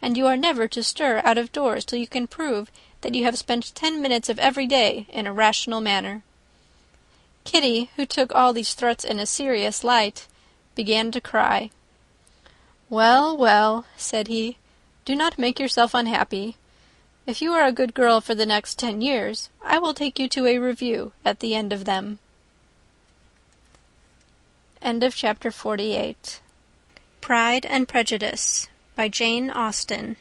And you are never to stir out of doors till you can prove that you have spent 10 minutes of every day in a rational manner." Kitty, who took all these threats in a serious light, began to cry. "Well, well," said he, "do not make yourself unhappy. If you are a good girl for the next 10 years, I will take you to a review at the end of them." End of chapter 48. Pride and Prejudice by Jane Austen.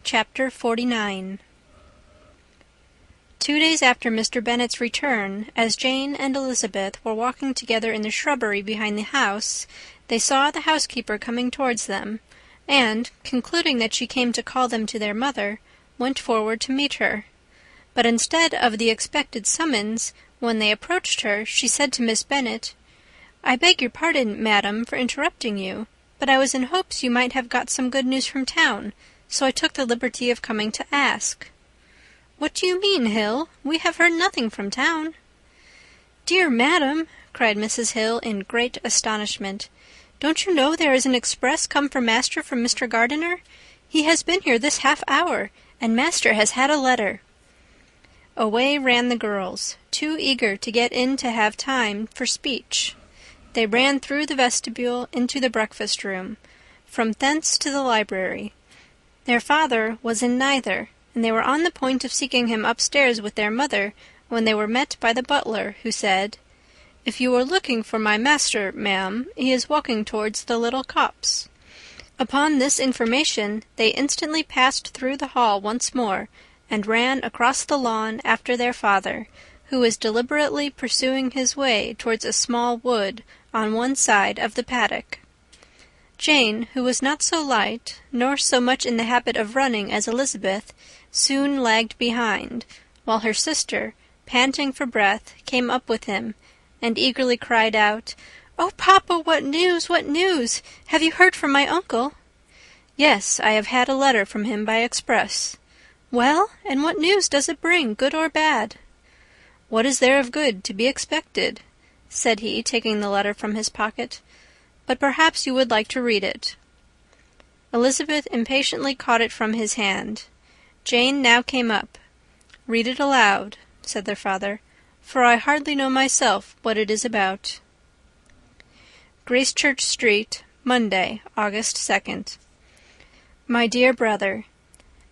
Chapter 49. 2 days after Mr. Bennet's return, as Jane and Elizabeth were walking together in the shrubbery behind the house, they saw the housekeeper coming towards them, and, concluding that she came to call them to their mother, went forward to meet her. But instead of the expected summons, when they approached her, she said to Miss Bennet, "I beg your pardon, madam, for interrupting you. but I was in hopes you might have got some good news from town, so I took the liberty of coming to ask." "What do you mean, Hill? We have heard nothing from town." "Dear madam," cried Mrs. Hill in great astonishment, "don't you know there is an express come for master from Mr. Gardiner? He has been here this half-hour, and master has had a letter." Away ran the girls, too eager to get in to have time for speech. They ran through the vestibule into the breakfast-room, from thence to the library. Their father was in neither, and they were on the point of seeking him upstairs with their mother, when they were met by the butler, who said, "If you are looking for my master, ma'am, he is walking towards the little copse." Upon this information, they instantly passed through the hall once more, and ran across the lawn after their father, who was deliberately pursuing his way towards a small wood on one side of the paddock. Jane, who was not so light, nor so much in the habit of running as Elizabeth, soon lagged behind, while her sister, panting for breath, came up with him, and eagerly cried out, "Oh, papa, what news, what news? Have you heard from my uncle?" "Yes, I have had a letter from him by express." "Well, and what news does it bring, good or bad?" "What is there of good to be expected?" said he, taking the letter from his pocket. "But perhaps you would like to read it." Elizabeth impatiently caught it from his hand. Jane now came up. "Read it aloud," said their father, "for I hardly know myself what it is about." Gracechurch Street, Monday, August 2nd. My dear brother,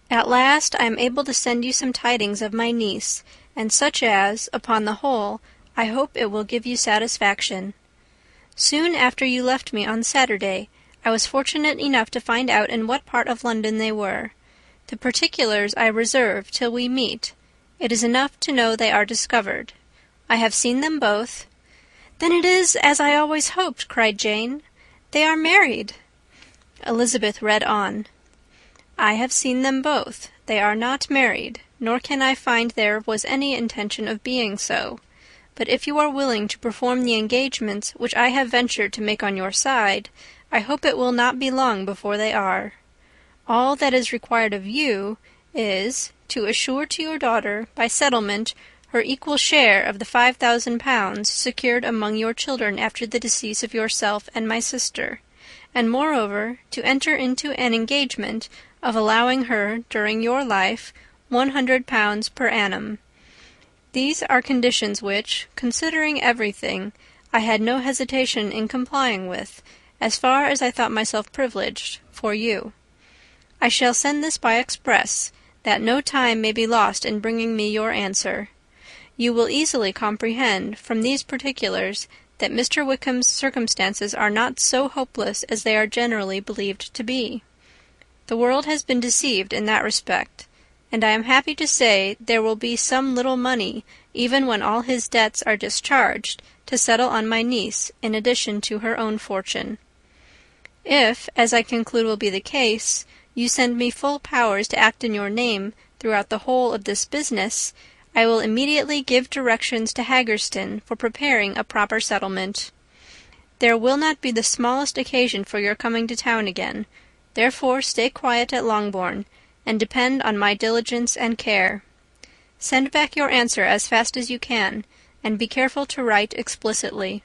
at last I am able to send you some tidings of my niece, and such as, upon the whole, I hope it will give you satisfaction. Soon after you left me on Saturday, I was fortunate enough to find out in what part of London they were. The particulars I reserve till we meet. It is enough to know they are discovered. I have seen them both. "Then it is as I always hoped," cried Jane. "They are married." Elizabeth read on. "I have seen them both. They are not married, nor can I find there was any intention of being so. But if you are willing to perform the engagements which I have ventured to make on your side, I hope it will not be long before they are. All that is required of you is, to assure to your daughter, by settlement, her equal share of the 5,000 secured among your children after the decease of yourself and my sister, and moreover to enter into an engagement of allowing her, during your life, 100 per annum. These are conditions which, considering everything, I had no hesitation in complying with, as far as I thought myself privileged, for you. I shall send this by express, that no time may be lost in bringing me your answer. You will easily comprehend, from these particulars, that Mr. Wickham's circumstances are not so hopeless as they are generally believed to be. The world has been deceived in that respect, and I am happy to say there will be some little money, even when all his debts are discharged, to settle on my niece, in addition to her own fortune. If, as I conclude will be the case, you send me full powers to act in your name throughout the whole of this business, I will immediately give directions to Haggerston for preparing a proper settlement. There will not be the smallest occasion for your coming to town again, therefore stay quiet at Longbourn, and depend on my diligence and care. Send back your answer as fast as you can, and be careful to write explicitly.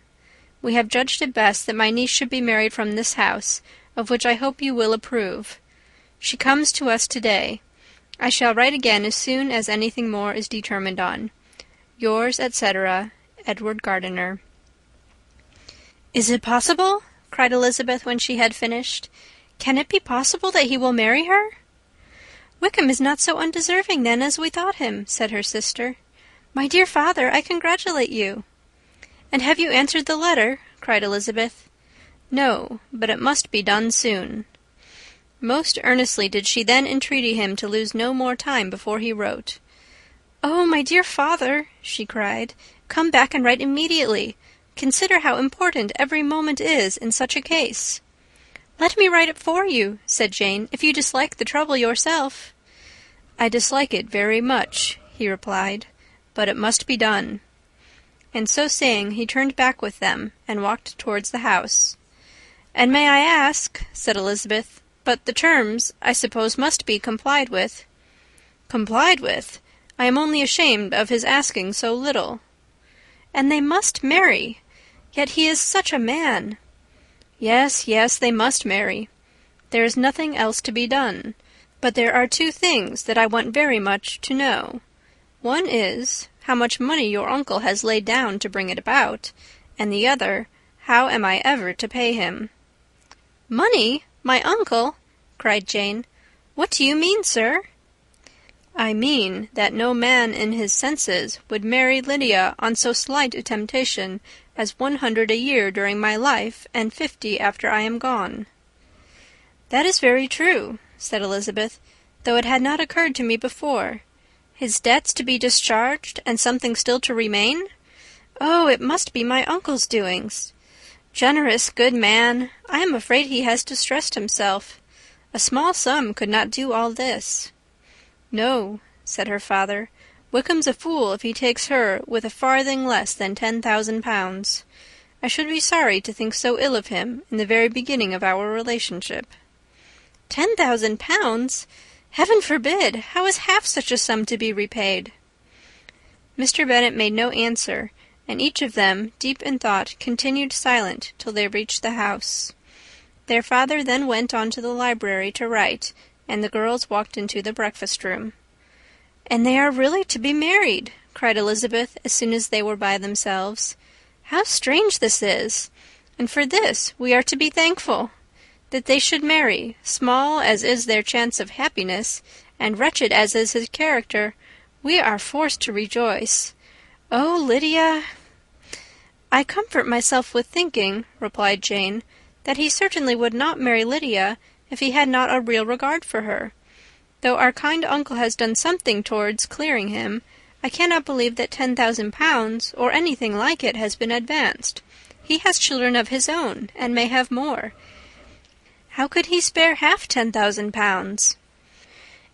We have judged it best that my niece should be married from this house, of which I hope you will approve. She comes to us to-day. I shall write again as soon as anything more is determined on. Yours, etc., Edward Gardiner. "Is it possible?" cried Elizabeth when she had finished. "Can it be possible that he will marry her?" "Wickham is not so undeserving, then, as we thought him," said her sister. "My dear father, I congratulate you." "And have you answered the letter?" cried Elizabeth. "No, but it must be done soon." Most earnestly did she then entreat him to lose no more time before he wrote. "Oh, my dear father," she cried, "come back and write immediately. Consider how important every moment is in such a case." "Let me write it for you," said Jane, "if you dislike the trouble yourself." "I dislike it very much," he replied, "but it must be done." And so saying, he turned back with them, and walked towards the house. "And may I ask," said Elizabeth, "but the terms, I suppose, must be complied with." "Complied with? I am only ashamed of his asking so little." "And they must marry. Yet he is such a man." "Yes, yes, they must marry. There is nothing else to be done. But there are two things that I want very much to know. One is, how much money your uncle has laid down to bring it about, and the other, how am I ever to pay him?" "Money? My uncle?" cried Jane. "What do you mean, sir?" "I mean that no man in his senses would marry Lydia on so slight a temptation as 100 a year during my life, and 50 after I am gone." "That is very true," said Elizabeth, "though it had not occurred to me before. His debts to be discharged, and something still to remain? Oh, it must be my uncle's doings. Generous, good man! I am afraid he has distressed himself. A small sum could not do all this." "No," said her father, "Wickham's a fool if he takes her with a farthing less than 10,000 pounds. I should be sorry to think so ill of him in the very beginning of our relationship." 10,000 pounds! Heaven forbid! How is half such a sum to be repaid?" Mr. Bennet made no answer, and each of them, deep in thought, continued silent till they reached the house. Their father then went on to the library to write, and the girls walked into the breakfast-room. "And they are really to be married!" cried Elizabeth, as soon as they were by themselves. "How strange this is! And for this we are to be thankful! That they should marry, small as is their chance of happiness, and wretched as is his character, we are forced to rejoice. Oh, Lydia!" "I comfort myself with thinking," replied Jane, "that he certainly would not marry Lydia if he had not a real regard for her. Though our kind uncle has done something towards clearing him, I cannot believe that 10,000 pounds, or anything like it, has been advanced. He has children of his own, and may have more. How could he spare half 10,000 pounds?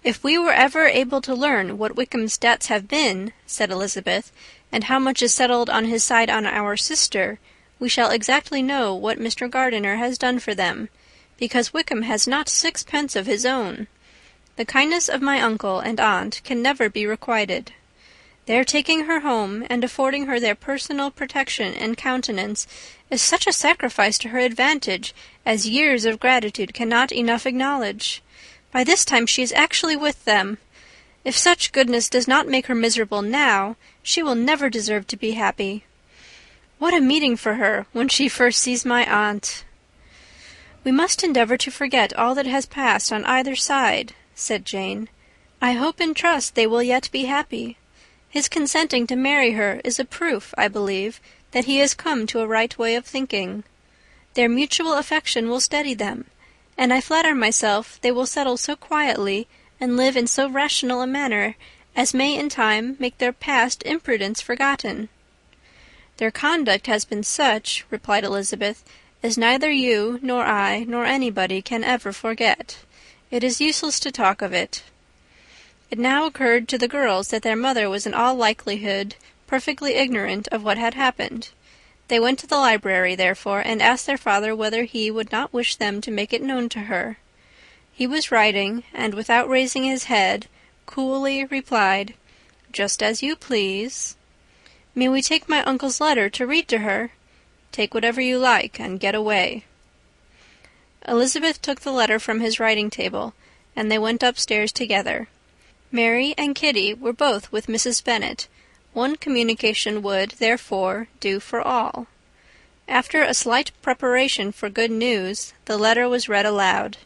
"If we were ever able to learn what Wickham's debts have been," said Elizabeth, "and how much is settled on his side on our sister, we shall exactly know what Mr. Gardiner has done for them, because Wickham has not 6 pence of his own. The kindness of my uncle and aunt can never be requited. Their taking her home and affording her their personal protection and countenance is such a sacrifice to her advantage as years of gratitude cannot enough acknowledge. By this time she is actually with them. If such goodness does not make her miserable now, she will never deserve to be happy. What a meeting for her when she first sees my aunt!" "We must endeavour to forget all that has passed on either side," said Jane. "I hope and trust they will yet be happy. His consenting to marry her is a proof, I believe, that he has come to a right way of thinking. Their mutual affection will steady them, and I flatter myself they will settle so quietly and live in so rational a manner as may in time make their past imprudence forgotten." "Their conduct has been such," replied Elizabeth, "as neither you nor I nor anybody can ever forget. It is useless to talk of it." It now occurred to the girls that their mother was in all likelihood perfectly ignorant of what had happened. They went to the library, therefore, and asked their father whether he would not wish them to make it known to her. He was writing, and without raising his head, coolly replied, "Just as you please." "May we take my uncle's letter to read to her?" "Take whatever you like, and get away." Elizabeth took the letter from his writing-table, and they went upstairs together. Mary and Kitty were both with Mrs. Bennet. One communication would, therefore, do for all. After a slight preparation for good news, the letter was read aloud.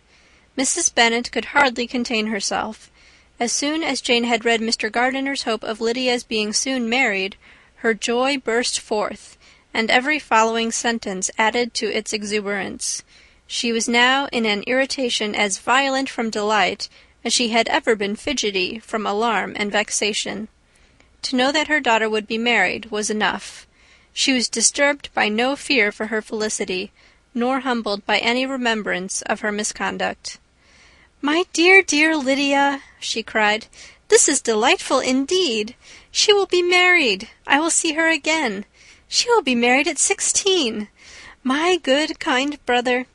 Mrs. Bennet could hardly contain herself. As soon as Jane had read Mr. Gardiner's hope of Lydia's being soon married, her joy burst forth, and every following sentence added to its exuberance. She was now in an irritation as violent from delight as she had ever been fidgety from alarm and vexation. To know that her daughter would be married was enough. She was disturbed by no fear for her felicity, nor humbled by any remembrance of her misconduct. "My dear, dear Lydia," she cried, "this is delightful indeed. She will be married. I will see her again. She will be married at 16. My good, kind brother.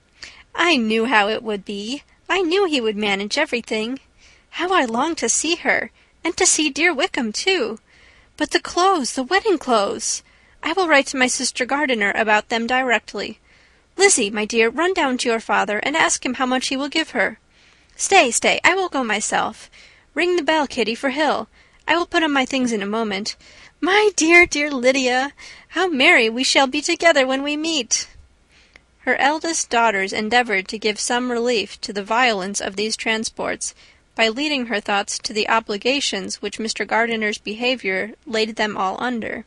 I knew how it would be. I knew he would manage everything. How I long to see her, and to see dear Wickham too. But the clothes, the wedding clothes! I will write to my sister Gardiner about them directly. Lizzie, my dear, run down to your father, and ask him how much he will give her. Stay, I will go myself. Ring the bell, Kitty, for Hill. I will put on my things in a moment. My dear, dear Lydia, how merry we shall be together when we meet!" Her eldest daughters endeavoured to give some relief to the violence of these transports by leading her thoughts to the obligations which Mr. Gardiner's behaviour laid them all under.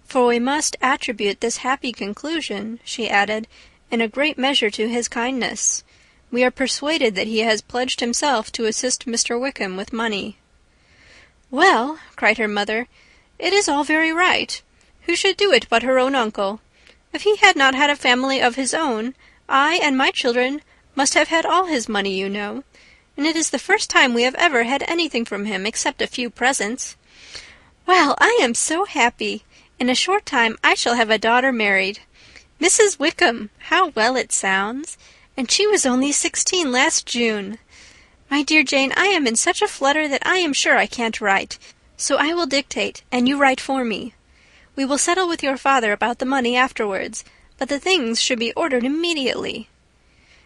"For we must attribute this happy conclusion," she added, "in a great measure to his kindness. We are persuaded that he has pledged himself to assist Mr. Wickham with money." "Well," cried her mother, "it is all very right. Who should do it but her own uncle? If he had not had a family of his own, I and my children must have had all his money, you know. And it is the first time we have ever had anything from him except a few presents. Well, I am so happy. In a short time I shall have a daughter married. Mrs. Wickham, how well it sounds! And she was only 16 last June. My dear Jane, I am in such a flutter that I am sure I can't write, so I will dictate, and you write for me. We will settle with your father about the money afterwards, but the things should be ordered immediately."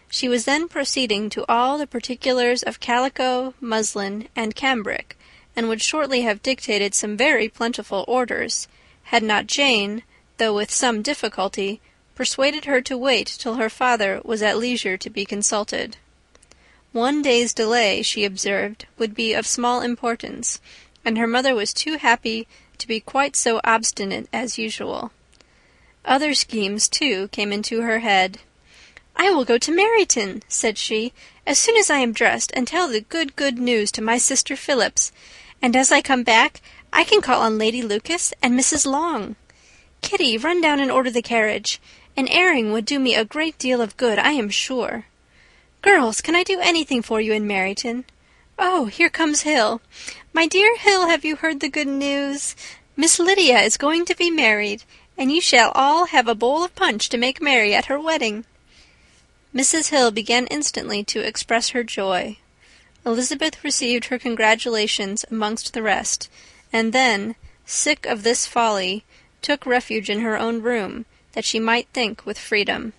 She was then proceeding to all the particulars of calico, muslin, and cambric, and would shortly have dictated some very plentiful orders, had not Jane, though with some difficulty, persuaded her to wait till her father was at leisure to be consulted. One day's delay, she observed, would be of small importance, and her mother was too happy to be quite so obstinate as usual. Other schemes, too, came into her head. "I will go to Meryton," said she, "as soon as I am dressed, and tell the good news to my sister Phillips, and as I come back I can call on Lady Lucas and Mrs. Long. Kitty, run down and order the carriage. An airing would do me a great deal of good, I am sure. Girls, can I do anything for you in Meryton? Oh, here comes Hill. My dear Hill, have you heard the good news? Miss Lydia is going to be married, and you shall all have a bowl of punch to make merry at her wedding." Mrs. Hill began instantly to express her joy. Elizabeth received her congratulations amongst the rest, and then, sick of this folly, took refuge in her own room, that she might think with freedom.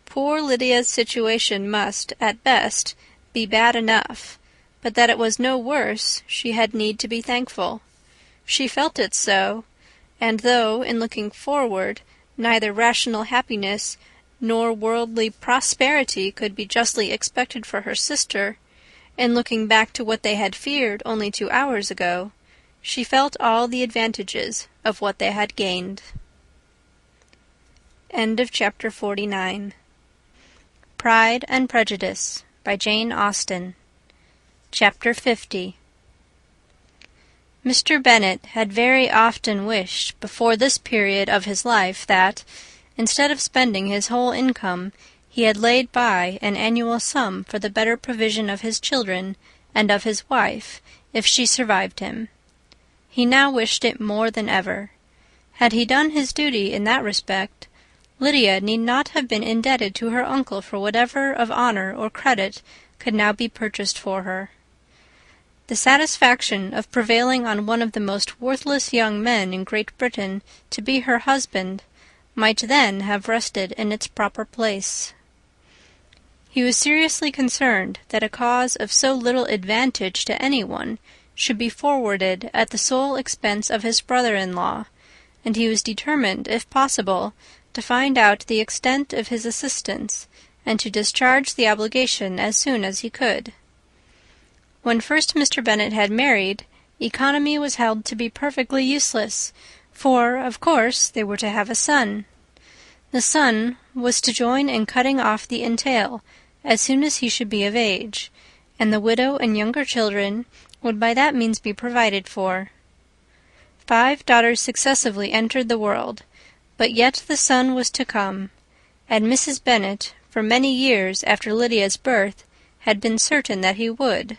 Poor Lydia's situation must, at best, be bad enough, but that it was no worse she had need to be thankful. She felt it so, and though, in looking forward, neither rational happiness nor worldly prosperity could be justly expected for her sister, in looking back to what they had feared only 2 hours ago, she felt all the advantages of what they had gained. End of chapter 49. Pride and Prejudice by Jane Austen. Chapter 50. Mr. Bennet had very often wished before this period of his life that, instead of spending his whole income, he had laid by an annual sum for the better provision of his children and of his wife, if she survived him. He now wished it more than ever. Had he done his duty in that respect, Lydia need not have been indebted to her uncle for whatever of honour or credit could now be purchased for her. The satisfaction of prevailing on one of the most worthless young men in Great Britain to be her husband might then have rested in its proper place. He was seriously concerned that a cause of so little advantage to anyone should be forwarded at the sole expense of his brother-in-law, and he was determined, if possible, to find out the extent of his assistance, and to discharge the obligation as soon as he could. When first Mr. Bennet had married, economy was held to be perfectly useless, for, of course, they were to have a son. The son was to join in cutting off the entail as soon as he should be of age, and the widow and younger children would by that means be provided for. 5 daughters successively entered the world, but yet the son was to come, and Mrs. Bennet, for many years after Lydia's birth, had been certain that he would.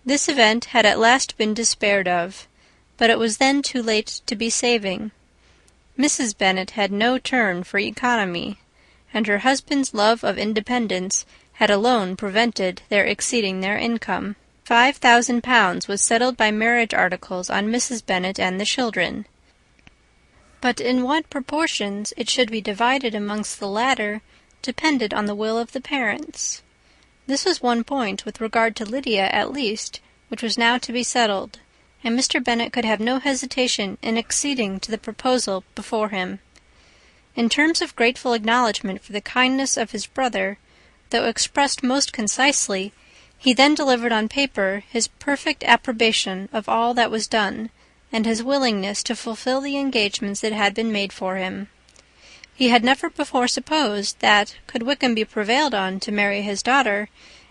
This event had at last been despaired of, but it was then too late to be saving. Mrs. Bennet had no turn for economy, and her husband's love of independence had alone prevented their exceeding their income. £5,000 was settled by marriage articles on Mrs. Bennet and the children. But in what proportions it should be divided amongst the latter depended on the will of the parents. This was one point, with regard to Lydia at least, which was now to be settled, and Mr. Bennet could have no hesitation in acceding to the proposal before him. In terms of grateful acknowledgment for the kindness of his brother, though expressed most concisely, he then delivered on paper his perfect approbation of all that was done, and his willingness to fulfill the engagements that had been made for him. He had never before supposed that, could Wickham be prevailed on to marry his daughter,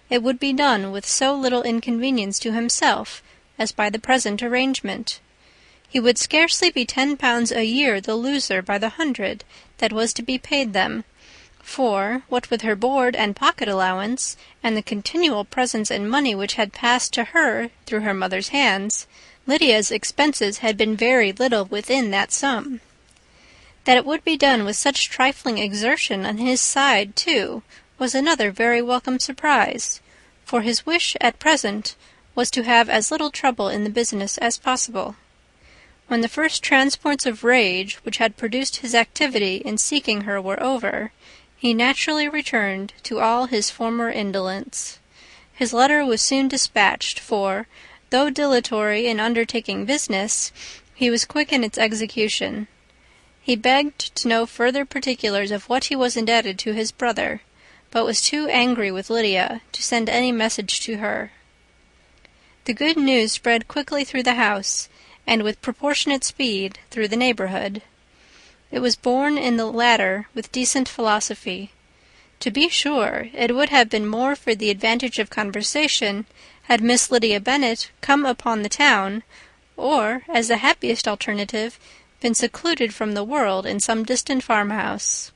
it would be done with so little inconvenience to himself as by the present arrangement. He would scarcely be £10 a year the loser by the 100 that was to be paid them, for, what with her board and pocket allowance, and the continual presents and money which had passed to her through her mother's hands, Lydia's expenses had been very little within that sum. That it would be done with such trifling exertion on his side, too, was another very welcome surprise, for his wish at present was to have as little trouble in the business as possible. When the first transports of rage which had produced his activity in seeking her were over, he naturally returned to all his former indolence. His letter was soon dispatched, for, though dilatory in undertaking business, he was quick in its execution. He begged to know further particulars of what he was indebted to his brother, but was too angry with Lydia to send any message to her. The good news spread quickly through the house, and with proportionate speed through the neighbourhood. It was borne in the latter with decent philosophy. To be sure, it would have been more for the advantage of conversation had Miss Lydia Bennet come upon the town, or, as the happiest alternative, been secluded from the world in some distant farmhouse.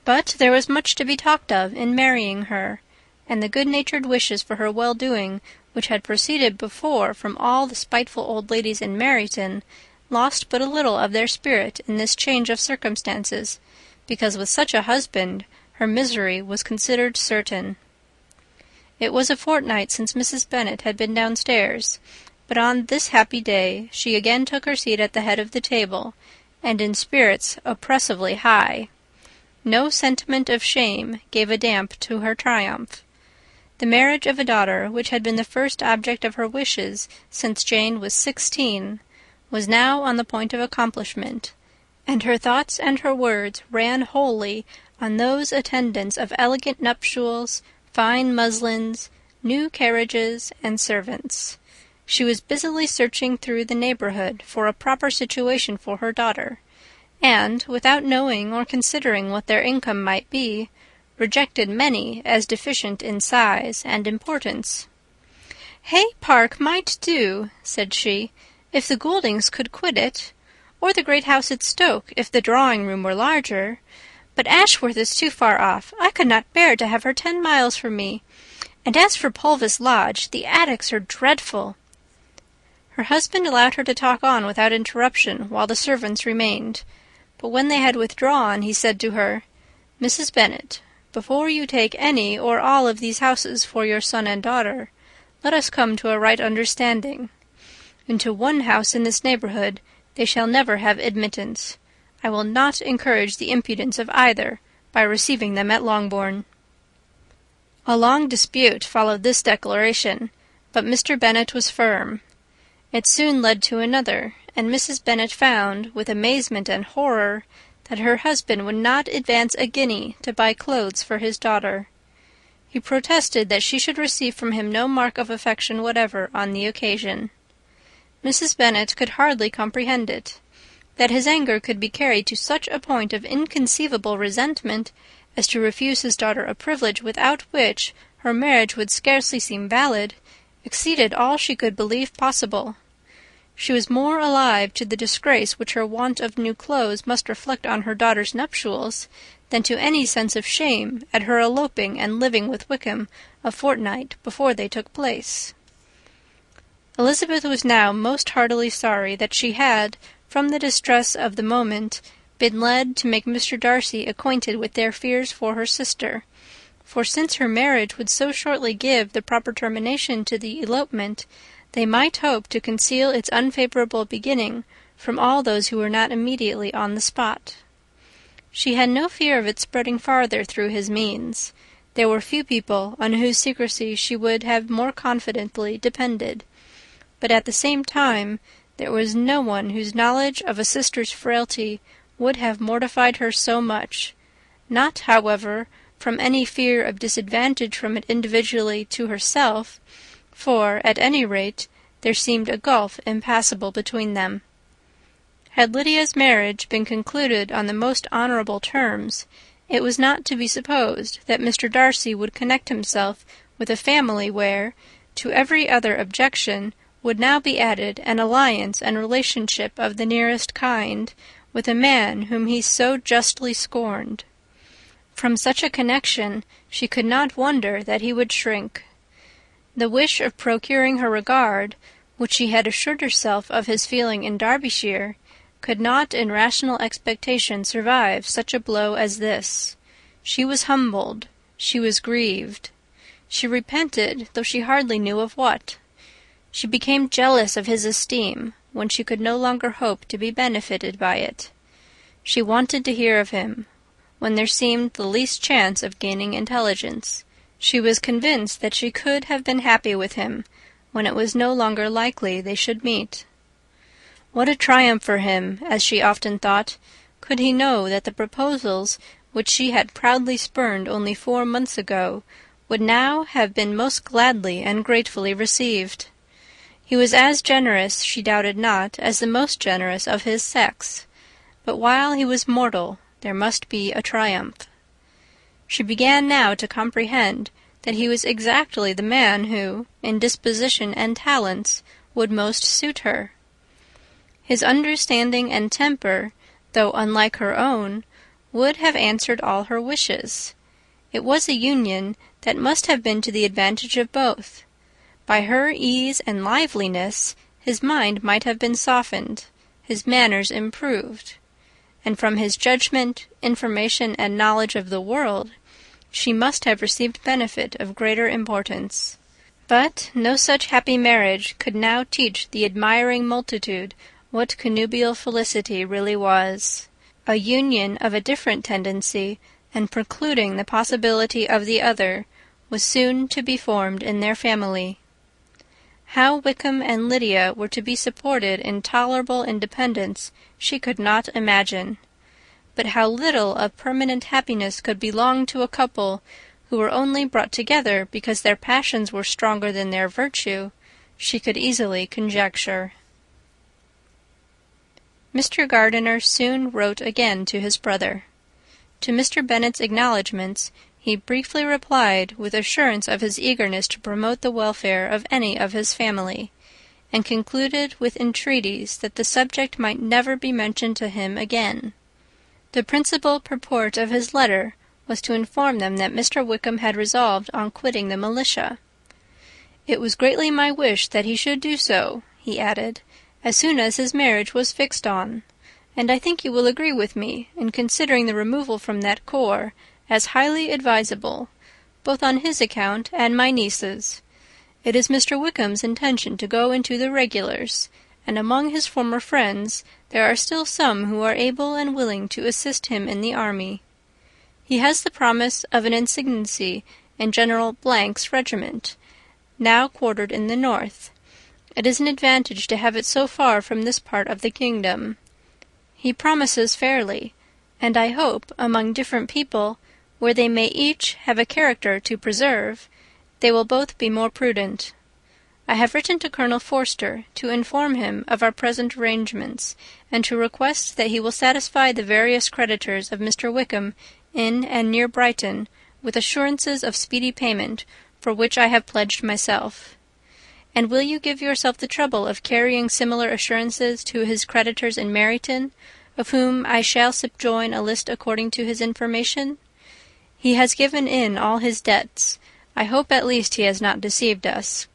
But there was much to be talked of in marrying her, and the good-natured wishes for her well-doing, which had proceeded before from all the spiteful old ladies in Meryton, lost but a little of their spirit in this change of circumstances, because with such a husband her misery was considered certain. It was a fortnight since Mrs. Bennet had been downstairs, but on this happy day she again took her seat at the head of the table, and in spirits oppressively high. No sentiment of shame gave a damp to her triumph. The marriage of a daughter, which had been the first object of her wishes since Jane was 16, was now on the point of accomplishment, and her thoughts and her words ran wholly on those attendants of elegant nuptials, fine muslins, new carriages, and servants. She was busily searching through the neighbourhood for a proper situation for her daughter, and, without knowing or considering what their income might be, rejected many as deficient in size and importance. "Hay Park might do," said she, "if the Gouldings could quit it, or the great house at Stoke, if the drawing-room were larger. But Ashworth is too far off. I could not bear to have her 10 miles from me. And as for Pulvis Lodge, the attics are dreadful." Her husband allowed her to talk on without interruption while the servants remained, but when they had withdrawn, he said to her, "Mrs. Bennet, before you take any or all of these houses for your son and daughter, let us come to a right understanding. Into one house in this neighbourhood they shall never have admittance. I will not encourage the impudence of either by receiving them at Longbourn." A long dispute followed this declaration, but Mr. Bennet was firm. It soon led to another, and Mrs. Bennet found, with amazement and horror, that her husband would not advance a guinea to buy clothes for his daughter. He protested that she should receive from him no mark of affection whatever on the occasion. Mrs. Bennet could hardly comprehend it. That his anger could be carried to such a point of inconceivable resentment as to refuse his daughter a privilege without which her marriage would scarcely seem valid, exceeded all she could believe possible. She was more alive to the disgrace which her want of new clothes must reflect on her daughter's nuptials than to any sense of shame at her eloping and living with Wickham a fortnight before they took place. Elizabeth was now most heartily sorry that she had, from the distress of the moment, been led to make Mr. Darcy acquainted with their fears for her sister, for since her marriage would so shortly give the proper termination to the elopement, they might hope to conceal its unfavourable beginning from all those who were not immediately on the spot. She had no fear of its spreading farther through his means. There were few people on whose secrecy she would have more confidently depended, but at the same time there was no one whose knowledge of a sister's frailty would have mortified her so much, not, however, from any fear of disadvantage from it individually to herself, for, at any rate, there seemed a gulf impassable between them. Had Lydia's marriage been concluded on the most honourable terms, it was not to be supposed that Mr. Darcy would connect himself with a family where, to every other objection, would now be added an alliance and relationship of the nearest kind with a man whom he so justly scorned. From such a connection she could not wonder that he would shrink. The wish of procuring her regard, which she had assured herself of his feeling in Derbyshire, could not in rational expectation survive such a blow as this. She was humbled, she was grieved. She repented, though she hardly knew of what. She became jealous of his esteem, when she could no longer hope to be benefited by it. She wanted to hear of him, when there seemed the least chance of gaining intelligence. She was convinced that she could have been happy with him, when it was no longer likely they should meet. What a triumph for him, as she often thought, could he know that the proposals which she had proudly spurned only 4 months ago would now have been most gladly and gratefully received. He was as generous, she doubted not, as the most generous of his sex, but while he was mortal there must be a triumph. She began now to comprehend that he was exactly the man who, in disposition and talents, would most suit her. His understanding and temper, though unlike her own, would have answered all her wishes. It was a union that must have been to the advantage of both. By her ease and liveliness his mind might have been softened, his manners improved, and from his judgment, information, and knowledge of the world, she must have received benefit of greater importance. But no such happy marriage could now teach the admiring multitude what connubial felicity really was. A union of a different tendency, and precluding the possibility of the other, was soon to be formed in their family. How Wickham and Lydia were to be supported in tolerable independence she could not imagine. But how little of permanent happiness could belong to a couple who were only brought together because their passions were stronger than their virtue, she could easily conjecture. Mr. Gardiner soon wrote again to his brother. To Mr. Bennet's acknowledgments he briefly replied with assurance of his eagerness to promote the welfare of any of his family, and concluded with entreaties that the subject might never be mentioned to him again. The principal purport of his letter was to inform them that Mr. Wickham had resolved on quitting the militia. "It was greatly my wish that he should do so," he added, "as soon as his marriage was fixed on, and I think you will agree with me in considering the removal from that corps as highly advisable, both on his account and my niece's. It is Mr. Wickham's intention to go into the regulars, and among his former friends there are still some who are able and willing to assist him in the army. He has the promise of an insigniancy in General 's regiment, now quartered in the north. It is an advantage to have it so far from this part of the kingdom. He promises fairly, and I hope among different people, where they may each have a character to preserve, they will both be more prudent. I have written to Colonel Forster to inform him of our present arrangements, and to request that he will satisfy the various creditors of Mr. Wickham in and near Brighton with assurances of speedy payment, for which I have pledged myself. And will you give yourself the trouble of carrying similar assurances to his creditors in Meryton, of whom I shall subjoin a list according to his information? He has given in all his debts. I hope at least he has not deceived us.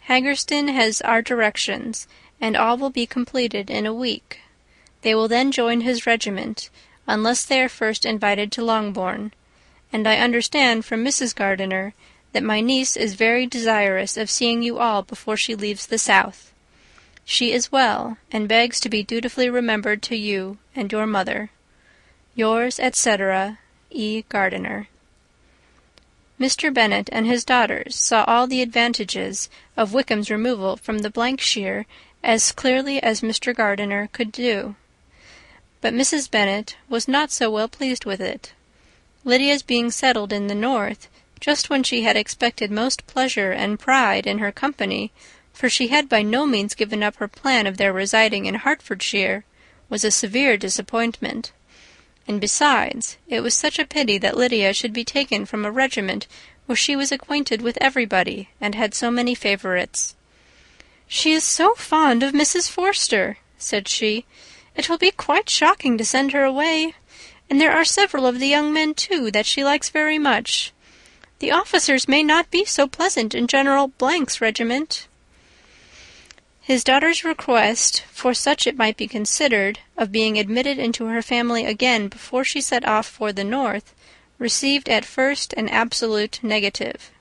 Haggerston has our directions, and all will be completed in a week. They will then join his regiment, unless they are first invited to Longbourn, and I understand from Mrs. Gardiner that my niece is very desirous of seeing you all before she leaves the South. She is well, and begs to be dutifully remembered to you and your mother. Yours, etc., E. Gardiner. Mr. Bennet and his daughters saw all the advantages of Wickham's removal from the Blankshire as clearly as Mr. Gardiner could do. But Mrs. Bennet was not so well pleased with it. Lydia's being settled in the north, just when she had expected most pleasure and pride in her company, for she had by no means given up her plan of their residing in Hertfordshire, was a severe disappointment. And besides, it was such a pity that Lydia should be taken from a regiment where she was acquainted with everybody, and had so many favourites. "She is so fond of Mrs. Forster," said she. "It will be quite shocking to send her away. And there are several of the young men, too, that she likes very much. The officers may not be so pleasant in General Blank's regiment." His daughter's request, for such it might be considered, of being admitted into her family again before she set off for the north, received at first an absolute negative.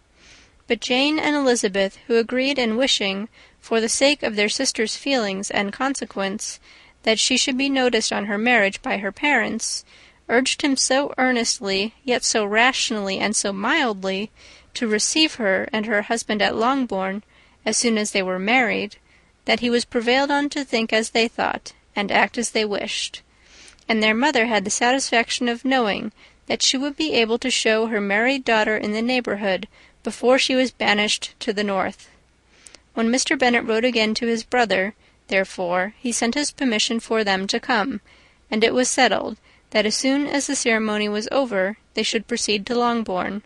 But Jane and Elizabeth, who agreed in wishing, for the sake of their sister's feelings and consequence, that she should be noticed on her marriage by her parents, urged him so earnestly, yet so rationally and so mildly, to receive her and her husband at Longbourn, as soon as they were married, that he was prevailed on to think as they thought, and act as they wished. And their mother had the satisfaction of knowing that she would be able to show her married daughter in the neighbourhood before she was banished to the north. When Mr. Bennet wrote again to his brother, therefore, he sent his permission for them to come, and it was settled that as soon as the ceremony was over they should proceed to Longbourn.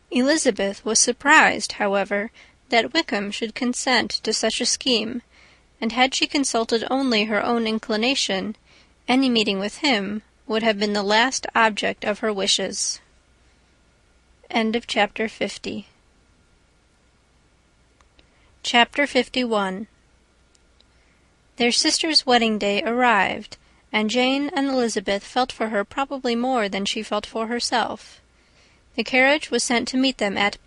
Elizabeth was surprised, however, that Wickham should consent to such a scheme, and had she consulted only her own inclination, any meeting with him would have been the last object of her wishes. Chapter 50. Chapter 51. Their sister's wedding day arrived, and Jane and Elizabeth felt for her probably more than she felt for herself. The carriage was sent to meet them at ,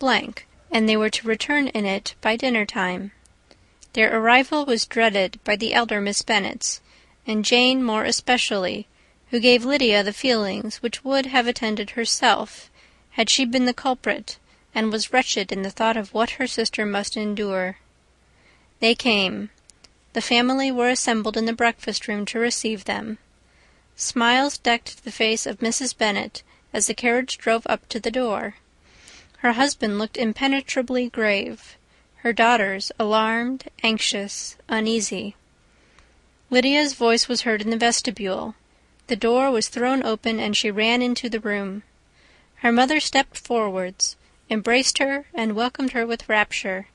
and they were to return in it by dinner-time. Their arrival was dreaded by the elder Miss Bennets, and Jane more especially, who gave Lydia the feelings which would have attended herself, had she been the culprit, and was wretched in the thought of what her sister must endure. They came. The family were assembled in the breakfast-room to receive them. Smiles decked the face of Mrs. Bennet as the carriage drove up to the door. Her husband looked impenetrably grave, her daughters alarmed, anxious, uneasy. Lydia's voice was heard in the vestibule. The door was thrown open, and she ran into the room. Her mother stepped forwards, embraced her, and welcomed her with rapture,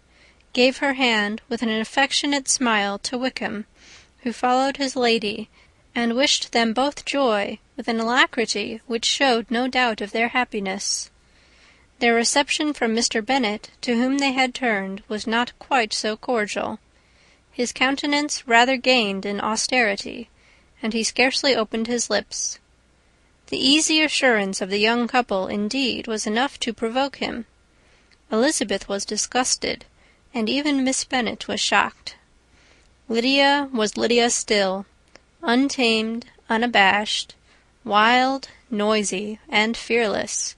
gave her hand with an affectionate smile to Wickham, who followed his lady, and wished them both joy with an alacrity which showed no doubt of their happiness. Their reception from Mr. Bennet, to whom they had turned, was not quite so cordial. His countenance rather gained in austerity, and he scarcely opened his lips. The easy assurance of the young couple, indeed, was enough to provoke him. Elizabeth was disgusted, and even Miss Bennet was shocked. Lydia was Lydia still, untamed, unabashed, wild, noisy, and fearless.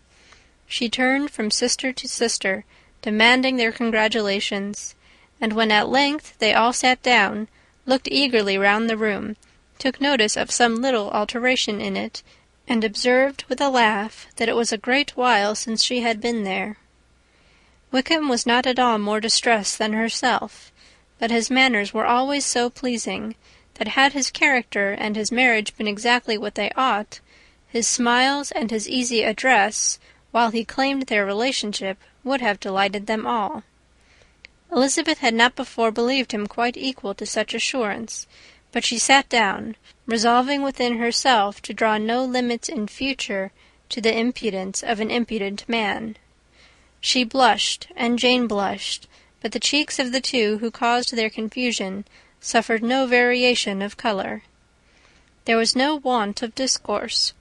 She turned from sister to sister, demanding their congratulations, and when at length they all sat down, looked eagerly round the room, took notice of some little alteration in it, and observed with a laugh that it was a great while since she had been there. Wickham was not at all more distressed than herself, but his manners were always so pleasing that had his character and his marriage been exactly what they ought, his smiles and his easy address, while he claimed their relationship, would have delighted them all. Elizabeth had not before believed him quite equal to such assurance, but she sat down, resolving within herself to draw no limits in future to the impudence of an impudent man. She blushed, and Jane blushed, but the cheeks of the two who caused their confusion suffered no variation of colour. There was no want of discourse.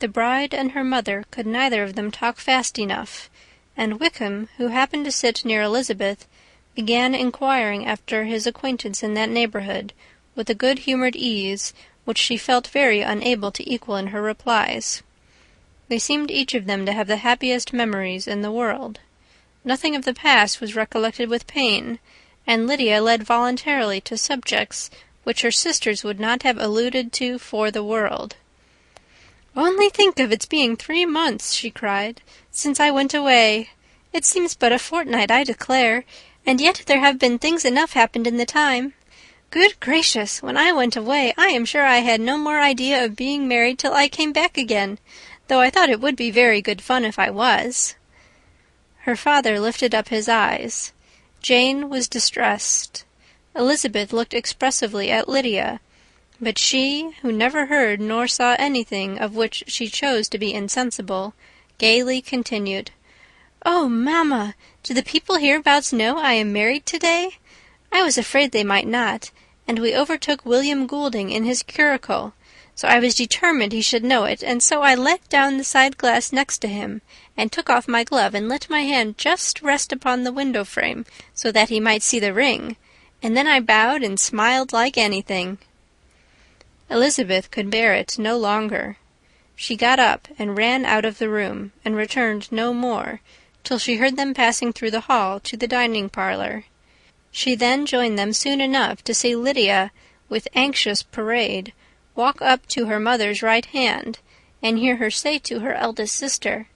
The bride and her mother could neither of them talk fast enough, and Wickham, who happened to sit near Elizabeth, began inquiring after his acquaintance in that neighbourhood, with a good-humoured ease which she felt very unable to equal in her replies. They seemed each of them to have the happiest memories in the world. Nothing of the past was recollected with pain, and Lydia led voluntarily to subjects which her sisters would not have alluded to for the world. "Only think of its being 3 months," she cried, "since I went away! It seems but a fortnight, I declare, and yet there have been things enough happened in the time. Good gracious! When I went away, I am sure I had no more idea of being married till I came back again, though I thought it would be very good fun if I was." Her father lifted up his eyes. Jane was distressed. Elizabeth looked expressively at Lydia, but she, who never heard nor saw anything of which she chose to be insensible, gaily continued, "Oh, mamma, do the people hereabouts know I am married to-day? I was afraid they might not, and we overtook William Goulding in his curricle, so I was determined he should know it, and so I let down the side glass next to him, and took off my glove, and let my hand just rest upon the window frame, so that he might see the ring, and then I bowed and smiled like anything." Elizabeth could bear it no longer. She got up and ran out of the room, and returned no more, till she heard them passing through the hall to the dining-parlour. She then joined them soon enough to see Lydia, with anxious parade, walk up to her mother's right hand, and hear her say to her eldest sister,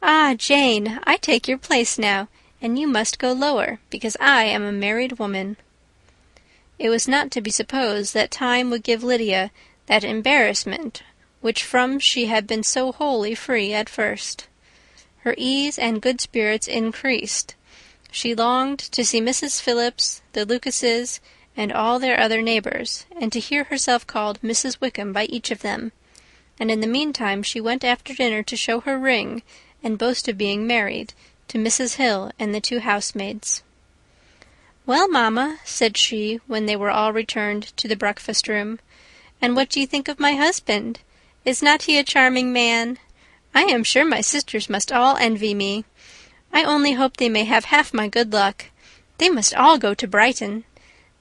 "Ah, Jane, I take your place now, and you must go lower, because I am a married woman." It was not to be supposed that time would give Lydia that embarrassment which from she had been so wholly free at first. Her ease and good spirits increased. She longed to see Mrs. Phillips, the Lucases, and all their other neighbours, and to hear herself called Mrs. Wickham by each of them, and in the meantime she went after dinner to show her ring, and boast of being married, to Mrs. Hill and the 2 housemaids. "Well, mamma," said she, when they were all returned to the breakfast-room, "and what do you think of my husband? Is not he a charming man? I am sure my sisters must all envy me. I only hope they may have half my good luck. They must all go to Brighton.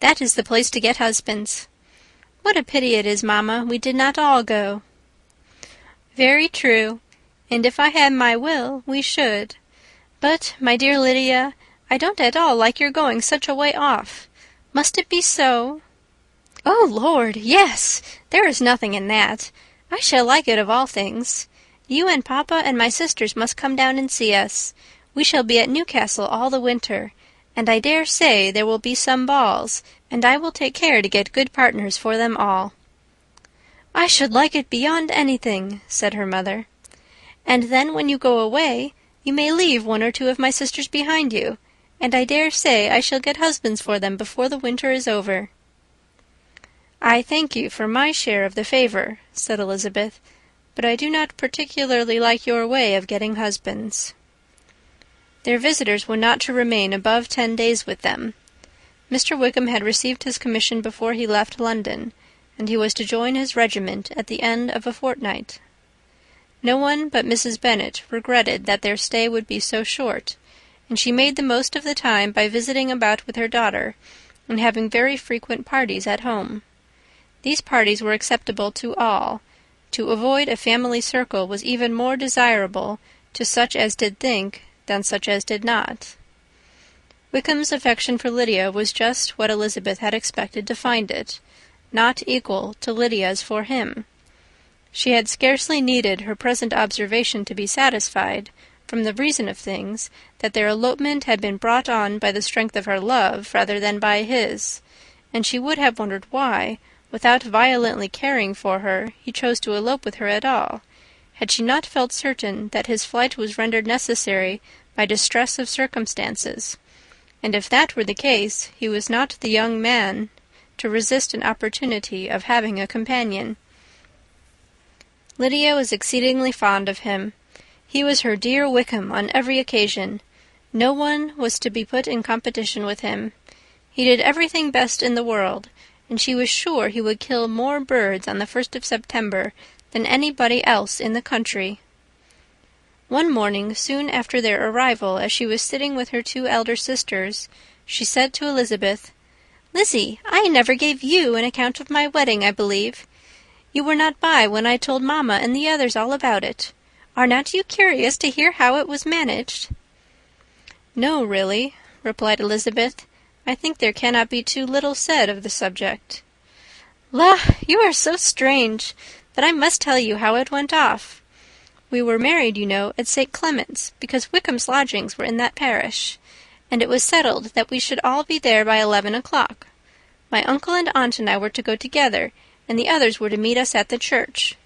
That is the place to get husbands. What a pity it is, mamma, we did not all go." "Very true, and if I had my will, we should. But, my dear Lydia, I don't at all like your going such a way off. Must it be so?" "Oh, Lord, yes! There is nothing in that. I shall like it of all things. You and papa and my sisters must come down and see us. We shall be at Newcastle all the winter, and I dare say there will be some balls, and I will take care to get good partners for them all." "I should like it beyond anything," said her mother. "And then when you go away, you may leave 1 or 2 of my sisters behind you, and I dare say I shall get husbands for them before the winter is over." "I thank you for my share of the favour," said Elizabeth, "but I do not particularly like your way of getting husbands." Their visitors were not to remain above 10 days with them. Mr. Wickham had received his commission before he left London, and he was to join his regiment at the end of a fortnight. No one but Mrs. Bennet regretted that their stay would be so short, and she made the most of the time by visiting about with her daughter, and having very frequent parties at home. These parties were acceptable to all. To avoid a family circle was even more desirable to such as did think than such as did not. Wickham's affection for Lydia was just what Elizabeth had expected to find it, not equal to Lydia's for him. She had scarcely needed her present observation to be satisfied, from the reason of things, that their elopement had been brought on by the strength of her love rather than by his, and she would have wondered why, without violently caring for her, he chose to elope with her at all, had she not felt certain that his flight was rendered necessary by distress of circumstances, and if that were the case, he was not the young man to resist an opportunity of having a companion. Lydia was exceedingly fond of him. He was her dear Wickham on every occasion. No one was to be put in competition with him. He did everything best in the world, and she was sure he would kill more birds on the 1st of September than anybody else in the country. One morning, soon after their arrival, as she was sitting with her 2 elder sisters, she said to Elizabeth, "Lizzie, I never gave you an account of my wedding, I believe. You were not by when I told Mamma and the others all about it. Are not you curious to hear how it was managed?" "No, really," replied Elizabeth. "I think there cannot be too little said of the subject." "La, you are so strange! But I must tell you how it went off. We were married, you know, at St. Clement's, because Wickham's lodgings were in that parish, and it was settled that we should all be there by 11 o'clock. My uncle and aunt and I were to go together, and the others were to meet us at the church.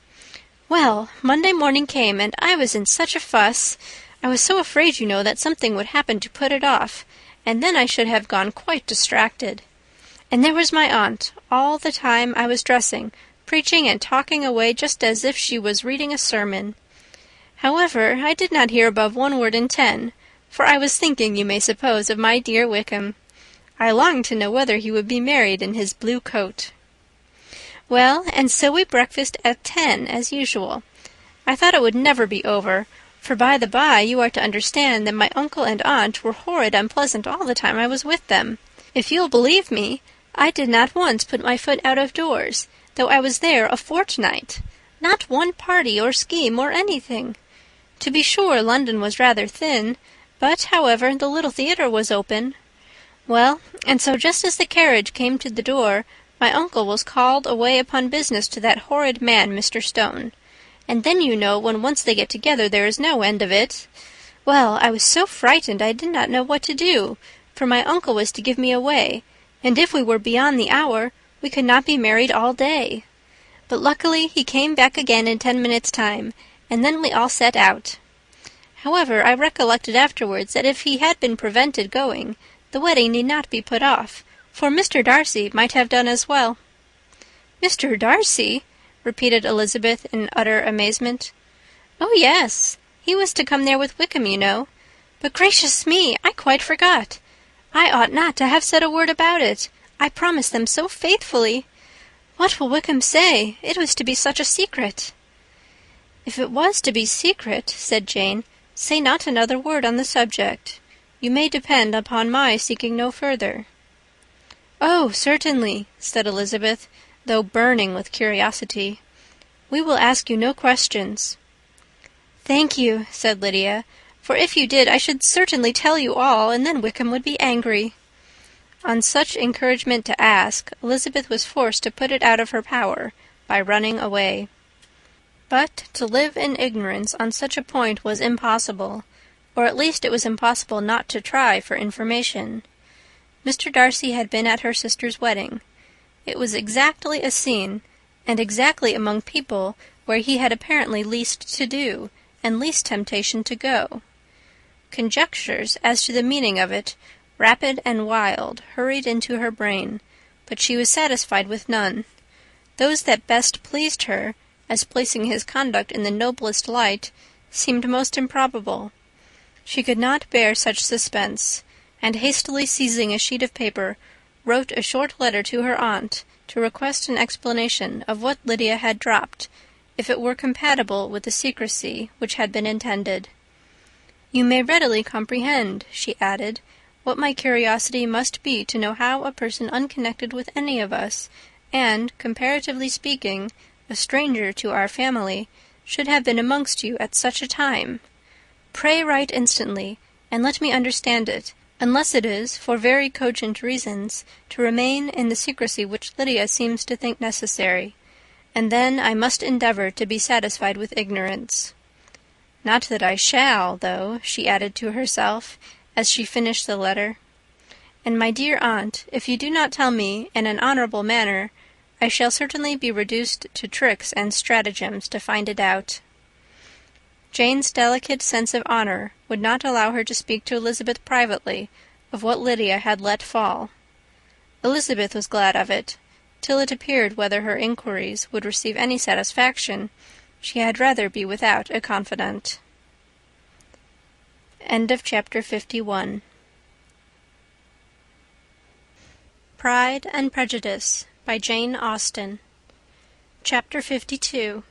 Well, Monday morning came, and I was in such a fuss. I was so afraid, you know, that something would happen to put it off, and then I should have gone quite distracted. And there was my aunt, all the time I was dressing, preaching and talking away just as if she was reading a sermon. However, I did not hear above 1 word in 10, for I was thinking, you may suppose, of my dear Wickham. I longed to know whether he would be married in his blue coat. Well, and so we breakfasted at 10, as usual. I thought it would never be over, for by the by you are to understand that my uncle and aunt were horrid unpleasant all the time I was with them. If you'll believe me, I did not once put my foot out of doors, though I was there a fortnight. Not one party or scheme or anything. To be sure, London was rather thin, but, however, the little theatre was open. Well, and so just as the carriage came to the door, my uncle was called away upon business to that horrid man, Mr. Stone. And then, you know, when once they get together, there is no end of it. Well, I was so frightened I did not know what to do, for my uncle was to give me away, and if we were beyond the hour, we could not be married all day. But luckily he came back again in 10 minutes' time, and then we all set out. However, I recollected afterwards that if he had been prevented going, the wedding need not be put off, for Mr. Darcy might have done as well." "Mr. Darcy?" repeated Elizabeth in utter amazement. "Oh, yes. He was to come there with Wickham, you know. But gracious me, I quite forgot. I ought not to have said a word about it. I promised them so faithfully. What will Wickham say? It was to be such a secret." "If it was to be secret," said Jane, "say not another word on the subject. You may depend upon my seeking no further." "Oh, certainly," said Elizabeth, though burning with curiosity. "We will ask you no questions." "Thank you," said Lydia, "for if you did, I should certainly tell you all, and then Wickham would be angry." On such encouragement to ask, Elizabeth was forced to put it out of her power by running away. But to live in ignorance on such a point was impossible, or at least it was impossible not to try for information. Mr. Darcy had been at her sister's wedding. It was exactly a scene, and exactly among people where he had apparently least to do, and least temptation to go. Conjectures as to the meaning of it, rapid and wild, hurried into her brain, but she was satisfied with none. Those that best pleased her, as placing his conduct in the noblest light, seemed most improbable. She could not bear such suspense, and hastily seizing a sheet of paper, wrote a short letter to her aunt to request an explanation of what Lydia had dropped, if it were compatible with the secrecy which had been intended. "You may readily comprehend," she added, "what my curiosity must be to know how a person unconnected with any of us, and, comparatively speaking, a stranger to our family, should have been amongst you at such a time. Pray write instantly, and let me understand it, unless it is, for very cogent reasons, to remain in the secrecy which Lydia seems to think necessary, and then I must endeavour to be satisfied with ignorance. Not that I shall, though," she added to herself, as she finished the letter. "And, my dear aunt, if you do not tell me in an honourable manner, I shall certainly be reduced to tricks and stratagems to find it out." Jane's delicate sense of honour would not allow her to speak to Elizabeth privately of what Lydia had let fall. Elizabeth was glad of it. Till it appeared whether her inquiries would receive any satisfaction, she had rather be without a confidant. End of chapter 51. Pride and Prejudice by Jane Austen. Chapter 52.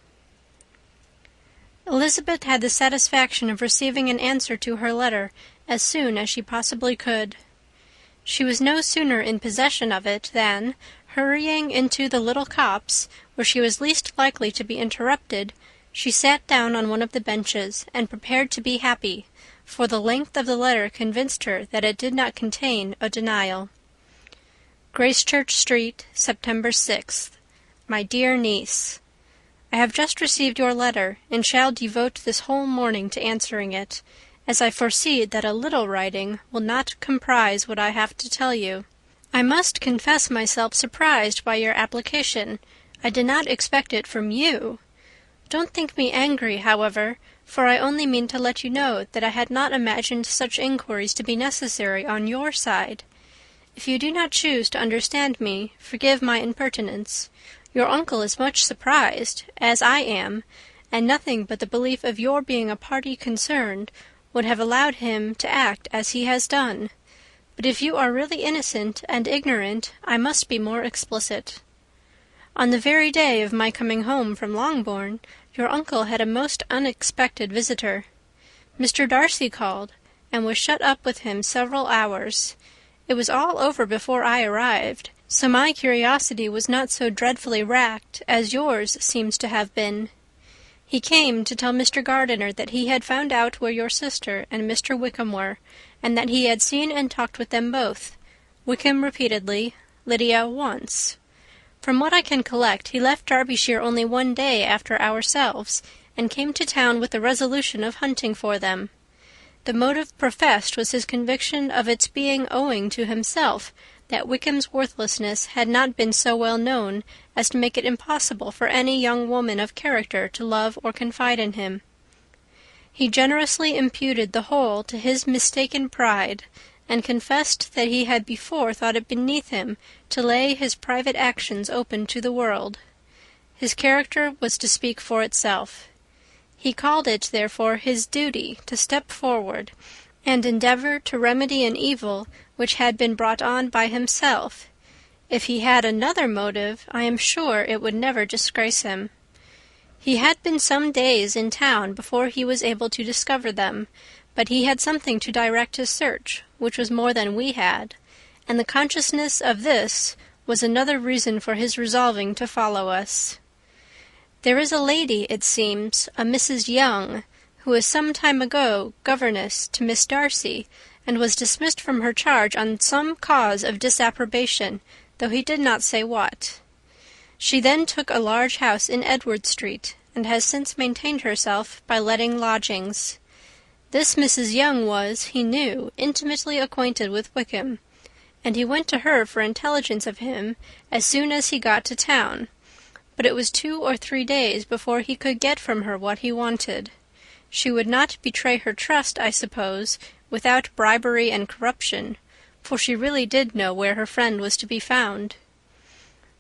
Elizabeth had the satisfaction of receiving an answer to her letter as soon as she possibly could. She was no sooner in possession of it than, hurrying into the little copse, where she was least likely to be interrupted, she sat down on one of the benches and prepared to be happy, for the length of the letter convinced her that it did not contain a denial. Gracechurch Street, September 6th. My dear niece, I have just received your letter, and shall devote this whole morning to answering it, as I foresee that a little writing will not comprise what I have to tell you. I must confess myself surprised by your application. I did not expect it from you. Don't think me angry, however, for I only mean to let you know that I had not imagined such inquiries to be necessary on your side. If you do not choose to understand me, forgive my impertinence. Your uncle is much surprised, as I am, and nothing but the belief of your being a party concerned would have allowed him to act as he has done. But if you are really innocent and ignorant, I must be more explicit. On the very day of my coming home from Longbourn, your uncle had a most unexpected visitor. Mr. Darcy called, and was shut up with him several hours. It was all over before I arrived, so my curiosity was not so dreadfully racked as yours seems to have been. He came to tell Mr. Gardiner that he had found out where your sister and Mr. Wickham were, and that he had seen and talked with them both, Wickham repeatedly, Lydia once. From what I can collect, he left Derbyshire only one day after ourselves, and came to town with the resolution of hunting for them. The motive professed was his conviction of its being owing to himself that Wickham's worthlessness had not been so well known as to make it impossible for any young woman of character to love or confide in him. He generously imputed the whole to his mistaken pride, and confessed that he had before thought it beneath him to lay his private actions open to the world. His character was to speak for itself. He called it, therefore, his duty to step forward and endeavour to remedy an evil which had been brought on by himself. If he had another motive, I am sure it would never disgrace him. He had been some days in town before he was able to discover them, but he had something to direct his search, which was more than we had, and the consciousness of this was another reason for his resolving to follow us. There is a lady, it seems, a Mrs. Young, who was some time ago governess to Miss Darcy, and was dismissed from her charge on some cause of disapprobation, though he did not say what. She then took a large house in Edward Street, and has since maintained herself by letting lodgings. This Mrs. Young was, he knew, intimately acquainted with Wickham, and he went to her for intelligence of him as soon as he got to town, but it was 2 or 3 days before he could get from her what he wanted. She would not betray her trust, I suppose, without bribery and corruption, for she really did know where her friend was to be found.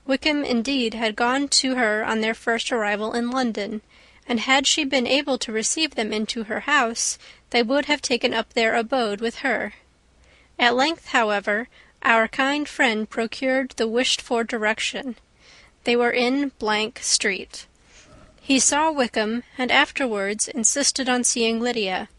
Wickham, indeed, had gone to her on their first arrival in London, and had she been able to receive them into her house, they would have taken up their abode with her. At length, however, our kind friend procured the wished-for direction. They were in Street. He saw Wickham, and afterwards insisted on seeing Lydia.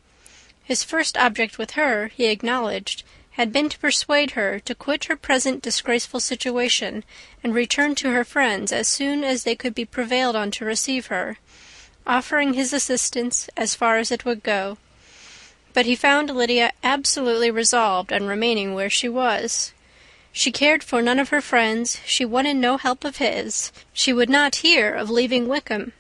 His first object with her, he acknowledged, had been to persuade her to quit her present disgraceful situation, and return to her friends as soon as they could be prevailed on to receive her, offering his assistance as far as it would go. But he found Lydia absolutely resolved on remaining where she was. She cared for none of her friends, she wanted no help of his, she would not hear of leaving Wickham.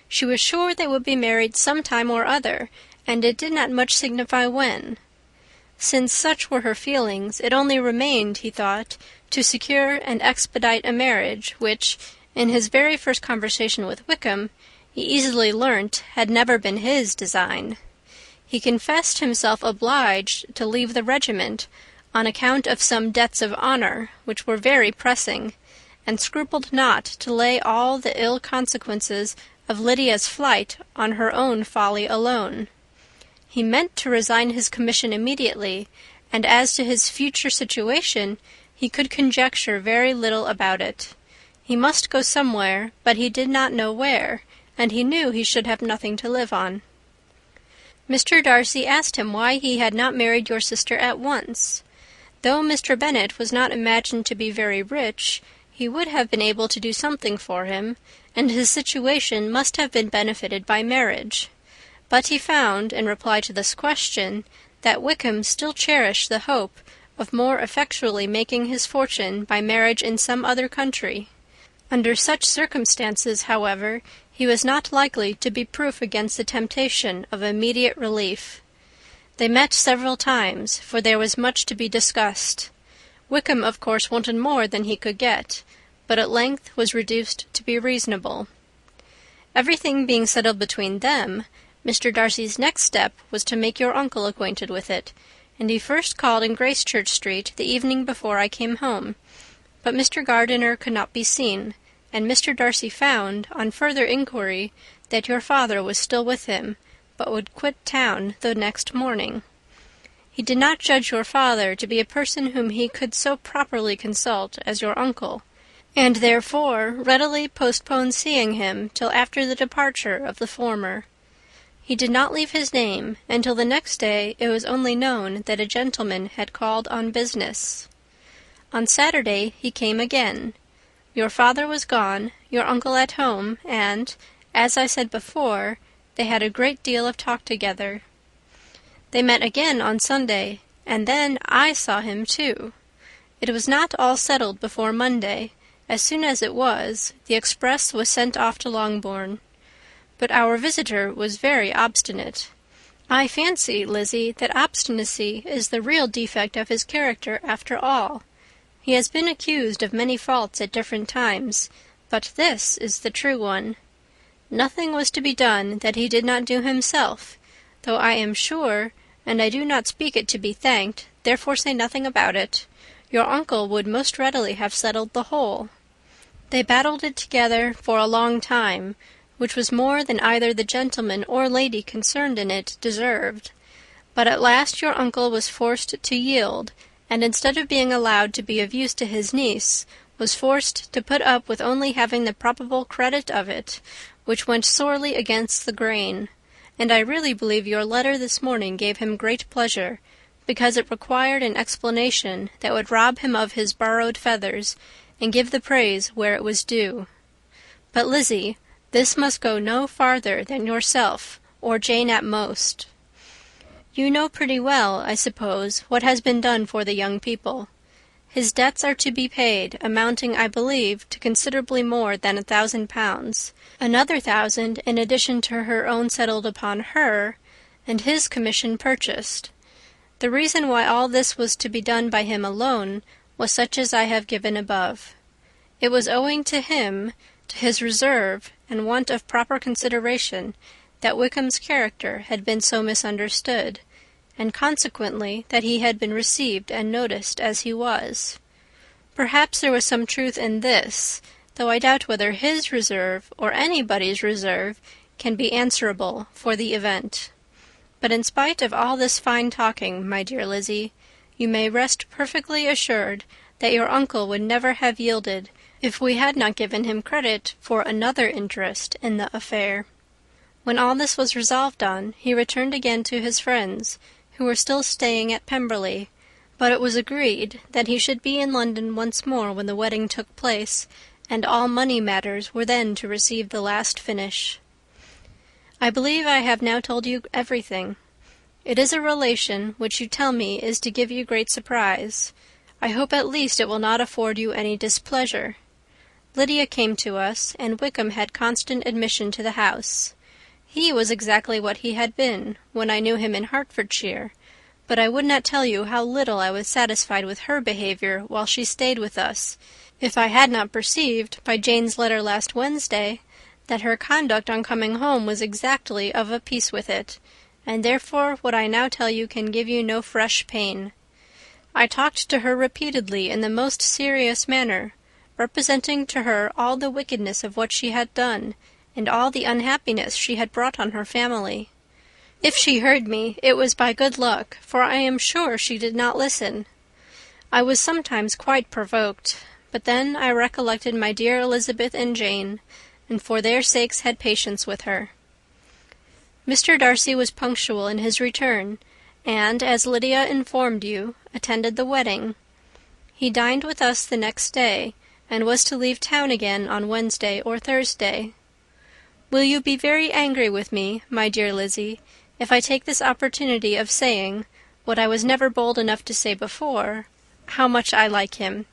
She was sure they would be married some time or other, and it did not much signify when. Since such were her feelings, it only remained, he thought, to secure and expedite a marriage, which, in his very first conversation with Wickham, he easily learnt had never been his design. He confessed himself obliged to leave the regiment on account of some debts of honour, which were very pressing, and scrupled not to lay all the ill consequences of Lydia's flight on her own folly alone. He meant to resign his commission immediately, and as to his future situation, he could conjecture very little about it. He must go somewhere, but he did not know where, and he knew he should have nothing to live on. Mr. Darcy asked him why he had not married your sister at once. Though Mr. Bennet was not imagined to be very rich, he would have been able to do something for him, and his situation must have been benefited by marriage. But he found, in reply to this question, that Wickham still cherished the hope of more effectually making his fortune by marriage in some other country. Under such circumstances, however, he was not likely to be proof against the temptation of immediate relief. They met several times, for there was much to be discussed. Wickham, of course, wanted more than he could get, but at length was reduced to be reasonable. Everything being settled between them, Mr. Darcy's next step was to make your uncle acquainted with it, and he first called in Gracechurch Street the evening before I came home. But Mr. Gardiner could not be seen, and Mr. Darcy found, on further inquiry, that your father was still with him, but would quit town the next morning. He did not judge your father to be a person whom he could so properly consult as your uncle, and therefore readily postponed seeing him till after the departure of the former. He did not leave his name, until the next day it was only known that a gentleman had called on business. On Saturday he came again. Your father was gone, your uncle at home, and, as I said before, they had a great deal of talk together. They met again on Sunday, and then I saw him too. It was not all settled before Monday. As soon as it was, the express was sent off to Longbourn. But our visitor was very obstinate. I fancy, Lizzie, that obstinacy is the real defect of his character after all. He has been accused of many faults at different times, but this is the true one. Nothing was to be done that he did not do himself, though I am sure, and I do not speak it to be thanked, therefore say nothing about it, your uncle would most readily have settled the whole. They battled it together for a long time, which was more than either the gentleman or lady concerned in it deserved. But at last your uncle was forced to yield, and instead of being allowed to be of use to his niece, was forced to put up with only having the probable credit of it, which went sorely against the grain. And I really believe your letter this morning gave him great pleasure, because it required an explanation that would rob him of his borrowed feathers, and give the praise where it was due. But, Lizzie, this must go no farther than yourself, or Jane at most. You know pretty well, I suppose, what has been done for the young people. His debts are to be paid, amounting, I believe, to considerably more than £1,000, another 1,000 in addition to her own settled upon her, and his commission purchased. The reason why all this was to be done by him alone was such as I have given above. It was owing to him, to his reserve and want of proper consideration, that Wickham's character had been so misunderstood, and consequently that he had been received and noticed as he was. Perhaps there was some truth in this, though I doubt whether his reserve, or anybody's reserve, can be answerable for the event. But in spite of all this fine talking, my dear Lizzie, you may rest perfectly assured that your uncle would never have yielded if we had not given him credit for another interest in the affair. When all this was resolved on, he returned again to his friends, who were still staying at Pemberley, but it was agreed that he should be in London once more when the wedding took place, and all money matters were then to receive the last finish. I believe I have now told you everything. It is a relation which you tell me is to give you great surprise. I hope at least it will not afford you any displeasure. Lydia came to us, and Wickham had constant admission to the house. He was exactly what he had been when I knew him in Hertfordshire, but I would not tell you how little I was satisfied with her behaviour while she stayed with us, if I had not perceived, by Jane's letter last Wednesday, that her conduct on coming home was exactly of a piece with it, and therefore what I now tell you can give you no fresh pain. I talked to her repeatedly in the most serious manner, representing to her all the wickedness of what she had done, and all the unhappiness she had brought on her family. If she heard me, it was by good luck, for I am sure she did not listen. I was sometimes quite provoked, but then I recollected my dear Elizabeth and Jane, and for their sakes had patience with her. Mr. Darcy was punctual in his return, and, as Lydia informed you, attended the wedding. He dined with us the next day, and was to leave town again on Wednesday or Thursday. Will you be very angry with me, my dear Lizzy, if I take this opportunity of saying, what I was never bold enough to say before, how much I like him?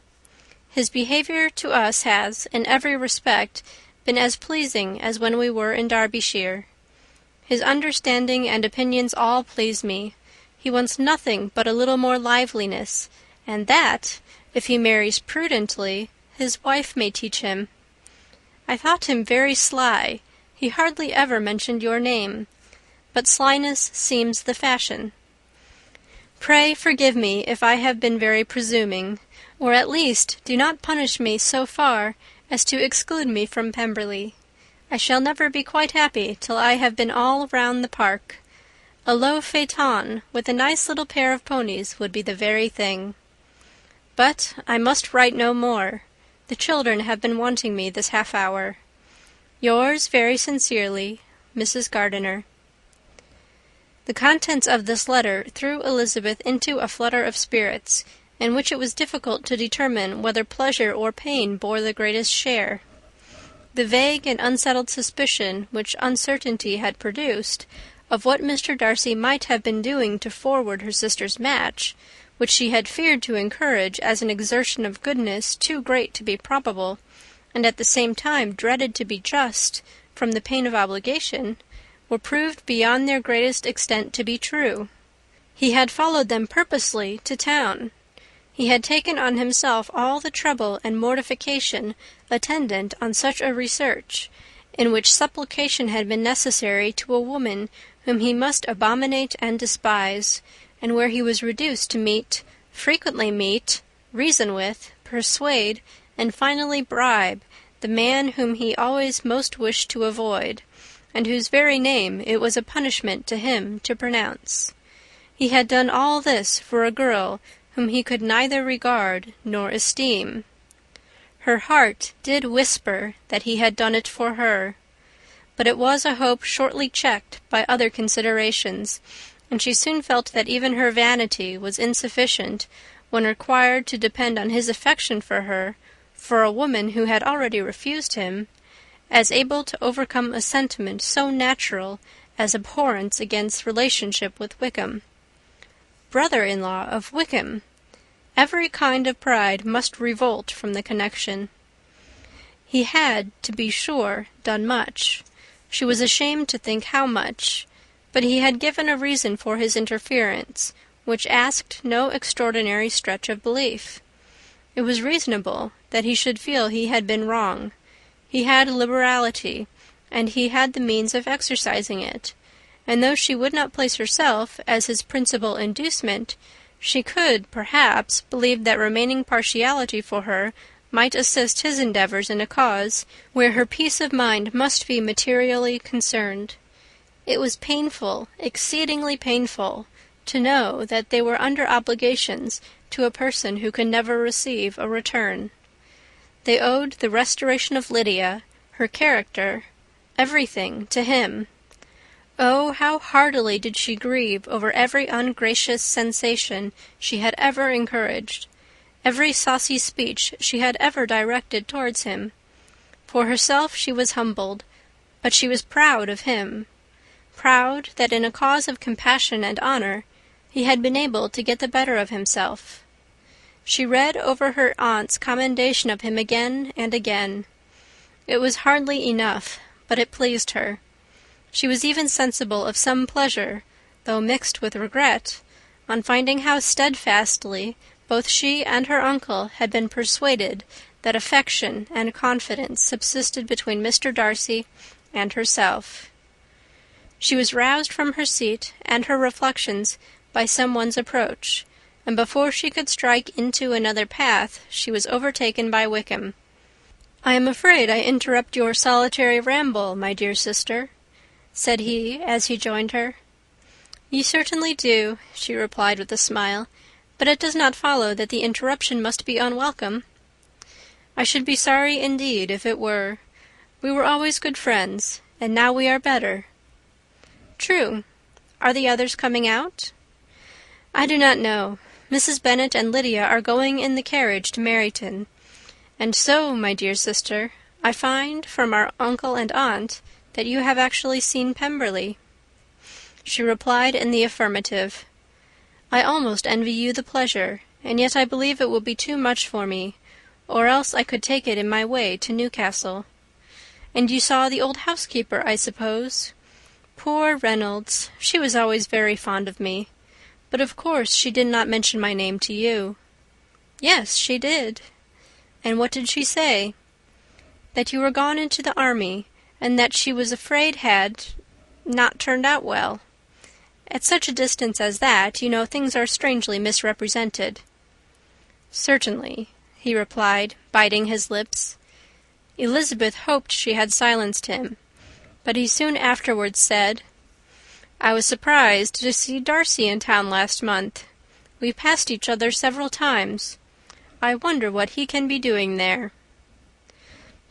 His behaviour to us has, in every respect, been as pleasing as when we were in Derbyshire. His understanding and opinions all please me. He wants nothing but a little more liveliness, and that, if he marries prudently, his wife may teach him. I thought him very sly. He hardly ever mentioned your name, but slyness seems the fashion. Pray forgive me if I have been very presuming, or at least do not punish me so far as to exclude me from Pemberley. I shall never be quite happy till I have been all round the park. A low phaeton with a nice little pair of ponies would be the very thing. But I must write no more. The children have been wanting me this half-hour. Yours very sincerely, Mrs. Gardiner. The contents of this letter threw Elizabeth into a flutter of spirits, in which it was difficult to determine whether pleasure or pain bore the greatest share. The vague and unsettled suspicion which uncertainty had produced of what Mr. Darcy might have been doing to forward her sister's match, which she had feared to encourage as an exertion of goodness too great to be probable, and at the same time dreaded to be just, from the pain of obligation, were proved beyond their greatest extent to be true. He had followed them purposely to town. He had taken on himself all the trouble and mortification attendant on such a research, in which supplication had been necessary to a woman whom he must abominate and despise, and where he was reduced to frequently meet, reason with, persuade, and finally bribe the man whom he always most wished to avoid, and whose very name it was a punishment to him to pronounce. He had done all this for a girl whom he could neither regard nor esteem. Her heart did whisper that he had done it for her, but it was a hope shortly checked by other considerations, and she soon felt that even her vanity was insufficient when required to depend on his affection for her, for a woman who had already refused him, as able to overcome a sentiment so natural as abhorrence against relationship with Wickham. Brother-in-law of Wickham! Every kind of pride must revolt from the connection. He had, to be sure, done much. She was ashamed to think how much, but he had given a reason for his interference, which asked no extraordinary stretch of belief. It was reasonable that he should feel he had been wrong. He had liberality, and he had the means of exercising it, and though she would not place herself as his principal inducement, she could, perhaps, believe that remaining partiality for her might assist his endeavours in a cause where her peace of mind must be materially concerned. It was painful, exceedingly painful, to know that they were under obligations to a person who could never receive a return. They owed the restoration of Lydia, her character, everything to him. Oh, how heartily did she grieve over every ungracious sensation she had ever encouraged, every saucy speech she had ever directed towards him. For herself she was humbled, but she was proud of him, proud that in a cause of compassion and honour he had been able to get the better of himself. She read over her aunt's commendation of him again and again. It was hardly enough, but it pleased her. She was even sensible of some pleasure, though mixed with regret, on finding how steadfastly both she and her uncle had been persuaded that affection and confidence subsisted between Mr. Darcy and herself. She was roused from her seat and her reflections by some one's approach, and before she could strike into another path she was overtaken by Wickham. "I am afraid I interrupt your solitary ramble, my dear sister," said he, as he joined her. "You certainly do," she replied with a smile, "but it does not follow that the interruption must be unwelcome." I should be sorry indeed if it were. We were always good friends, and now we are better." "True. Are the others coming out?" "I do not know. Mrs. Bennet and Lydia are going in the carriage to Meryton. And so, my dear sister, I find from our uncle and aunt that you have actually seen Pemberley." She replied in the affirmative. "I almost envy you the pleasure, and yet I believe it will be too much for me, or else I could take it in my way to Newcastle. And you saw the old housekeeper, I suppose? Poor Reynolds! She was always very fond of me. But of course she did not mention my name to you." "Yes, she did." "And what did she say?" "That you were gone into the army, and that she was afraid had not turned out well. At such a distance as that, you know, things are strangely misrepresented." "Certainly," he replied, biting his lips. Elizabeth hoped she had silenced him, but he soon afterwards said, "I was surprised to see Darcy in town last month. We passed each other several times. I wonder what he can be doing there."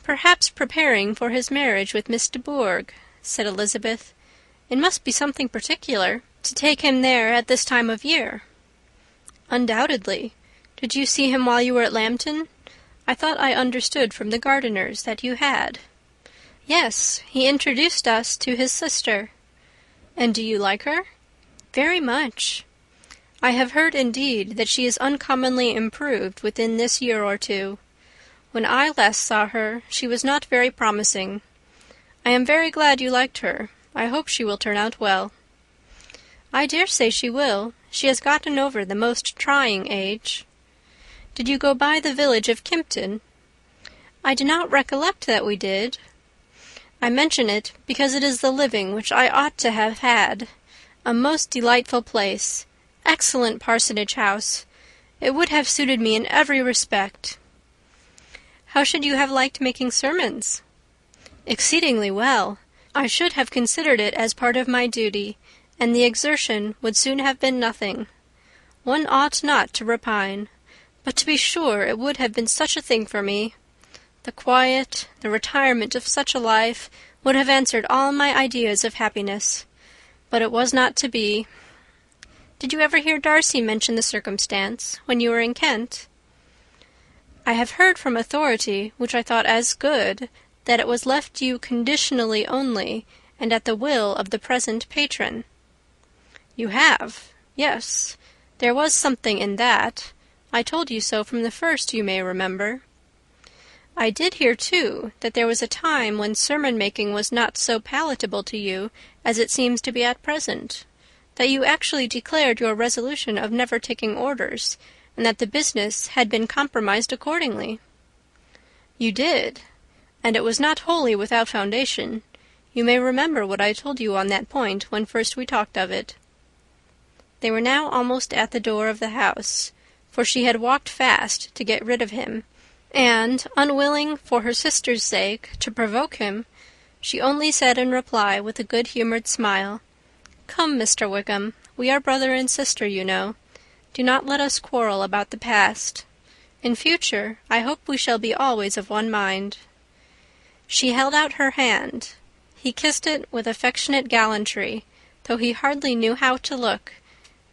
"Perhaps preparing for his marriage with Miss de Bourgh," said Elizabeth. "It must be something particular to take him there at this time of year." "Undoubtedly. Did you see him while you were at Lambton? I thought I understood from the gardeners that you had." "Yes, he introduced us to his sister." "And do you like her?" "Very much." "I have heard, indeed, that she is uncommonly improved within this year or two. When I last saw her, she was not very promising. I am very glad you liked her. I hope she will turn out well." "I dare say she will. She has gotten over the most trying age." "Did you go by the village of Kympton?" "I do not recollect that we did." "I mention it because it is the living which I ought to have had. A most delightful place. Excellent parsonage house. It would have suited me in every respect." "How should you have liked making sermons?" "Exceedingly well. I should have considered it as part of my duty, and the exertion would soon have been nothing. One ought not to repine. But to be sure it would have been such a thing for me. The quiet, the retirement of such a life would have answered all my ideas of happiness. But it was not to be. Did you ever hear Darcy mention the circumstance when you were in Kent?" "I have heard from authority, which I thought as good, that it was left you conditionally only, and at the will of the present patron." "You have? Yes. There was something in that. I told you so from the first, you may remember." "I did hear, too, that there was a time when sermon-making was not so palatable to you as it seems to be at present, that you actually declared your resolution of never taking orders, and that the business had been compromised accordingly." "You did, and it was not wholly without foundation. You may remember what I told you on that point when first we talked of it." They were now almost at the door of the house, for she had walked fast to get rid of him, and, unwilling, for her sister's sake, to provoke him, she only said in reply, with a good-humoured smile, "Come, Mr. Wickham, we are brother and sister, you know. Do not let us quarrel about the past. In future, I hope we shall be always of one mind." She held out her hand. He kissed it with affectionate gallantry, though he hardly knew how to look,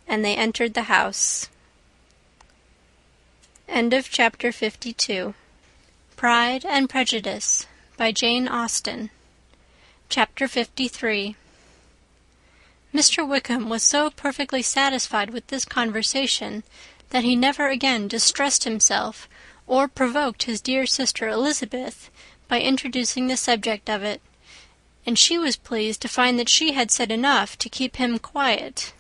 and they entered the house. End of chapter 52. Pride and Prejudice by Jane Austen. Chapter 53. Mr. Wickham was so perfectly satisfied with this conversation that he never again distressed himself or provoked his dear sister Elizabeth by introducing the subject of it, and she was pleased to find that she had said enough to keep him quiet.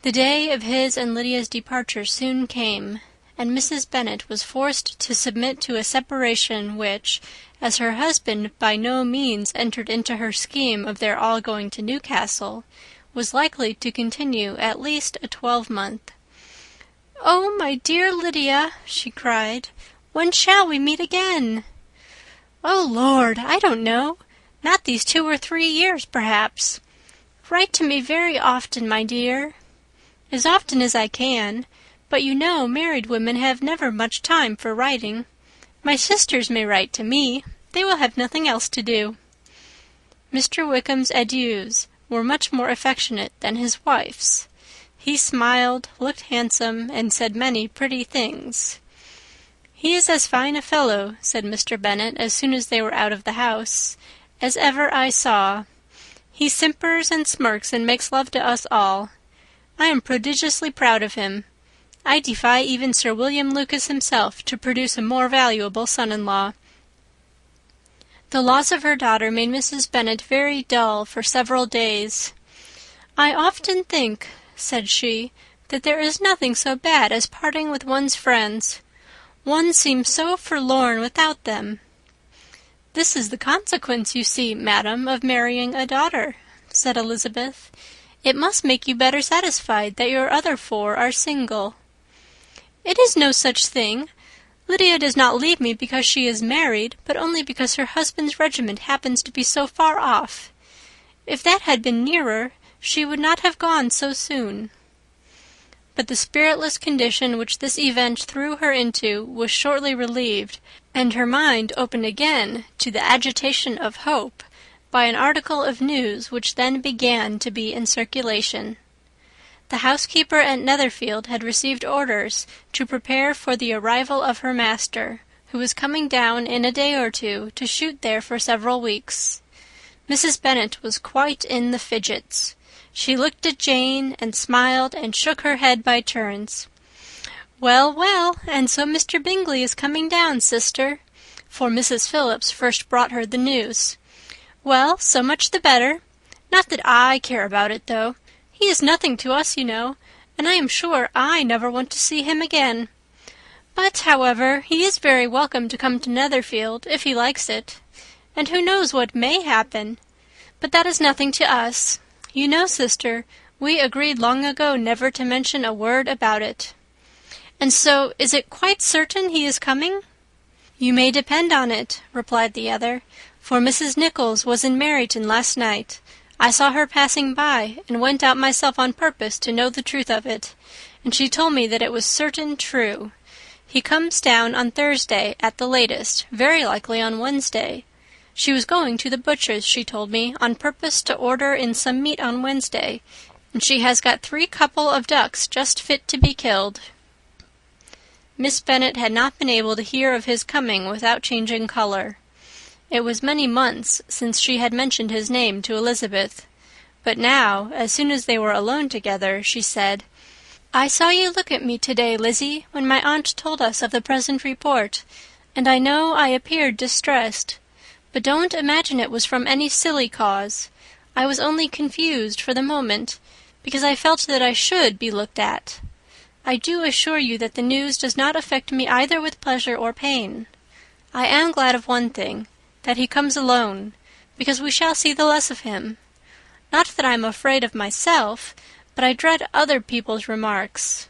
The day of his and Lydia's departure soon came, and Mrs. Bennet was forced to submit to a separation which, as her husband by no means entered into her scheme of their all going to Newcastle, was likely to continue at least a 12-month. "Oh, my dear Lydia," she cried, "when shall we meet again?" "Oh, Lord, I don't know. Not these 2 or 3 years, perhaps. Write to me very often, my dear." "As often as I can. But you know married women have never much time for writing. My sisters may write to me. They will have nothing else to do." Mr. Wickham's adieus were much more affectionate than his wife's. He smiled, looked handsome, and said many pretty things. "He is as fine a fellow," said Mr. Bennet, as soon as they were out of the house, "as ever I saw. He simpers and smirks and makes love to us all. I am prodigiously proud of him. I defy even Sir William Lucas himself to produce a more valuable son-in-law." The loss of her daughter made Mrs. Bennet very dull for several days. "I often think," said she, "that there is nothing so bad as parting with one's friends. One seems so forlorn without them." "This is the consequence, you see, madam, of marrying a daughter," said Elizabeth. "It must make you better satisfied that your other 4 are single." "It is no such thing. Lydia does not leave me because she is married, but only because her husband's regiment happens to be so far off. If that had been nearer, she would not have gone so soon." But the spiritless condition which this event threw her into was shortly relieved, and her mind opened again to the agitation of hope by an article of news which then began to be in circulation. The housekeeper at Netherfield had received orders to prepare for the arrival of her master, who was coming down in a day or two to shoot there for several weeks. Mrs. Bennet was quite in the fidgets. She looked at Jane, and smiled and shook her head by turns. "Well, well, and so Mr. Bingley is coming down, sister," for Mrs. Phillips first brought her the news. "Well, so much the better. Not that I care about it, though. He is nothing to us, you know, and I am sure I never want to see him again. But, however, he is very welcome to come to Netherfield, if he likes it. And who knows what may happen? But that is nothing to us. You know, sister, we agreed long ago never to mention a word about it." "And so is it quite certain he is coming?" "You may depend on it," replied the other, "for Mrs. Nichols was in Meryton last night. I saw her passing by, and went out myself on purpose to know the truth of it, and she told me that it was certain true. He comes down on Thursday at the latest, very likely on Wednesday. She was going to the butcher's, she told me, on purpose to order in some meat on Wednesday, and she has got 3 couple of ducks just fit to be killed." Miss Bennet had not been able to hear of his coming without changing colour. It was many months since she had mentioned his name to Elizabeth, but now, as soon as they were alone together, she said, "I saw you look at me to-day, Lizzie, when my aunt told us of the present report, and I know I appeared distressed. But don't imagine it was from any silly cause. I was only confused for the moment, because I felt that I should be looked at. I do assure you that the news does not affect me either with pleasure or pain. I am glad of one thing, that he comes alone, because we shall see the less of him. Not that I am afraid of myself, but I dread other people's remarks."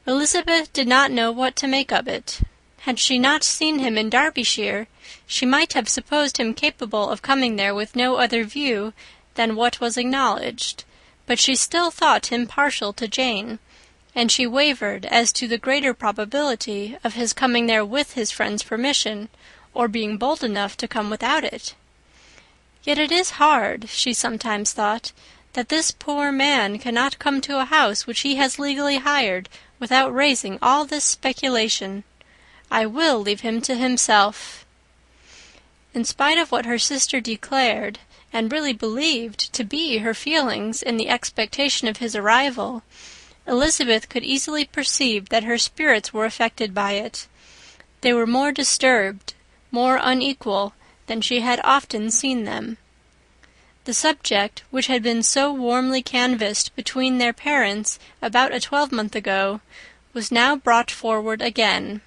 Elizabeth did not know what to make of it. Had she not seen him in Derbyshire, she might have supposed him capable of coming there with no other view than what was acknowledged, but she still thought him partial to Jane, and she wavered as to the greater probability of his coming there with his friend's permission, or being bold enough to come without it. Yet it is hard, she sometimes thought, that this poor man cannot come to a house which he has legally hired without raising all this speculation. I will leave him to himself. In spite of what her sister declared, and really believed to be her feelings in the expectation of his arrival, Elizabeth could easily perceive that her spirits were affected by it. They were more disturbed, more unequal, than she had often seen them. The subject, which had been so warmly canvassed between their parents about a 12-month ago, was now brought forward again.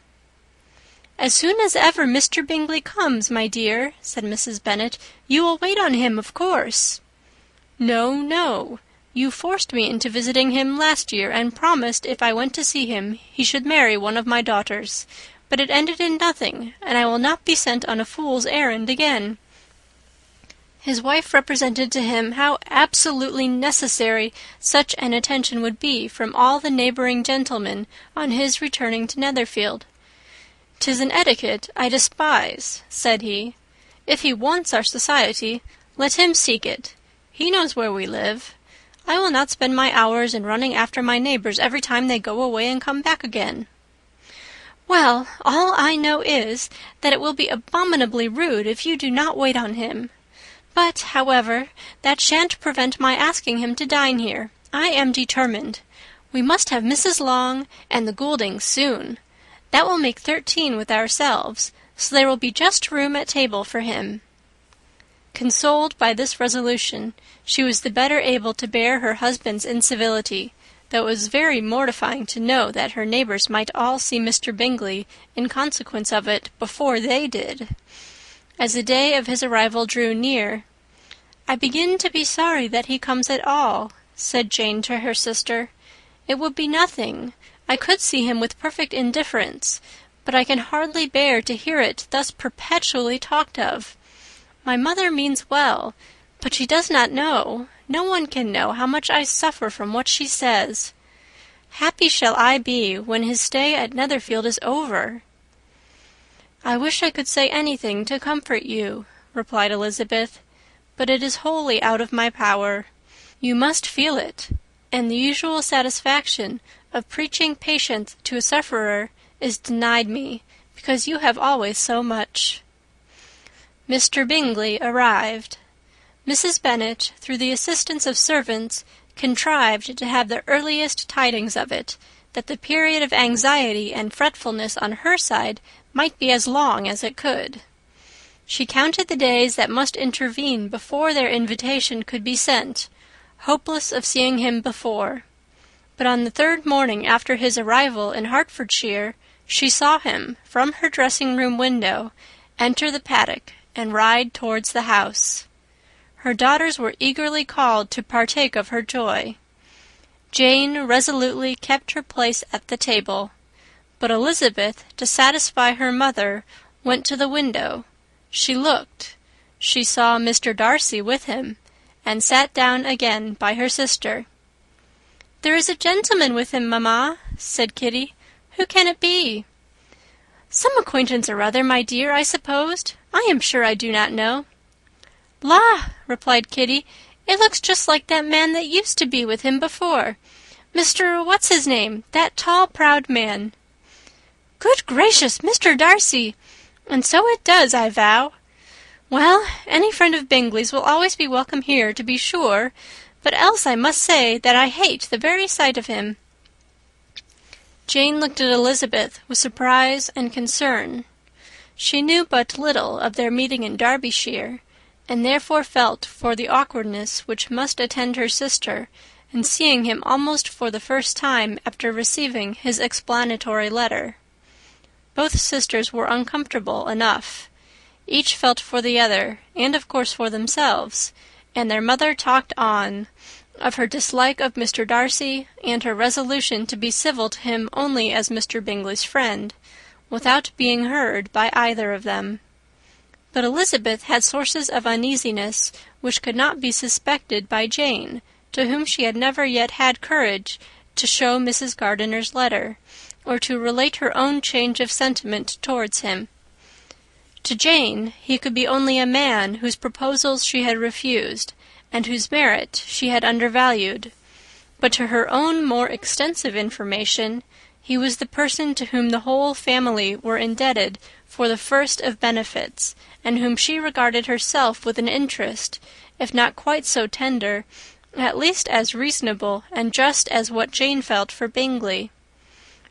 "As soon as ever Mr. Bingley comes, my dear," said Mrs. Bennet, "you will wait on him, of course." "No, no. You forced me into visiting him last year, and promised if I went to see him he should marry one of my daughters. But it ended in nothing, and I will not be sent on a fool's errand again." His wife represented to him how absolutely necessary such an attention would be from all the neighbouring gentlemen on his returning to Netherfield. "'Tis an etiquette I despise," said he. "If he wants our society, let him seek it. He knows where we live. I will not spend my hours in running after my neighbours every time they go away and come back again." "Well, all I know is, that it will be abominably rude if you do not wait on him. But, however, that shan't prevent my asking him to dine here. I am determined. We must have Mrs. Long and the Gouldings soon. That will make 13 with ourselves, so there will be just room at table for him." Consoled by this resolution, she was the better able to bear her husband's incivility, though it was very mortifying to know that her neighbours might all see Mr. Bingley in consequence of it before they did. As the day of his arrival drew near, "I begin to be sorry that he comes at all," said Jane to her sister. "It would be nothing. I could see him with perfect indifference, but I can hardly bear to hear it thus perpetually talked of. My mother means well, but she does not know, no one can know, how much I suffer from what she says. Happy shall I be when his stay at Netherfield is over." "I wish I could say anything to comfort you," replied Elizabeth, "but it is wholly out of my power. You must feel it, and the usual satisfaction of preaching patience to a sufferer is denied me, because you have always so much." Mr. Bingley arrived. Mrs. Bennet, through the assistance of servants, contrived to have the earliest tidings of it, that the period of anxiety and fretfulness on her side might be as long as it could. She counted the days that must intervene before their invitation could be sent, hopeless of seeing him before. But on the 3rd morning after his arrival in Hertfordshire, she saw him, from her dressing-room window, enter the paddock and ride towards the house. Her daughters were eagerly called to partake of her joy. Jane resolutely kept her place at the table, but Elizabeth, to satisfy her mother, went to the window. She looked. She saw Mr. Darcy with him, and sat down again by her sister. "There is a gentleman with him, mamma," said Kitty. "Who can it be?" "Some acquaintance or other, my dear, I supposed. I am sure I do not know." "La!" replied Kitty, "it looks just like that man that used to be with him before. Mr. What's-his-name, that tall, proud man." "Good gracious, Mr. Darcy! And so it does, I vow. Well, any friend of Bingley's will always be welcome here, to be sure, but else I must say that I hate the very sight of him." Jane looked at Elizabeth with surprise and concern. She knew but little of their meeting in Derbyshire, and therefore felt for the awkwardness which must attend her sister in seeing him almost for the first time after receiving his explanatory letter. Both sisters were uncomfortable enough. Each felt for the other, and of course for themselves, and their mother talked on, of her dislike of Mr. Darcy, and her resolution to be civil to him only as Mr. Bingley's friend, without being heard by either of them. But Elizabeth had sources of uneasiness which could not be suspected by Jane, to whom she had never yet had courage to show Mrs. Gardiner's letter, or to relate her own change of sentiment towards him. To Jane he could be only a man whose proposals she had refused, and whose merit she had undervalued. But to her own more extensive information, he was the person to whom the whole family were indebted for the first of benefits, and whom she regarded herself with an interest, if not quite so tender, at least as reasonable and just as what Jane felt for Bingley.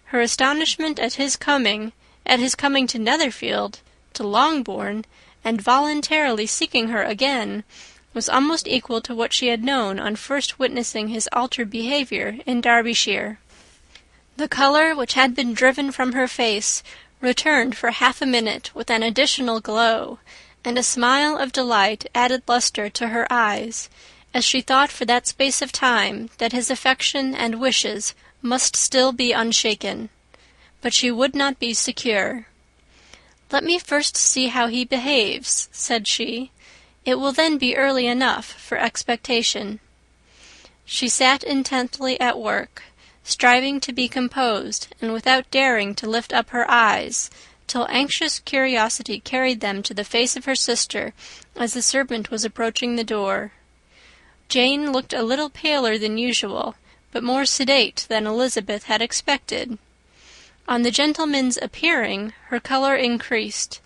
Her astonishment at his coming to Netherfield, to Longbourn, and voluntarily seeking her again, was almost equal to what she had known on first witnessing his altered behaviour in Derbyshire. The colour which had been driven from her face returned for half a minute with an additional glow, and a smile of delight added lustre to her eyes, as she thought for that space of time that his affection and wishes must still be unshaken. But she would not be secure. "Let me first see how he behaves," said she. "It will then be early enough for expectation." She sat intently at work, striving to be composed, and without daring to lift up her eyes, till anxious curiosity carried them to the face of her sister as the servant was approaching the door. Jane looked a little paler than usual, but more sedate than Elizabeth had expected. On the gentleman's appearing, her colour increased,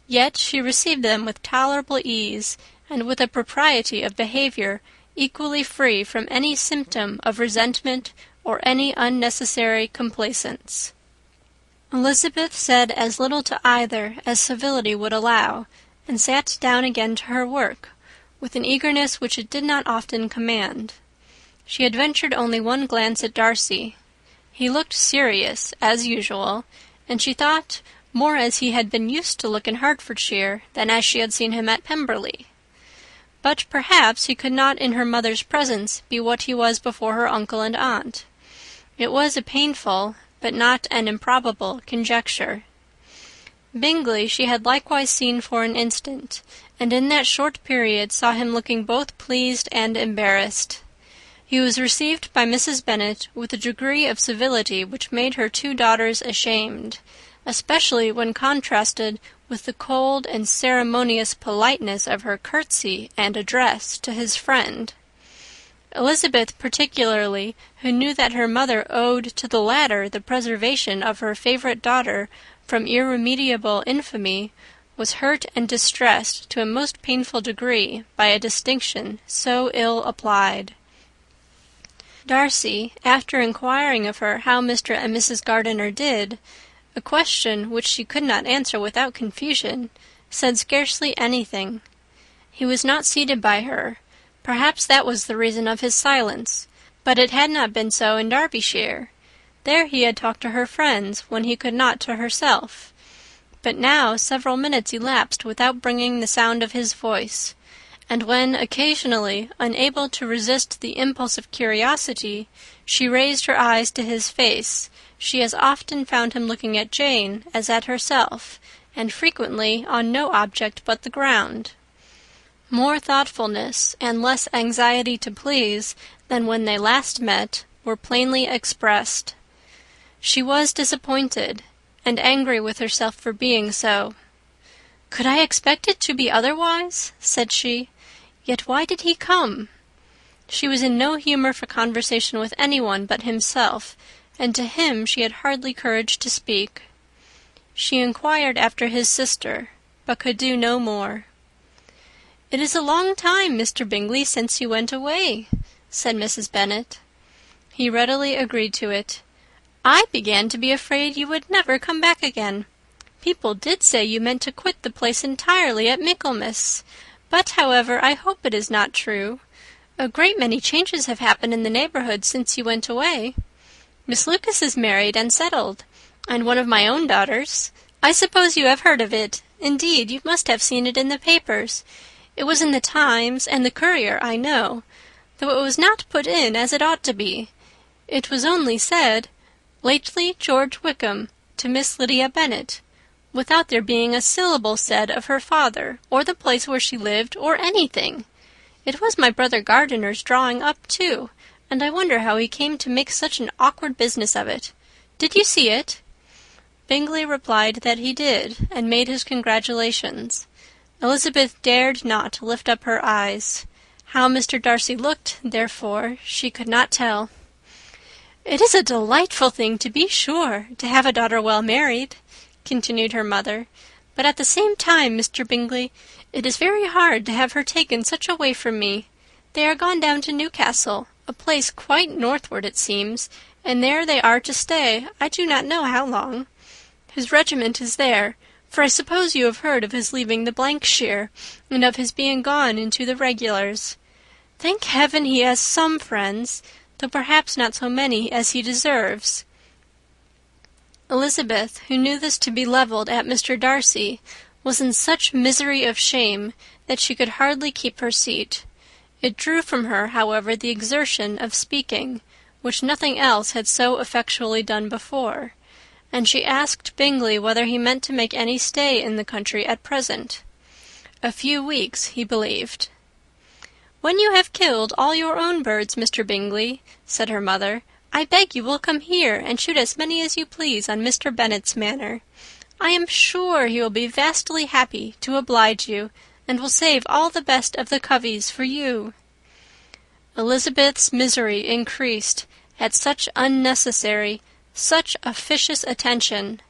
yet she received them with tolerable ease, and with a propriety of behaviour equally free from any symptom of resentment or any unnecessary complaisance. Elizabeth said as little to either as civility would allow, and sat down again to her work, with an eagerness which it did not often command. She had ventured only one glance at Darcy. He looked serious, as usual, and she thought more as he had been used to look in Hertfordshire than as she had seen him at Pemberley. But perhaps he could not in her mother's presence be what he was before her uncle and aunt. It was a painful, but not an improbable, conjecture. Bingley she had likewise seen for an instant, and in that short period saw him looking both pleased and embarrassed. He was received by Mrs. Bennet with a degree of civility which made her two daughters ashamed, especially when contrasted with the cold and ceremonious politeness of her curtsy and address to his friend. Elizabeth particularly, who knew that her mother owed to the latter the preservation of her favourite daughter from irremediable infamy, was hurt and distressed to a most painful degree by a distinction so ill applied. Darcy, after inquiring of her how Mr. and Mrs. Gardiner did, a question which she could not answer without confusion, said scarcely anything. He was not seated by her. Perhaps that was the reason of his silence, but it had not been so in Derbyshire. There he had talked to her friends when he could not to herself. But now several minutes elapsed without bringing the sound of his voice, and when occasionally, unable to resist the impulse of curiosity, she raised her eyes to his face, she as often found him looking at Jane as at herself, and frequently on no object but the ground. More thoughtfulness and less anxiety to please than when they last met were plainly expressed. She was disappointed, and angry with herself for being so. "Could I expect it to be otherwise?" said she. "Yet why did he come?" She was in no humour for conversation with anyone but himself, and to him she had hardly courage to speak. She inquired after his sister, but could do no more. "It is a long time, Mr. Bingley, since you went away," said Mrs. Bennet. He readily agreed to it. "I began to be afraid you would never come back again. People did say you meant to quit the place entirely at Michaelmas, but, however, I hope it is not true. A great many changes have happened in the neighbourhood since you went away. Miss Lucas is married and settled, and one of my own daughters. I suppose you have heard of it. Indeed, you must have seen it in the papers. It was in the Times and the Courier, I know, though it was not put in as it ought to be. It was only said, 'Lately George Wickham to Miss Lydia Bennet,' without there being a syllable said of her father, or the place where she lived, or anything. It was my brother Gardiner's drawing up, too, and I wonder how he came to make such an awkward business of it. Did you see it?" Bingley replied that he did, and made his congratulations. Elizabeth dared not lift up her eyes. How Mr. Darcy looked, therefore, she could not tell. "It is a delightful thing, to be sure, to have a daughter well married," continued her mother, "but at the same time, Mr. Bingley, it is very hard to have her taken such a way from me. They are gone down to Newcastle, a place quite northward, it seems, and there they are to stay, I do not know how long. His regiment is there, for I suppose you have heard of his leaving the shire, and of his being gone into the regulars. Thank heaven he has some friends, though perhaps not so many as he deserves." Elizabeth, who knew this to be levelled at Mr. Darcy, was in such misery of shame that she could hardly keep her seat. It drew from her, however, the exertion of speaking, which nothing else had so effectually done before, and she asked Bingley whether he meant to make any stay in the country at present. A few weeks, he believed. "When you have killed all your own birds, Mr. Bingley," said her mother, "I beg you will come here and shoot as many as you please on Mr. Bennet's manor. I am sure he will be vastly happy to oblige you, and will save all the best of the coveys for you." Elizabeth's misery increased at such unnecessary, such officious attention.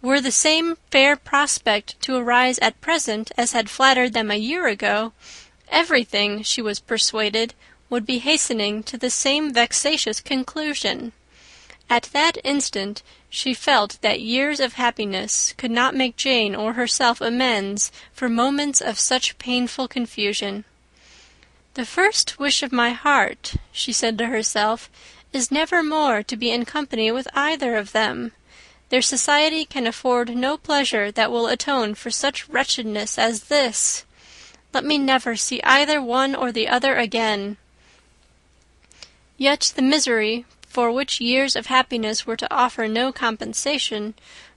Were the same fair prospect to arise at present as had flattered them a year ago, everything, she was persuaded, would be hastening to the same vexatious conclusion. At that instant she felt that years of happiness could not make Jane or herself amends for moments of such painful confusion. "The first wish of my heart," she said to herself, "is never more to be in company with either of them. Their society can afford no pleasure that will atone for such wretchedness as this. Let me never see either one or the other again." Yet the misery, for which years of happiness were to offer no compensation,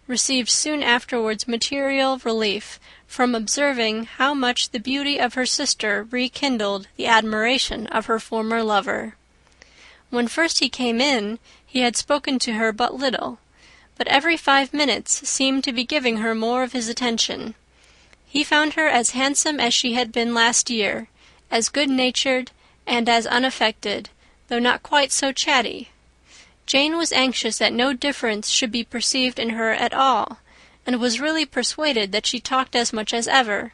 received soon afterwards material relief from observing how much the beauty of her sister rekindled the admiration of her former lover. When first he came in, he had spoken to her but little, but every 5 minutes seemed to be giving her more of his attention. He found her as handsome as she had been last year, as good-natured and as unaffected, though not quite so chatty. Jane was anxious that no difference should be perceived in her at all, and was really persuaded that she talked as much as ever.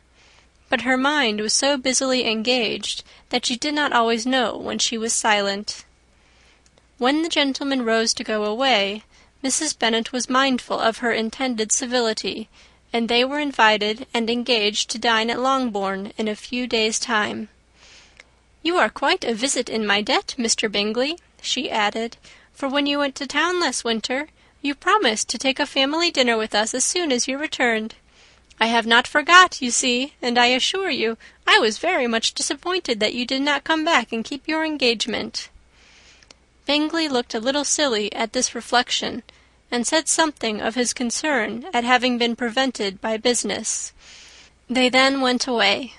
But her mind was so busily engaged that she did not always know when she was silent. When the gentlemen rose to go away, Mrs. Bennet was mindful of her intended civility, and they were invited and engaged to dine at Longbourn in a few days' time. "You are quite a visit in my debt, Mr. Bingley," she added, "for when you went to town last winter, you promised to take a family dinner with us as soon as you returned. I have not forgot, you see, and I assure you I was very much disappointed that you did not come back and keep your engagement." Bingley looked a little silly at this reflection, and said something of his concern at having been prevented by business. They then went away.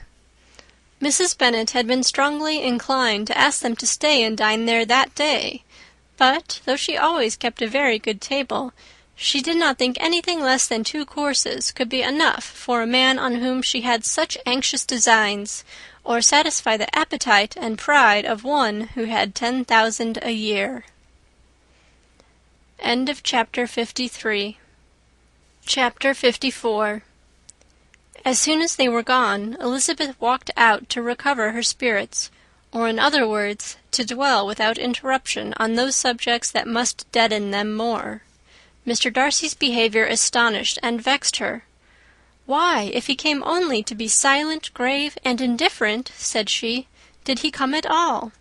Mrs. Bennet had been strongly inclined to ask them to stay and dine there that day, but, though she always kept a very good table, she did not think anything less than 2 courses could be enough for a man on whom she had such anxious designs, or satisfy the appetite and pride of one who had 10,000 a year. End of chapter 53. Chapter 54. As soon as they were gone, Elizabeth walked out to recover her spirits, or in other words, to dwell without interruption on those subjects that must deaden them more. Mr. Darcy's behaviour astonished and vexed her. "Why, if he came only to be silent, grave, and indifferent," said she, "did he come at all?"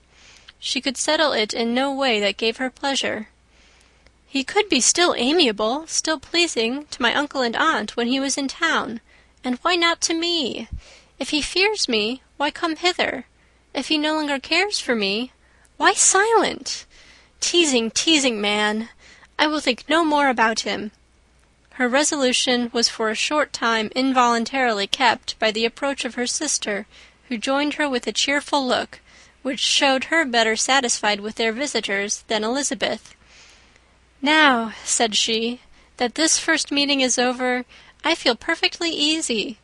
She could settle it in no way that gave her pleasure. "He could be still amiable, still pleasing to my uncle and aunt when he was in town, and why not to me? If he fears me, why come hither? If he no longer cares for me, why silent? Teasing man! I will think no more about him." Her resolution was for a short time involuntarily kept by the approach of her sister, who joined her with a cheerful look, which showed her better satisfied with their visitors than Elizabeth. "Now," said she, "that this first meeting is over, I feel perfectly easy.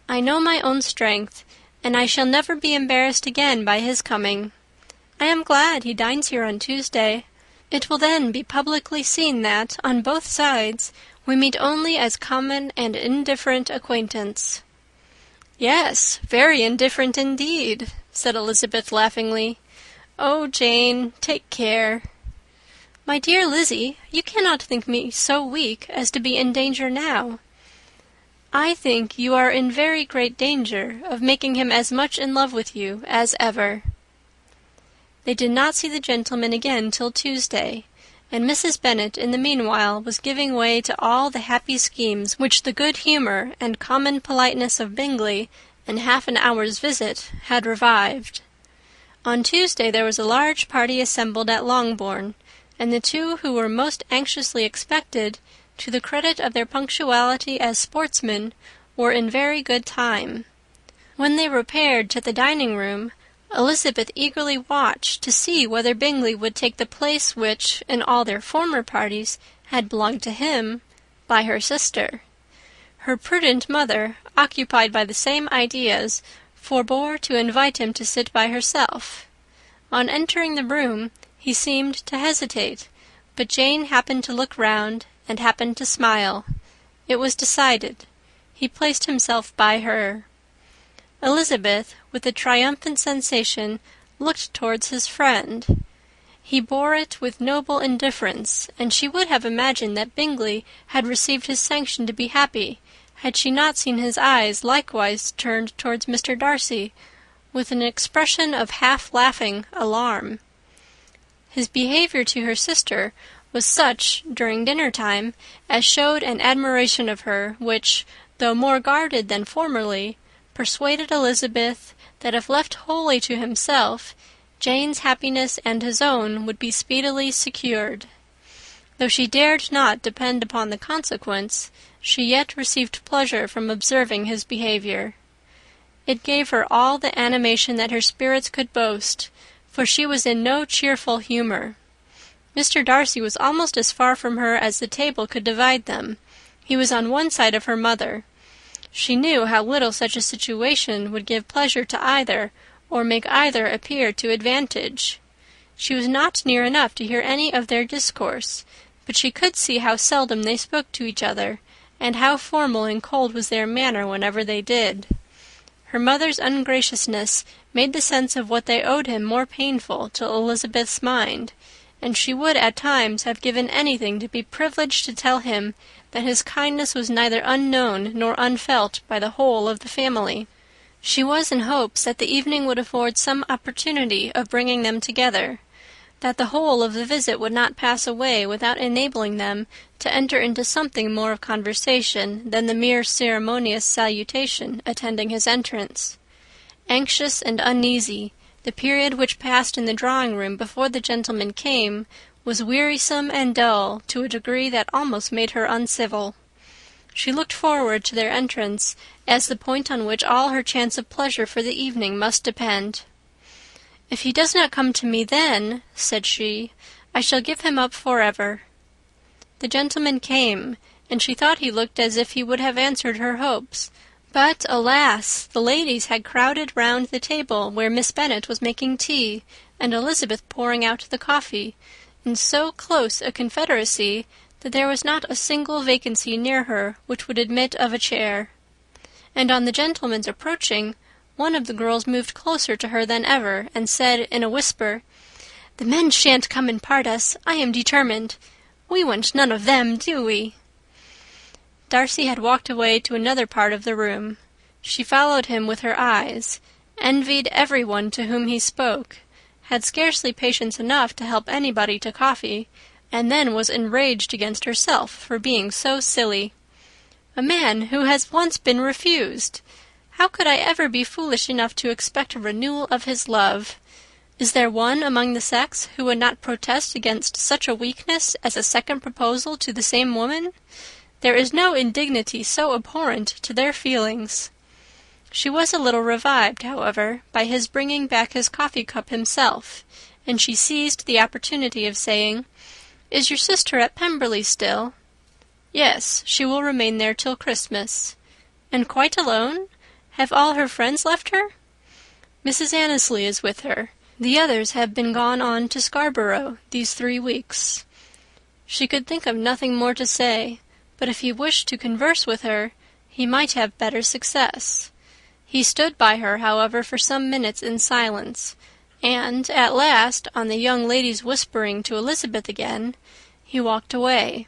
I know my own strength, and I shall never be embarrassed again by his coming. I am glad he dines here on Tuesday. It will then be publicly seen that, on both sides, we meet only as common and indifferent acquaintance." "Yes, very indifferent indeed," said Elizabeth laughingly. "Oh, Jane, take care." "My dear Lizzy, you cannot think me so weak as to be in danger now." "I think you are in very great danger of making him as much in love with you as ever." They did not see the gentleman again till Tuesday, and Mrs. Bennet in the meanwhile was giving way to all the happy schemes which the good humour and common politeness of Bingley and half an hour's visit had revived. On Tuesday there was a large party assembled at Longbourn, and the two who were most anxiously expected, to the credit of their punctuality as sportsmen, were in very good time. When they repaired to the dining-room, Elizabeth eagerly watched to see whether Bingley would take the place which, in all their former parties, had belonged to him, by her sister. Her prudent mother, occupied by the same ideas, forbore to invite him to sit by herself. On entering the room, he seemed to hesitate, but Jane happened to look round, and happened to smile. It was decided. He placed himself by her. Elizabeth, with a triumphant sensation, looked towards his friend. He bore it with noble indifference, and she would have imagined that Bingley had received his sanction to be happy, had she not seen his eyes likewise turned towards Mr. Darcy, with an expression of half-laughing alarm. His behaviour to her sister was such, during dinner-time, as showed an admiration of her, which, though more guarded than formerly, persuaded Elizabeth that if left wholly to himself, Jane's happiness and his own would be speedily secured. Though she dared not depend upon the consequence, she yet received pleasure from observing his behaviour. It gave her all the animation that her spirits could boast, for she was in no cheerful humour. Mr. Darcy was almost as far from her as the table could divide them. He was on one side of her mother. She knew how little such a situation would give pleasure to either, or make either appear to advantage. She was not near enough to hear any of their discourse, but she could see how seldom they spoke to each other, and how formal and cold was their manner whenever they did. Her mother's ungraciousness made the sense of what they owed him more painful to Elizabeth's mind, and she would at times have given anything to be privileged to tell him that his kindness was neither unknown nor unfelt by the whole of the family. She was in hopes that the evening would afford some opportunity of bringing them together, that the whole of the visit would not pass away without enabling them to enter into something more of conversation than the mere ceremonious salutation attending his entrance. Anxious and uneasy, the period which passed in the drawing-room before the gentlemen came was wearisome and dull to a degree that almost made her uncivil. She looked forward to their entrance as the point on which all her chance of pleasure for the evening must depend. "If he does not come to me then," said she, "I shall give him up for ever." The gentleman came, and she thought he looked as if he would have answered her hopes. But, alas! the ladies had crowded round the table where Miss Bennet was making tea, and Elizabeth pouring out the coffee, in so close a confederacy that there was not a single vacancy near her which would admit of a chair. And on the gentleman's approaching, one of the girls moved closer to her than ever, and said in a whisper, "The men shan't come and part us, I am determined. We want none of them, do we?" Darcy had walked away to another part of the room. She followed him with her eyes, envied every one to whom he spoke, had scarcely patience enough to help anybody to coffee, and then was enraged against herself for being so silly. A man who has once been refused! How could I ever be foolish enough to expect a renewal of his love? Is there one among the sex who would not protest against such a weakness as a second proposal to the same woman? There is no indignity so abhorrent to their feelings. She was a little revived, however, by his bringing back his coffee-cup himself, and she seized the opportunity of saying, "Is your sister at Pemberley still?" "Yes, she will remain there till Christmas." "And quite alone? Have all her friends left her?" "Mrs. Annesley is with her. The others have been gone on to Scarborough these 3 weeks." She could think of nothing more to say, but if he wished to converse with her, he might have better success. He stood by her, however, for some minutes in silence, and at last, on the young lady's whispering to Elizabeth again, he walked away.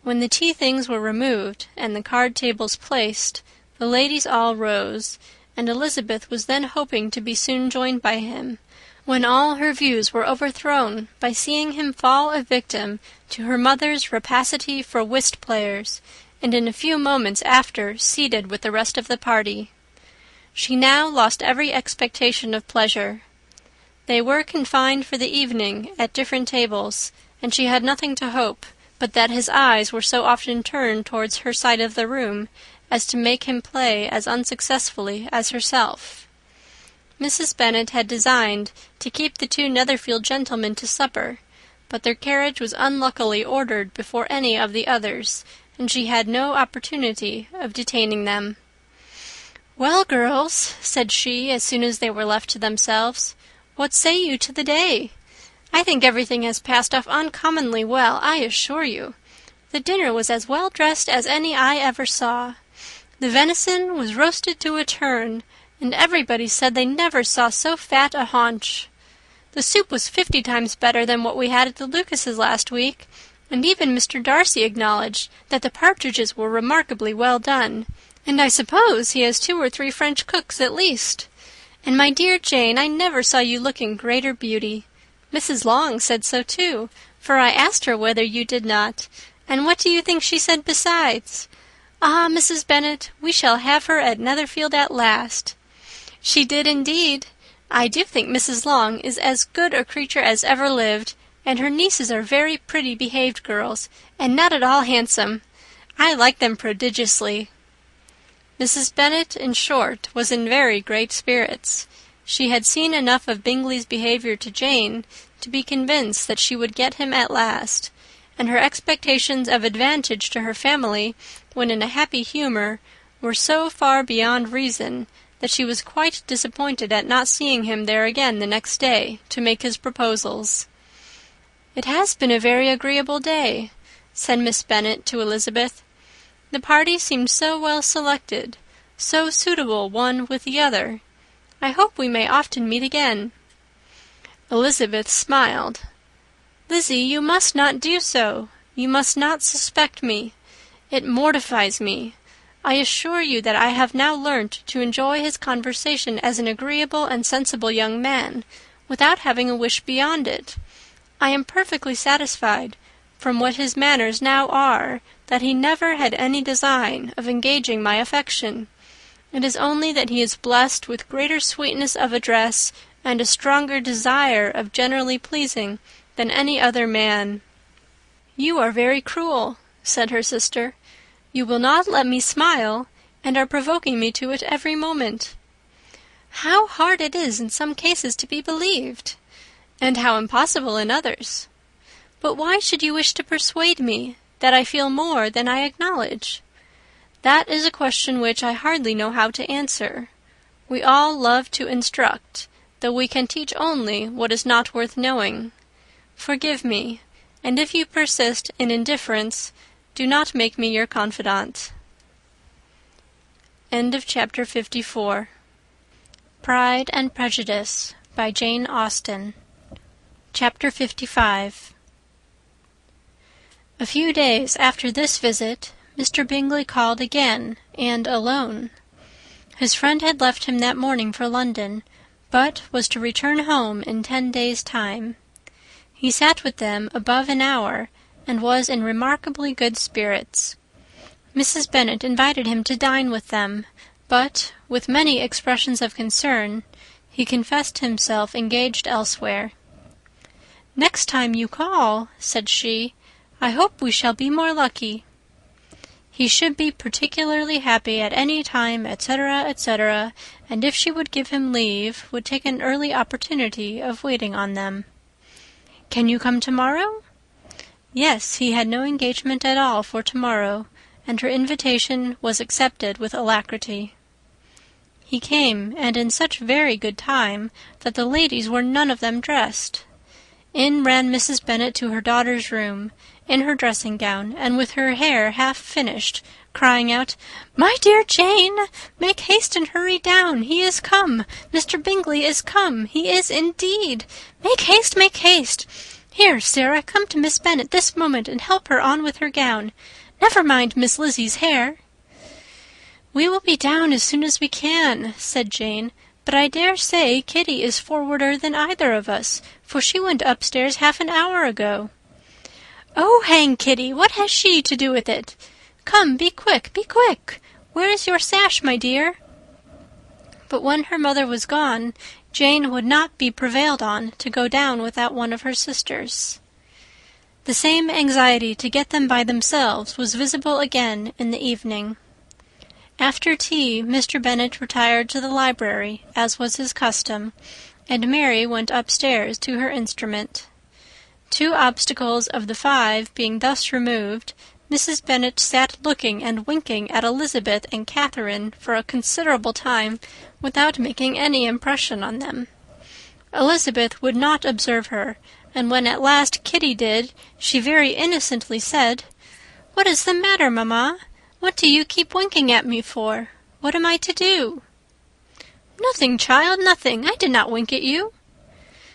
When the tea things were removed and the card tables placed, the ladies all rose, and Elizabeth was then hoping to be soon joined by him, when all her views were overthrown by seeing him fall a victim to her mother's rapacity for whist-players, and in a few moments after seated with the rest of the party. She now lost every expectation of pleasure. They were confined for the evening at different tables, and she had nothing to hope but that his eyes were so often turned towards her side of the room as to make him play as unsuccessfully as herself. Mrs. Bennet had designed to keep the 2 Netherfield gentlemen to supper, but their carriage was unluckily ordered before any of the others, and she had no opportunity of detaining them. "Well, girls," said she, as soon as they were left to themselves, "what say you to the day? I think everything has passed off uncommonly well, I assure you. The dinner was as well dressed as any I ever saw. The venison was roasted to a turn, and everybody said they never saw so fat a haunch. The soup was 50 times better than what we had at the Lucases last week, and even Mr. Darcy acknowledged that the partridges were remarkably well done, and I suppose he has 2 or 3 French cooks at least. And my dear Jane, I never saw you look in greater beauty. Mrs. Long said so too, for I asked her whether you did not, and what do you think she said besides? 'Ah, Mrs. Bennet, we shall have her at Netherfield at last.' She did indeed. I do think Mrs. Long is as good a creature as ever lived, and her nieces are very pretty behaved girls, and not at all handsome. I like them prodigiously." Mrs. Bennet, in short, was in very great spirits. She had seen enough of Bingley's behaviour to Jane to be convinced that she would get him at last, and her expectations of advantage to her family, when in a happy humour, were so far beyond reason that she was quite disappointed at not seeing him there again the next day to make his proposals. "It has been a very agreeable day," said Miss Bennet to Elizabeth. "The party seemed so well selected, so suitable one with the other. I hope we may often meet again." Elizabeth smiled. "Lizzie, you must not do so. You must not suspect me. It mortifies me. I assure you that I have now learnt to enjoy his conversation as an agreeable and sensible young man, without having a wish beyond it. I am perfectly satisfied, from what his manners now are, that he never had any design of engaging my affection. It is only that he is blessed with greater sweetness of address and a stronger desire of generally pleasing than any other man." "You are very cruel," said her sister. "You will not let me smile, and are provoking me to it every moment." "How hard it is in some cases to be believed, and how impossible in others! But why should you wish to persuade me that I feel more than I acknowledge? That is a question which I hardly know how to answer. We all love to instruct, though we can teach only what is not worth knowing. Forgive me, and if you persist in indifference, do not make me your confidant." End of chapter 54. Pride and Prejudice by Jane Austen. Chapter 55. A few days after this visit, Mr. Bingley called again, and alone. His friend had left him that morning for London, but was to return home in 10 days' time. He sat with them above an hour, and was in remarkably good spirits. Mrs. Bennet invited him to dine with them, but, with many expressions of concern, he confessed himself engaged elsewhere. "Next time you call," said she, "I hope we shall be more lucky." He should be particularly happy at any time, etc., etc., and if she would give him leave, would take an early opportunity of waiting on them. "Can you come tomorrow?" Yes, he had no engagement at all for tomorrow, and her invitation was accepted with alacrity. He came, and in such very good time that the ladies were none of them dressed. In ran Mrs. Bennet to her daughter's room, in her dressing-gown, and with her hair half finished, crying out, "My dear Jane, make haste and hurry down. He is come. Mr. Bingley is come. He is indeed. Make haste, make haste. Here, Sarah, come to Miss Bennet this moment and help her on with her gown. Never mind Miss Lizzie's hair." "We will be down as soon as we can," said Jane, "but I dare say Kitty is forwarder than either of us, for she went upstairs half an hour ago." "Oh, hang Kitty! What has she to do with it? Come, be quick, be quick! Where is your sash, my dear?" But when her mother was gone, Jane would not be prevailed on to go down without one of her sisters. The same anxiety to get them by themselves was visible again in the evening. After tea, Mr. Bennet retired to the library, as was his custom, and Mary went upstairs to her instrument. 2 obstacles of the 5 being thus removed, Mrs. Bennet sat looking and winking at Elizabeth and Catherine for a considerable time without making any impression on them. Elizabeth would not observe her, and when at last Kitty did, she very innocently said, "What is the matter, mamma? What do you keep winking at me for? What am I to do?" "Nothing, child, nothing. I did not wink at you."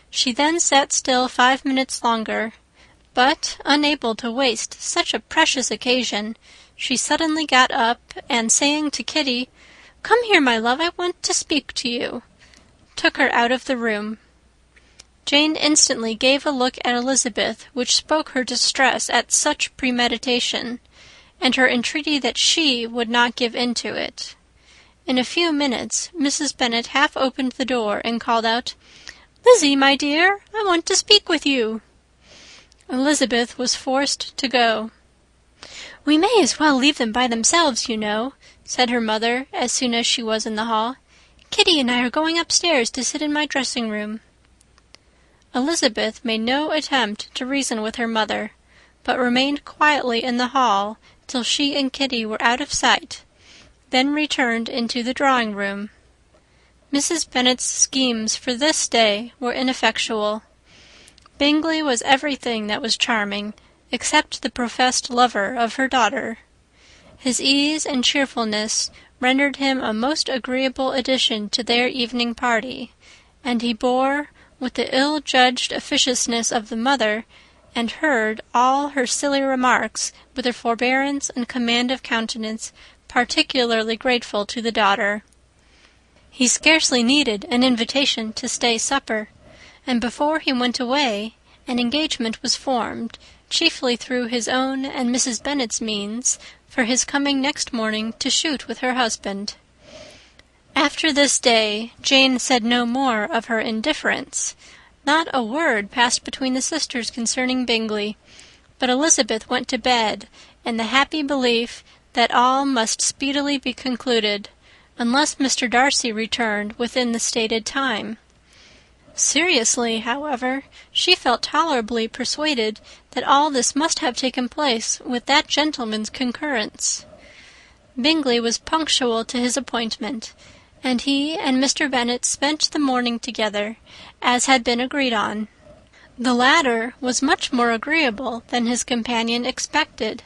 She then sat still 5 minutes longer, but, unable to waste such a precious occasion, she suddenly got up, and saying to Kitty, "Come here, my love, I want to speak to you," took her out of the room. Jane instantly gave a look at Elizabeth which spoke her distress at such premeditation, and her entreaty that she would not give in to it. In a few minutes Mrs. Bennet half opened the door and called out, "Lizzie, my dear, I want to speak with you." Elizabeth was forced to go. "We may as well leave them by themselves, you know," said her mother, as soon as she was in the hall. "Kitty and I are going upstairs to sit in my dressing-room." Elizabeth made no attempt to reason with her mother, but remained quietly in the hall till she and Kitty were out of sight, then returned into the drawing-room. Mrs. Bennet's schemes for this day were ineffectual. Bingley was everything that was charming, except the professed lover of her daughter. His ease and cheerfulness rendered him a most agreeable addition to their evening party, and he bore, with the ill-judged officiousness of the mother, and heard all her silly remarks with a forbearance and command of countenance particularly grateful to the daughter. He scarcely needed an invitation to stay supper, and before he went away an engagement was formed, chiefly through his own and Mrs. Bennet's means, for his coming next morning to shoot with her husband. After this day Jane said no more of her indifference. Not a word passed between the sisters concerning Bingley, but Elizabeth went to bed in the happy belief that all must speedily be concluded, unless Mr. Darcy returned within the stated time. Seriously, however, she felt tolerably persuaded that all this must have taken place with that gentleman's concurrence. Bingley was punctual to his appointment, and he and Mr. Bennet spent the morning together, as had been agreed on. The latter was much more agreeable than his companion expected.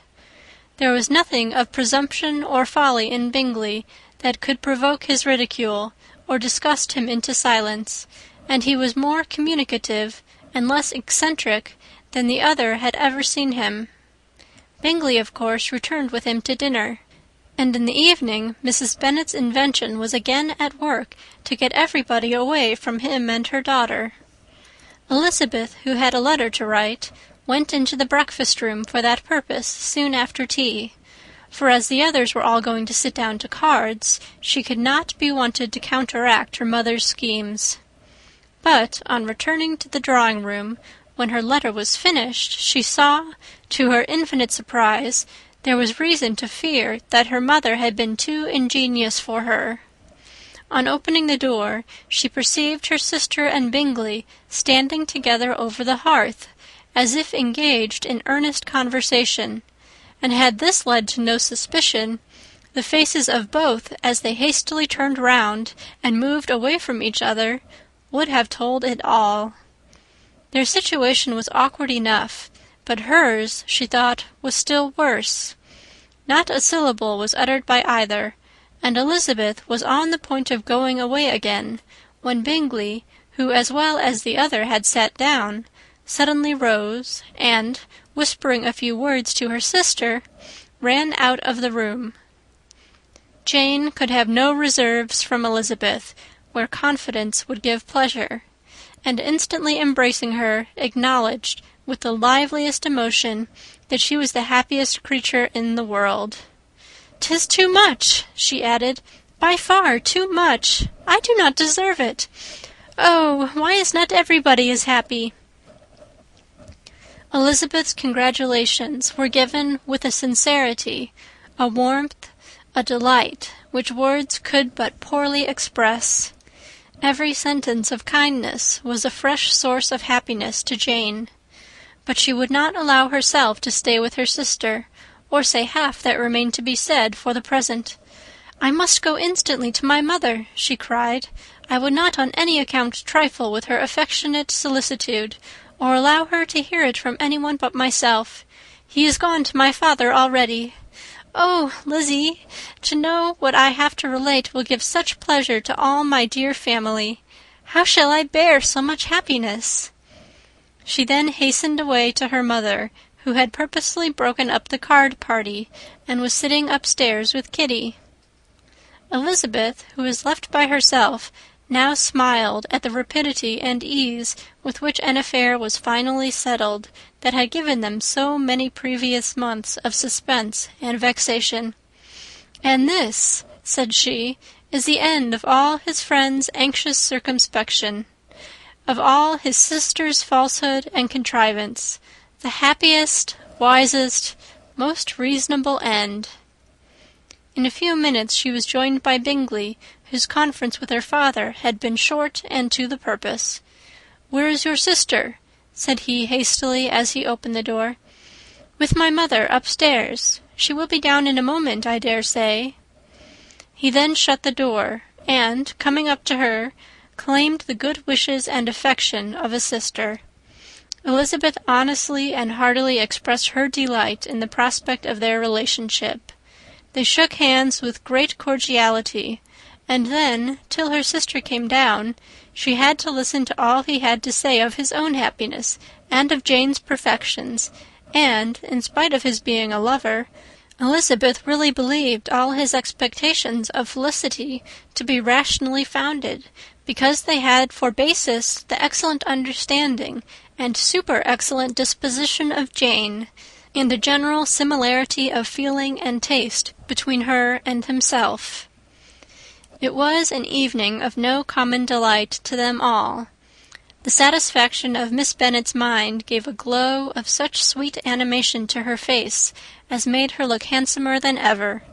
There was nothing of presumption or folly in Bingley that could provoke his ridicule, or disgust him into silence, and he was more communicative and less eccentric than the other had ever seen him. Bingley, of course, returned with him to dinner, and in the evening Mrs. Bennet's invention was again at work to get everybody away from him and her daughter. Elizabeth, who had a letter to write, went into the breakfast-room for that purpose soon after tea, for as the others were all going to sit down to cards, she could not be wanted to counteract her mother's schemes. But, on returning to the drawing-room, when her letter was finished, she saw, to her infinite surprise, there was reason to fear that her mother had been too ingenious for her. On opening the door, she perceived her sister and Bingley standing together over the hearth, as if engaged in earnest conversation, and had this led to no suspicion, the faces of both, as they hastily turned round and moved away from each other, would have told it all. Their situation was awkward enough, but hers, she thought, was still worse. Not a syllable was uttered by either, and Elizabeth was on the point of going away again, when Bingley, who as well as the other had sat down, suddenly rose, and, whispering a few words to her sister, ran out of the room. Jane could have no reserves from Elizabeth, where confidence would give pleasure, and instantly embracing her, acknowledged, with the liveliest emotion, that she was the happiest creature in the world. "'Tis too much," she added, "by far too much. I do not deserve it. Oh, why is not everybody as happy?" Elizabeth's congratulations were given with a sincerity, a warmth, a delight, which words could but poorly express. Every sentence of kindness was a fresh source of happiness to Jane, but she would not allow herself to stay with her sister, or say half that remained to be said for the present. "I must go instantly to my mother," she cried. "I would not on any account trifle with her affectionate solicitude, or allow her to hear it from anyone but myself. He is gone to my father already. Oh, Lizzie, to know what I have to relate will give such pleasure to all my dear family. How shall I bear so much happiness?" She then hastened away to her mother, who had purposely broken up the card party, and was sitting upstairs with Kitty. Elizabeth, who was left by herself, now smiled at the rapidity and ease with which an affair was finally settled that had given them so many previous months of suspense and vexation. "And this," said she, "is the end of all his friend's anxious circumspection, of all his sister's falsehood and contrivance, the happiest, wisest, most reasonable end." In a few minutes she was joined by Bingley, whose conference with her father had been short and to the purpose. "Where is your sister?" said he hastily as he opened the door. "With my mother upstairs. She will be down in a moment, I dare say." He then shut the door, and, coming up to her, claimed the good wishes and affection of a sister. Elizabeth honestly and heartily expressed her delight in the prospect of their relationship. They shook hands with great cordiality, and then, till her sister came down, she had to listen to all he had to say of his own happiness and of Jane's perfections, and, in spite of his being a lover, Elizabeth really believed all his expectations of felicity to be rationally founded, because they had for basis the excellent understanding and super-excellent disposition of Jane, and the general similarity of feeling and taste between her and himself. It was an evening of no common delight to them all. The satisfaction of Miss Bennet's mind gave a glow of such sweet animation to her face as made her look handsomer than ever.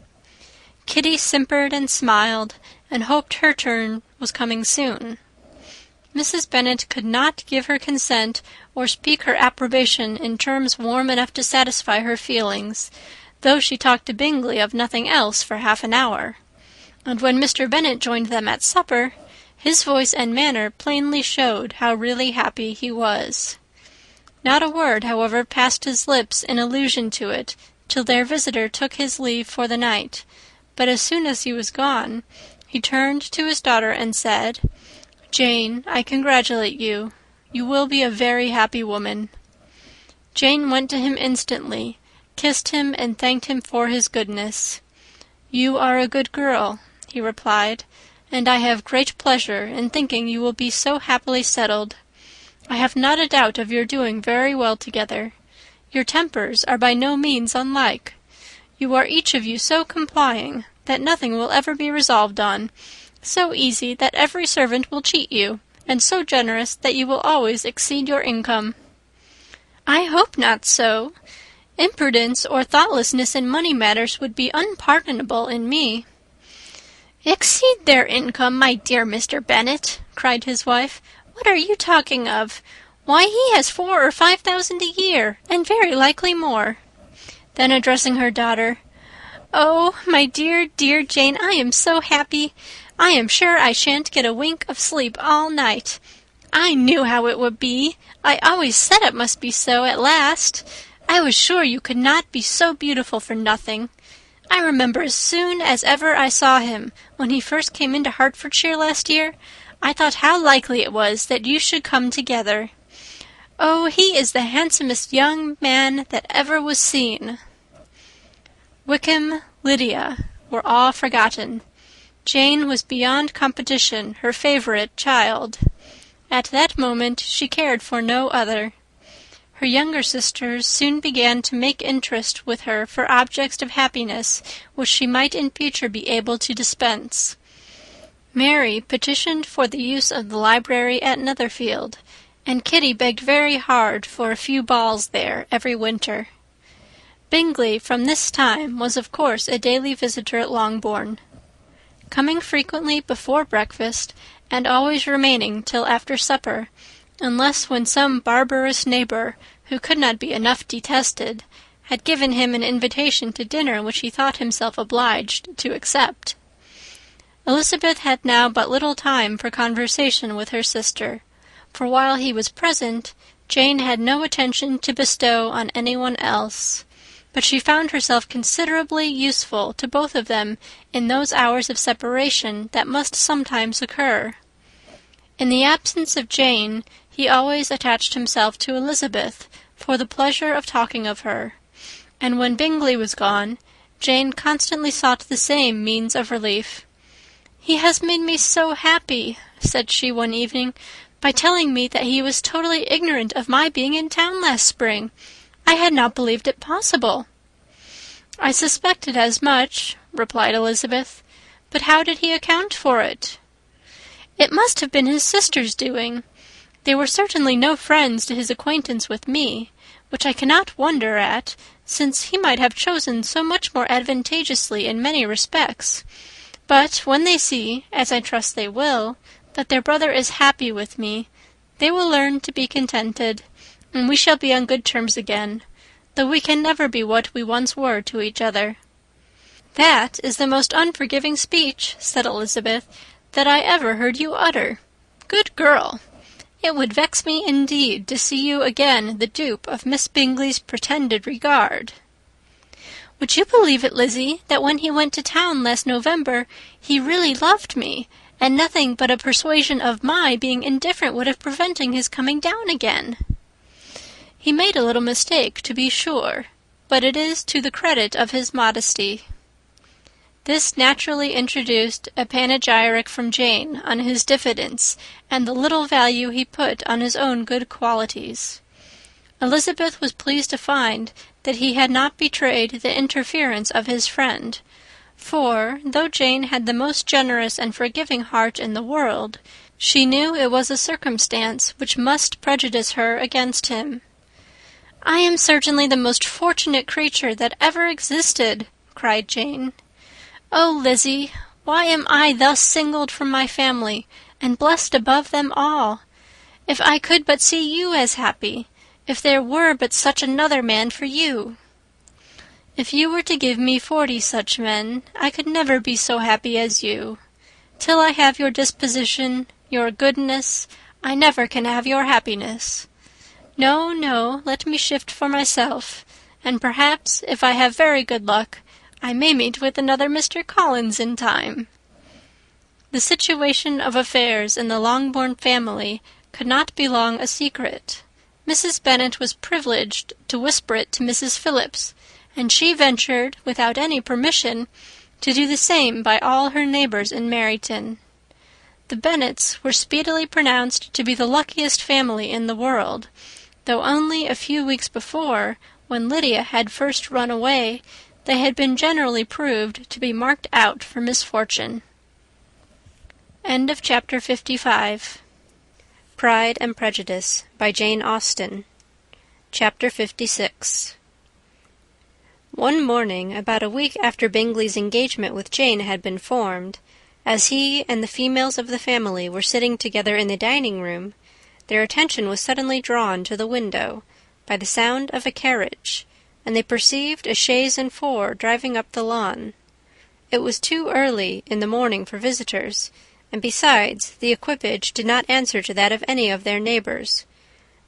Kitty simpered and smiled, and hoped her turn was coming soon. Mrs. Bennet could not give her consent or speak her approbation in terms warm enough to satisfy her feelings, though she talked to Bingley of nothing else for half an hour. And when Mr. Bennet joined them at supper, his voice and manner plainly showed how really happy he was. Not a word, however, passed his lips in allusion to it till their visitor took his leave for the night, but as soon as he was gone, he turned to his daughter and said, "Jane, I congratulate you. You will be a very happy woman." Jane went to him instantly, kissed him, and thanked him for his goodness. "You are a good girl," he replied, "and I have great pleasure in thinking you will be so happily settled. I have not a doubt of your doing very well together. Your tempers are by no means unlike. You are each of you so complying that nothing will ever be resolved on, so easy that every servant will cheat you, and so generous that you will always exceed your income." "I hope not so. Imprudence or thoughtlessness in money matters would be unpardonable in me." "Exceed their income, my dear Mr. Bennet!" cried his wife. "What are you talking of? Why, he has 4,000 or 5,000 a year, and very likely more." Then addressing her daughter, "Oh, my dear, dear Jane, I am so happy. I am sure I shan't get a wink of sleep all night. I knew how it would be. I always said it must be so at last. I was sure you could not be so beautiful for nothing. I remember as soon as ever I saw him, when he first came into Hertfordshire last year, I thought how likely it was that you should come together. Oh, he is the handsomest young man that ever was seen." Wickham, Lydia, were all forgotten. Jane was beyond competition her favourite child. At that moment she cared for no other. Her younger sisters soon began to make interest with her for objects of happiness which she might in future be able to dispense. Mary petitioned for the use of the library at Netherfield, and Kitty begged very hard for a few balls there every winter. Bingley from this time was of course a daily visitor at Longbourn, coming frequently before breakfast, and always remaining till after supper, unless when some barbarous neighbour, who could not be enough detested, had given him an invitation to dinner which he thought himself obliged to accept. Elizabeth had now but little time for conversation with her sister, for while he was present, Jane had no attention to bestow on anyone else, but she found herself considerably useful to both of them in those hours of separation that must sometimes occur. In the absence of Jane, he always attached himself to Elizabeth for the pleasure of talking of her, and when Bingley was gone, Jane constantly sought the same means of relief. "He has made me so happy," said she one evening, "by telling me that he was totally ignorant of my being in town last spring. I had not believed it possible." "I suspected as much," replied Elizabeth. "But how did he account for it?" "It must have been his sister's doing. They were certainly no friends to his acquaintance with me, which I cannot wonder at, since he might have chosen so much more advantageously in many respects. But when they see, as I trust they will, that their brother is happy with me, they will learn to be contented, and we shall be on good terms again, though we can never be what we once were to each other." "That is the most unforgiving speech," said Elizabeth, "that I ever heard you utter. Good girl! It would vex me indeed to see you again the dupe of Miss Bingley's pretended regard." "Would you believe it, Lizzie, that when he went to town last November, he really loved me, and nothing but a persuasion of my being indifferent would have prevented his coming down again?" "He made a little mistake, to be sure, but it is to the credit of his modesty." This naturally introduced a panegyric from Jane on his diffidence and the little value he put on his own good qualities. Elizabeth was pleased to find that he had not betrayed the interference of his friend, for, though Jane had the most generous and forgiving heart in the world, she knew it was a circumstance which must prejudice her against him. "I am certainly the most fortunate creature that ever existed," cried Jane. "Oh, Lizzie, why am I thus singled from my family, and blessed above them all? If I could but see you as happy, if there were but such another man for you!" "If you were to give me 40 such men, I could never be so happy as you. Till I have your disposition, your goodness, I never can have your happiness. No, no, let me shift for myself, and perhaps, if I have very good luck, I may meet with another Mr. Collins in time." The situation of affairs in the Longbourn family could not be long a secret. Mrs. Bennet was privileged to whisper it to Mrs. Phillips, and she ventured, without any permission, to do the same by all her neighbours in Meryton. The Bennets were speedily pronounced to be the luckiest family in the world, though only a few weeks before, when Lydia had first run away, they had been generally proved to be marked out for misfortune. End of Chapter 55. Pride and Prejudice by Jane Austen. Chapter 56. One morning, about a week after Bingley's engagement with Jane had been formed, as he and the females of the family were sitting together in the dining-room, their attention was suddenly drawn to the window by the sound of a carriage, and they perceived a chaise and four driving up the lawn. It was too early in the morning for visitors, and besides, the equipage did not answer to that of any of their neighbours.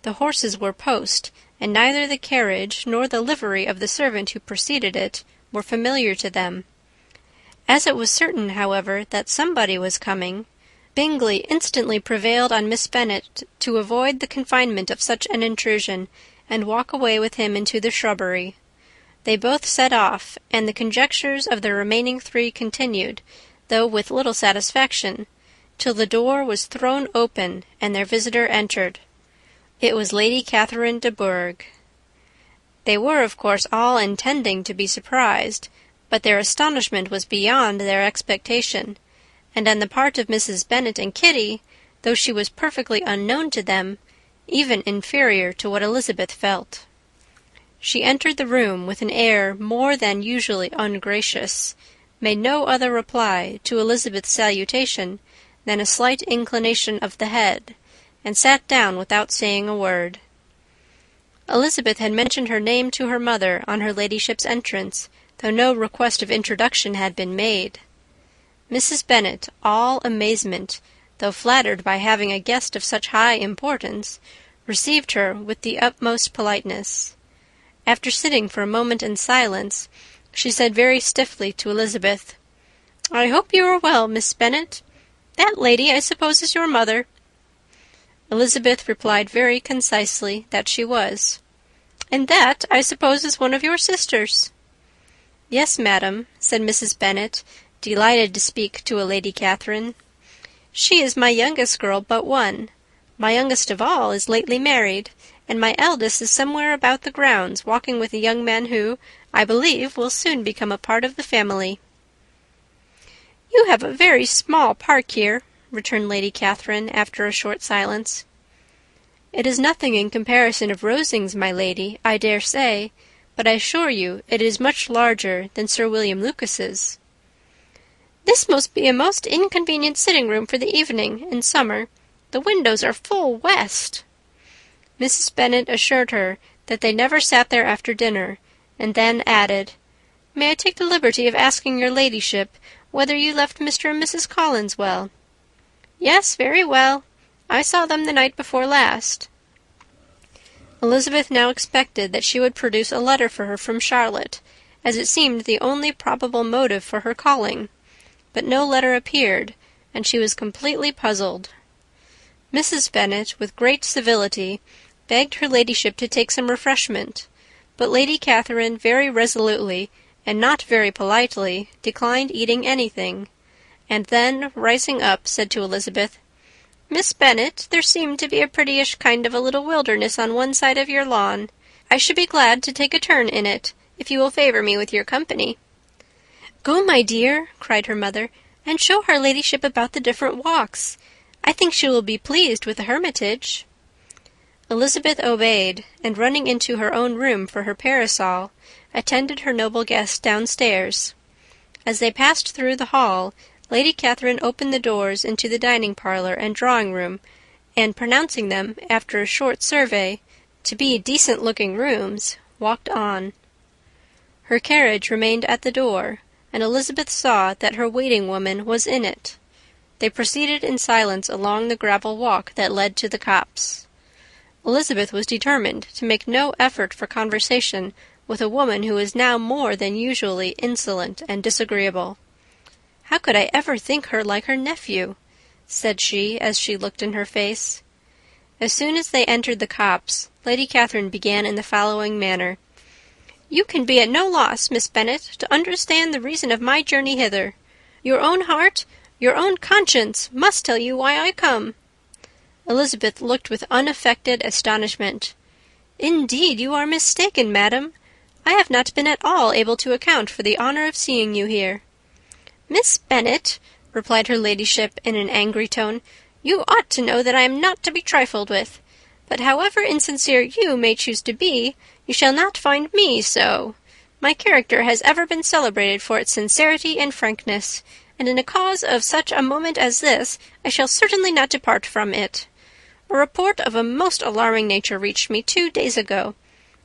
The horses were post, and neither the carriage nor the livery of the servant who preceded it were familiar to them. As it was certain, however, that somebody was coming, Bingley instantly prevailed on Miss Bennet to avoid the confinement of such an intrusion, and walk away with him into the shrubbery. They both set off, and the conjectures of the remaining 3 continued, though with little satisfaction, till the door was thrown open and their visitor entered. It was Lady Catherine de Bourgh. They were, of course, all intending to be surprised, but their astonishment was beyond their expectation, and on the part of Mrs. Bennet and Kitty, though she was perfectly unknown to them, even inferior to what Elizabeth felt. She entered the room with an air more than usually ungracious, made no other reply to Elizabeth's salutation than a slight inclination of the head, and sat down without saying a word. Elizabeth had mentioned her name to her mother on her ladyship's entrance, though no request of introduction had been made. Mrs. Bennet, all amazement, though flattered by having a guest of such high importance, received her with the utmost politeness. After sitting for a moment in silence, she said very stiffly to Elizabeth, "I hope you are well, Miss Bennet. That lady, I suppose, is your mother." Elizabeth replied very concisely that she was. "And that, I suppose, is one of your sisters." "Yes, madam," said Mrs. Bennet, delighted to speak to a Lady Catherine. "She is my youngest girl but one. My youngest of all is lately married, and my eldest is somewhere about the grounds, walking with a young man who, I believe, will soon become a part of the family." "You have a very small park here," returned Lady Catherine, after a short silence. "It is nothing in comparison of Rosings, my lady, I dare say, but I assure you it is much larger than Sir William Lucas's." "This must be a most inconvenient sitting-room for the evening, in summer. The windows are full west." Mrs. Bennet assured her that they never sat there after dinner, and then added, "May I take the liberty of asking your ladyship whether you left Mr. and Mrs. Collins well?" "Yes, very well. I saw them the night before last." Elizabeth now expected that she would produce a letter for her from Charlotte, as it seemed the only probable motive for her calling. But no letter appeared, and she was completely puzzled. Mrs. Bennet, with great civility, begged her ladyship to take some refreshment, but Lady Catherine very resolutely, and not very politely, declined eating anything, and then, rising up, said to Elizabeth, "Miss Bennet, there seemed to be a prettyish kind of a little wilderness on one side of your lawn. I should be glad to take a turn in it, if you will favour me with your company." "Go, my dear," cried her mother, "and show her ladyship about the different walks. I think she will be pleased with the hermitage." Elizabeth obeyed, and running into her own room for her parasol, attended her noble guest downstairs. As they passed through the hall, Lady Catherine opened the doors into the dining-parlour and drawing-room, and pronouncing them, after a short survey, to be decent-looking rooms, walked on. Her carriage remained at the door, and Elizabeth saw that her waiting-woman was in it. They proceeded in silence along the gravel walk that led to the copse. Elizabeth was determined to make no effort for conversation with a woman who was now more than usually insolent and disagreeable. "How could I ever think her like her nephew?" said she, as she looked in her face. As soon as they entered the copse, Lady Catherine began in the following manner. "You can be at no loss, Miss Bennet, to understand the reason of my journey hither. Your own heart, your own conscience, must tell you why I come." Elizabeth looked with unaffected astonishment. "Indeed, you are mistaken, madam. I have not been at all able to account for the honour of seeing you here." "Miss Bennet," replied her ladyship in an angry tone, "you ought to know that I am not to be trifled with. But however insincere you may choose to be, you shall not find me so. My character has ever been celebrated for its sincerity and frankness, and in a cause of such a moment as this, I shall certainly not depart from it. A report of a most alarming nature reached me 2 days ago.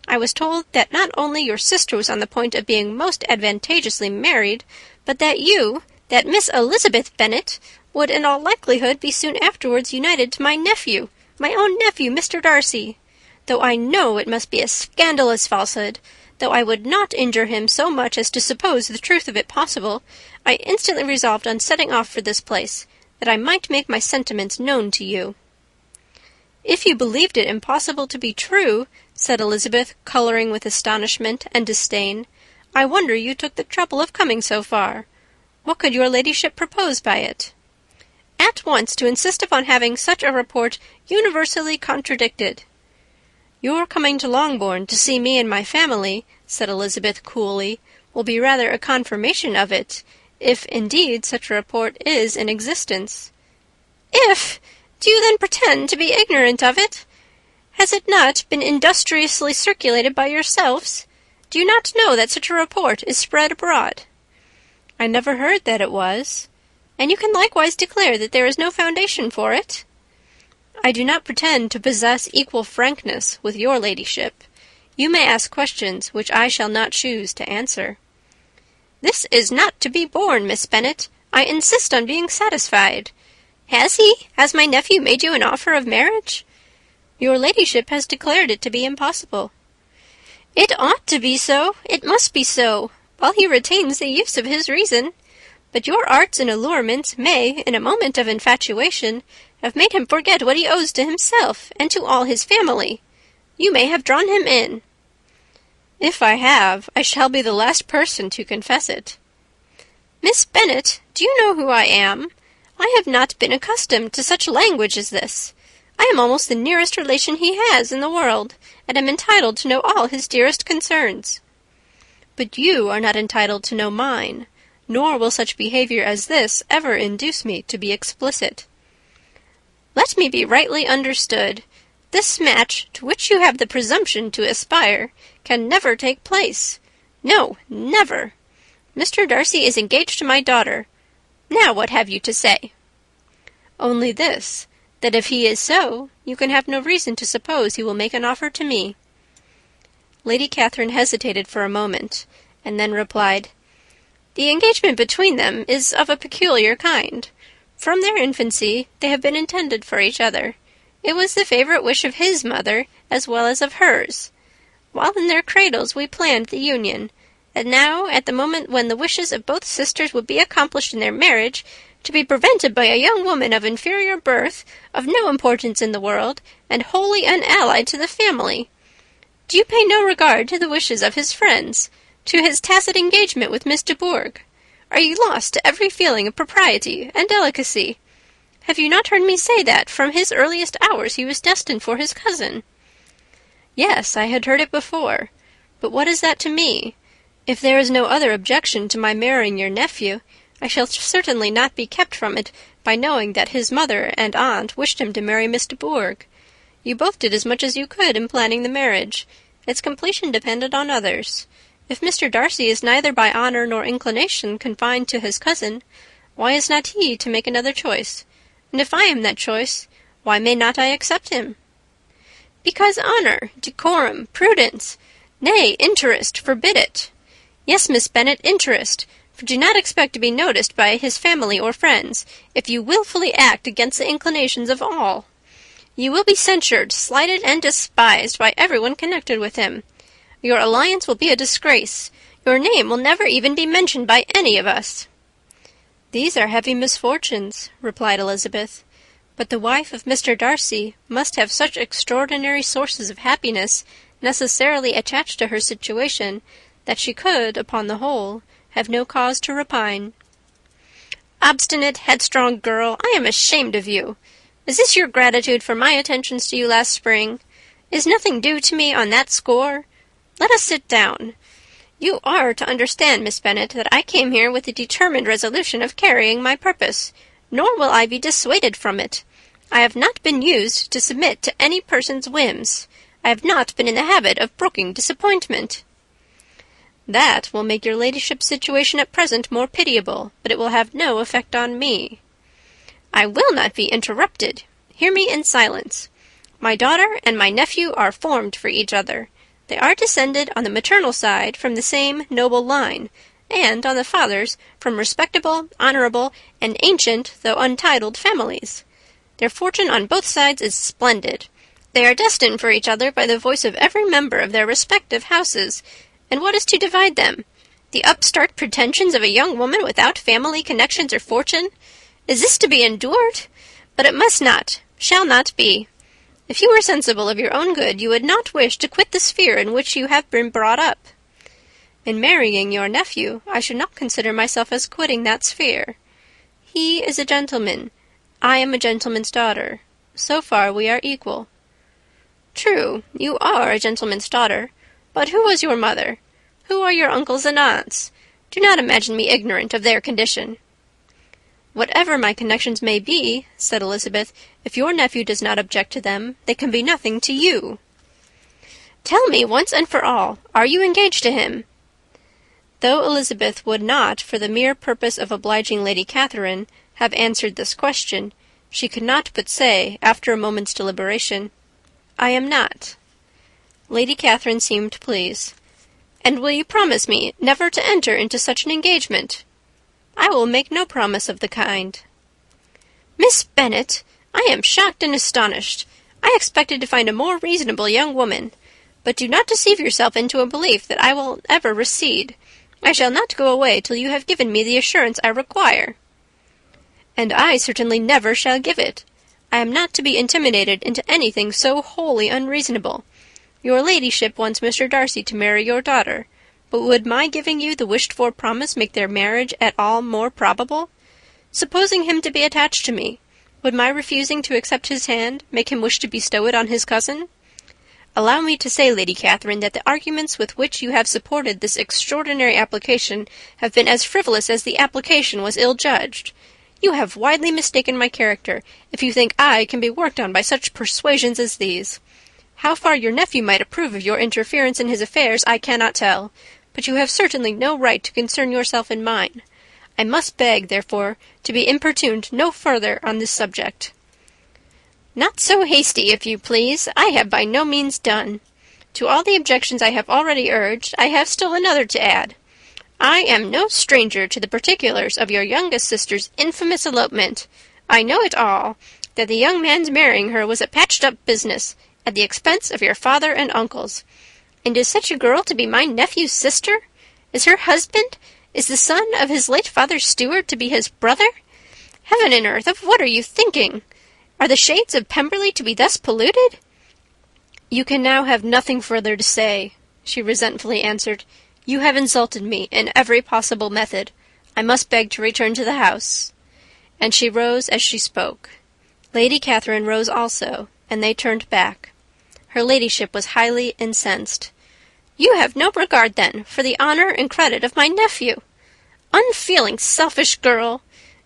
I was told that not only your sister was on the point of being most advantageously married, but that you, that Miss Elizabeth Bennet, would in all likelihood be soon afterwards united to my nephew, my own nephew, Mr. Darcy. Though I know it must be a scandalous falsehood, though I would not injure him so much as to suppose the truth of it possible, I instantly resolved on setting off for this place, that I might make my sentiments known to you." "If you believed it impossible to be true," said Elizabeth, colouring with astonishment and disdain, "I wonder you took the trouble of coming so far. What could your ladyship propose by it?" "At once to insist upon having such a report universally contradicted." "Your coming to Longbourn to see me and my family," said Elizabeth coolly, "will be rather a confirmation of it, if indeed such a report is in existence." "If! Do you then pretend to be ignorant of it? Has it not been industriously circulated by yourselves? Do you not know that such a report is spread abroad?" "I never heard that it was." "And you can likewise declare that there is no foundation for it?" "I do not pretend to possess equal frankness with your ladyship. You may ask questions which I shall not choose to answer." "This is not to be borne, Miss Bennet. I insist on being satisfied. Has my nephew made you an offer of marriage?" "Your ladyship has declared it to be impossible." "It ought to be so. It must be so, while he retains the use of his reason. But your arts and allurements may, in a moment of infatuation, have made him forget what he owes to himself and to all his family. You may have drawn him in." "If I have, I shall be the last person to confess it." "Miss Bennet, do you know who I am? I have not been accustomed to such language as this. I am almost the nearest relation he has in the world, and am entitled to know all his dearest concerns." "But you are not entitled to know mine, nor will such behaviour as this ever induce me to be explicit." "Let me be rightly understood. This match, to which you have the presumption to aspire, can never take place. No, never. Mr. Darcy is engaged to my daughter. Now what have you to say?" "Only this, that if he is so, you can have no reason to suppose he will make an offer to me." Lady Catherine hesitated for a moment, and then replied, "The engagement between them is of a peculiar kind. From their infancy they have been intended for each other. It was the favourite wish of his mother as well as of hers. While in their cradles we planned the union, and now, at the moment when the wishes of both sisters would be accomplished in their marriage, to be prevented by a young woman of inferior birth, of no importance in the world, and wholly unallied to the family. Do you pay no regard to the wishes of his friends, to his tacit engagement with Miss de Bourgh? Are you lost to every feeling of propriety and delicacy? Have you not heard me say that, from his earliest hours, he was destined for his cousin?" "Yes, I had heard it before. But what is that to me? If there is no other objection to my marrying your nephew, I shall certainly not be kept from it by knowing that his mother and aunt wished him to marry Miss de Bourgh. You both did as much as you could in planning the marriage. Its completion depended on others. If Mr. Darcy is neither by honour nor inclination confined to his cousin, why is not he to make another choice? And if I am that choice, why may not I accept him?" "Because honour, decorum, prudence, nay, interest, forbid it. Yes, Miss Bennet, interest, for do not expect to be noticed by his family or friends, if you wilfully act against the inclinations of all. You will be censured, slighted, and despised by everyone connected with him. Your alliance will be a disgrace. Your name will never even be mentioned by any of us." "These are heavy misfortunes," replied Elizabeth. "But the wife of Mr. Darcy must have such extraordinary sources of happiness necessarily attached to her situation, that she could, upon the whole, have no cause to repine." "Obstinate, headstrong girl, I am ashamed of you. Is this your gratitude for my attentions to you last spring? Is nothing due to me on that score? Let us sit down. You are to understand, Miss Bennet, that I came here with the determined resolution of carrying my purpose, nor will I be dissuaded from it. I have not been used to submit to any person's whims. I have not been in the habit of brooking disappointment." "That will make your ladyship's situation at present more pitiable, but it will have no effect on me." "I will not be interrupted. Hear me in silence. My daughter and my nephew are formed for each other. They are descended on the maternal side from the same noble line, and on the father's from respectable, honourable, and ancient, though untitled, families. Their fortune on both sides is splendid. They are destined for each other by the voice of every member of their respective houses. And what is to divide them? The upstart pretensions of a young woman without family connections or fortune? Is this to be endured? But it must not, shall not be. If you were sensible of your own good, you would not wish to quit the sphere in which you have been brought up. In marrying your nephew, I should not consider myself as quitting that sphere. He is a gentleman. I am a gentleman's daughter. So far we are equal." "True, you are a gentleman's daughter. But who was your mother? Who are your uncles and aunts? Do not imagine me ignorant of their condition." "Whatever my connections may be," said Elizabeth, "if your nephew does not object to them, they can be nothing to you." "Tell me once and for all, are you engaged to him?" Though Elizabeth would not, for the mere purpose of obliging Lady Catherine, have answered this question, she could not but say, after a moment's deliberation, "I am not." Lady Catherine seemed pleased. "And will you promise me never to enter into such an engagement?" "I will make no promise of the kind." "Miss Bennet, I am shocked and astonished. I expected to find a more reasonable young woman. But do not deceive yourself into a belief that I will ever recede. I shall not go away till you have given me the assurance I require." "And I certainly never shall give it. I am not to be intimidated into anything so wholly unreasonable. Your ladyship wants Mr. Darcy to marry your daughter, but would my giving you the wished-for promise make their marriage at all more probable? Supposing him to be attached to me, would my refusing to accept his hand make him wish to bestow it on his cousin? Allow me to say, Lady Catherine, that the arguments with which you have supported this extraordinary application have been as frivolous as the application was ill-judged. You have widely mistaken my character, if you think I can be worked on by such persuasions as these. How far your nephew might approve of your interference in his affairs I cannot tell, but you have certainly no right to concern yourself in mine. I must beg, therefore, to be importuned no further on this subject." "Not so hasty, if you please. I have by no means done. To all the objections I have already urged, I have still another to add. I am no stranger to the particulars of your youngest sister's infamous elopement. I know it all, that the young man's marrying her was a patched-up business, at the expense of your father and uncles. And is such a girl to be my nephew's sister? Is her husband, is the son of his late father's steward, to be his brother? Heaven and earth, of what are you thinking? Are the shades of Pemberley to be thus polluted?" "You can now have nothing further to say," she resentfully answered. "You have insulted me in every possible method. I must beg to return to the house." And she rose as she spoke. Lady Catherine rose also, and they turned back. Her ladyship was highly incensed. "You have no regard, then, for the honour and credit of my nephew. Unfeeling, selfish girl!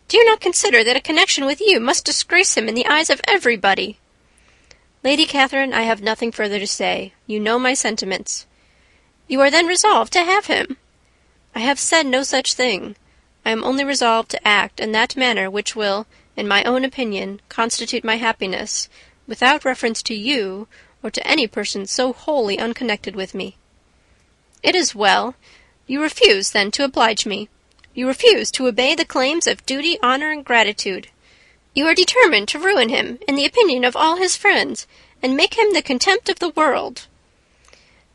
Do you not consider that a connection with you must disgrace him in the eyes of everybody?" "Lady Catherine, I have nothing further to say. You know my sentiments." "You are then resolved to have him?" "I have said no such thing. I am only resolved to act in that manner which will, in my own opinion, constitute my happiness, without reference to you, or to any person so wholly unconnected with me." "It is well. You refuse, then, to oblige me. You refuse to obey the claims of duty, honour, and gratitude. You are determined to ruin him in the opinion of all his friends, and make him the contempt of the world."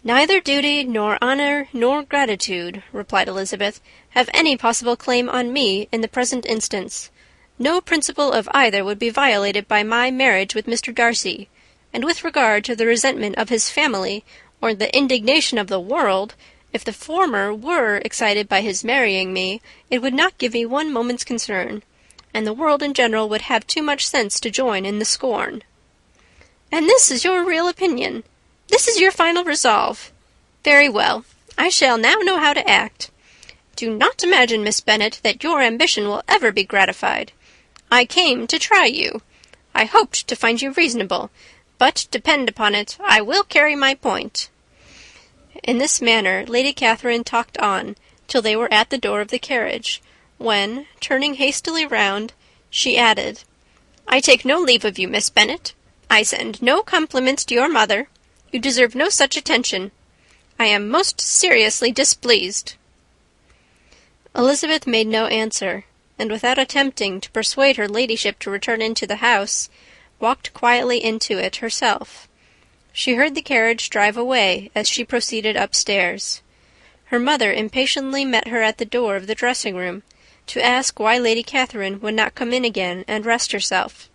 "Neither duty, nor honour, nor gratitude," replied Elizabeth, "have any possible claim on me in the present instance. No principle of either would be violated by my marriage with Mr. Darcy, and with regard to the resentment of his family, or the indignation of the world, if the former were excited by his marrying me, it would not give me one moment's concern, and the world in general would have too much sense to join in the scorn." "And this is your real opinion? This is your final resolve? Very well. I shall now know how to act. Do not imagine, Miss Bennet, that your ambition will ever be gratified. I came to try you. I hoped to find you reasonable, but depend upon it, I will carry my point." In this manner Lady Catherine talked on till they were at the door of the carriage, when, turning hastily round, she added, "I take no leave of you, Miss Bennet. I send no compliments to your mother. You deserve no such attention. I am most seriously displeased." Elizabeth made no answer, and without attempting to persuade her ladyship to return into the house, walked quietly into it herself. She heard the carriage drive away as she proceeded upstairs. Her mother impatiently met her at the door of the dressing-room, to ask why Lady Catherine would not come in again and rest herself.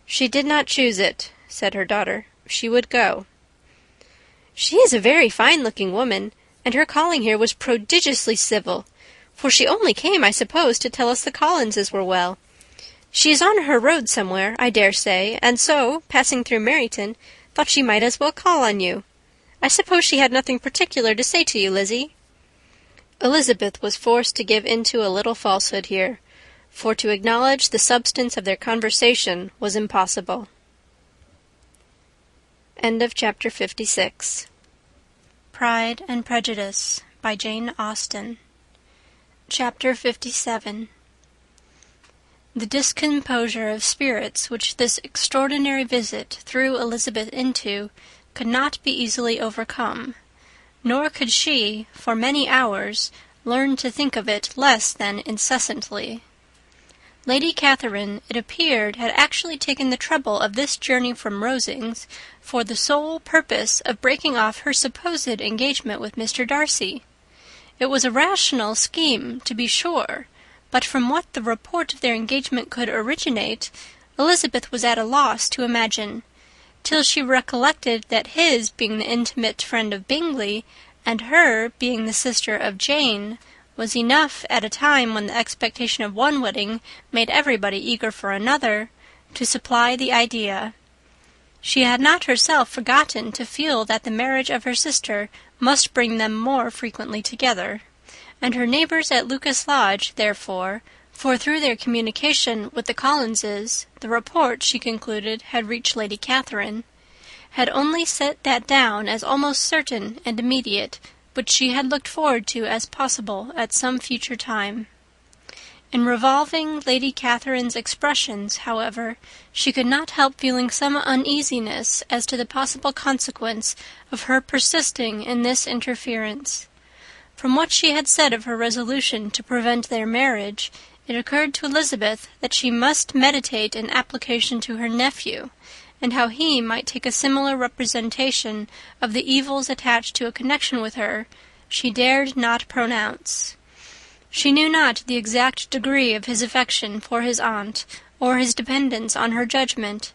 "She did not choose it," said her daughter. "She would go." "She is a very fine-looking woman, and her calling here was prodigiously civil, for she only came, I suppose, to tell us the Collinses were well. She is on her road somewhere, I dare say, and so, passing through Meryton, thought she might as well call on you. I suppose she had nothing particular to say to you, Lizzie?" Elizabeth was forced to give into a little falsehood here, for to acknowledge the substance of their conversation was impossible. Chapter 56. Pride and Prejudice by Jane Austen. Chapter 57. The discomposure of spirits which this extraordinary visit threw Elizabeth into could not be easily overcome, nor could she, for many hours, learn to think of it less than incessantly. Lady Catherine, it appeared, had actually taken the trouble of this journey from Rosings for the sole purpose of breaking off her supposed engagement with Mr. Darcy. It was a rational scheme, to be sure, but from what the report of their engagement could originate, Elizabeth was at a loss to imagine, till she recollected that his being the intimate friend of Bingley, and her being the sister of Jane, was enough, at a time when the expectation of one wedding made everybody eager for another, to supply the idea. She had not herself forgotten to feel that the marriage of her sister must bring them more frequently together, and her neighbours at Lucas Lodge, therefore, for through their communication with the Collinses, the report, she concluded, had reached Lady Catherine, had only set that down as almost certain and immediate, which she had looked forward to as possible at some future time. In revolving Lady Catherine's expressions, however, she could not help feeling some uneasiness as to the possible consequence of her persisting in this interference. From what she had said of her resolution to prevent their marriage, it occurred to Elizabeth that she must meditate an application to her nephew, and how he might take a similar representation of the evils attached to a connection with her, she dared not pronounce. She knew not the exact degree of his affection for his aunt, or his dependence on her judgment,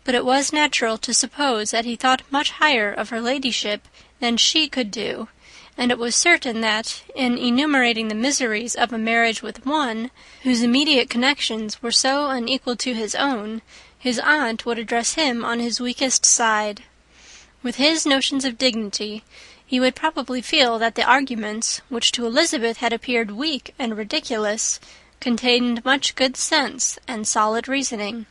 but it was natural to suppose that he thought much higher of her ladyship than she could do, and it was certain that, in enumerating the miseries of a marriage with one, whose immediate connections were so unequal to his own, his aunt would address him on his weakest side. With his notions of dignity, he would probably feel that the arguments, which to Elizabeth had appeared weak and ridiculous, contained much good sense and solid reasoning.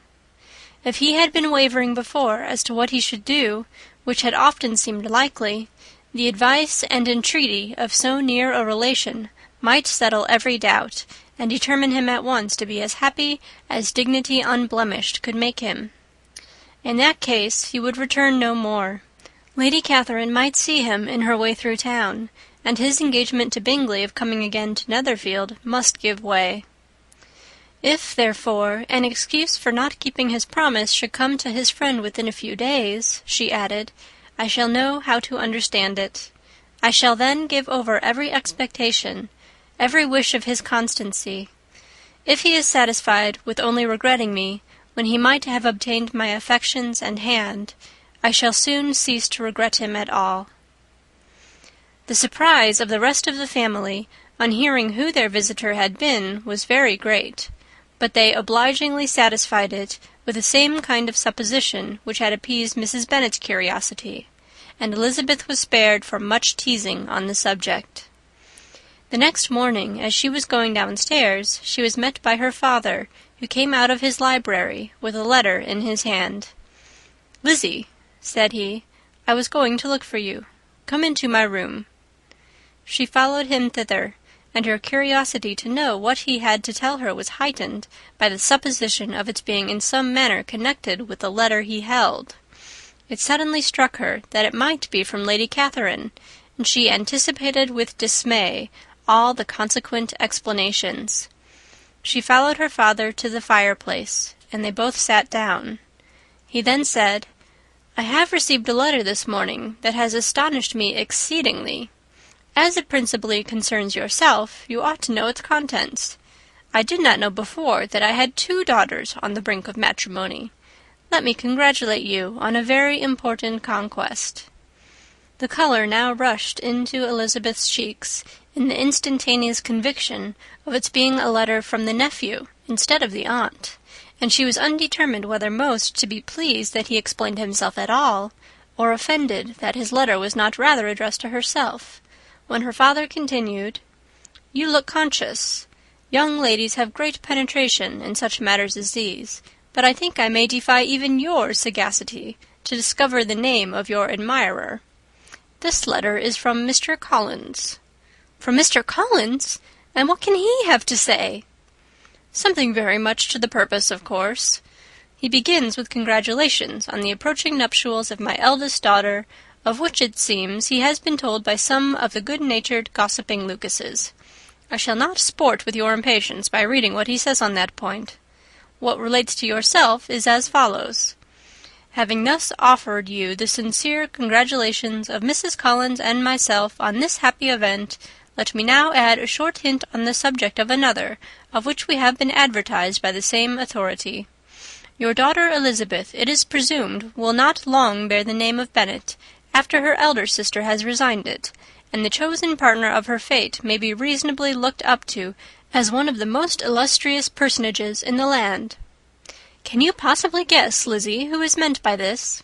If he had been wavering before as to what he should do, which had often seemed likely, the advice and entreaty of so near a relation might settle every doubt, and determine him at once to be as happy as dignity unblemished could make him. In that case he would return no more. Lady Catherine might see him in her way through town, and his engagement to Bingley of coming again to Netherfield must give way. If, therefore, an excuse for not keeping his promise should come to his friend within a few days, she added, I shall know how to understand it. I shall then give over every expectation, every wish of his constancy. If he is satisfied with only regretting me, when he might have obtained my affections and hand, I shall soon cease to regret him at all. The surprise of the rest of the family, on hearing who their visitor had been, was very great, but they obligingly satisfied it with the same kind of supposition which had appeased Mrs. Bennet's curiosity, and Elizabeth was spared from much teasing on the subject. The next morning, as she was going downstairs, she was met by her father, who came out of his library with a letter in his hand. "Lizzie," said he, "I was going to look for you. Come into my room." She followed him thither, and her curiosity to know what he had to tell her was heightened by the supposition of its being in some manner connected with the letter he held. It suddenly struck her that it might be from Lady Catherine, and she anticipated with dismay all the consequent explanations. She followed her father to the fireplace, and they both sat down. He then said, "I have received a letter this morning that has astonished me exceedingly. As it principally concerns yourself, you ought to know its contents. I did not know before that I had 2 daughters on the brink of matrimony. Let me congratulate you on a very important conquest." The colour now rushed into Elizabeth's cheeks in the instantaneous conviction of its being a letter from the nephew instead of the aunt, and she was undetermined whether most to be pleased that he explained himself at all, or offended that his letter was not rather addressed to herself, when her father continued, "You look conscious. Young ladies have great penetration in such matters as these, but I think I may defy even your sagacity to discover the name of your admirer. This letter is from Mr. Collins." "From Mr. Collins? And what can he have to say?" "Something very much to the purpose, of course. He begins with congratulations on the approaching nuptials of my eldest daughter, of which, it seems, he has been told by some of the good-natured gossiping Lucases. I shall not sport with your impatience by reading what he says on that point. What relates to yourself is as follows. Having thus offered you the sincere congratulations of Mrs. Collins and myself on this happy event, let me now add a short hint on the subject of another, of which we have been advertised by the same authority. Your daughter Elizabeth, it is presumed, will not long bear the name of Bennet, after her elder sister has resigned it, and the chosen partner of her fate may be reasonably looked up to as one of the most illustrious personages in the land. Can you possibly guess, Lizzie, who is meant by this?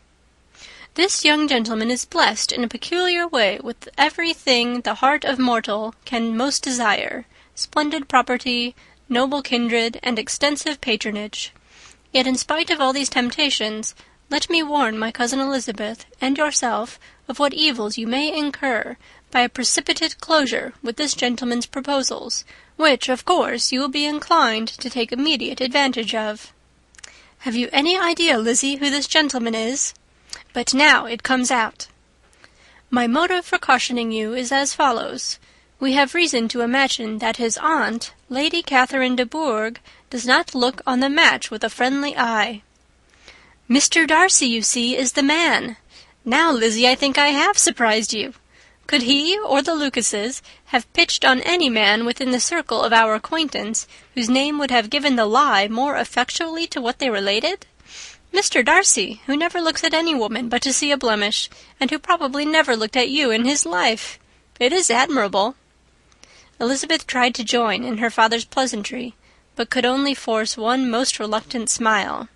This young gentleman is blessed in a peculiar way with everything the heart of mortal can most desire, splendid property, noble kindred, and extensive patronage. Yet in spite of all these temptations, let me warn my cousin Elizabeth and yourself of what evils you may incur by a precipitate closure with this gentleman's proposals, which, of course, you will be inclined to take immediate advantage of. Have you any idea, Lizzie, who this gentleman is? But now it comes out. My motive for cautioning you is as follows. We have reason to imagine that his aunt, Lady Catherine de Bourgh, does not look on the match with a friendly eye. Mr. Darcy, you see, is the man. Now, Lizzie, I think I have surprised you. Could he or the Lucases have pitched on any man within the circle of our acquaintance whose name would have given the lie more effectually to what they related? Mr. Darcy, who never looks at any woman but to see a blemish, and who probably never looked at you in his life. It is admirable. Elizabeth tried to join in her father's pleasantry, but could only force one most reluctant smile.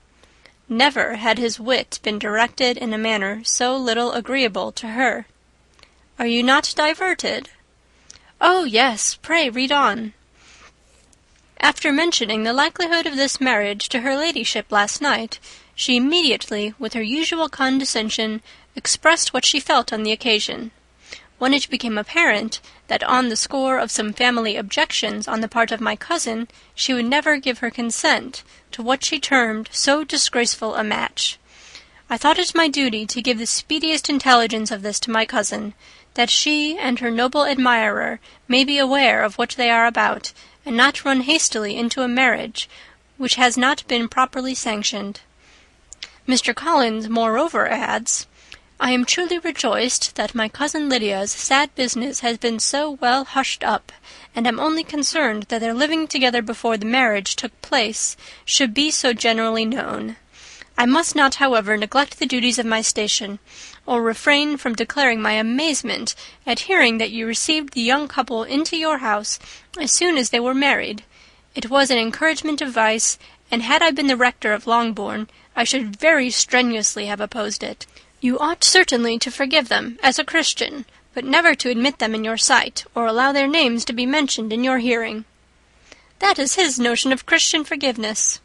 Never had his wit been directed in a manner so little agreeable to her. Are you not diverted? Oh, yes, pray read on. After mentioning the likelihood of this marriage to her ladyship last night, she immediately, with her usual condescension, expressed what she felt on the occasion. When it became apparent that on the score of some family objections on the part of my cousin, she would never give her consent to what she termed so disgraceful a match, I thought it my duty to give the speediest intelligence of this to my cousin, that she and her noble admirer may be aware of what they are about, and not run hastily into a marriage which has not been properly sanctioned. Mr. Collins, moreover, adds, I am truly rejoiced that my cousin Lydia's sad business has been so well hushed up, and am only concerned that their living together before the marriage took place should be so generally known. I must not, however, neglect the duties of my station, or refrain from declaring my amazement at hearing that you received the young couple into your house as soon as they were married. It was an encouragement of vice, and had I been the rector of Longbourn, I should very strenuously have opposed it. You ought certainly to forgive them as a Christian, but never to admit them in your sight, or allow their names to be mentioned in your hearing. That is his notion of Christian forgiveness.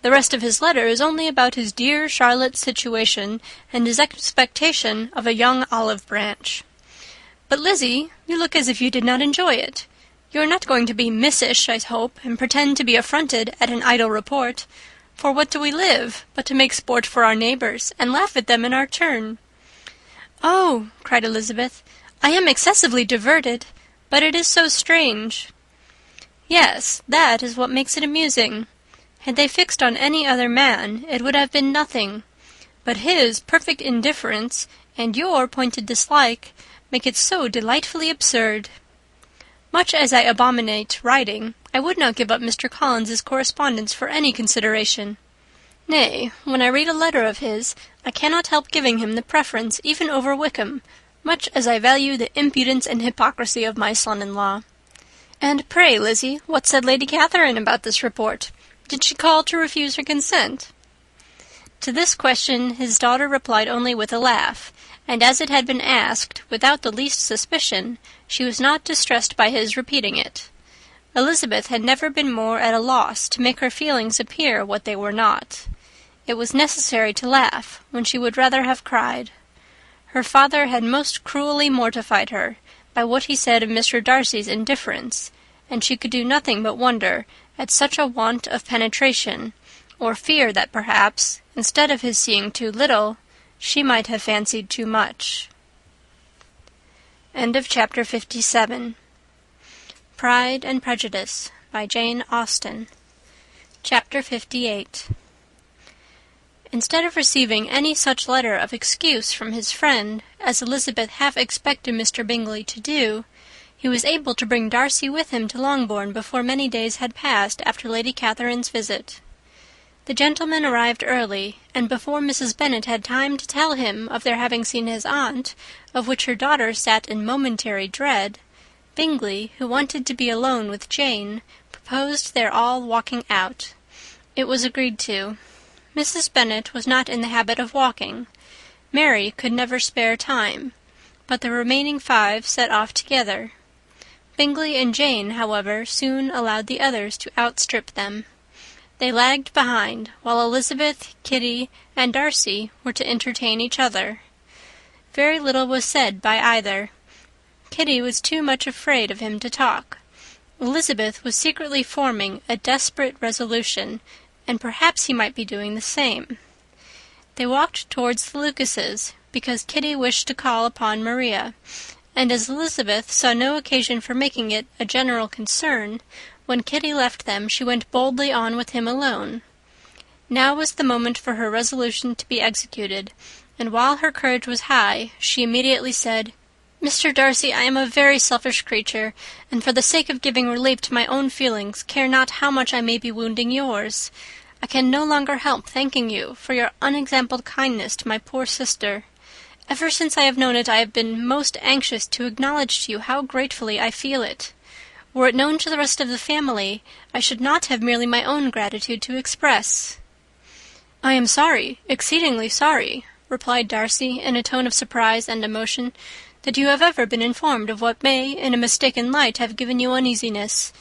The rest of his letter is only about his dear Charlotte's situation and his expectation of a young olive branch. But, Lizzie, you look as if you did not enjoy it. You are not going to be missish, I hope, and pretend to be affronted at an idle report. For what do we live, but to make sport for our neighbours, and laugh at them in our turn? Oh, cried Elizabeth, I am excessively diverted, but it is so strange. Yes, that is what makes it amusing. Had they fixed on any other man, it would have been nothing. But his perfect indifference and your pointed dislike make it so delightfully absurd. Much as I abominate writing, I would not give up Mr. Collins's correspondence for any consideration. Nay, when I read a letter of his, I cannot help giving him the preference even over Wickham, much as I value the impudence and hypocrisy of my son-in-law. And pray, Lizzie, what said Lady Catherine about this report? Did she call to refuse her consent? To this question his daughter replied only with a laugh, and as it had been asked without the least suspicion, she was not distressed by his repeating it. Elizabeth had never been more at a loss to make her feelings appear what they were not. It was necessary to laugh when she would rather have cried. Her father had most cruelly mortified her by what he said of Mr. Darcy's indifference, and she could do nothing but wonder at such a want of penetration, or fear that perhaps, instead of his seeing too little, she might have fancied too much. End of chapter 57. Pride and Prejudice by Jane Austen. Chapter 58. Instead of receiving any such letter of excuse from his friend as Elizabeth half expected Mr. Bingley to do, he was able to bring Darcy with him to Longbourn before many days had passed after Lady Catherine's visit. The gentlemen arrived early, and before Mrs. Bennet had time to tell him of their having seen his aunt, of which her daughter sat in momentary dread, Bingley, who wanted to be alone with Jane, proposed their all walking out. It was agreed to. Mrs. Bennet was not in the habit of walking. Mary could never spare time, but the remaining 5 set off together. Bingley and Jane, however, soon allowed the others to outstrip them. They lagged behind, while Elizabeth, Kitty, and Darcy were to entertain each other. Very little was said by either. Kitty was too much afraid of him to talk. Elizabeth was secretly forming a desperate resolution, and perhaps he might be doing the same. They walked towards the Lucases, because Kitty wished to call upon Maria, and as Elizabeth saw no occasion for making it a general concern, when Kitty left them she went boldly on with him alone. Now was the moment for her resolution to be executed, and while her courage was high, she immediately said, "Mr. Darcy, I am a very selfish creature, and for the sake of giving relief to my own feelings, care not how much I may be wounding yours. I can no longer help thanking you for your unexampled kindness to my poor sister. Ever since I have known it, I have been most anxious to acknowledge to you how gratefully I feel it. Were it known to the rest of the family, I should not have merely my own gratitude to express." "I am sorry, exceedingly sorry," replied Darcy, in a tone of surprise and emotion, "that you have ever been informed of what may, in a mistaken light, have given you uneasiness.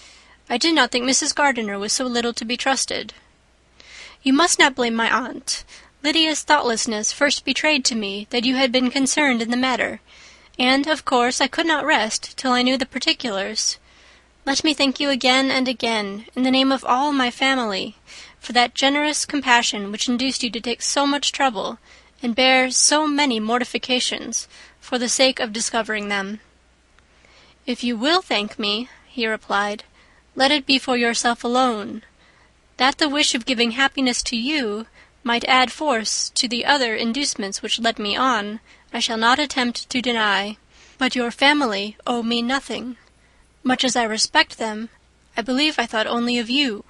I did not think Mrs. Gardiner was so little to be trusted." "You must not blame my aunt. Lydia's thoughtlessness first betrayed to me that you had been concerned in the matter, and, of course, I could not rest till I knew the particulars. Let me thank you again and again, in the name of all my family, for that generous compassion which induced you to take so much trouble, and bear so many mortifications, for the sake of discovering them." "If you will thank me," he replied, "let it be for yourself alone. That the wish of giving happiness to you might add force to the other inducements which led me on, I shall not attempt to deny. But your family owe me nothing. Much as I respect them, I believe I thought only of you."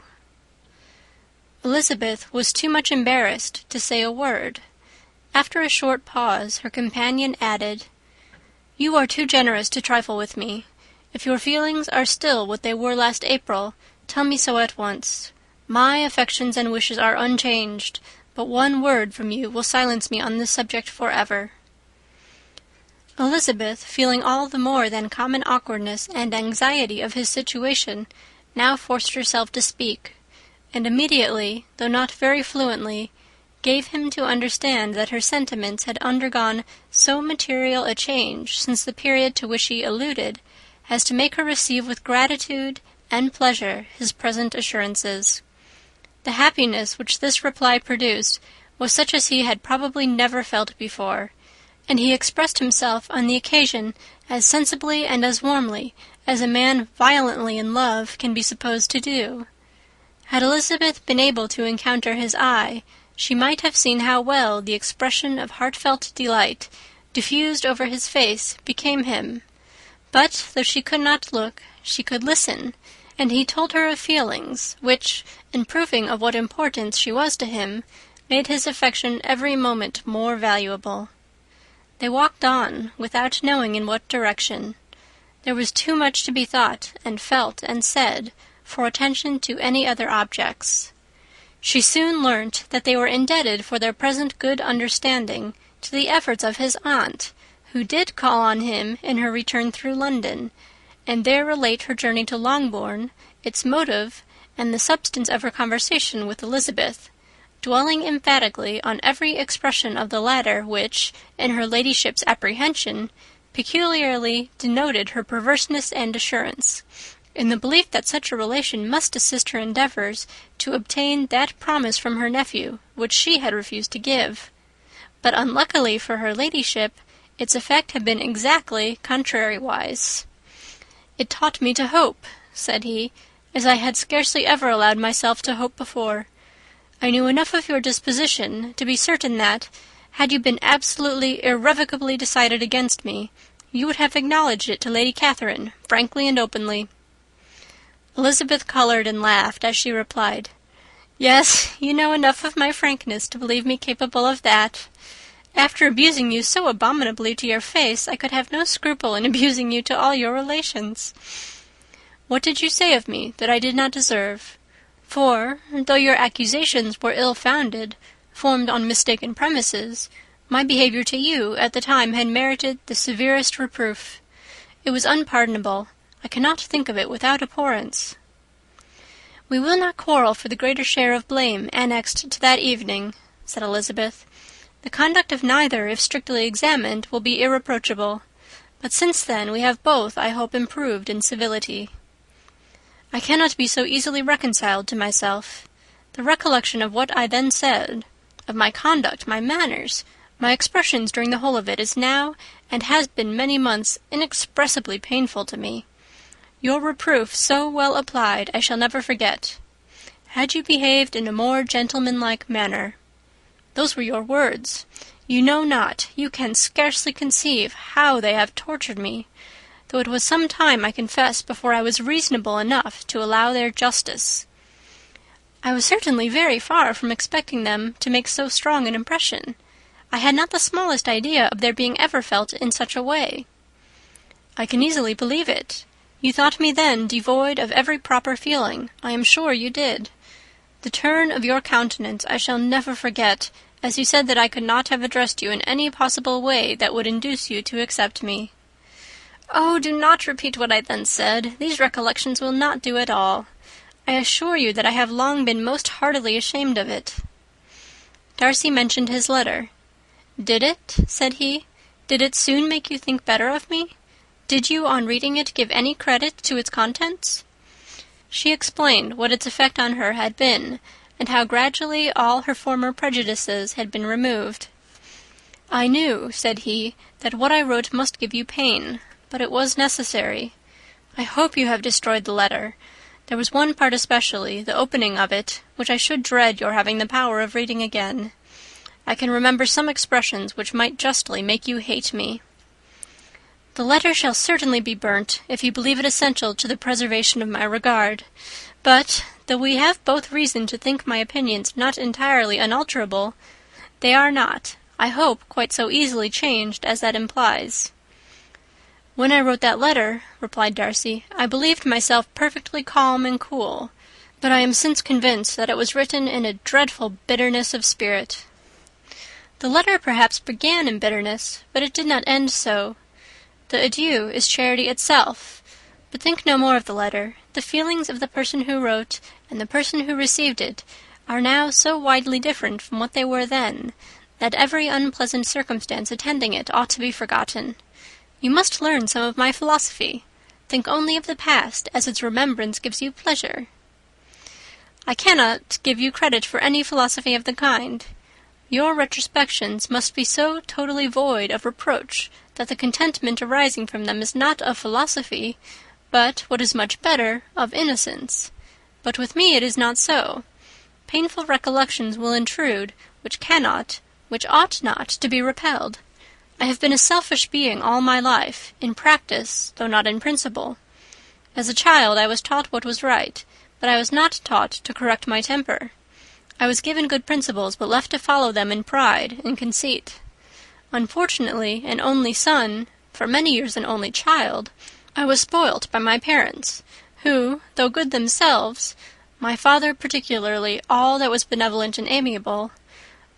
Elizabeth was too much embarrassed to say a word. After a short pause, her companion added, "You are too generous to trifle with me. If your feelings are still what they were last April, tell me so at once. My affections and wishes are unchanged, but one word from you will silence me on this subject for ever." Elizabeth, feeling all the more than common awkwardness and anxiety of his situation, now forced herself to speak, and immediately, though not very fluently, gave him to understand that her sentiments had undergone so material a change since the period to which he alluded, as to make her receive with gratitude and pleasure his present assurances. The happiness which this reply produced was such as he had probably never felt before, and he expressed himself on the occasion as sensibly and as warmly as a man violently in love can be supposed to do. Had Elizabeth been able to encounter his eye, she might have seen how well the expression of heartfelt delight diffused over his face became him. But, though she could not look, she could listen, and he told her of feelings which, in proving of what importance she was to him, made his affection every moment more valuable. They walked on, without knowing in what direction. There was too much to be thought and felt and said for attention to any other objects. She soon learnt that they were indebted for their present good understanding to the efforts of his aunt, who did call on him in her return through London, and there relate her journey to Longbourn, its motive, and the substance of her conversation with Elizabeth, dwelling emphatically on every expression of the latter which, in her ladyship's apprehension, peculiarly denoted her perverseness and assurance, in the belief that such a relation must assist her endeavours to obtain that promise from her nephew which she had refused to give. But unluckily for her ladyship, its effect had been exactly contrariwise. "It taught me to hope," said he, "as I had scarcely ever allowed myself to hope before. I knew enough of your disposition to be certain that, had you been absolutely, irrevocably decided against me, you would have acknowledged it to Lady Catherine, frankly and openly." Elizabeth coloured and laughed as she replied, "Yes, you know enough of my frankness to believe me capable of that. After abusing you so abominably to your face, I could have no scruple in abusing you to all your relations. What did you say of me that I did not deserve? For, though your accusations were ill-founded, formed on mistaken premises, my behaviour to you at the time had merited the severest reproof. It was unpardonable. I cannot think of it without abhorrence." "We will not quarrel for the greater share of blame annexed to that evening," said Elizabeth. "The conduct of neither, if strictly examined, will be irreproachable. But since then we have both, I hope, improved in civility." "I cannot be so easily reconciled to myself. The recollection of what I then said, of my conduct, my manners, my expressions during the whole of it, is now, and has been many months, inexpressibly painful to me. Your reproof, so well applied, I shall never forget. Had you behaved in a more gentlemanlike manner. Those were your words. You know not, you can scarcely conceive how they have tortured me, though it was some time, I confess, before I was reasonable enough to allow their justice. I was certainly very far from expecting them to make so strong an impression. I had not the smallest idea of their being ever felt in such a way." "I can easily believe it. You thought me then devoid of every proper feeling. I am sure you did. The turn of your countenance I shall never forget, as you said that I could not have addressed you in any possible way that would induce you to accept me." "Oh, do not repeat what I then said. These recollections will not do at all. I assure you that I have long been most heartily ashamed of it." Darcy mentioned his letter. "Did it?" said he. "Did it soon make you think better of me? Did you, on reading it, give any credit to its contents?" She explained what its effect on her had been, and how gradually all her former prejudices had been removed. "I knew," said he, "that what I wrote must give you pain, but it was necessary. I hope you have destroyed the letter. There was one part especially, the opening of it, which I should dread your having the power of reading again. I can remember some expressions which might justly make you hate me." "The letter shall certainly be burnt, if you believe it essential to the preservation of my regard. But, though we have both reason to think my opinions not entirely unalterable, they are not, I hope, quite so easily changed as that implies." "When I wrote that letter," replied Darcy, "I believed myself perfectly calm and cool, but I am since convinced that it was written in a dreadful bitterness of spirit." "The letter perhaps began in bitterness, but it did not end so. The adieu is charity itself. But think no more of the letter. The feelings of the person who wrote and the person who received it are now so widely different from what they were then, that every unpleasant circumstance attending it ought to be forgotten. You must learn some of my philosophy. Think only of the past, as its remembrance gives you pleasure." "I cannot give you credit for any philosophy of the kind. Your retrospections must be so totally void of reproach that the contentment arising from them is not of philosophy, but, what is much better, of innocence. But with me it is not so. Painful recollections will intrude, which cannot, which ought not, to be repelled. I have been a selfish being all my life, in practice, though not in principle. As a child I was taught what was right, but I was not taught to correct my temper. I was given good principles, but left to follow them in pride and conceit. Unfortunately, an only son, for many years an only child, I was spoilt by my parents, who, though good themselves, my father particularly all that was benevolent and amiable,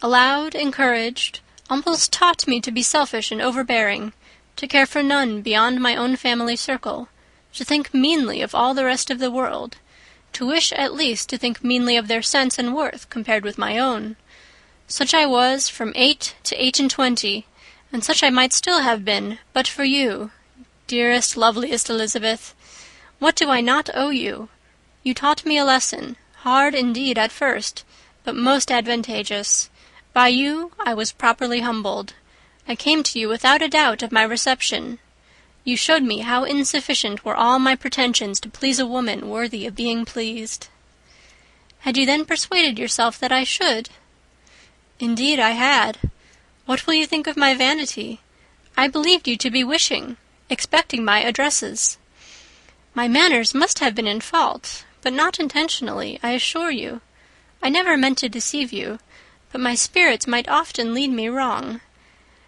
allowed, encouraged, almost taught me to be selfish and overbearing, to care for none beyond my own family circle, to think meanly of all the rest of the world, to wish at least to think meanly of their sense and worth compared with my own. Such I was from 8 to 28, and such I might still have been, but for you, dearest, loveliest Elizabeth. What do I not owe you? You taught me a lesson, hard indeed at first, but most advantageous. By you I was properly humbled. I came to you without a doubt of my reception. You showed me how insufficient were all my pretensions to please a woman worthy of being pleased. Had you then persuaded yourself that I should? Indeed I had. What will you think of my vanity? I believed you to be wishing, expecting my addresses. My manners must have been in fault, but not intentionally, I assure you. I never meant to deceive you, but my spirits might often lead me wrong.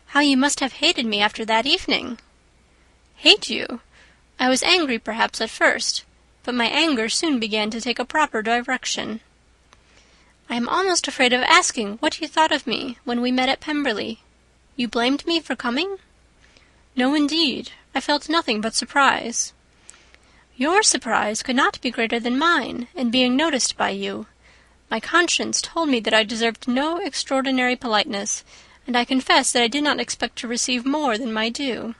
How you must have hated me after that evening! Hate you? I was angry perhaps at first, but my anger soon began to take a proper direction. I am almost afraid of asking what you thought of me when we met at Pemberley. You blamed me for coming? No, indeed. I felt nothing but surprise. Your surprise could not be greater than mine in being noticed by you. My conscience told me that I deserved no extraordinary politeness, and I confess that I did not expect to receive more than my due.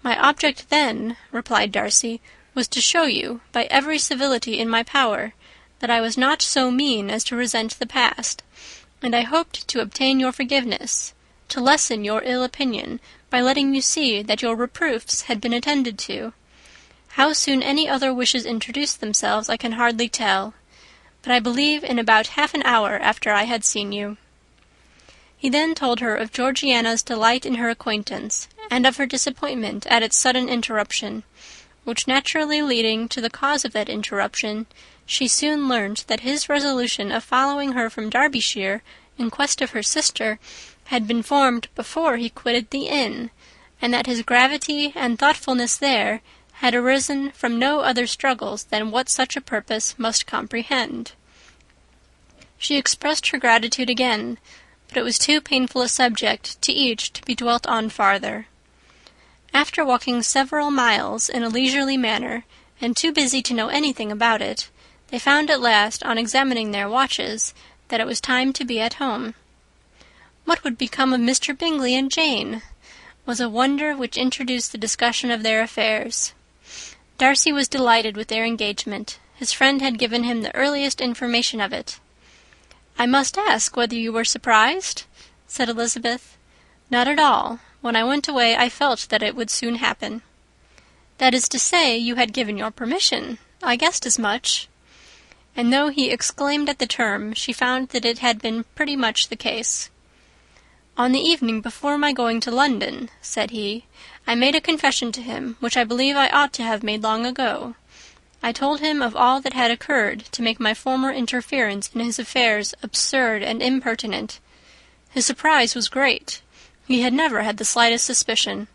My object then, replied Darcy, was to show you, by every civility in my power, that I was not so mean as to resent the past, and I hoped to obtain your forgiveness, to lessen your ill opinion, by letting you see that your reproofs had been attended to. How soon any other wishes introduced themselves I can hardly tell, but I believe in about half an hour after I had seen you. He then told her of Georgiana's delight in her acquaintance, and of her disappointment at its sudden interruption, which naturally leading to the cause of that interruption, she soon learnt that his resolution of following her from Derbyshire in quest of her sister had been formed before he quitted the inn, and that his gravity and thoughtfulness there had arisen from no other struggles than what such a purpose must comprehend. She expressed her gratitude again, but it was too painful a subject to each to be dwelt on farther. After walking several miles in a leisurely manner, and too busy to know anything about it, they found at last, on examining their watches, that it was time to be at home. What would become of Mr. Bingley and Jane? Was a wonder which introduced the discussion of their affairs. Darcy was delighted with their engagement. His friend had given him the earliest information of it. "I must ask whether you were surprised?" said Elizabeth. "Not at all. When I went away I felt that it would soon happen." "That is to say, you had given your permission. I guessed as much." And though he exclaimed at the term, she found that it had been pretty much the case. "On the evening before my going to London," said he, "I made a confession to him, which I believe I ought to have made long ago. I told him of all that had occurred to make my former interference in his affairs absurd and impertinent. His surprise was great. He had never had the slightest suspicion.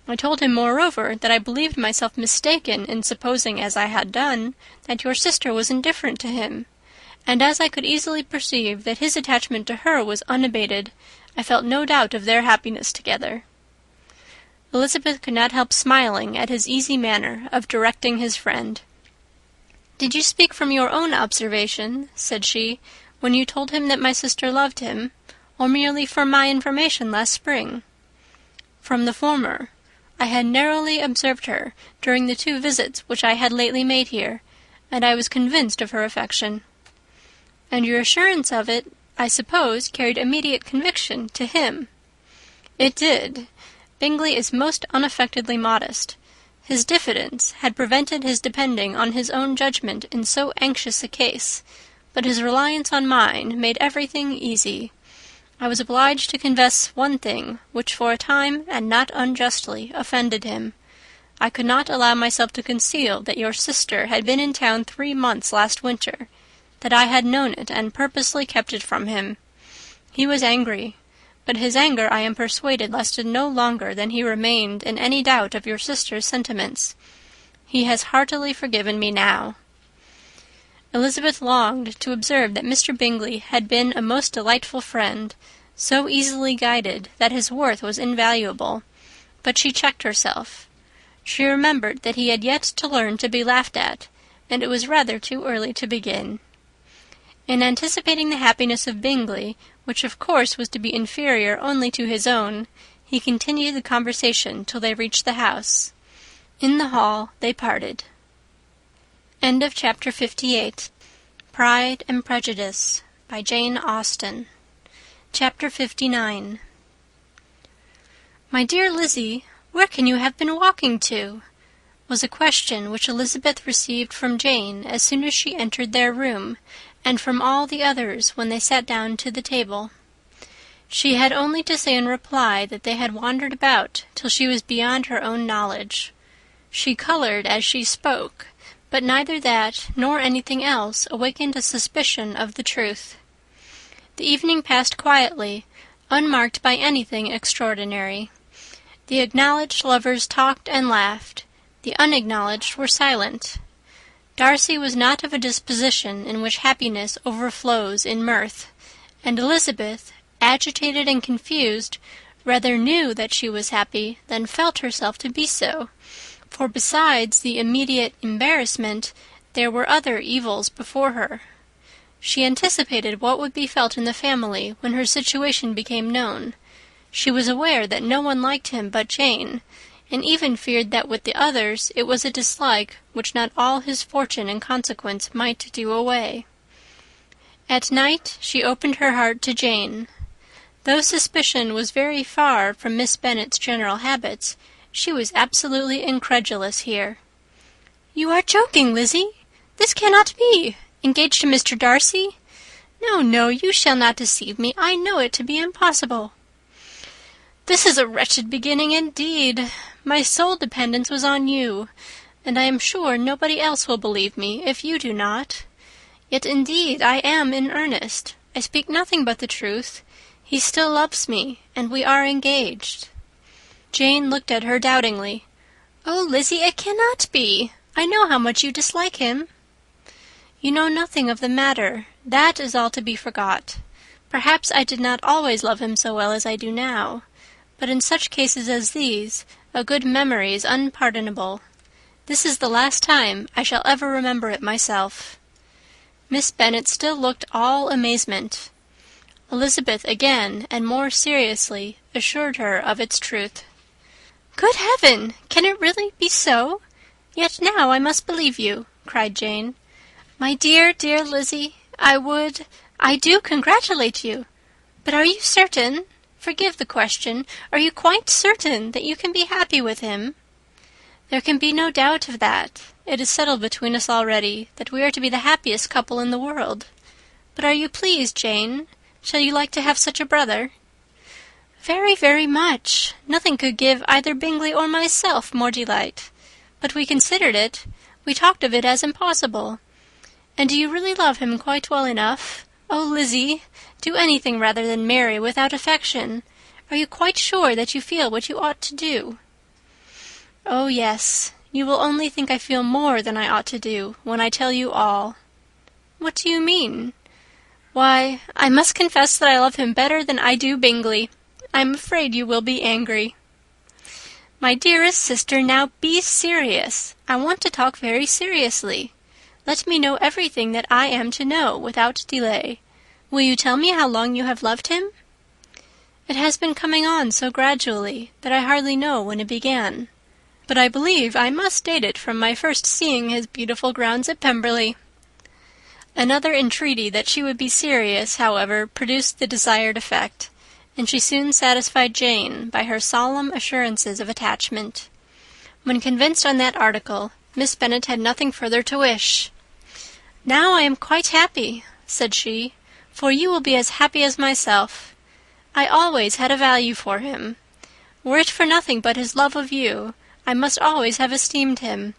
I told him, moreover, that I believed myself mistaken in supposing, as I had done, that your sister was indifferent to him, and as I could easily perceive that his attachment to her was unabated, I felt no doubt of their happiness together." Elizabeth could not help smiling at his easy manner of directing his friend. "Did you speak from your own observation," said she, "when you told him that my sister loved him, or merely from my information last spring?" "From the former. I had narrowly observed her during the 2 visits which I had lately made here, and I was convinced of her affection." "And your assurance of it, I suppose, carried immediate conviction to him?" "It did. Bingley is most unaffectedly modest. His diffidence had prevented his depending on his own judgment in so anxious a case, but his reliance on mine made everything easy. I was obliged to confess one thing, which for a time, and not unjustly, offended him. I could not allow myself to conceal that your sister had been in town 3 months last winter, that I had known it and purposely kept it from him. He was angry, but his anger, I am persuaded, lasted no longer than he remained in any doubt of your sister's sentiments. He has heartily forgiven me now." Elizabeth longed to observe that Mr. Bingley had been a most delightful friend, so easily guided that his worth was invaluable, but she checked herself. She remembered that he had yet to learn to be laughed at, and it was rather too early to begin. In anticipating the happiness of Bingley, which of course was to be inferior only to his own, he continued the conversation till they reached the house. In the hall they parted. End of chapter 58. Pride and Prejudice by Jane Austen. Chapter 59. "My dear Lizzie, where can you have been walking to?" was a question which Elizabeth received from Jane as soon as she entered their room, and from all the others when they sat down to the table. She had only to say in reply that they had wandered about till she was beyond her own knowledge. She coloured as she spoke, but neither that nor anything else awakened a suspicion of the truth. The evening passed quietly, unmarked by anything extraordinary. The acknowledged lovers talked and laughed. The unacknowledged were silent. Darcy was not of a disposition in which happiness overflows in mirth, and Elizabeth, agitated and confused, rather knew that she was happy than felt herself to be so, for besides the immediate embarrassment, there were other evils before her. She anticipated what would be felt in the family when her situation became known. She was aware that no one liked him but Jane, and even feared that with the others it was a dislike which not all his fortune and consequence might do away. At night she opened her heart to Jane. Though suspicion was very far from Miss Bennet's general habits, she was absolutely incredulous here. "You are joking, Lizzie. This cannot be. Engaged to Mr. Darcy? No, no, you shall not deceive me. I know it to be impossible." "This is a wretched beginning indeed. My sole dependence was on you, and I am sure nobody else will believe me if you do not. Yet indeed I am in earnest. I speak nothing but the truth. He still loves me, and we are engaged." Jane looked at her doubtingly. "Oh, Lizzie, it cannot be. I know how much you dislike him." "You know nothing of the matter. That is all to be forgot. Perhaps I did not always love him so well as I do now. But in such cases as these, a good memory is unpardonable. This is the last time I shall ever remember it myself." Miss Bennet still looked all amazement. Elizabeth again, and more seriously, assured her of its truth. "Good heaven! Can it really be so? Yet now I must believe you," cried Jane. "My dear, dear Lizzie, I do congratulate you. But are you certain? Forgive the question. Are you quite certain that you can be happy with him?" "There can be no doubt of that. It is settled between us already that we are to be the happiest couple in the world. But are you pleased, Jane? Shall you like to have such a brother?" "Very, very much. Nothing could give either Bingley or myself more delight. But we considered it. We talked of it as impossible. And do you really love him quite well enough? Oh, Lizzie, do anything rather than marry without affection. Are you quite sure that you feel what you ought to do?" "Oh, yes. You will only think I feel more than I ought to do when I tell you all." "What do you mean?" "Why, I must confess that I love him better than I do Bingley. I am afraid you will be angry." "My dearest sister, now be serious. I want to talk very seriously. Let me know everything that I am to know without delay. Will you tell me how long you have loved him?" "It has been coming on so gradually that I hardly know when it began. But I believe I must date it from my first seeing his beautiful grounds at Pemberley." Another entreaty that she would be serious, however, produced the desired effect, and she soon satisfied Jane by her solemn assurances of attachment. When convinced on that article, Miss Bennet had nothing further to wish. "Now I am quite happy," said she, "for you will be as happy as myself. I always had a value for him. Were it for nothing but his love of you, I must always have esteemed him.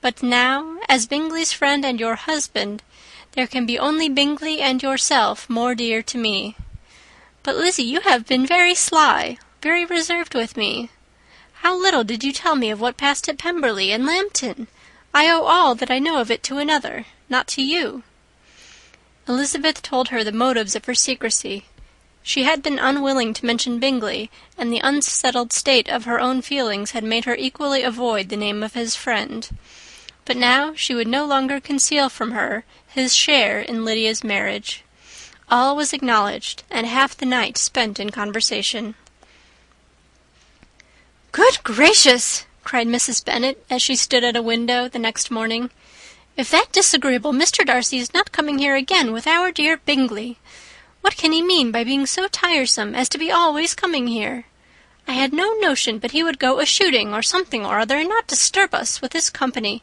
But now, as Bingley's friend and your husband, there can be only Bingley and yourself more dear to me. But, Lizzie, you have been very sly, very reserved with me. How little did you tell me of what passed at Pemberley and Lambton! I owe all that I know of it to another, not to you." Elizabeth told her the motives of her secrecy. She had been unwilling to mention Bingley, and the unsettled state of her own feelings had made her equally avoid the name of his friend. But now she would no longer conceal from her his share in Lydia's marriage. All was acknowledged, and half the night spent in conversation. "Good gracious!" cried Mrs. Bennet, as she stood at a window the next morning. "If that disagreeable Mr. Darcy is not coming here again with our dear Bingley! What can he mean by being so tiresome as to be always coming here? I had no notion but he would go a-shooting or something or other, and not disturb us with his company.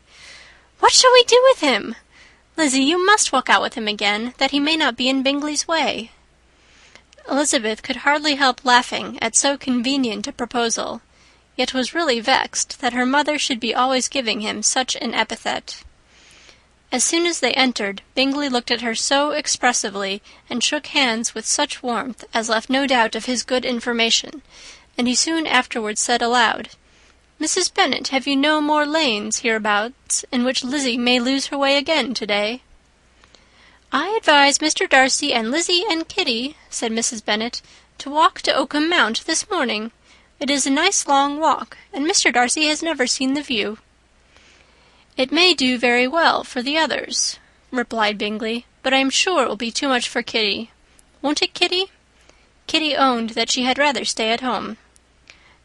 What shall we do with him? Lizzie, you must walk out with him again, that he may not be in Bingley's way." Elizabeth could hardly help laughing at so convenient a proposal, yet was really vexed that her mother should be always giving him such an epithet. As soon as they entered, Bingley looked at her so expressively and shook hands with such warmth as left no doubt of his good information, and he soon afterwards said aloud, "Mrs. Bennet, have you no more lanes hereabouts in which Lizzie may lose her way again to-day?" "I advise Mr. Darcy and Lizzie and Kitty," said Mrs. Bennet, "to walk to Oakham Mount this morning. It is a nice long walk, and Mr. Darcy has never seen the view." "It may do very well for the others," replied Bingley, "but I am sure it will be too much for Kitty. Won't it, Kitty?" Kitty owned that she had rather stay at home.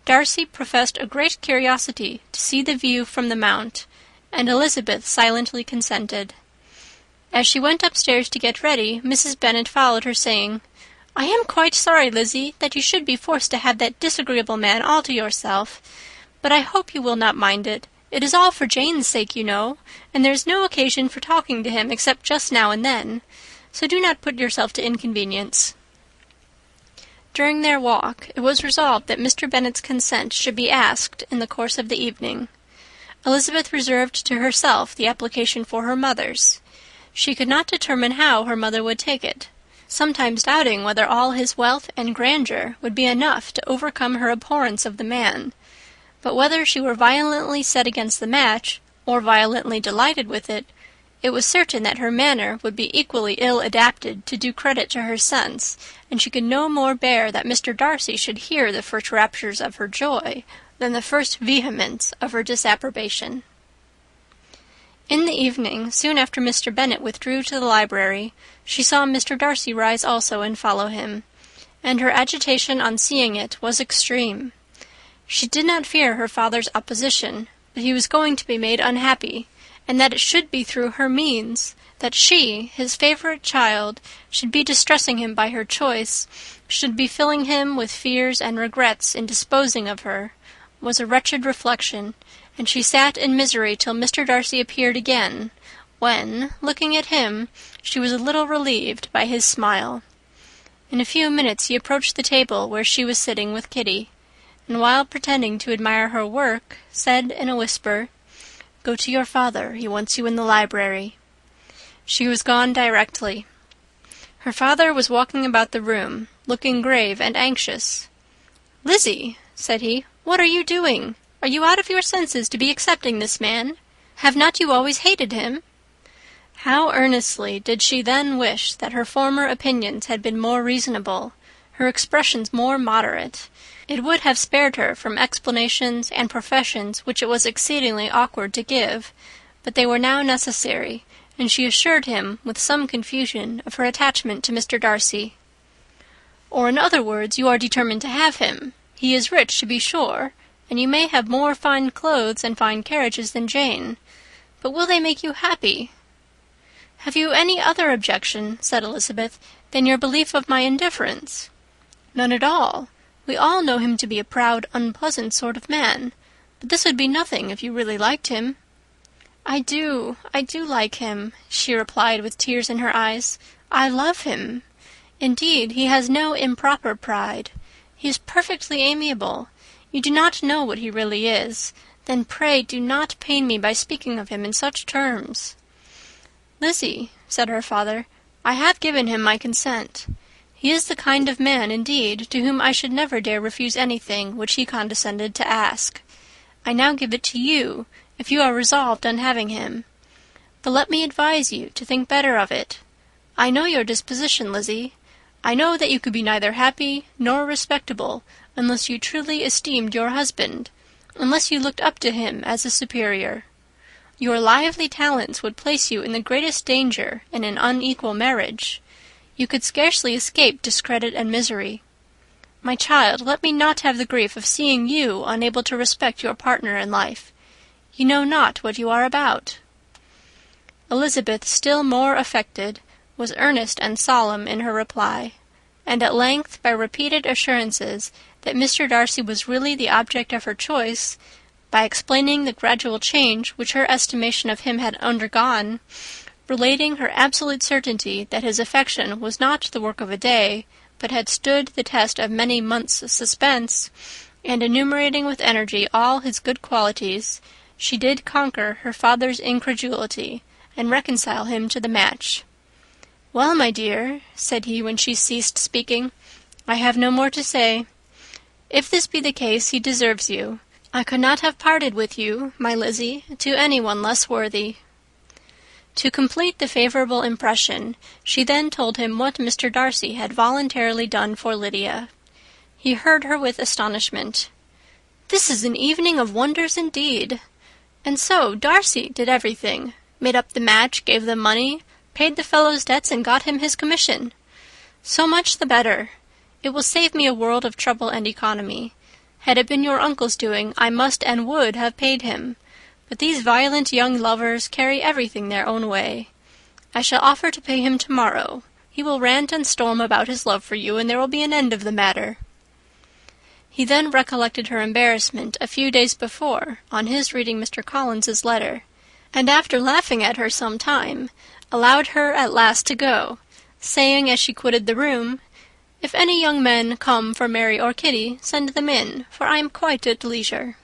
Darcy professed a great curiosity to see the view from the Mount, and Elizabeth silently consented. As she went upstairs to get ready, Mrs. Bennet followed her, saying, "I am quite sorry, Lizzie, that you should be forced to have that disagreeable man all to yourself, but I hope you will not mind it. It is all for Jane's sake, you know, and there is no occasion for talking to him except just now and then, so do not put yourself to inconvenience." During their walk, it was resolved that Mr. Bennet's consent should be asked in the course of the evening. Elizabeth reserved to herself the application for her mother's. She could not determine how her mother would take it, sometimes doubting whether all his wealth and grandeur would be enough to overcome her abhorrence of the man, but whether she were violently set against the match, or violently delighted with it, it was certain that her manner would be equally ill adapted to do credit to her sense, and she could no more bear that Mr. Darcy should hear the first raptures of her joy than the first vehemence of her disapprobation. In the evening, soon after Mr. Bennet withdrew to the library, she saw Mr. Darcy rise also and follow him, and her agitation on seeing it was extreme. She did not fear her father's opposition, but he was going to be made unhappy, and that it should be through her means, that she, his favourite child, should be distressing him by her choice, should be filling him with fears and regrets in disposing of her, was a wretched reflection, and she sat in misery till Mr. Darcy appeared again, when, looking at him, she was a little relieved by his smile. In a few minutes he approached the table where she was sitting with Kitty, and while pretending to admire her work, said in a whisper, "Go to your father, he wants you in the library." She was gone directly. Her father was walking about the room, looking grave and anxious. "Lizzie," said he, "what are you doing? Are you out of your senses to be accepting this man? Have not you always hated him?" How earnestly did she then wish that her former opinions had been more reasonable, her expressions more moderate. It would have spared her from explanations and professions which it was exceedingly awkward to give, but they were now necessary, and she assured him with some confusion of her attachment to Mr. Darcy. "Or in other words, you are determined to have him. He is rich, to be sure, and you may have more fine clothes and fine carriages than Jane, but will they make you happy?" "Have you any other objection," said Elizabeth, "than your belief of my indifference?" "None at all. We all know him to be a proud, unpleasant sort of man, but this would be nothing if you really liked him." I do like him," she replied with tears in her eyes. "I love him. Indeed, he has no improper pride. He is perfectly amiable. You do not know what he really is. Then pray do not pain me by speaking of him in such terms." "Lizzie," said her father, "I have given him my consent. He is the kind of man, indeed, to whom I should never dare refuse anything which he condescended to ask. I now give it to you, if you are resolved on having him. But let me advise you to think better of it. I know your disposition, Lizzie. I know that you could be neither happy nor respectable unless you truly esteemed your husband, unless you looked up to him as a superior. Your lively talents would place you in the greatest danger in an unequal marriage. You could scarcely escape discredit and misery. My child, let me not have the grief of seeing you unable to respect your partner in life. You know not what you are about." Elizabeth, still more affected, was earnest and solemn in her reply, and at length, by repeated assurances that Mr. Darcy was really the object of her choice, by explaining the gradual change which her estimation of him had undergone, relating her absolute certainty that his affection was not the work of a day, but had stood the test of many months' suspense, and enumerating with energy all his good qualities, she did conquer her father's incredulity, and reconcile him to the match. "Well, my dear," said he, when she ceased speaking, "I have no more to say. If this be the case, he deserves you. I could not have parted with you, my Lizzie, to any one less worthy." To complete the favourable impression, she then told him what Mr. Darcy had voluntarily done for Lydia. He heard her with astonishment. "This is an evening of wonders indeed. And so Darcy did everything, made up the match, gave them money, paid the fellow's debts, and got him his commission. So much the better. It will save me a world of trouble and economy. Had it been your uncle's doing, I must and would have paid him. But these violent young lovers carry everything their own way. I shall offer to pay him to-morrow. He will rant and storm about his love for you, and there will be an end of the matter." He then recollected her embarrassment a few days before on his reading Mr. Collins's letter, and after laughing at her some time, allowed her at last to go, saying as she quitted the room, "If any young men come for Mary or Kitty, send them in, for I am quite at leisure."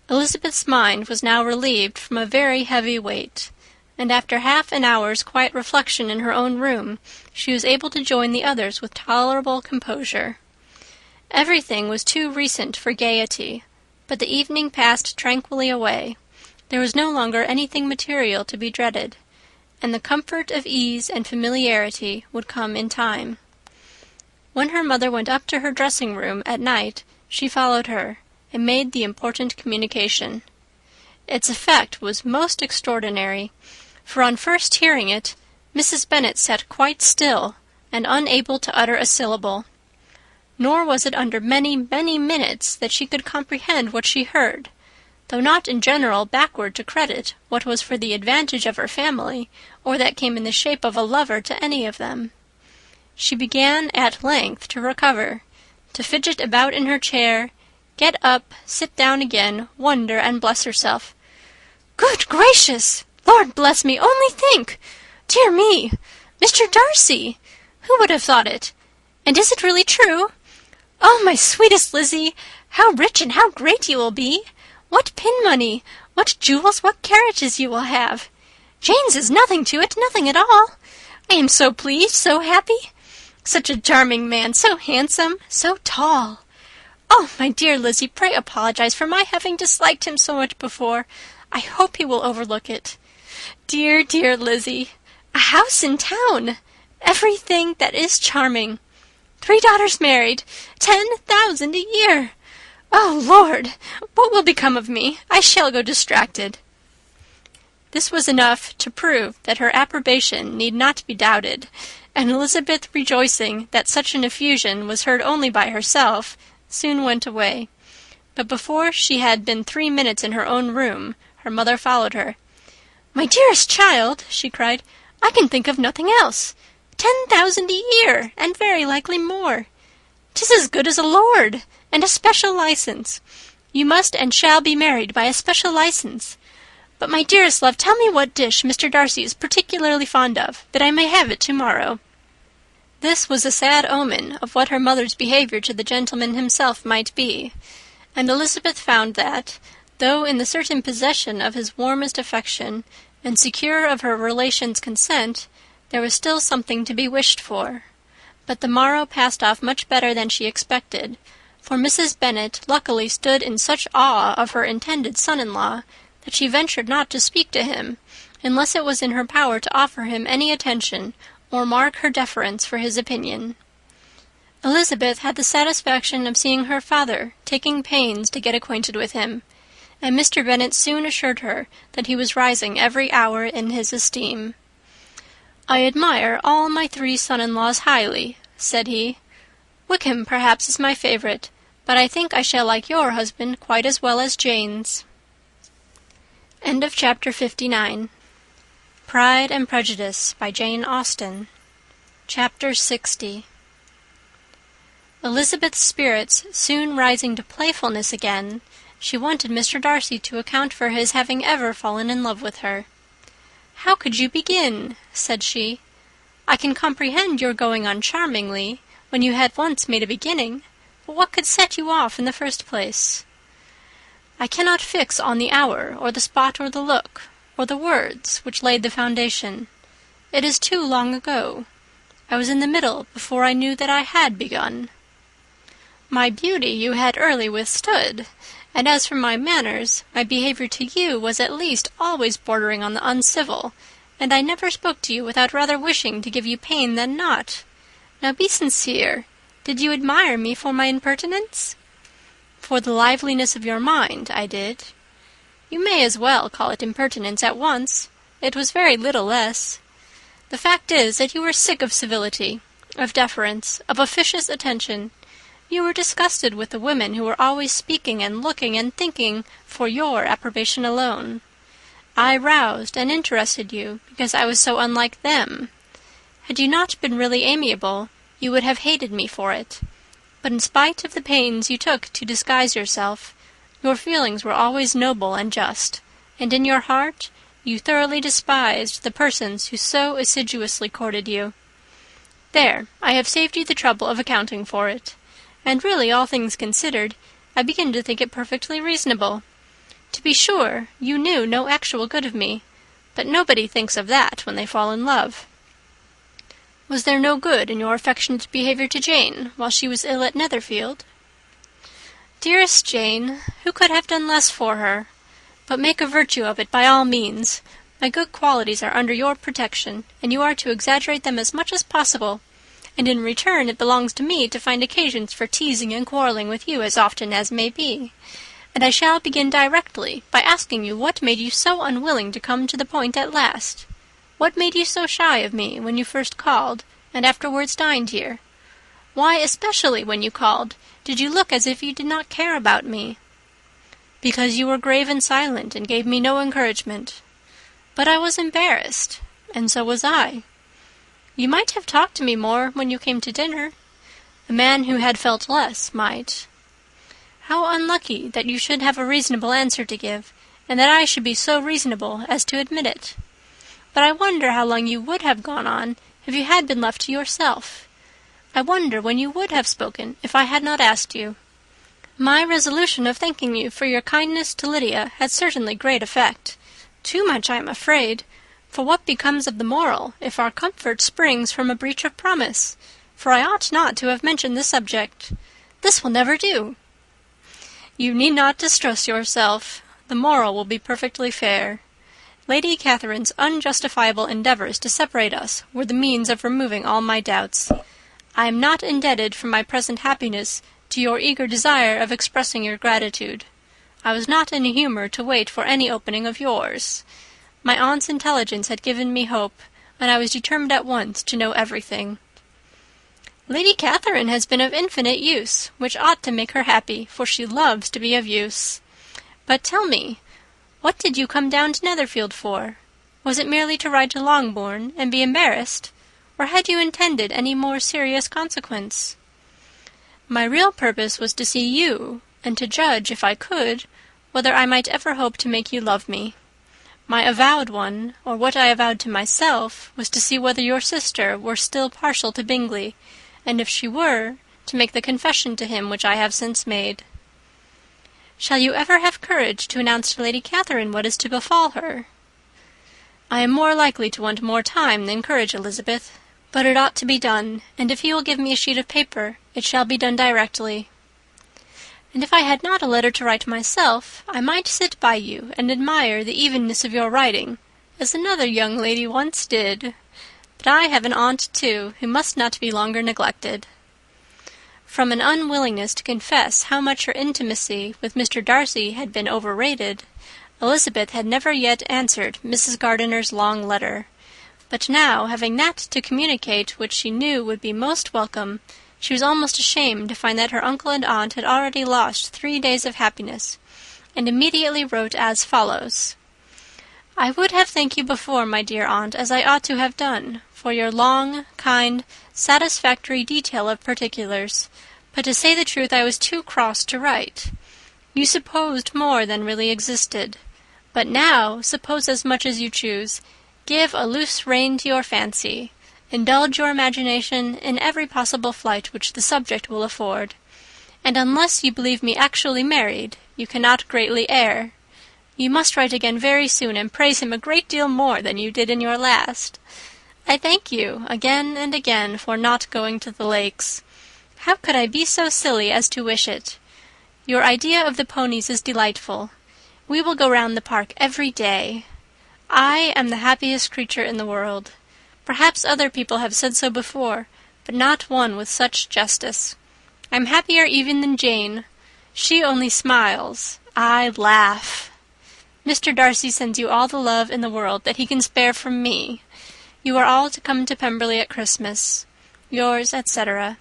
Elizabeth's mind was now relieved from a very heavy weight, and after half an hour's quiet reflection in her own room, she was able to join the others with tolerable composure. Everything was too recent for gaiety, but the evening passed tranquilly away. There was no longer anything material to be dreaded, and the comfort of ease and familiarity would come in time. When her mother went up to her dressing-room at night, she followed her, and made the important communication. Its effect was most extraordinary, for on first hearing it, Mrs. Bennet sat quite still, and unable to utter a syllable. Nor was it under many, many minutes that she could comprehend what she heard, though not in general backward to credit what was for the advantage of her family, or that came in the shape of a lover to any of them. She began at length to recover, to fidget about in her chair, get up, sit down again, wonder and bless herself. "Good gracious! Lord bless me! Only think! Dear me! Mr. Darcy! Who would have thought it? And is it really true? Oh, my sweetest Lizzie! How rich and how great you will be! What pin money! What jewels! What carriages you will have! Jane's is nothing to it, nothing at all. I am so pleased, so happy. Such a charming man, so handsome, so tall. Oh, my dear Lizzie, pray apologize for my having disliked him so much before. I hope he will overlook it. Dear, dear Lizzie, a house in town, everything that is charming. 3 daughters married, 10,000 a year. Oh, Lord, what will become of me? I shall go distracted." This was enough to prove that her approbation need not be doubted, and Elizabeth, rejoicing that such an effusion was heard only by herself, soon went away. But before she had been 3 minutes in her own room, her mother followed her. "My dearest child," she cried, "I can think of nothing else. 10,000 a year, and very likely more. 'Tis as good as a lord, and a special license. You must and shall be married by a special license. But, my dearest love, tell me what dish Mr. Darcy is particularly fond of, that I may have it to-morrow." This was a sad omen of what her mother's behaviour to the gentleman himself might be, and Elizabeth found that, though in the certain possession of his warmest affection, and secure of her relations' consent, there was still something to be wished for. But the morrow passed off much better than she expected, for Mrs. Bennet luckily stood in such awe of her intended son-in-law that she ventured not to speak to him, unless it was in her power to offer him any attention or mark her deference for his opinion. Elizabeth had the satisfaction of seeing her father taking pains to get acquainted with him, and Mr. Bennet soon assured her that he was rising every hour in his esteem. "I admire all my 3 son-in-laws highly," said he. Wickham, perhaps, is my favourite, but I think I shall like your husband quite as well as Jane's. End of chapter 59. Pride and Prejudice by Jane Austen. Chapter 60. Elizabeth's spirits soon rising to playfulness again, she wanted Mr. Darcy to account for his having ever fallen in love with her. "How could you begin?" said she. "I can comprehend your going on charmingly, when you had once made a beginning, but what could set you off in the first place?" "I cannot fix on the hour, or the spot, or the look, or the words which laid the foundation. It is too long ago. I was in the middle before I knew that I had begun. My beauty you had early withstood, and as for my manners, my behaviour to you was at least always bordering on the uncivil, and I never spoke to you without rather wishing to give you pain than not. Now be sincere. Did you admire me for my impertinence?" "For the liveliness of your mind, I did." "You may as well call it impertinence at once. It was very little less. The fact is that you were sick of civility, of deference, of officious attention. You were disgusted with the women who were always speaking and looking and thinking for your approbation alone. I roused and interested you because I was so unlike them. Had you not been really amiable, you would have hated me for it. But in spite of the pains you took to disguise yourself, your feelings were always noble and just, and in your heart you thoroughly despised the persons who so assiduously courted you. There, I have saved you the trouble of accounting for it. And really, all things considered, I begin to think it perfectly reasonable. To be sure, you knew no actual good of me, but nobody thinks of that when they fall in love." "Was there no good in your affectionate behaviour to Jane while she was ill at Netherfield?" "Dearest Jane, who could have done less for her? But make a virtue of it by all means. My good qualities are under your protection, and you are to exaggerate them as much as possible. And in return it belongs to me to find occasions for teasing and quarrelling with you as often as may be. And I shall begin directly by asking you what made you so unwilling to come to the point at last. What made you so shy of me when you first called, and afterwards dined here? Why, especially when you called, did you look as if you did not care about me?" "Because you were grave and silent, and gave me no encouragement." "But I was embarrassed, and so was I." "You might have talked to me more when you came to dinner. A man who had felt less might." "How unlucky that you should have a reasonable answer to give, and that I should be so reasonable as to admit it. But I wonder how long you would have gone on if you had been left to yourself. I wonder when you would have spoken if I had not asked you. My resolution of thanking you for your kindness to Lydia had certainly great effect. Too much, I am afraid. For what becomes of the moral if our comfort springs from a breach of promise? For I ought not to have mentioned the subject. This will never do." "You need not distress yourself. The moral will be perfectly fair. Lady Catherine's unjustifiable endeavours to separate us were the means of removing all my doubts. I am not indebted for my present happiness to your eager desire of expressing your gratitude. I was not in a humour to wait for any opening of yours. My aunt's intelligence had given me hope, and I was determined at once to know everything." "Lady Catherine has been of infinite use, which ought to make her happy, for she loves to be of use. But tell me, what did you come down to Netherfield for? Was it merely to ride to Longbourn and be embarrassed, or had you intended any more serious consequence?" "My real purpose was to see you, and to judge, if I could, whether I might ever hope to make you love me. My avowed one, or what I avowed to myself, was to see whether your sister were still partial to Bingley, and if she were, to make the confession to him which I have since made." "Shall you ever have courage to announce to Lady Catherine what is to befall her?" "I am more likely to want more time than courage, Elizabeth. But it ought to be done, and if you will give me a sheet of paper, it shall be done directly." "And if I had not a letter to write myself, I might sit by you and admire the evenness of your writing, as another young lady once did. But I have an aunt, too, who must not be longer neglected." From an unwillingness to confess how much her intimacy with Mr. Darcy had been overrated, Elizabeth had never yet answered Mrs. Gardiner's long letter. But now, having that to communicate which she knew would be most welcome, she was almost ashamed to find that her uncle and aunt had already lost 3 days of happiness, and immediately wrote as follows: "I would have thanked you before, my dear aunt, as I ought to have done, for your long, kind, satisfactory detail of particulars, but to say the truth, I was too cross to write. You supposed more than really existed. But now, suppose as much as you choose. Give a loose rein to your fancy. Indulge your imagination in every possible flight which the subject will afford. And unless you believe me actually married, you cannot greatly err. You must write again very soon, and praise him a great deal more than you did in your last. I thank you, again and again, for not going to the Lakes. How could I be so silly as to wish it? Your idea of the ponies is delightful. We will go round the park every day. I am the happiest creature in the world. Perhaps other people have said so before, but not one with such justice. I'm happier even than Jane. She only smiles. I laugh. Mr. Darcy sends you all the love in the world that he can spare from me. You are all to come to Pemberley at Christmas. Yours, etc."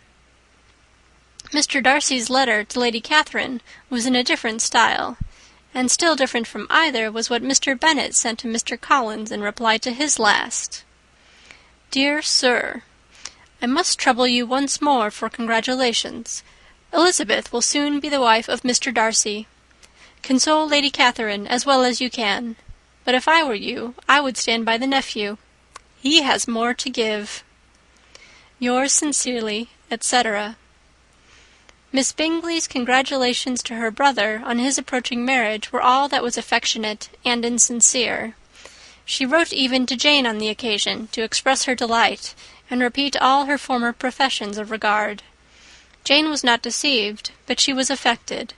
Mr. Darcy's letter to Lady Catherine was in a different style, and still different from either was what Mr. Bennet sent to Mr. Collins in reply to his last. "Dear Sir, I must trouble you once more for congratulations. Elizabeth will soon be the wife of Mr. Darcy. Console Lady Catherine as well as you can, but if I were you, I would stand by the nephew. He has more to give. Yours sincerely, etc." Miss Bingley's congratulations to her brother on his approaching marriage were all that was affectionate and insincere. She wrote even to Jane on the occasion to express her delight and repeat all her former professions of regard. Jane was not deceived, but she was affected,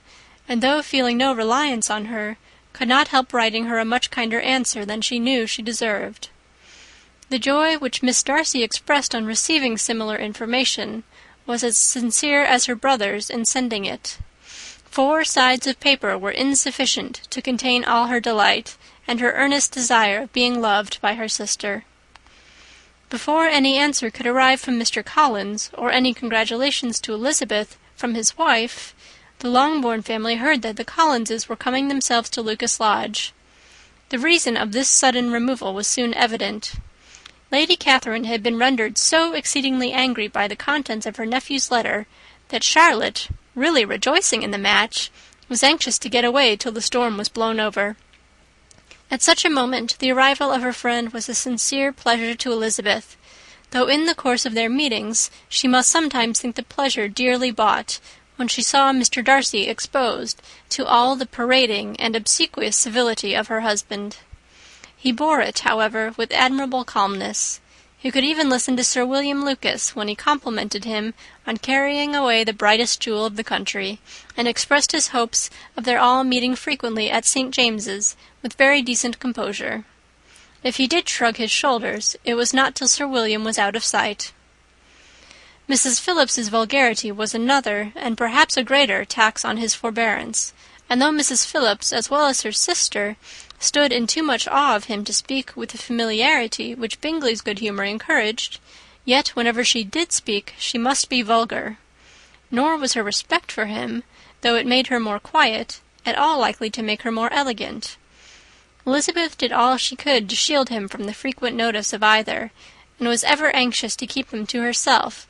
and though feeling no reliance on her, could not help writing her a much kinder answer than she knew she deserved. The joy which Miss Darcy expressed on receiving similar information was as sincere as her brother's in sending it. 4 sides of paper were insufficient to contain all her delight, and her earnest desire of being loved by her sister. Before any answer could arrive from Mr. Collins, or any congratulations to Elizabeth from his wife, the Longbourn family heard that the Collinses were coming themselves to Lucas Lodge. The reason of this sudden removal was soon evident. Lady Catherine had been rendered so exceedingly angry by the contents of her nephew's letter that Charlotte, really rejoicing in the match, was anxious to get away till the storm was blown over. At such a moment the arrival of her friend was a sincere pleasure to Elizabeth, though in the course of their meetings she must sometimes think the pleasure dearly bought when she saw Mr. Darcy exposed to all the parading and obsequious civility of her husband. He bore it, however, with admirable calmness. He could even listen to Sir William Lucas when he complimented him on carrying away the brightest jewel of the country, and expressed his hopes of their all meeting frequently at St. James's with very decent composure. If he did shrug his shoulders, it was not till Sir William was out of sight. Mrs. Phillips's vulgarity was another, and perhaps a greater, tax on his forbearance, and though Mrs. Phillips, as well as her sister, stood in too much awe of him to speak with the familiarity which Bingley's good humour encouraged, yet whenever she did speak she must be vulgar. Nor was her respect for him, though it made her more quiet, at all likely to make her more elegant. Elizabeth did all she could to shield him from the frequent notice of either, and was ever anxious to keep him to herself,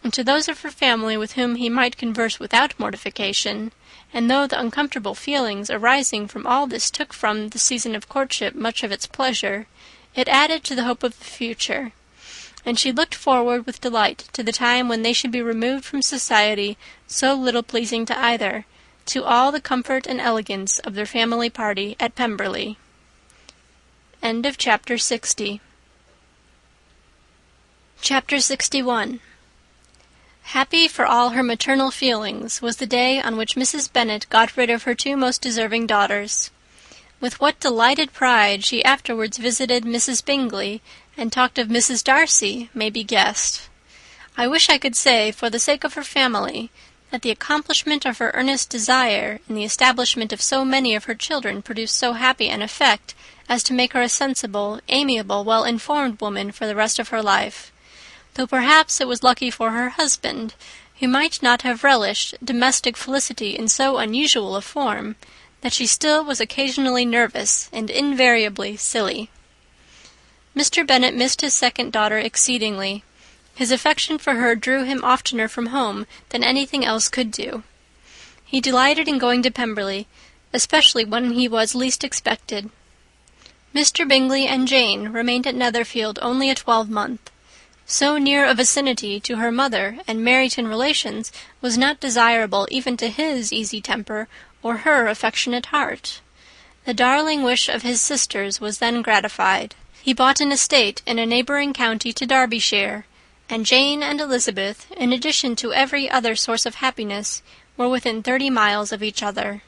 and to those of her family with whom he might converse without mortification, and though the uncomfortable feelings arising from all this took from the season of courtship much of its pleasure, it added to the hope of the future, and she looked forward with delight to the time when they should be removed from society so little pleasing to either, to all the comfort and elegance of their family party at Pemberley. End of Chapter 60. Chapter 61. Happy for all her maternal feelings was the day on which Mrs. Bennet got rid of her 2 most deserving daughters. With what delighted pride she afterwards visited Mrs. Bingley, and talked of Mrs. Darcy, may be guessed. I wish I could say, for the sake of her family, that the accomplishment of her earnest desire in the establishment of so many of her children produced so happy an effect as to make her a sensible, amiable, well-informed woman for the rest of her life, though perhaps it was lucky for her husband, who might not have relished domestic felicity in so unusual a form, that she still was occasionally nervous and invariably silly. Mr. Bennet missed his second daughter exceedingly. His affection for her drew him oftener from home than anything else could do. He delighted in going to Pemberley, especially when he was least expected. Mr. Bingley and Jane remained at Netherfield only a 12-month. So near a vicinity to her mother and Meryton relations was not desirable even to his easy temper or her affectionate heart. The darling wish of his sisters was then gratified. He bought an estate in a neighbouring county to Derbyshire, and Jane and Elizabeth, in addition to every other source of happiness, were within 30 miles of each other.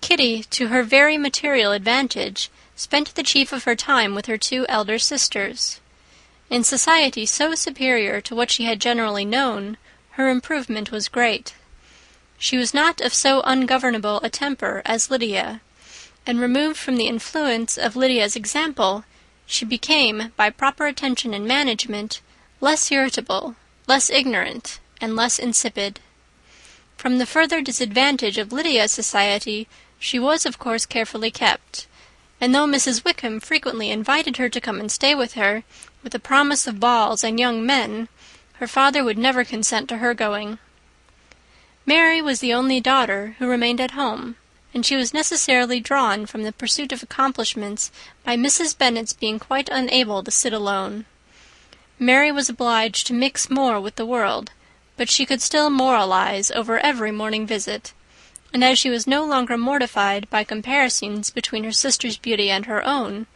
Kitty, to her very material advantage, spent the chief of her time with her 2 elder sisters. In society so superior to what she had generally known, her improvement was great. She was not of so ungovernable a temper as Lydia, and removed from the influence of Lydia's example, she became, by proper attention and management, less irritable, less ignorant, and less insipid. From the further disadvantage of Lydia's society, she was of course carefully kept, and though Mrs. Wickham frequently invited her to come and stay with her, with the promise of balls and young men, her father would never consent to her going. Mary was the only daughter who remained at home, and she was necessarily drawn from the pursuit of accomplishments by Mrs. Bennet's being quite unable to sit alone. Mary was obliged to mix more with the world, but she could still moralize over every morning visit, and as she was no longer mortified by comparisons between her sister's beauty and her own,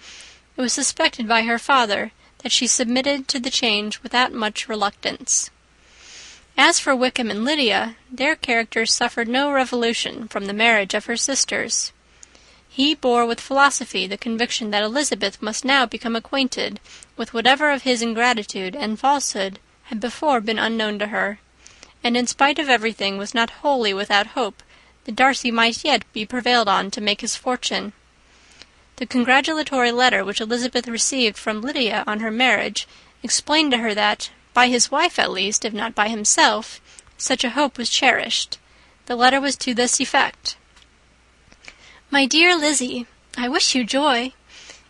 it was suspected by her father that she submitted to the change without much reluctance. As for Wickham and Lydia, their characters suffered no revolution from the marriage of her sisters. He bore with philosophy the conviction that Elizabeth must now become acquainted with whatever of his ingratitude and falsehood had before been unknown to her, and in spite of everything was not wholly without hope that Darcy might yet be prevailed on to make his fortune. The congratulatory letter which Elizabeth received from Lydia on her marriage explained to her that, by his wife at least, if not by himself, such a hope was cherished. The letter was to this effect: "My dear Lizzie, I wish you joy.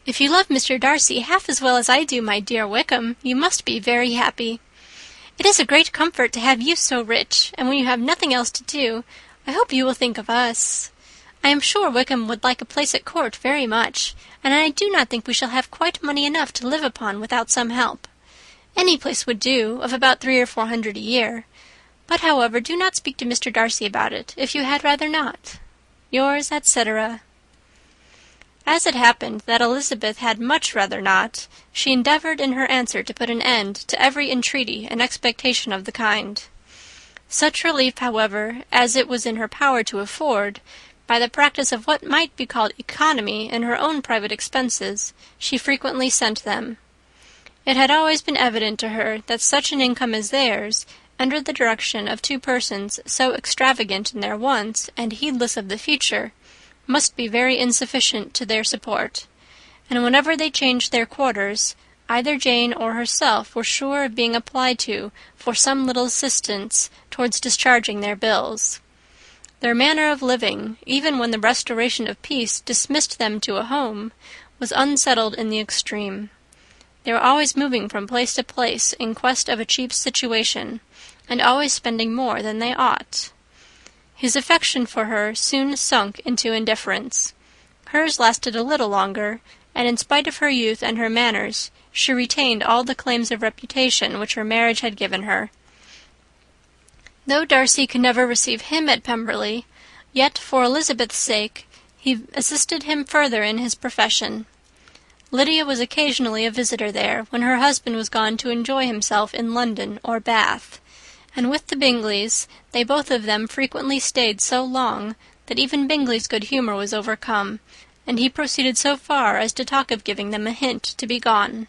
If you love Mr. Darcy half as well as I do my dear Wickham, you must be very happy. It is a great comfort to have you so rich, and when you have nothing else to do, I hope you will think of us. I am sure Wickham would like a place at court very much, and I do not think we shall have quite money enough to live upon without some help. Any place would do, of about 300 or 400 a year. But, however, do not speak to Mr. Darcy about it, if you had rather not. Yours, etc." As it happened that Elizabeth had much rather not, she endeavoured in her answer to put an end to every entreaty and expectation of the kind. Such relief, however, as it was in her power to afford, by the practice of what might be called economy in her own private expenses, she frequently sent them. It had always been evident to her that such an income as theirs, under the direction of 2 persons so extravagant in their wants and heedless of the future, must be very insufficient to their support, and whenever they changed their quarters, either Jane or herself were sure of being applied to for some little assistance towards discharging their bills. Their manner of living, even when the restoration of peace dismissed them to a home, was unsettled in the extreme. They were always moving from place to place in quest of a cheap situation, and always spending more than they ought. His affection for her soon sunk into indifference. Hers lasted a little longer, and in spite of her youth and her manners, she retained all the claims of reputation which her marriage had given her. Though Darcy could never receive him at Pemberley, yet for Elizabeth's sake he assisted him further in his profession. Lydia was occasionally a visitor there, when her husband was gone to enjoy himself in London or Bath, and with the Bingleys they both of them frequently stayed so long that even Bingley's good humour was overcome, and he proceeded so far as to talk of giving them a hint to be gone.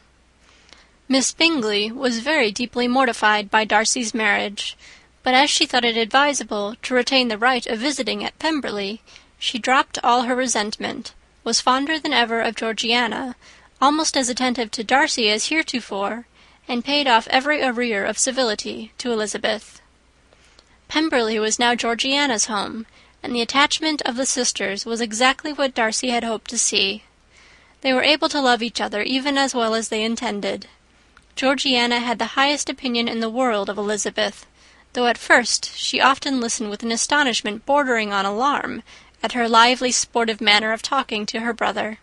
Miss Bingley was very deeply mortified by Darcy's marriage, but as she thought it advisable to retain the right of visiting at Pemberley, she dropped all her resentment, was fonder than ever of Georgiana, almost as attentive to Darcy as heretofore, and paid off every arrear of civility to Elizabeth. Pemberley was now Georgiana's home, and the attachment of the sisters was exactly what Darcy had hoped to see. They were able to love each other even as well as they intended. Georgiana had the highest opinion in the world of Elizabeth, though at first she often listened with an astonishment bordering on alarm at her lively, sportive manner of talking to her brother.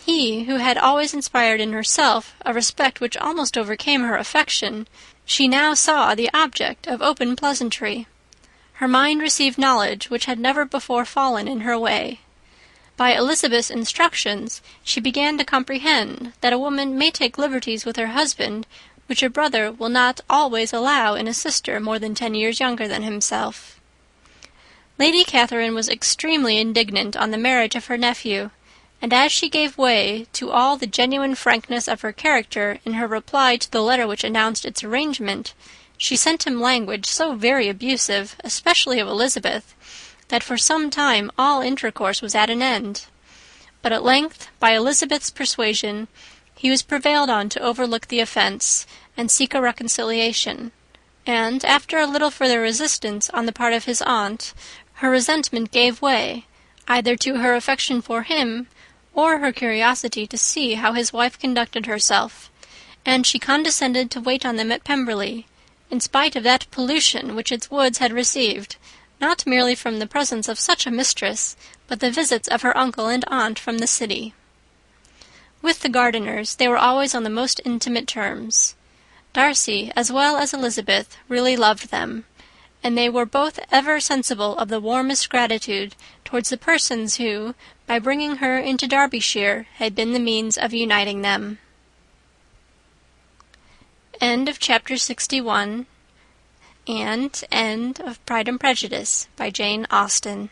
He, who had always inspired in herself a respect which almost overcame her affection, she now saw the object of open pleasantry. Her mind received knowledge which had never before fallen in her way. By Elizabeth's instructions, she began to comprehend that a woman may take liberties with her husband which a brother will not always allow in a sister more than 10 years younger than himself. Lady Catherine was extremely indignant on the marriage of her nephew, and as she gave way to all the genuine frankness of her character in her reply to the letter which announced its arrangement, she sent him language so very abusive, especially of Elizabeth, that for some time all intercourse was at an end. But at length, by Elizabeth's persuasion, he was prevailed on to overlook the offence, and seek a reconciliation, and, after a little further resistance on the part of his aunt, her resentment gave way, either to her affection for him, or her curiosity to see how his wife conducted herself, and she condescended to wait on them at Pemberley, in spite of that pollution which its woods had received, not merely from the presence of such a mistress, but the visits of her uncle and aunt from the city. With the Gardiners they were always on the most intimate terms. Darcy, as well as Elizabeth, really loved them, and they were both ever sensible of the warmest gratitude towards the persons who, by bringing her into Derbyshire, had been the means of uniting them. End of chapter 61, and end of Pride and Prejudice by Jane Austen.